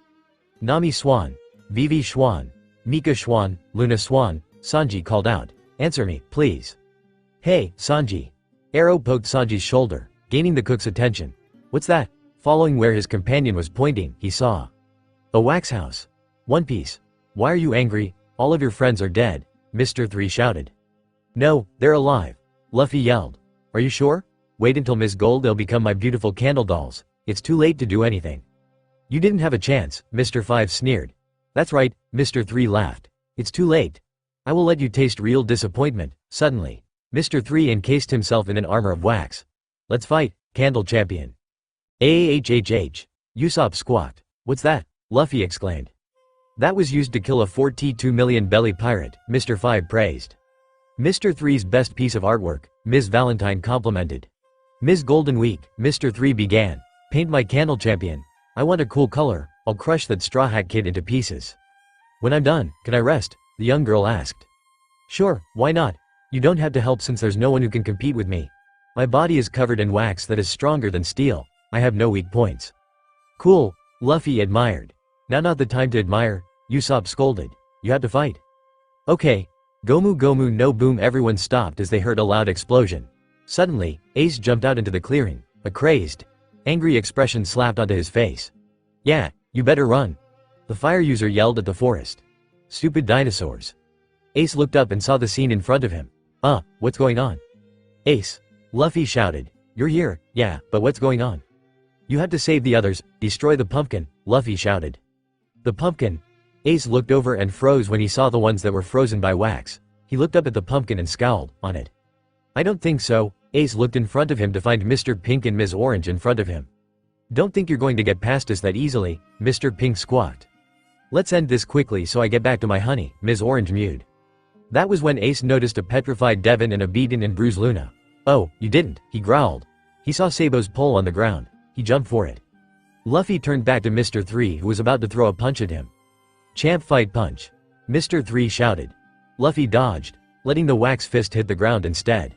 [SPEAKER 3] Nami Swan, Vivi Swan, Mika Swan, Luna Swan, Sanji called out. Answer me, please. Hey, Sanji. Arrow poked Sanji's shoulder, gaining the cook's attention. What's that? Following where his companion was pointing, he saw a wax house. One Piece. Why are you angry? All of your friends are dead, Mr. 3 shouted. No, they're alive. Luffy yelled. Are you sure? Wait until Miss Gold, they'll become my beautiful candle dolls. It's too late to do anything. You didn't have a chance, Mr. 5 sneered. That's right, Mr. 3 laughed. It's too late. I will let you taste real disappointment. Suddenly, Mr. 3 encased himself in an armor of wax. Let's fight, Candle Champion. AHHH. Usopp squawked. What's that? Luffy exclaimed. That was used to kill a 42 million belly pirate, Mr. 5 praised. Mr. 3's best piece of artwork, Ms. Valentine complimented. Ms. Goldenweek, Mr. 3 began. Paint my Candle Champion. I want a cool color, I'll crush that Straw Hat Kid into pieces. When I'm done, can I rest? The young girl asked. Sure, why not? You don't have to help since there's no one who can compete with me. My body is covered in wax that is stronger than steel. I have no weak points. Cool, Luffy admired. Now not the time to admire, Usopp scolded. You have to fight. Okay. Gomu Gomu no boom. Everyone stopped as they heard a loud explosion. Suddenly, Ace jumped out into the clearing, a crazed, angry expression slapped onto his face. Yeah, you better run. The fire user yelled at the forest. Stupid dinosaurs. Ace looked up and saw the scene in front of him. What's going on? Ace. Luffy shouted. You're here, yeah, but what's going on? You have to save the others, destroy the pumpkin, Luffy shouted. The pumpkin? Ace looked over and froze when he saw the ones that were frozen by wax. He looked up at the pumpkin and scowled on it. I don't think so. Ace looked in front of him to find Mr. Pink and Ms. Orange in front of him. Don't think you're going to get past us that easily, Mr. Pink squawked. Let's end this quickly so I get back to my honey, Ms. Orange mewed. That was when Ace noticed a petrified Devon and a beaten and bruised Luna. Oh, you didn't, he growled. He saw Sabou's pole on the ground. He jumped for it. Luffy turned back to Mr. 3 who was about to throw a punch at him. Champ fight punch. Mr. 3 shouted. Luffy dodged, letting the wax fist hit the ground instead.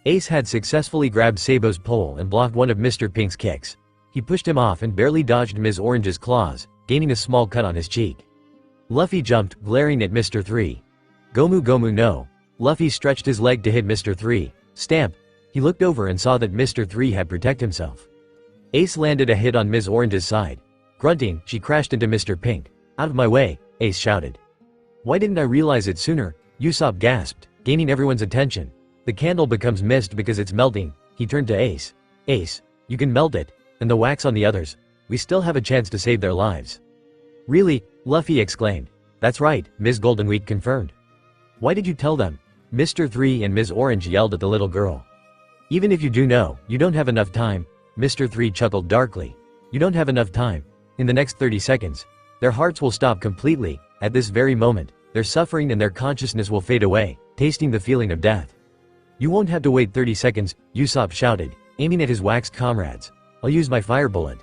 [SPEAKER 3] Ace had successfully grabbed Sabou's pole and blocked one of Mr. Pink's kicks. He pushed him off and barely dodged Ms. Orange's claws, gaining a small cut on his cheek. Luffy jumped, glaring at Mr. 3. Gomu Gomu no. Luffy stretched his leg to hit Mr. 3. Stamp. He looked over and saw that Mr. 3 had protected himself. Ace landed a hit on Ms. Orange's side. Grunting, she crashed into Mr. Pink. Out of my way, Ace shouted. Why didn't I realize it sooner? Usopp gasped, gaining everyone's attention. The candle becomes mist because it's melting. He turned to Ace. Ace, you can melt it, and the wax on the others. We still have a chance to save their lives. Really? Luffy exclaimed. That's right, Ms. Goldenweed confirmed. Why did you tell them? Mr. 3 and Ms. Orange yelled at the little girl. Even if you do know, you don't have enough time. Mr. 3 chuckled darkly. You don't have enough time. In the next 30 seconds, their hearts will stop completely. At this very moment, their suffering and their consciousness will fade away, tasting the feeling of death. You won't have to wait 30 seconds, Usopp shouted, aiming at his waxed comrades. I'll use my fire bullet.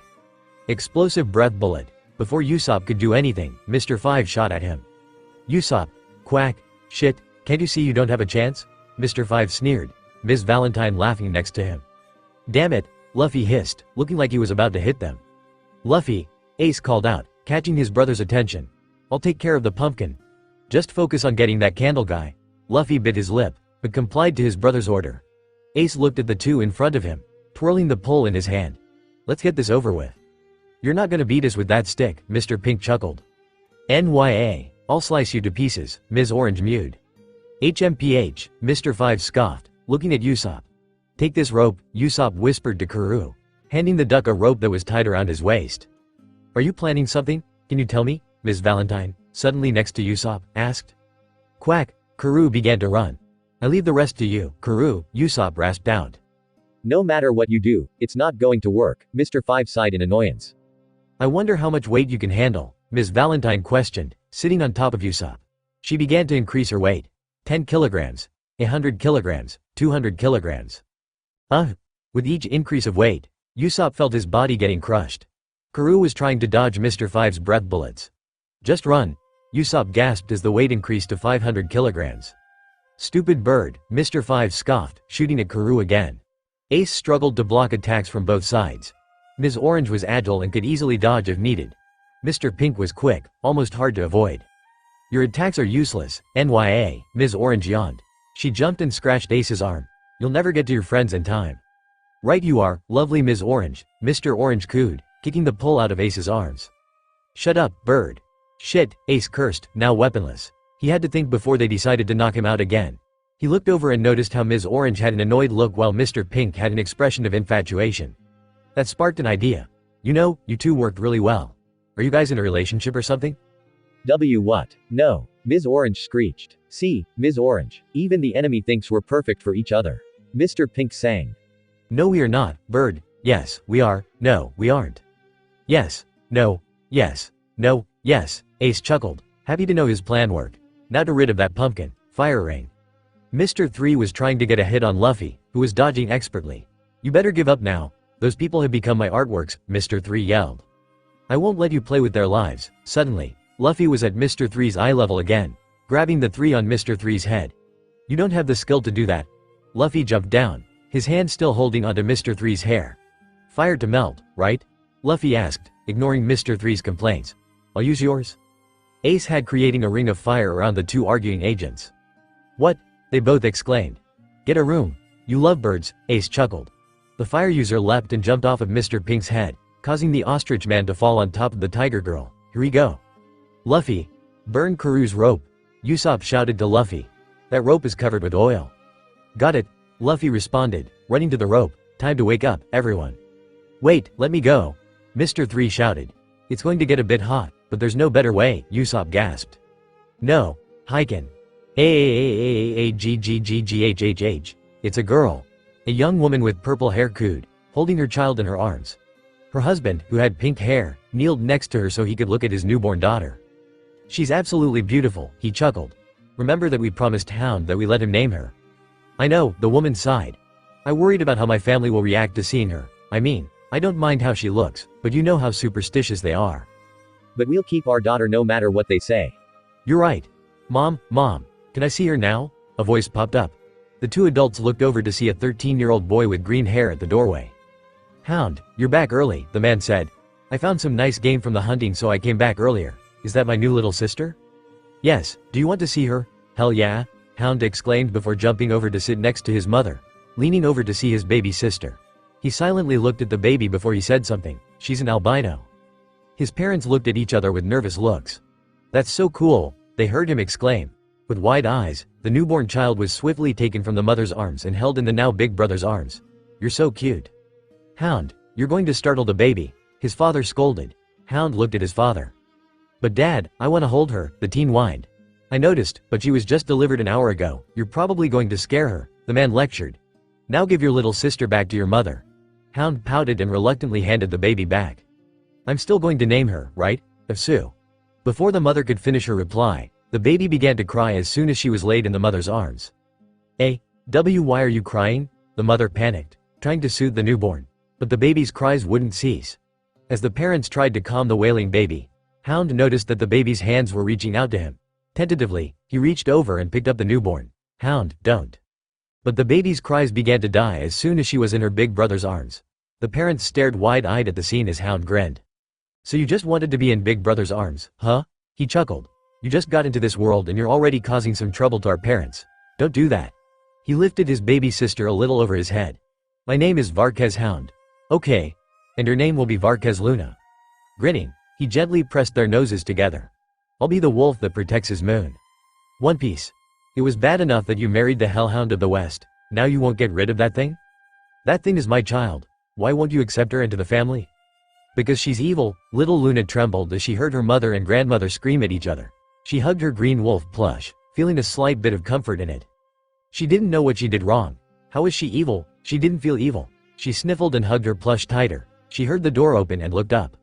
[SPEAKER 3] Explosive breath bullet. Before Usopp could do anything, Mr. 5 shot at him. Usopp. Quack. Shit, can't you see you don't have a chance? Mr. 5 sneered, Ms. Valentine laughing next to him. Damn it, Luffy hissed, looking like he was about to hit them. Luffy, Ace called out, catching his brother's attention. I'll take care of the pumpkin. Just focus on getting that candle guy. Luffy bit his lip, but complied to his brother's order. Ace looked at the two in front of him, twirling the pole in his hand. Let's get this over with. You're not gonna beat us with that stick, Mr. Pink chuckled. NYA, I'll slice you to pieces, Ms. Orange mewed. HMPH, Mr. 5 scoffed, looking at Usopp. Take this rope, Usopp whispered to Karoo, handing the duck a rope that was tied around his waist. Are you planning something? Can you tell me? Ms. Valentine, suddenly next to Usopp, asked. Quack, Karoo began to run. I leave the rest to you, Karoo, Usopp rasped out.
[SPEAKER 4] No matter what you do, it's not going to work, Mr. 5 sighed in annoyance.
[SPEAKER 3] I wonder how much weight you can handle, Ms. Valentine questioned, sitting on top of Usopp. She began to increase her weight. 10 kilograms, 100 kilograms, 200 kilograms. With each increase of weight, Usopp felt his body getting crushed. Karoo was trying to dodge Mr. 5's breath bullets. Just run, Usopp gasped as the weight increased to 500 kilograms. Stupid bird, Mr. 5 scoffed, shooting at Karoo again. Ace struggled to block attacks from both sides. Ms. Orange was agile and could easily dodge if needed. Mr. Pink was quick, almost hard to avoid. Your attacks are useless, NYA, Ms. Orange yawned. She jumped and scratched Ace's arm. You'll never get to your friends in time. Right you are, lovely Ms. Orange, Mr. Orange cooed, kicking the pole out of Ace's arms. Shut up, bird. Shit, Ace cursed, now weaponless. He had to think before they decided to knock him out again. He looked over and noticed how Ms. Orange had an annoyed look while Mr. Pink had an expression of infatuation. That sparked an idea. You know, you two worked really well. Are you guys in a relationship or something?
[SPEAKER 4] What? No, Ms. Orange screeched. See, Ms. Orange, even the enemy thinks we're perfect for each other. Mr. Pink sang.
[SPEAKER 3] No we are not, bird. Yes, we are. No, we aren't. Yes. No. Yes. No. Yes. Ace chuckled, happy to know his plan worked. Now to rid of that pumpkin. Fire ring. Mr. 3 was trying to get a hit on Luffy, who was dodging expertly. You better give up now. Those people have become my artworks, Mr. 3 yelled. I won't let you play with their lives. Suddenly, Luffy was at Mr. 3's eye level again, grabbing the 3 on Mr. 3's head. You don't have the skill to do that. Luffy jumped down, his hand still holding onto Mr. 3's hair. Fire to melt, right? Luffy asked, ignoring Mr. 3's complaints. I'll use yours. Ace had creating a ring of fire around the two arguing agents. What? They both exclaimed. Get a room. You lovebirds, Ace chuckled. The fire user leapt and jumped off of Mr. Pink's head, causing the ostrich man to fall on top of the tiger girl. Here we go. Luffy. Burn Karu's rope. Usopp shouted to Luffy. That rope is covered with oil. Got it, Luffy responded, running to the rope. Time to wake up, everyone. Wait, let me go. Mr. 3 shouted. It's going to get a bit hot, but there's no better way, Usopp gasped. No, Hyken. A-G-G-G-G-H-H-H. It's a girl. A young woman with purple hair cooed, holding her child in her arms. Her husband, who had pink hair, kneeled next to her so he could look at his newborn daughter. She's absolutely beautiful, he chuckled. Remember that we promised Hound that we let him name her. I know, the woman sighed. I worried about how my family will react to seeing her. I mean, I don't mind how she looks, but you know how superstitious they are.
[SPEAKER 4] But we'll keep our daughter no matter what they say.
[SPEAKER 3] You're right. Mom, can I see her now? A voice popped up. The two adults looked over to see a 13-year-old boy with green hair at the doorway. Hound, you're back early, the man said. I found some nice game from the hunting so I came back earlier. Is that my new little sister? Yes, do you want to see her? Hell yeah, Hound exclaimed before jumping over to sit next to his mother, leaning over to see his baby sister. He silently looked at the baby before he said something. She's an albino. His parents looked at each other with nervous looks. That's so cool, they heard him exclaim. With wide eyes, the newborn child was swiftly taken from the mother's arms and held in the now big brother's arms. You're so cute. Hound, you're going to startle the baby, his father scolded. Hound looked at his father. But Dad, I want to hold her, the teen whined. I noticed, but she was just delivered an hour ago. You're probably going to scare her, the man lectured. Now give your little sister back to your mother. Hound pouted and reluctantly handed the baby back. I'm still going to name her, right? Sue. Before the mother could finish her reply, the baby began to cry as soon as she was laid in the mother's arms. Why are you crying? The mother panicked, trying to soothe the newborn. But the baby's cries wouldn't cease. As the parents tried to calm the wailing baby, Hound noticed that the baby's hands were reaching out to him. Tentatively, he reached over and picked up the newborn. Hound, don't. But the baby's cries began to die as soon as she was in her big brother's arms. The parents stared wide-eyed at the scene as Hound grinned. So you just wanted to be in big brother's arms, huh? He chuckled. You just got into this world and you're already causing some trouble to our parents. Don't do that. He lifted his baby sister a little over his head. My name is Varkez Hound. Okay. And your name will be Varkez Luna. Grinning, he gently pressed their noses together. I'll be the wolf that protects his moon. One Piece. It was bad enough that you married the Hellhound of the West. Now you won't get rid of that thing? That thing is my child. Why won't you accept her into the family? Because she's evil, little Luna trembled as she heard her mother and grandmother scream at each other. She hugged her green wolf plush, feeling a slight bit of comfort in it. She didn't know what she did wrong. How was she evil? She didn't feel evil. She sniffled and hugged her plush tighter. She heard the door open and looked up.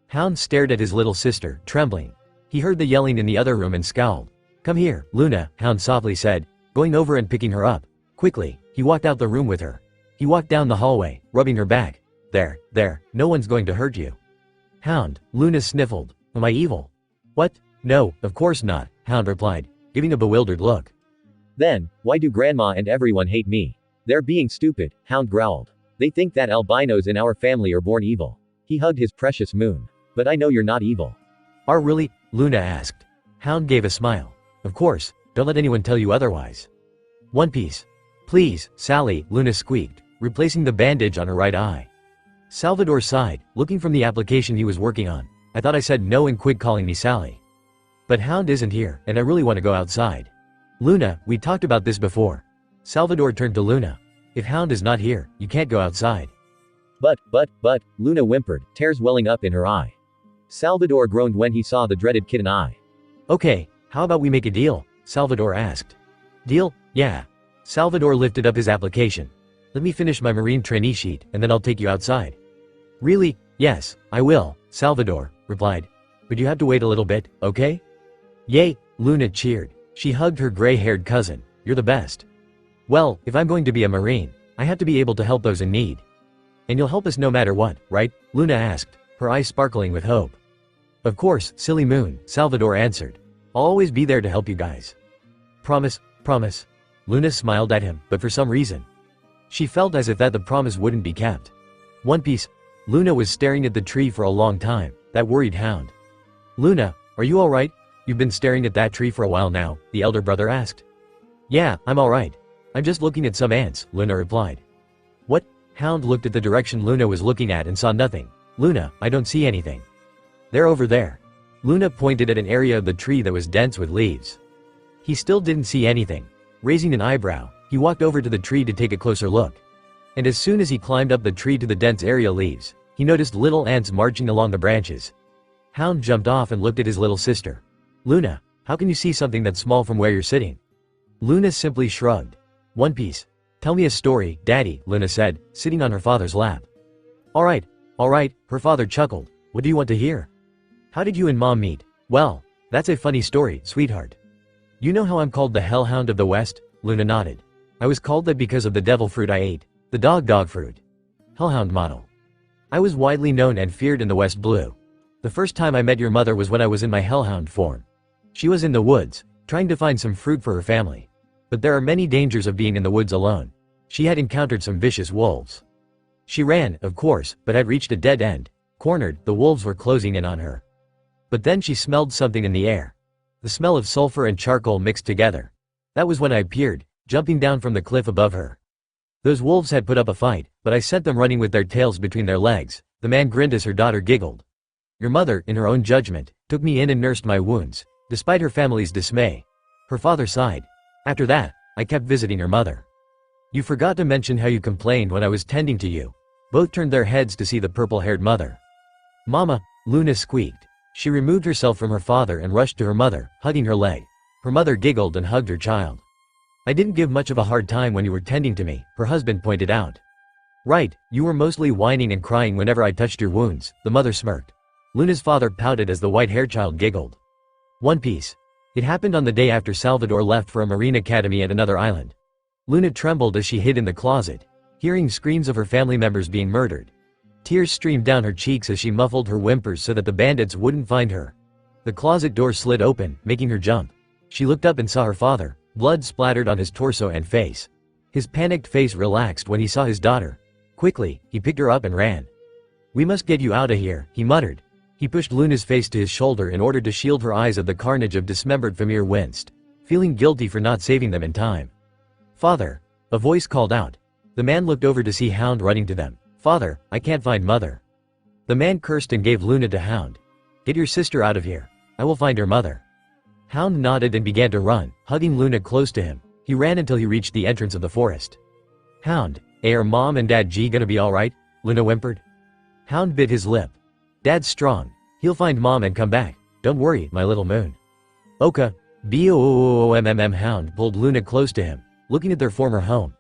[SPEAKER 3] Hound stared at his little sister, trembling. He heard the yelling in the other room and scowled. Come here, Luna, Hound softly said, going over and picking her up. Quickly, he walked out the room with her. He walked down the hallway, rubbing her back. There, no one's going to hurt you. Hound, Luna sniffled. Am I evil? What? No, of course not, Hound replied, giving a bewildered look.
[SPEAKER 4] Then, why do Grandma and everyone hate me? They're being stupid, Hound growled. They think that albinos in our family are born evil. He hugged his precious moon. But I know you're not evil.
[SPEAKER 3] Are really? Luna asked. Hound gave a smile. Of course, don't let anyone tell you otherwise. One Piece. Please, Sally, Luna squeaked, replacing the bandage on her right eye. Salvador sighed, looking from the application he was working on. I thought I said no and quit calling me Sally. But Hound isn't here, and I really want to go outside. Luna, we talked about this before. Salvador turned to Luna. If Hound is not here, you can't go outside.
[SPEAKER 4] But, Luna whimpered, tears welling up in her eye. Salvador groaned when he saw the dreaded kitten eye.
[SPEAKER 3] Okay, how about we make a deal? Salvador asked. Deal? Yeah. Salvador lifted up his application. Let me finish my marine trainee sheet, and then I'll take you outside. Really? Yes, I will, Salvador replied. But you have to wait a little bit, okay? Yay, Luna cheered. She hugged her gray-haired cousin. You're the best. Well, if I'm going to be a marine, I have to be able to help those in need. And you'll help us no matter what, right? Luna asked, her eyes sparkling with hope. Of course, silly moon, Salvador answered. I'll always be there to help you guys. Promise, promise. Luna smiled at him, but for some reason, she felt as if the promise wouldn't be kept. One Piece. Luna was staring at the tree for a long time. That worried Hound. Luna, are you alright? You've been staring at that tree for a while now, the elder brother asked. Yeah, I'm alright. I'm just looking at some ants, Luna replied. What? Hound looked at the direction Luna was looking at and saw nothing. Luna, I don't see anything. They're over there. Luna pointed at an area of the tree that was dense with leaves. He still didn't see anything. Raising an eyebrow, he walked over to the tree to take a closer look. And as soon as he climbed up the tree to the dense area leaves, he noticed little ants marching along the branches. Hound jumped off and looked at his little sister. Luna, how can you see something that small from where you're sitting? Luna simply shrugged. One Piece. Tell me a story, Daddy, Luna said, sitting on her father's lap. Alright, her father chuckled. What do you want to hear? How did you and Mom meet? Well, that's a funny story, sweetheart. You know how I'm called the Hellhound of the West? Luna nodded. I was called that because of the devil fruit I ate. The dog fruit. Hellhound model. I was widely known and feared in the West Blue. The first time I met your mother was when I was in my Hellhound form. She was in the woods, trying to find some fruit for her family. But there are many dangers of being in the woods alone. She had encountered some vicious wolves. She ran, of course, but had reached a dead end. Cornered, the wolves were closing in on her. But then she smelled something in the air. The smell of sulfur and charcoal mixed together. That was when I appeared, jumping down from the cliff above her. Those wolves had put up a fight, but I sent them running with their tails between their legs. The man grinned as her daughter giggled. Your mother, in her own judgment, took me in and nursed my wounds, despite her family's dismay. Her father sighed. After that, I kept visiting her mother. You forgot to mention how you complained when I was tending to you. Both turned their heads to see the purple-haired mother. Mama, Luna squeaked. She removed herself from her father and rushed to her mother, hugging her leg. Her mother giggled and hugged her child. I didn't give much of a hard time when you were tending to me, her husband pointed out. Right, you were mostly whining and crying whenever I touched your wounds, the mother smirked. Luna's father pouted as the white-haired child giggled. One Piece. It happened on the day after Salvador left for a marine academy at another island. Luna trembled as she hid in the closet, hearing screams of her family members being murdered. Tears streamed down her cheeks as she muffled her whimpers so that the bandits wouldn't find her. The closet door slid open, making her jump. She looked up and saw her father, blood splattered on his torso and face. His panicked face relaxed when he saw his daughter. Quickly, he picked her up and ran. We must get you out of here, he muttered. He pushed Luna's face to his shoulder in order to shield her eyes of the carnage of dismembered Famir winced, feeling guilty for not saving them in time. Father, a voice called out. The man looked over to see Hound running to them. Father, I can't find mother. The man cursed and gave Luna to Hound. Get your sister out of here. I will find her mother. Hound nodded and began to run, hugging Luna close to him. He ran until he reached the entrance of the forest. Hound, are Mom and Dad G gonna be alright? Luna whimpered. Hound bit his lip. Dad's strong. He'll find Mom and come back. Don't worry, my little moon. Oka, B-O-O-O-M-M-M. Hound pulled Luna close to him, looking at their former home.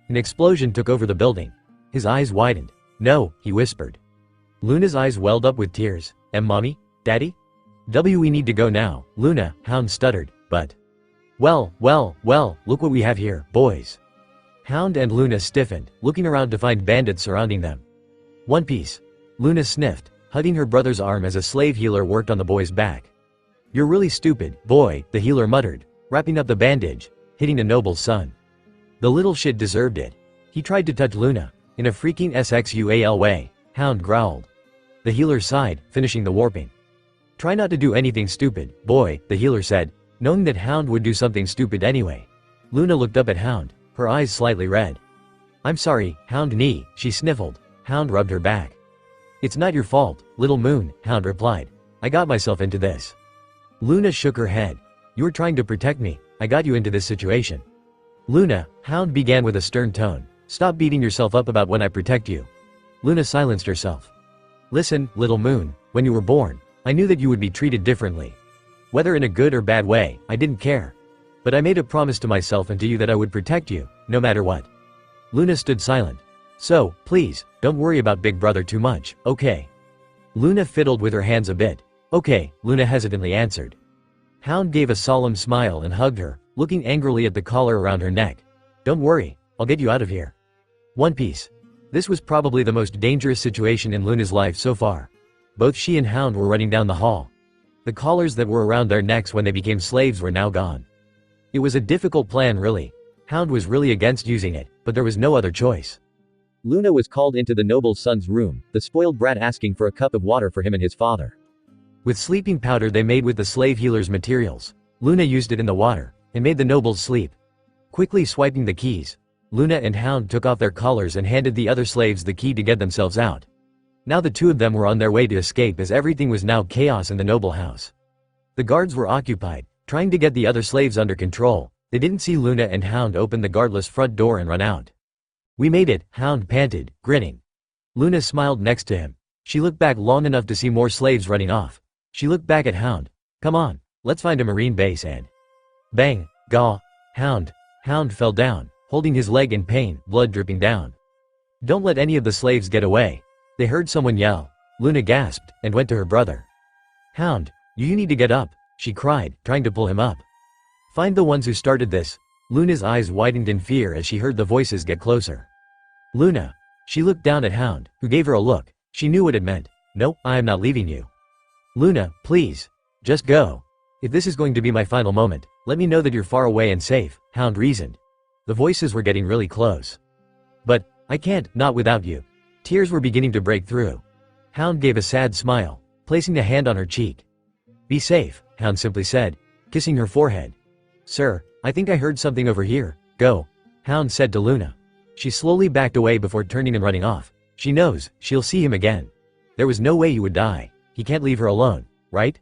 [SPEAKER 3] An explosion took over the building. His eyes widened. No, he whispered. Luna's eyes welled up with tears. Mommy? Daddy? We need to go now, Luna, Hound stuttered, but... Well, look what we have here, boys. Hound and Luna stiffened, looking around to find bandits surrounding them. One Piece. Luna sniffed, hugging her brother's arm as a slave healer worked on the boy's back. You're really stupid, boy, the healer muttered, wrapping up the bandage, hitting the noble's son. The little shit deserved it. He tried to touch Luna, in a freaking sexual way, Hound growled. The healer sighed, finishing the warping. Try not to do anything stupid, boy, the healer said, knowing that Hound would do something stupid anyway. Luna looked up at Hound, her eyes slightly red. I'm sorry, Hound knee, she sniffled. Hound rubbed her back. It's not your fault, little moon, Hound replied. I got myself into this. Luna shook her head. You were trying to protect me, I got you into this situation. Luna, Hound began with a stern tone. Stop beating yourself up about when I protect you. Luna silenced herself. Listen, little moon, when you were born, I knew that you would be treated differently. Whether in a good or bad way, I didn't care. But I made a promise to myself and to you that I would protect you, no matter what. Luna stood silent. So, please, don't worry about Big Brother too much, okay? Luna fiddled with her hands a bit. Okay, Luna hesitantly answered. Hound gave a solemn smile and hugged her, looking angrily at the collar around her neck. Don't worry, I'll get you out of here. One Piece. This was probably the most dangerous situation in Luna's life so far. Both she and Hound were running down the hall. The collars that were around their necks when they became slaves were now gone. It was a difficult plan really. Hound was really against using it, but there was no other choice. Luna was called into the noble's son's room, the spoiled brat asking for a cup of water for him and his father. With sleeping powder they made with the slave healer's materials, Luna used it in the water, and made the nobles sleep. Quickly swiping the keys, Luna and Hound took off their collars and handed the other slaves the key to get themselves out. Now the two of them were on their way to escape as everything was now chaos in the noble house. The guards were occupied, trying to get the other slaves under control. They didn't see Luna and Hound open the guardless front door and run out. "We made it," Hound panted, grinning. Luna smiled next to him. She looked back long enough to see more slaves running off. She looked back at Hound. "Come on, let's find a marine base and—" Bang! Gaw! Hound fell down, holding his leg in pain, blood dripping down. "Don't let any of the slaves get away." They heard someone yell. Luna gasped, and went to her brother. "Hound, you need to get up," she cried, trying to pull him up. "Find the ones who started this." Luna's eyes widened in fear as she heard the voices get closer. "Luna." She looked down at Hound, who gave her a look. She knew what it meant. "No, I am not leaving you." "Luna, please. Just go. If this is going to be my final moment, let me know that you're far away and safe," Hound reasoned. The voices were getting really close. "But, I can't, not without you." Tears were beginning to break through. Hound gave a sad smile, placing a hand on her cheek. "Be safe," Hound simply said, kissing her forehead. "Sir, I think I heard something over here. Go," Hound said to Luna. She slowly backed away before turning and running off. She knows, she'll see him again. There was no way he would die. He can't leave her alone, right?